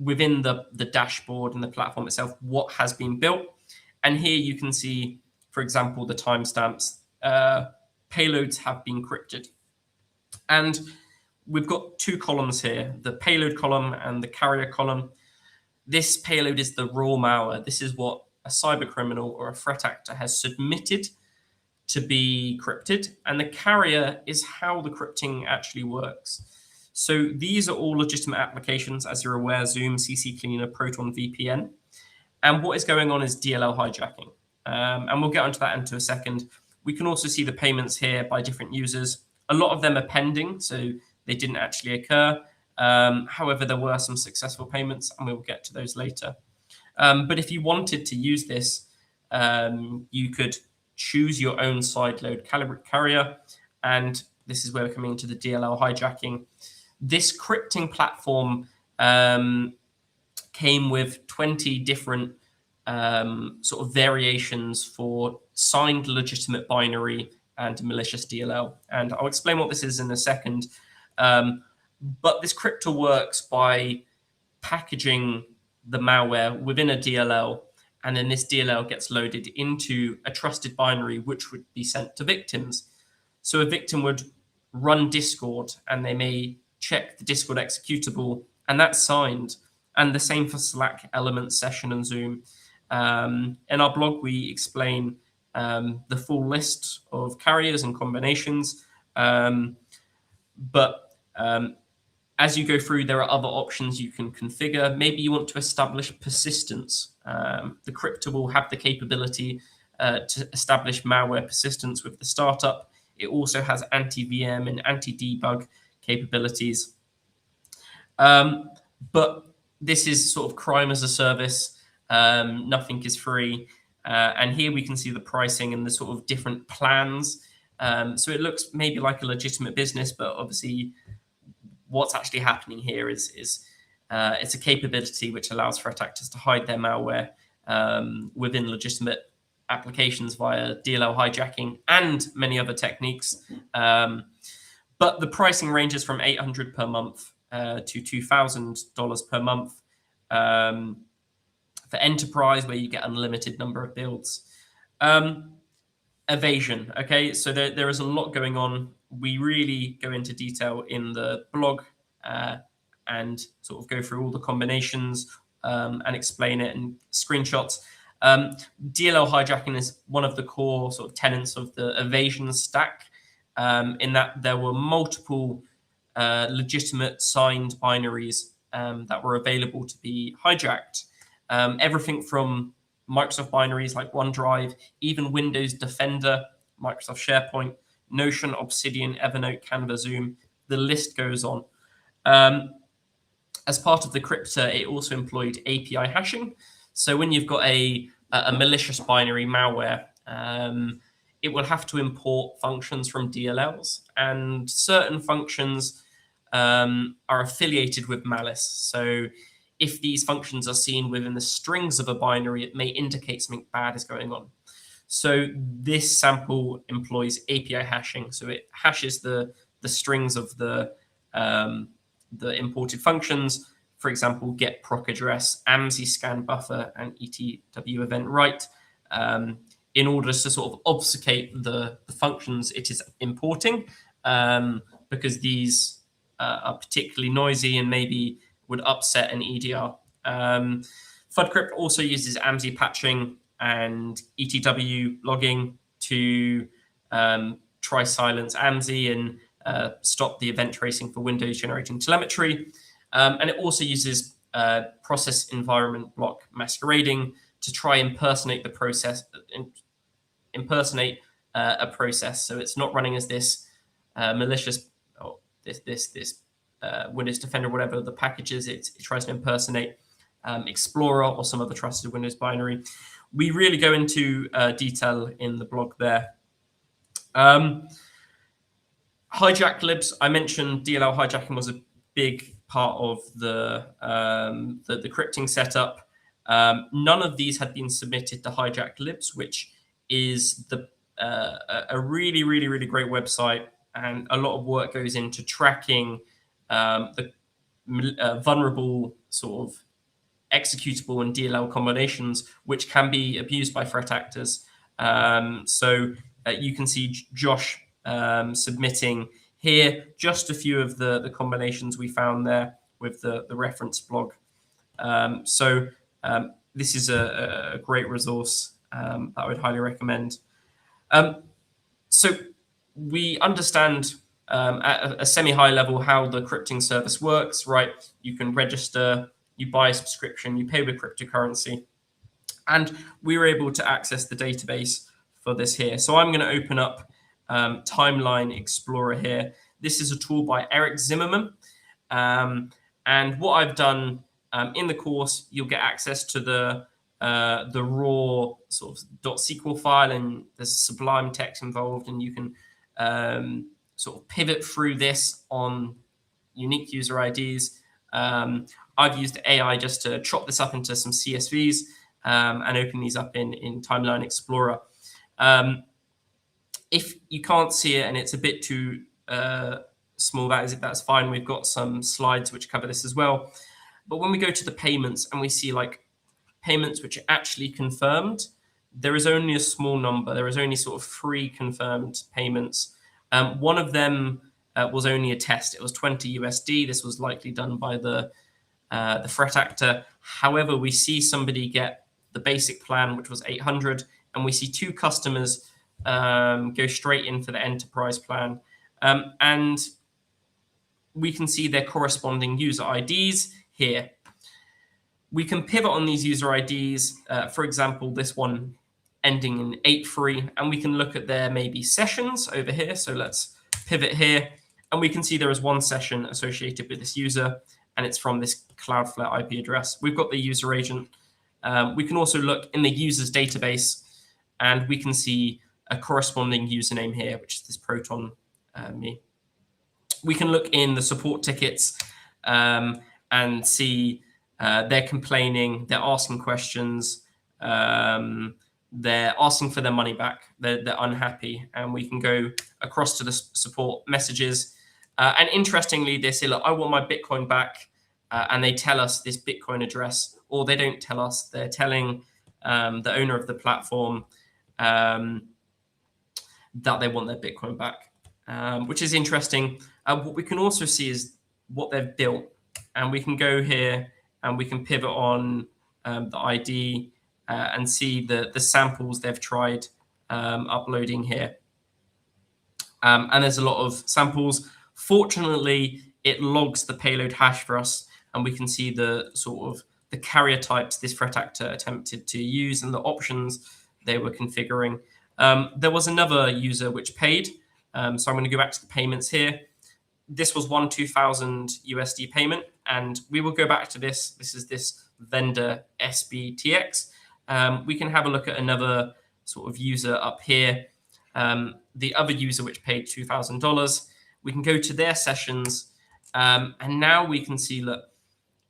within the dashboard and the platform itself, what has been built. And here you can see, for example, the timestamps. Payloads have been crypted. And we've got two columns here, the payload column and the carrier column. This payload is the raw malware. This is what a cyber criminal or a threat actor has submitted to be crypted. And the carrier is how the crypting actually works. So these are all legitimate applications, as you're aware: Zoom, CC Cleaner, Proton VPN. And what is going on is DLL hijacking. And we'll get onto that into a second. We can also see the payments here by different users. A lot of them are pending, so they didn't actually occur. However, there were some successful payments, and we will get to those later. But if you wanted to use this, you could choose your own sideload carrier. And this is where we're coming into the DLL hijacking. This crypting platform came with 20 different sort of variations for signed legitimate binary and malicious DLL. And I'll explain what this is in a second. But this crypto works by packaging the malware within a DLL, and then this DLL gets loaded into a trusted binary, which would be sent to victims. So a victim would run Discord, and they may check the Discord executable, and that's signed. And the same for Slack, Elements, Session, and Zoom. In our blog, we explain the full list of carriers and combinations. But as you go through, there are other options you can configure. Maybe you want to establish persistence. The crypto will have the capability to establish malware persistence with the startup. It also has anti-VM and anti-debug capabilities. But this is sort of crime as a service. Nothing is free. And here we can see the pricing and the sort of different plans. So it looks maybe like a legitimate business, but obviously what's actually happening here is It's a capability which allows threat actors to hide their malware within legitimate applications via DLL hijacking and many other techniques. But the pricing ranges from $800 per month to $2,000 per month for enterprise, where you get unlimited number of builds. Evasion. Okay, so there is a lot going on. We really go into detail in the blog and sort of go through all the combinations and explain it and screenshots. DLL hijacking is one of the core sort of tenets of the evasion stack, in that there were multiple legitimate signed binaries that were available to be hijacked. Everything from Microsoft binaries like OneDrive, even Windows Defender, Microsoft SharePoint, Notion, Obsidian, Evernote, Canva, Zoom, the list goes on. As part of the crypter, it also employed API hashing. So when you've got a malicious binary malware, it will have to import functions from DLLs, and certain functions are affiliated with malice. So if these functions are seen within the strings of a binary, it may indicate something bad is going on. So this sample employs API hashing. So it hashes the strings of the imported functions. For example, get proc address, AMSI scan buffer, and ETW event write, in order to sort of obfuscate the functions it is importing, because these are particularly noisy and maybe would upset an EDR. FUDCrypt also uses AMSI patching and ETW logging to try silence AMSI and stop the event tracing for Windows generating telemetry. And it also uses process environment block masquerading to try impersonate the process, impersonate a process. So it's not running as this malicious, or this Windows Defender, whatever the package is. It tries to impersonate Explorer or some other trusted Windows binary. We really go into detail in the blog there. Hijack libs. I mentioned DLL hijacking was a big part of the crypting setup. None of these had been submitted to Hijack libs, which is a really, really, really great website, and a lot of work goes into tracking the vulnerable sort of executable and DLL combinations, which can be abused by threat actors. So you can see Josh submitting here just a few of the combinations we found there with the reference blog. This is a great resource that I would highly recommend. So we understand at a semi-high level how the crypting service works, right? You can register, you buy a subscription, you pay with cryptocurrency, and we were able to access the database for this here. So I'm going to open up Timeline Explorer here. This is a tool by Eric Zimmerman. And what I've done in the course, you'll get access to the raw sort of .SQL file, and there's Sublime text involved, and you can sort of pivot through this on unique user IDs. I've used AI just to chop this up into some CSVs and open these up in Timeline Explorer. If you can't see it and it's a bit too small, that's fine. We've got some slides which cover this as well. But when we go to the payments and we see like payments which are actually confirmed, there is only a small number. There is only sort of 3 confirmed payments. One of them was only a test. It was 20 USD. This was likely done by the threat actor. However, we see somebody get the basic plan, which was 800, and we see 2 customers go straight in for the enterprise plan. And we can see their corresponding user IDs here. We can pivot on these user IDs. For example, this one ending in 83, and we can look at their maybe sessions over here. So let's pivot here, and we can see there is one session associated with this user, and it's from this Cloudflare IP address. We've got the user agent. We can also look in the user's database, and we can see a corresponding username here, which is this Proton me. We can look in the support tickets, and and see they're complaining, they're asking questions, they're asking for their money back, they're unhappy, and we can go across to the support messages. And interestingly, they say, look, I want my Bitcoin back, and they tell us this Bitcoin address, or they don't tell us, they're telling the owner of the platform that they want their Bitcoin back, which is interesting. What we can also see is what they've built, and we can go here and we can pivot on the ID and see the samples they've tried uploading here. And there's a lot of samples. Fortunately, it logs the payload hash for us, and we can see the sort of the carrier types this threat actor attempted to use and the options they were configuring. There was another user which paid. So I'm going to go back to the payments here. This was 2,000 USD payment, and we will go back to this. This is this vendor SBTX. We can have a look at another sort of user up here. The other user which paid $2,000. We can go to their sessions, and now we can see that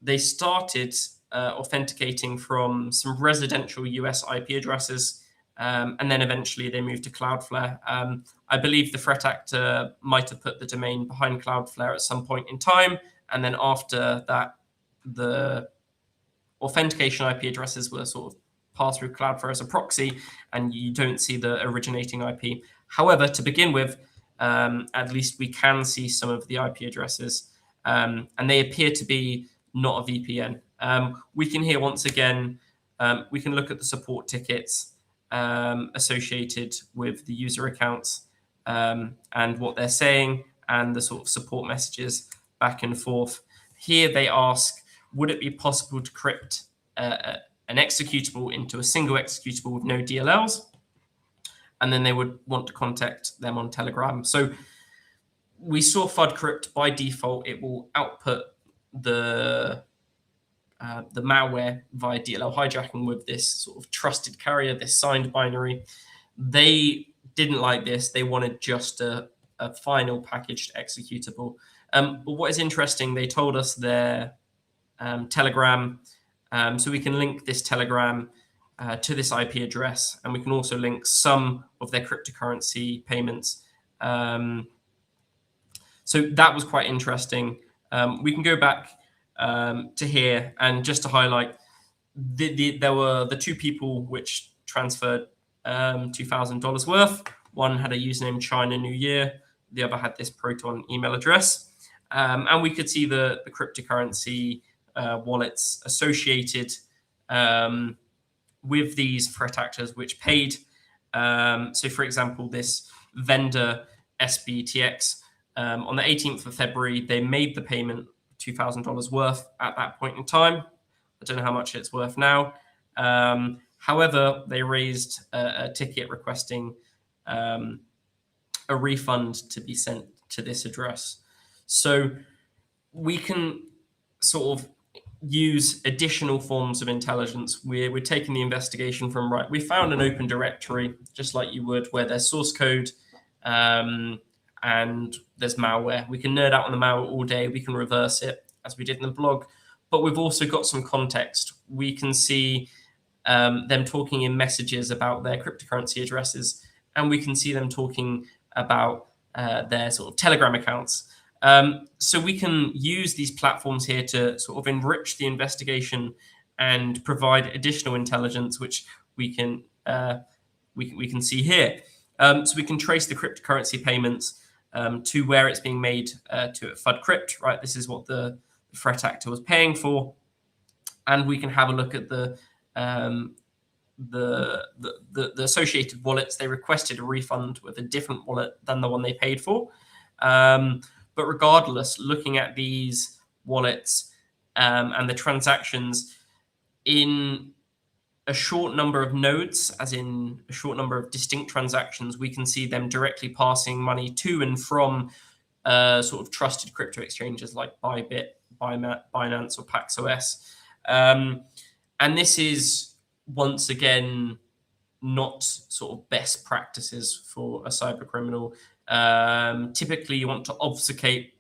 they started authenticating from some residential US IP addresses, and then eventually they moved to Cloudflare. I believe the threat actor might have put the domain behind Cloudflare at some point in time, and then after that, the authentication IP addresses were sort of passed through Cloudflare as a proxy, and you don't see the originating IP. However, to begin with, at least we can see some of the IP addresses, and they appear to be not a VPN. We can hear once again, we can look at the support tickets associated with the user accounts and what they're saying, and the sort of support messages back and forth. Here they ask, would it be possible to crypt an executable into a single executable with no DLLs? And then they would want to contact them on Telegram. So we saw FUD by default. It will output the malware via DLL hijacking with this sort of trusted carrier, this signed binary. They didn't like this. They wanted just a final packaged executable. But what is interesting, they told us their Telegram. So we can link this Telegram to this IP address, and we can also link some of their cryptocurrency payments. So that was quite interesting. We can go back to here, and just to highlight, there were the two people which transferred $2,000 worth. One had a username China New Year, the other had this Proton email address. And we could see the cryptocurrency wallets associated with these threat actors which paid. So for example, this vendor SBTX, on the 18th of February, they made the payment $2,000 worth at that point in time. I don't know how much it's worth now. However, they raised a ticket requesting a refund to be sent to this address. So we can sort of use additional forms of intelligence. We're taking the investigation from, right, we found an open directory, just like you would, where there's source code and there's malware. We can nerd out on the malware all day. We can reverse it, as we did in the blog. But we've also got some context. We can see them talking in messages about their cryptocurrency addresses, and we can see them talking about their sort of Telegram accounts. So we can use these platforms here to sort of enrich the investigation and provide additional intelligence, which we can see here. So we can trace the cryptocurrency payments to where it's being made to FUDcrypt, right? This is what the threat actor was paying for, and we can have a look at the associated wallets. They requested a refund with a different wallet than the one they paid for. But regardless, looking at these wallets and the transactions in a short number of nodes, as in a short number of distinct transactions, we can see them directly passing money to and from sort of trusted crypto exchanges like Bybit, Binance, or Paxos. And this is, once again, not sort of best practices for a cyber criminal. Typically, you want to obfuscate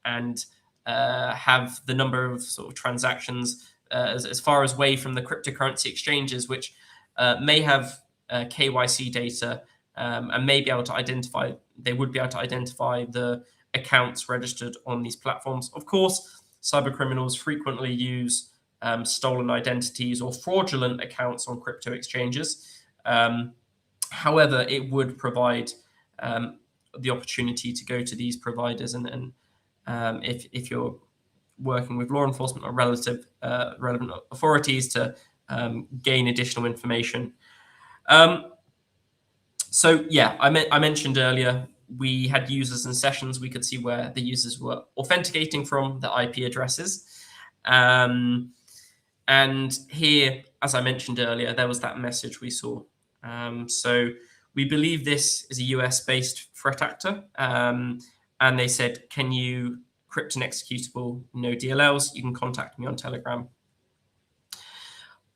and have the number of sort of transactions as far as away from the cryptocurrency exchanges, which may have KYC data and may be able to identify. They would be able to identify the accounts registered on these platforms. Of course, cyber criminals frequently use stolen identities or fraudulent accounts on crypto exchanges. However, it would provide the opportunity to go to these providers and if you're working with law enforcement or relevant authorities to gain additional information. So yeah, I mentioned earlier, we had users and sessions. We could see where the users were authenticating from, the IP addresses. And here, as I mentioned earlier, there was that message we saw. So we believe this is a US-based threat actor. And they said, can you crypt an executable, no DLLs? You can contact me on Telegram.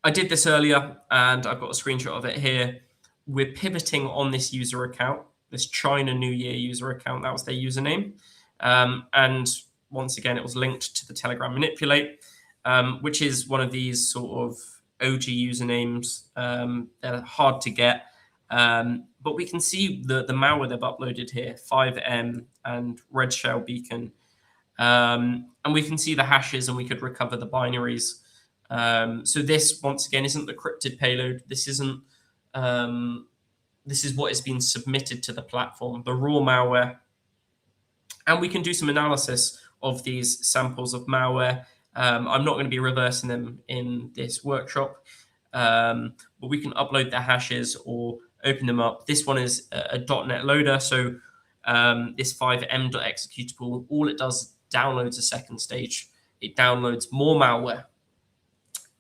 I did this earlier, and I've got a screenshot of it here. We're pivoting on this user account, this China New Year user account. That was their username. And once again, it was linked to the Telegram Manipulate, which is one of these sort of OG usernames. They're hard to get. But we can see the malware they've uploaded here, 5M and Red Shell Beacon. And we can see the hashes, and we could recover the binaries. So this, once again, isn't the crypted payload. This isn't. This is what has been submitted to the platform, the raw malware. And we can do some analysis of these samples of malware. I'm not going to be reversing them in this workshop, but we can upload the hashes or open them up. This one is a .NET loader. So this 5m.executable, all it does downloads a second stage. It downloads more malware.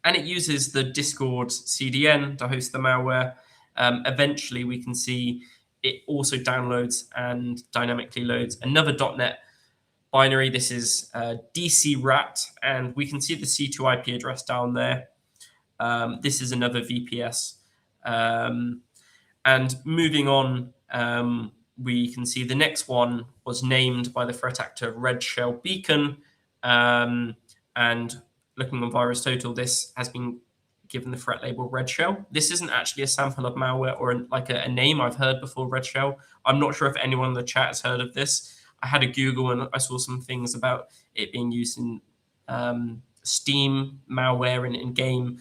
And it uses the Discord CDN to host the malware. Eventually, we can see it also downloads and dynamically loads another .NET binary. This is DCRAT, and we can see the C2 IP address down there. This is another VPS. And moving on, we can see the next one was named by the threat actor Red Shell Beacon. And looking on Virus Total, this has been given the threat label Red Shell. This isn't actually a sample of malware or a name I've heard before, Red Shell. I'm not sure if anyone in the chat has heard of this. I had a Google and I saw some things about it being used in Steam malware and in game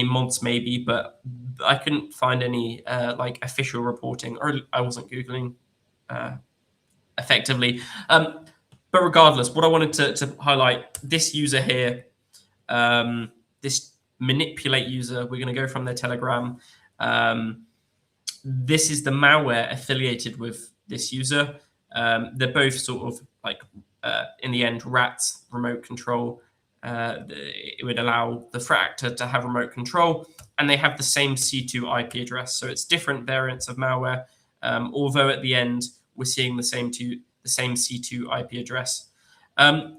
mods maybe, but I couldn't find any official reporting, or I wasn't Googling effectively. But regardless, what I wanted to highlight, this user here, this manipulate user, we're going to go from their Telegram. This is the malware affiliated with this user. They're both sort of in the end, rats, remote control. It would allow the threat actor to have remote control, and they have the same C2 IP address. So it's different variants of malware, although at the end, we're seeing the same C2 IP address.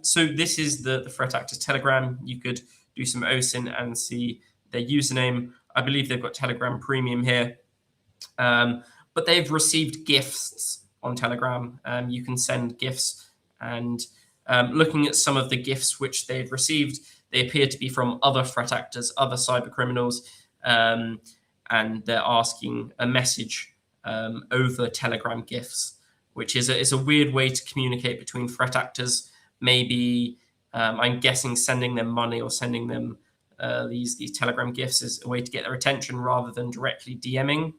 So this is the threat actor's Telegram. You could do some OSINT and see their username. I believe they've got Telegram Premium here. But they've received gifts on Telegram. You can send gifts, and looking at some of the gifts which they've received, they appear to be from other threat actors, other cyber criminals, and they're asking a message over Telegram gifts, which is a weird way to communicate between threat actors. Maybe I'm guessing sending them money or sending them these Telegram gifts is a way to get their attention rather than directly DMing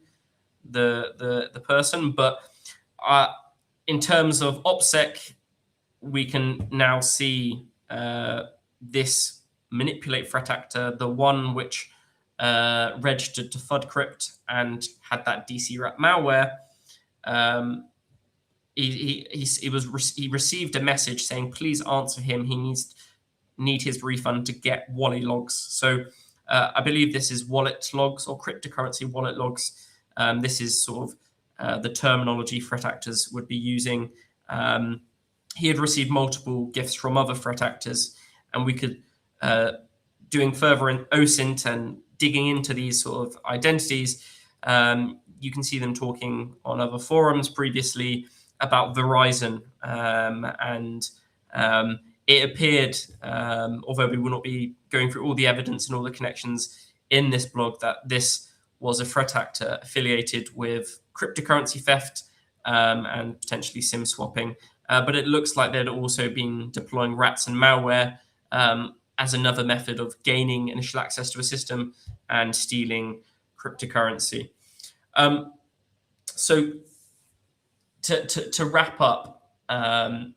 the person. But in terms of OPSEC, we can now see this manipulate threat actor, the one which registered to FUDcrypt and had that DCRAT malware. He received a message saying, please answer him. He need his refund to get wallet logs. So I believe this is wallet logs or cryptocurrency wallet logs. This is sort of the terminology threat actors would be using. He had received multiple gifts from other threat actors, and we could, doing further in OSINT and digging into these sort of identities, you can see them talking on other forums previously about Verizon and It appeared, although we will not be going through all the evidence and all the connections in this blog, that this was a threat actor affiliated with cryptocurrency theft and potentially SIM swapping. But it looks like they'd also been deploying rats and malware as another method of gaining initial access to a system and stealing cryptocurrency. So to wrap up,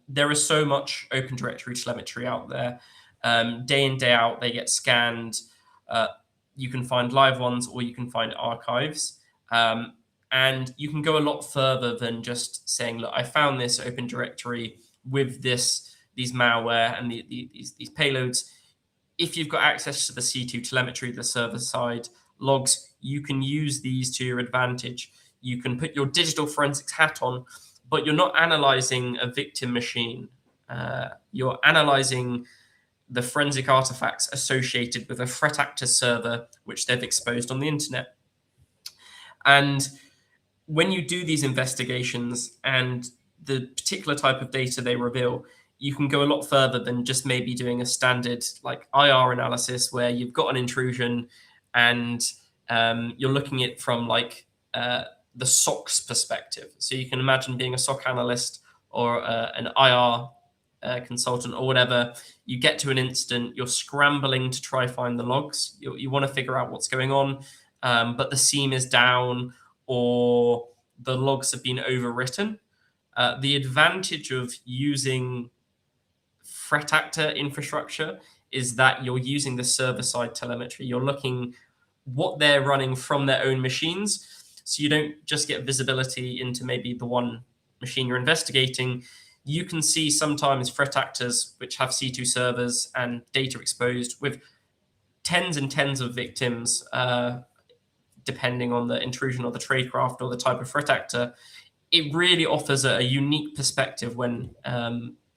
there is so much Open Directory telemetry out there. Day in, day out, they get scanned. You can find live ones or you can find archives. And you can go a lot further than just saying, look, I found this Open Directory with these malware and these payloads. If you've got access to the C2 telemetry, the server side logs, you can use these to your advantage. You can put your digital forensics hat on, but you're not analyzing a victim machine. You're analyzing the forensic artifacts associated with a threat actor server, which they've exposed on the internet. And when you do these investigations and the particular type of data they reveal, you can go a lot further than just maybe doing a standard like IR analysis where you've got an intrusion and you're looking at it from like the SOC's perspective. So you can imagine being a SOC analyst or an IR consultant or whatever. You get to an incident, you're scrambling to try find the logs. You want to figure out what's going on, but the seam is down or the logs have been overwritten. The advantage of using threat actor infrastructure is that you're using the server-side telemetry. You're looking what they're running from their own machines. So you don't just get visibility into maybe the one machine you're investigating. You can see sometimes threat actors which have C2 servers and data exposed with tens and tens of victims, depending on the intrusion or the tradecraft or the type of threat actor. It really offers a unique perspective when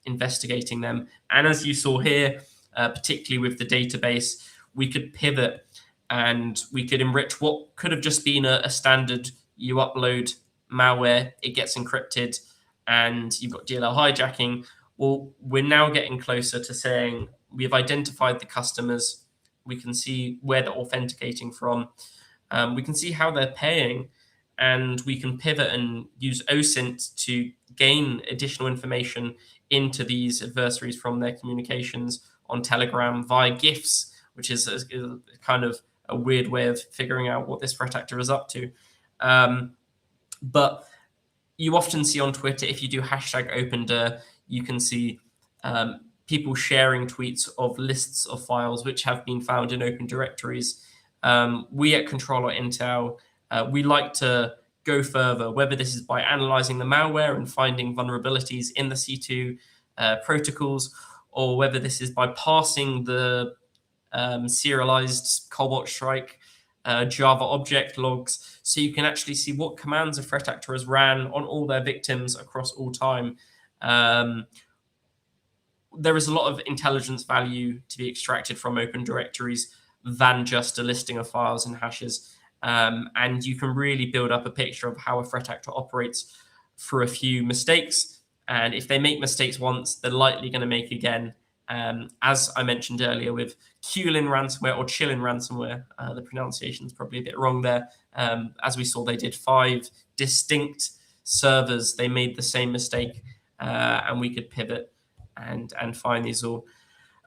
investigating them. And as you saw here, particularly with the database, we could pivot and we could enrich what could have just been a standard. You upload malware, it gets encrypted, and you've got DLL hijacking. Well, we're now getting closer to saying we've identified the customers. We can see where they're authenticating from. We can see how they're paying, and we can pivot and use OSINT to gain additional information into these adversaries from their communications on Telegram via GIFs, which is a kind of a weird way of figuring out what this threat actor is up to. But you often see on Twitter, if you do hashtag OpenDir, you can see people sharing tweets of lists of files which have been found in open directories. We at Control.Intel, we like to go further, whether this is by analyzing the malware and finding vulnerabilities in the C2 protocols, or whether this is by parsing the serialized Cobalt Strike Java object logs, so you can actually see what commands a threat actor has ran on all their victims across all time. There is a lot of intelligence value to be extracted from open directories than just a listing of files and hashes. And you can really build up a picture of how a threat actor operates through a few mistakes. And if they make mistakes once, they're likely going to make again. As I mentioned earlier with Qlin ransomware or Chilin ransomware, the pronunciation is probably a bit wrong there. As we saw, they did 5 distinct servers. They made the same mistake, and we could pivot and find these all.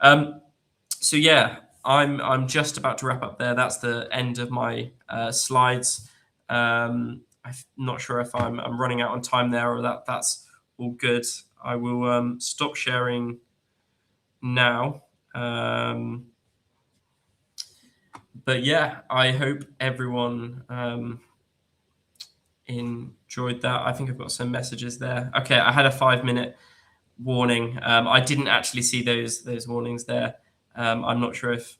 So yeah, I'm just about to wrap up there. That's the end of my slides. I'm not sure if I'm running out on time there or that's all good. I will stop sharing now. But yeah, I hope everyone enjoyed that. I think I've got some messages there. Okay, I had a 5-minute warning. I didn't actually see those warnings there. I'm not sure if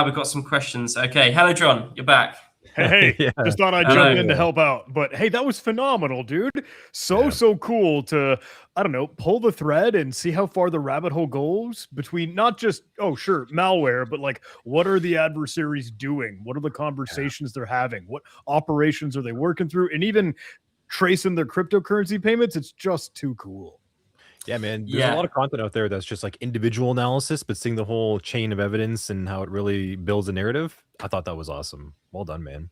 we've got some questions. Okay, hello John, you're back. Hey, Yeah. just thought I'd jump in to help out. But hey, that was phenomenal, dude. So cool to, I don't know, pull the thread and see how far the rabbit hole goes between not just, oh, sure, malware, but like, what are the adversaries doing? What are the conversations they're having? What operations are they working through? And even tracing their cryptocurrency payments. It's just too cool. Yeah, man. There's a lot Yeah, of content out there that's just like individual analysis, but seeing the whole chain of evidence and how it really builds a narrative, I thought that was awesome. Well done, man.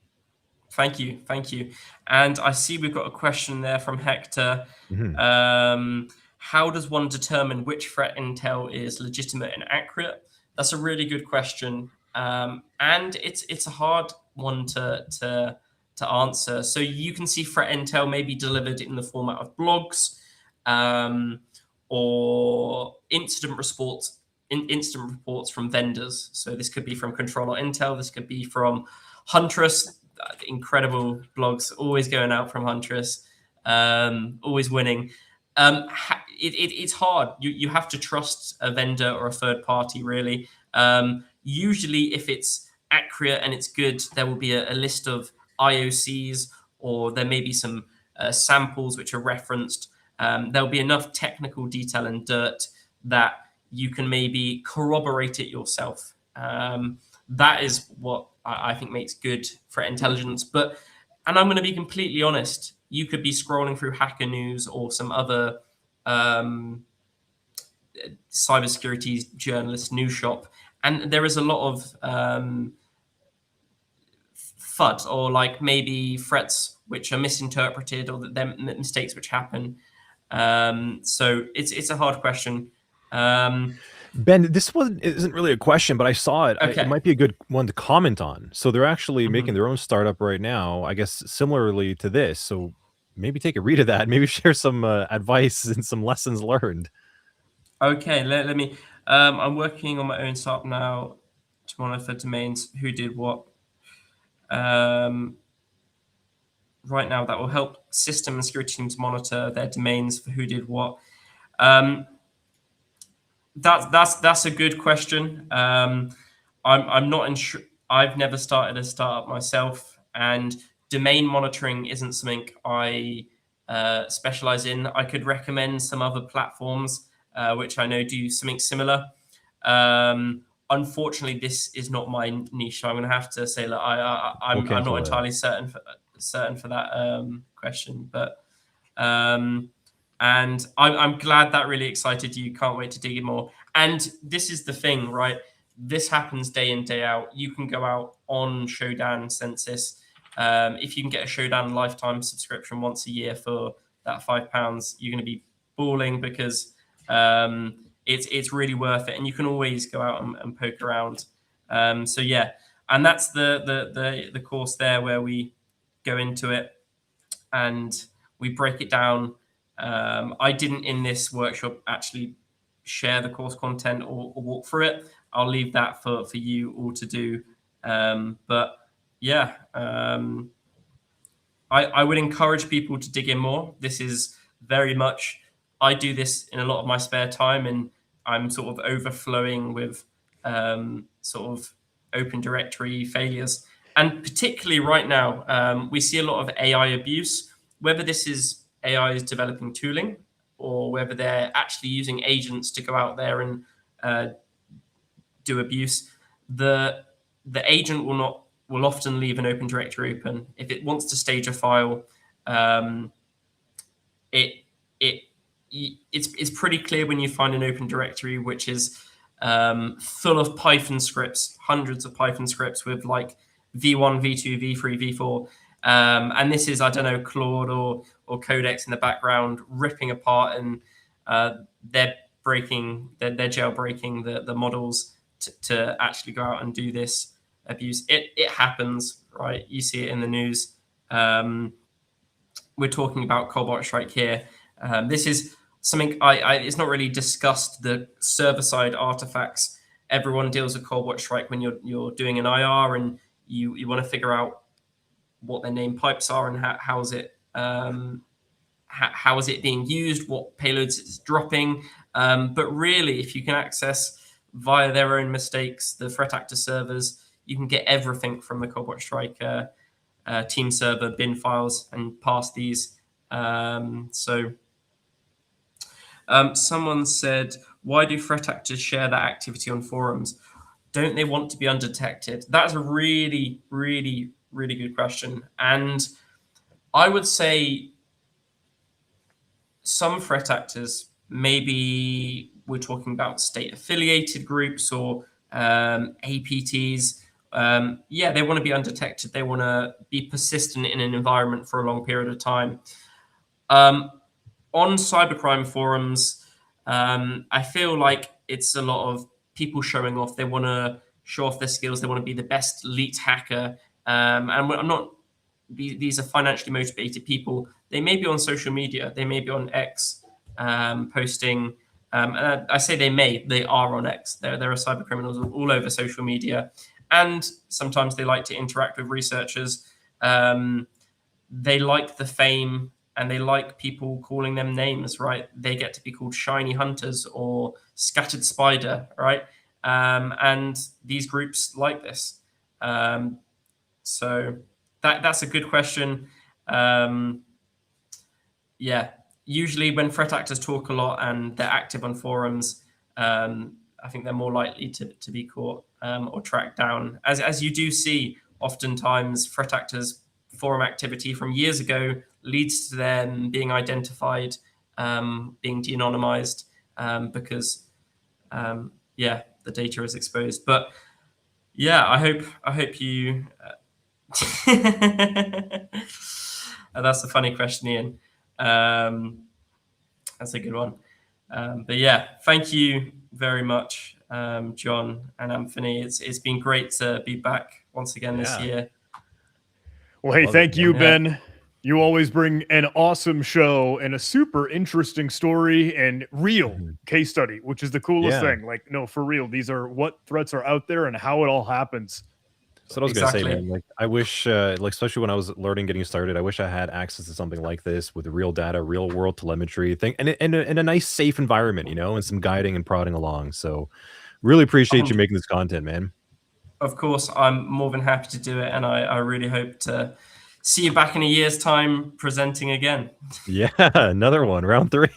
thank you, thank you. And I see we've got a question there from Hector. Mhm. How does one determine which threat intel is legitimate and accurate? That's a really good question, and it's a hard one to answer. So you can see threat intel may be delivered in the format of blogs, um, or incident reports from vendors. So this could be from Control or Intel. This could be from Huntress. Incredible blogs always going out from Huntress, always winning. It's hard. You have to trust a vendor or a third party, really. Usually, if it's accurate and it's good, there will be a list of IOCs, or there may be some samples which are referenced. There'll be enough technical detail and dirt that you can maybe corroborate it yourself. That is what I think makes good threat intelligence. And I'm going to be completely honest, you could be scrolling through Hacker News or some other cybersecurity journalist news shop, and there is a lot of FUD, or like maybe threats which are misinterpreted, or that mistakes which happen. So it's a hard question. Ben, this isn't really a question, but I saw it. Okay. It might be a good one to comment on. So they're actually making their own startup right now, I guess, similarly to this. So maybe take a read of that. Maybe share some advice and some lessons learned. Okay, let me. I'm working on my own startup now to monitor domains who did what. Right now, that will help system and security teams monitor their domains for who did what. That's a good question. I'm not I've never started a startup myself, and domain monitoring isn't something I specialize in. I could recommend some other platforms which I know do something similar. Unfortunately, this is not my niche. So I'm going to have to say that I'm not entirely certain for that question, but. And I'm glad that really excited you. Can't wait to dig in more. And this is the thing, right? This happens day in, day out. You can go out on Shodan Census. If you can get a Shodan lifetime subscription once a year for that £5, you're going to be balling, because it's really worth it. And you can always go out and poke around. So yeah, and that's the course there where we go into it and we break it down. I didn't in this workshop actually share the course content or walk through it. I'll leave that for you all to do. But yeah, I would encourage people to dig in more. This is very much, I do this in a lot of my spare time, and I'm sort of overflowing with sort of Open Directory failures. And particularly right now, we see a lot of AI abuse, whether this is AI is developing tooling, or whether they're actually using agents to go out there and do abuse. The agent will often leave an Open Directory open. If it wants to stage a file, it's pretty clear when you find an Open Directory which is full of Python scripts, hundreds of Python scripts with like v1, v2, v3, v4. And this is, I don't know, Claude or Codex in the background ripping apart, and they're jailbreaking the models to actually go out and do this abuse. It happens, right? You see it in the news. We're talking about Cobalt Strike here. This is something it's not really discussed, the server-side artifacts. Everyone deals with Cobalt Strike when you're doing an IR and you want to figure out what their name pipes are and how is it being used, what payloads it's dropping. But really, if you can access via their own mistakes the threat actor servers, you can get everything from the Cobalt Strike team server bin files and pass these. Someone said, why do threat actors share that activity on forums? Don't they want to be undetected? That's a really, really, really good question. And I would say some threat actors maybe we're talking about state affiliated groups or APTs. Yeah, they want to be undetected. They want to be persistent in an environment for a long period of time. On cybercrime forums, I feel like it's a lot of people showing off. They want to show off their skills. They want to be the best elite hacker. And I'm not, these are financially motivated people. They may be on social media. They may be on X posting. And I say they are on X. There are cyber criminals all over social media. And sometimes they like to interact with researchers. They like the fame and they like people calling them names, right? They get to be called shiny hunters or scattered spider, right? And these groups like this. So that's a good question. Yeah, usually when threat actors talk a lot and they're active on forums, I think they're more likely to be caught or tracked down. As you do see, oftentimes threat actors forum activity from years ago leads to them being identified, being de-anonymized, because yeah, the data is exposed. But yeah, I hope you. That's a funny question, Ian. That's a good one. But yeah, thank you very much, John and Anthony. It's been great to be back once again this year. Well, hey, thank you, Ben. You always bring an awesome show and a super interesting story and real case study, which is the coolest thing. Like, no, for real, these are what threats are out there and how it all happens. So I was gonna say, man, like I wish, like especially when I was learning, getting started, I wish I had access to something like this with real data, real world telemetry thing, and in a nice, safe environment, you know, and some guiding and prodding along. So, really appreciate you making this content, man. Of course, I'm more than happy to do it, and I really hope to see you back in a year's time presenting again. Yeah, another one, round 3.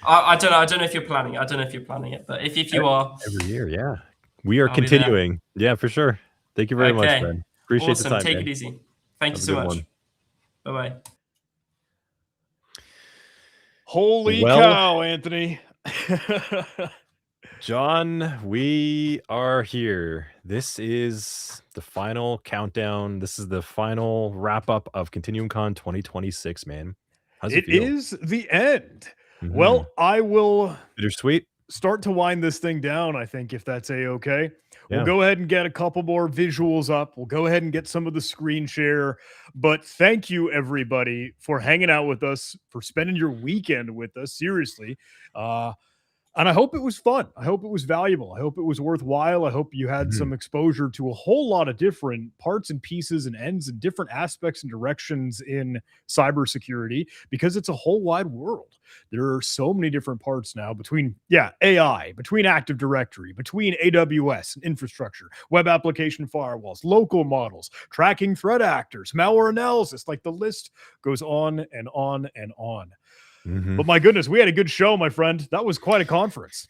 I don't know. I don't know if you're planning. I don't know if you're planning it, but if you are, every year, yeah, we are continuing. Yeah, for sure. Thank you very much, Ben. Appreciate the time. Take it easy. Thank you so much. Bye bye. Holy cow, Anthony. John, we are here. This is the final countdown. This is the final wrap up of ContinuumCon 2026, man. How's it feel? It is the end. Well, I will bittersweet start to wind this thing down, I think, if that's a-okay. We'll go ahead and get a couple more visuals up. We'll go ahead and get some of the screen share. But thank you, everybody, for hanging out with us, for spending your weekend with us. Seriously. And I hope it was fun. I hope it was valuable. I hope it was worthwhile. I hope you had some exposure to a whole lot of different parts and pieces and ends and different aspects and directions in cybersecurity, because it's a whole wide world. There are so many different parts now between, AI, between Active Directory, between AWS and infrastructure, web application firewalls, local models, tracking threat actors, malware analysis. Like the list goes on and on and on. But my goodness, we had a good show, my friend. That was quite a conference.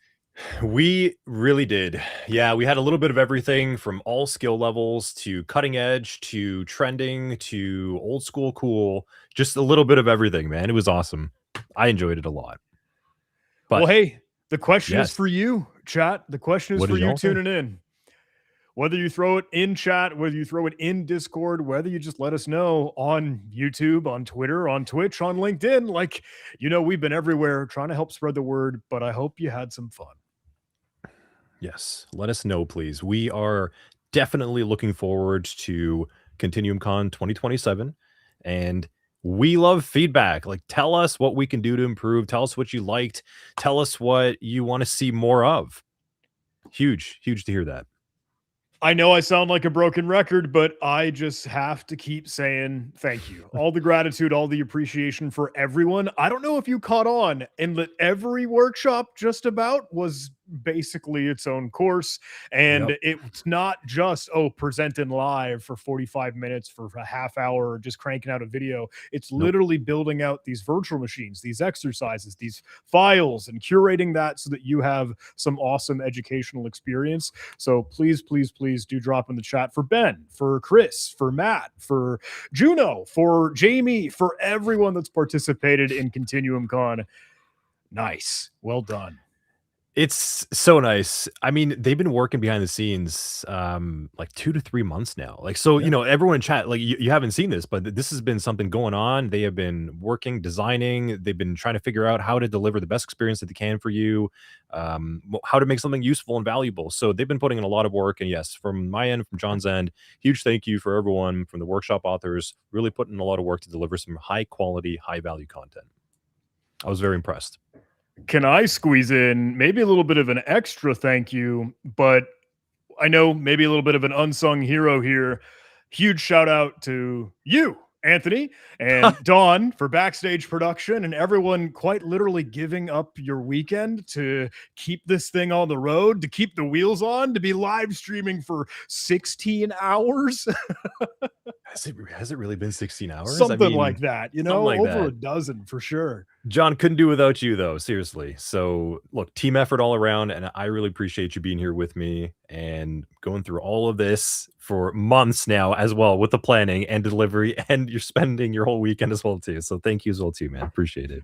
We really did. Yeah, we had a little bit of everything from all skill levels to cutting edge to trending to old school cool. Just a little bit of everything, man. It was awesome. I enjoyed it a lot. But, well, hey, the question is for you, chat. The question is for you tuning in. Whether you throw it in chat, whether you throw it in Discord, whether you just let us know on YouTube, on Twitter, on Twitch, on LinkedIn, like, you know, we've been everywhere trying to help spread the word, but I hope you had some fun. Yes, let us know, please. We are definitely looking forward to ContinuumCon 2027, and we love feedback. Like, tell us what we can do to improve. Tell us what you liked. Tell us what you want to see more of. Huge to hear that. I know I sound like a broken record, but I just have to keep saying thank you. All the gratitude, all the appreciation for everyone. I don't know if you caught on, and that every workshop just about was basically its own course. And it's not just, presenting live for 45 minutes for a half hour, or just cranking out a video. It's literally building out these virtual machines, these exercises, these files, and curating that so that you have some awesome educational experience. So please do drop in the chat for Ben, for Chris, for Matt, for Juno, for Jamie, for everyone that's participated in ContinuumCon. Nice. Well done. It's so nice. I mean, they've been working behind the scenes, like 2 to 3 months now. Like, so, you know, everyone in chat, like you haven't seen this, but this has been something going on. They have been working, designing. They've been trying to figure out how to deliver the best experience that they can for you, how to make something useful and valuable. So they've been putting in a lot of work. And yes, from my end, from John's end, huge thank you for everyone from the workshop authors, really putting in a lot of work to deliver some high quality, high value content. I was very impressed. Can I squeeze in maybe a little bit of an extra thank you, but I know maybe a little bit of an unsung hero here. Huge shout out to you, Anthony, and Dawn for backstage production, and everyone quite literally giving up your weekend to keep this thing on the road, to keep the wheels on, to be live streaming for 16 hours. Has it really been 16 hours? Something like that, you know, like over that. a dozen for sure. John, couldn't do without you, though, seriously. So, look, team effort all around, and I really appreciate you being here with me and going through all of this for months now as well with the planning and delivery, and you're spending your whole weekend as well, too. So thank you as well, too, man. Appreciate it.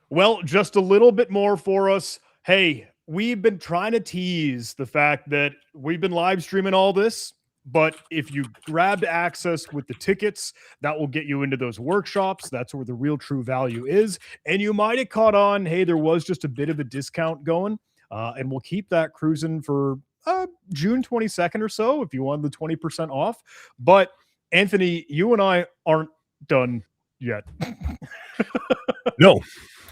Well, just a little bit more for us. Hey, we've been trying to tease the fact that we've been live streaming all this, but if you grabbed access with the tickets, that will get you into those workshops. That's where the real true value is. And you might have caught on, hey, there was just a bit of a discount going, and we'll keep that cruising for June 22nd or so if you want the 20% off. But Anthony, you and I aren't done yet. No,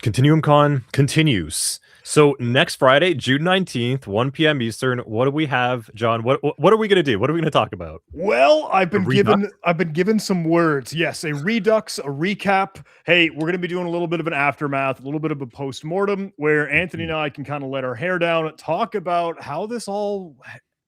ContinuumCon continues. So next Friday, June 19th, 1 p.m. Eastern, what do we have, John? What are we going to do? What are we going to talk about? Well, I've been given some words. Yes, a redux, a recap. Hey, we're going to be doing a little bit of an aftermath, a little bit of a post-mortem where Anthony and I can kind of let our hair down, talk about how this all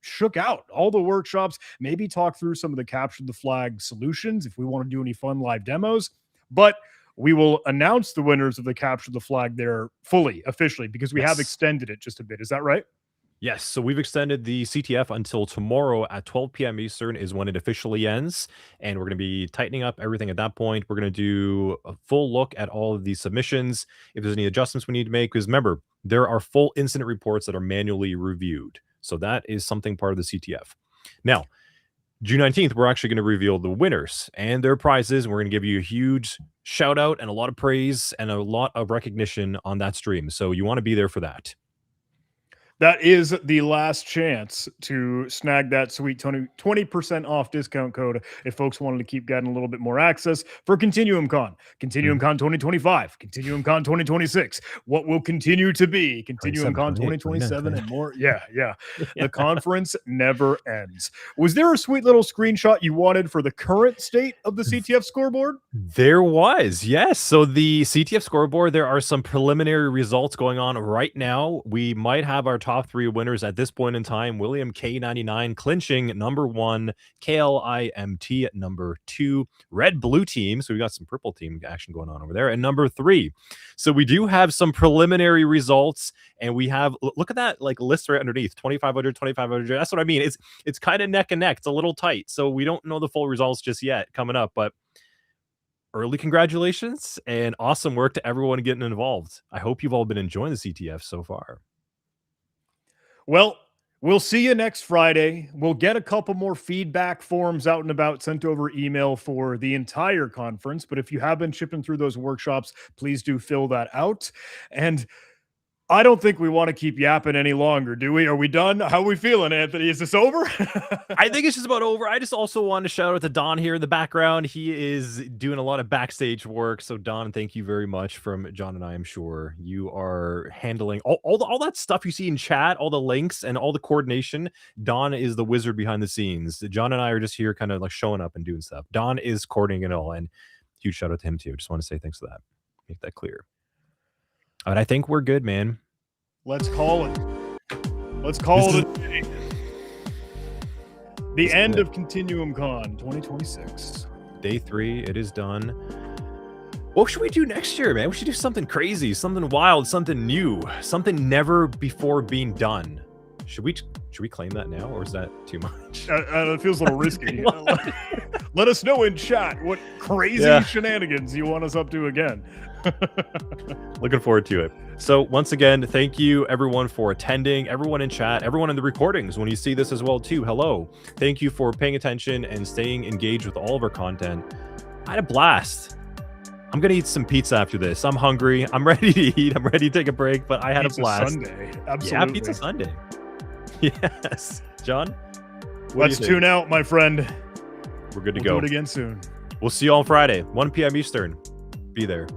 shook out, all the workshops, maybe talk through some of the capture the flag solutions if we want to do any fun live demos. But we will announce the winners of the capture the flag there fully, officially, because we have extended it just a bit. Is that right? Yes. So we've extended the CTF until tomorrow at 12 p.m. Eastern is when it officially ends. And we're going to be tightening up everything at that point. We're going to do a full look at all of these submissions. If there's any adjustments we need to make, because remember, there are full incident reports that are manually reviewed. So that is something part of the CTF. Now, June 19th, we're actually going to reveal the winners and their prizes. And we're going to give you a huge shout out and a lot of praise and a lot of recognition on that stream. So you want to be there for that. That is the last chance to snag that sweet 20% off discount code if folks wanted to keep getting a little bit more access for ContinuumCon, ContinuumCon 2025, ContinuumCon 2026, what will continue to be ContinuumCon 2027 and more. Yeah. The conference never ends. Was there a sweet little screenshot you wanted for the current state of the CTF scoreboard? There was, yes. So the CTF scoreboard, there are some preliminary results going on right now. We might have our top 3 winners at this point in time. William K99 clinching number 1, KLIMT at number 2, red blue team. So we got some purple team action going on over there, and number 3. So we do have some preliminary results, and we have, look at that like list right underneath, 2,500, 2,500. That's what I mean. It's kind of neck and neck. It's a little tight. So we don't know the full results just yet coming up, but early congratulations and awesome work to everyone getting involved. I hope you've all been enjoying the CTF so far. Well, we'll see you next Friday. We'll get a couple more feedback forms out and about sent over email for the entire conference. But if you have been shipping through those workshops, please do fill that out. And I don't think we want to keep yapping any longer, do we? Are we done? How are we feeling, Anthony? Is this over? I think it's just about over. I just also want to shout out to Don here in the background. He is doing a lot of backstage work. So Don, thank you very much from John and I, I'm sure. You are handling all that stuff you see in chat, all the links and all the coordination. Don is the wizard behind the scenes. John and I are just here kind of like showing up and doing stuff. Don is coordinating it all, and huge shout out to him too. Just want to say thanks for that. Make that clear. But I think we're good, man. Let's call it. Let's call it a day. The end of ContinuumCon 2026. Day 3, it is done. What should we do next year, man? We should do something crazy, something wild, something new, something never before being done. Should we claim that now, or is that too much? It feels a little risky. Let us know in chat what crazy shenanigans you want us up to again. Looking forward to it. So once again, thank you everyone for attending, everyone in chat, everyone in the recordings when you see this as well too. Hello. Thank you for paying attention and staying engaged with all of our content. I had a blast. I'm gonna eat some pizza after this. I'm hungry. I'm ready to eat. I'm ready to take a break, but I had Pizza a blast. Sunday. Absolutely. Yeah, Pizza Sunday. Yes. John? Let's tune out, my friend. We're good to We'll go. do it again soon. We'll see you on Friday, 1 p.m. Eastern. Be there.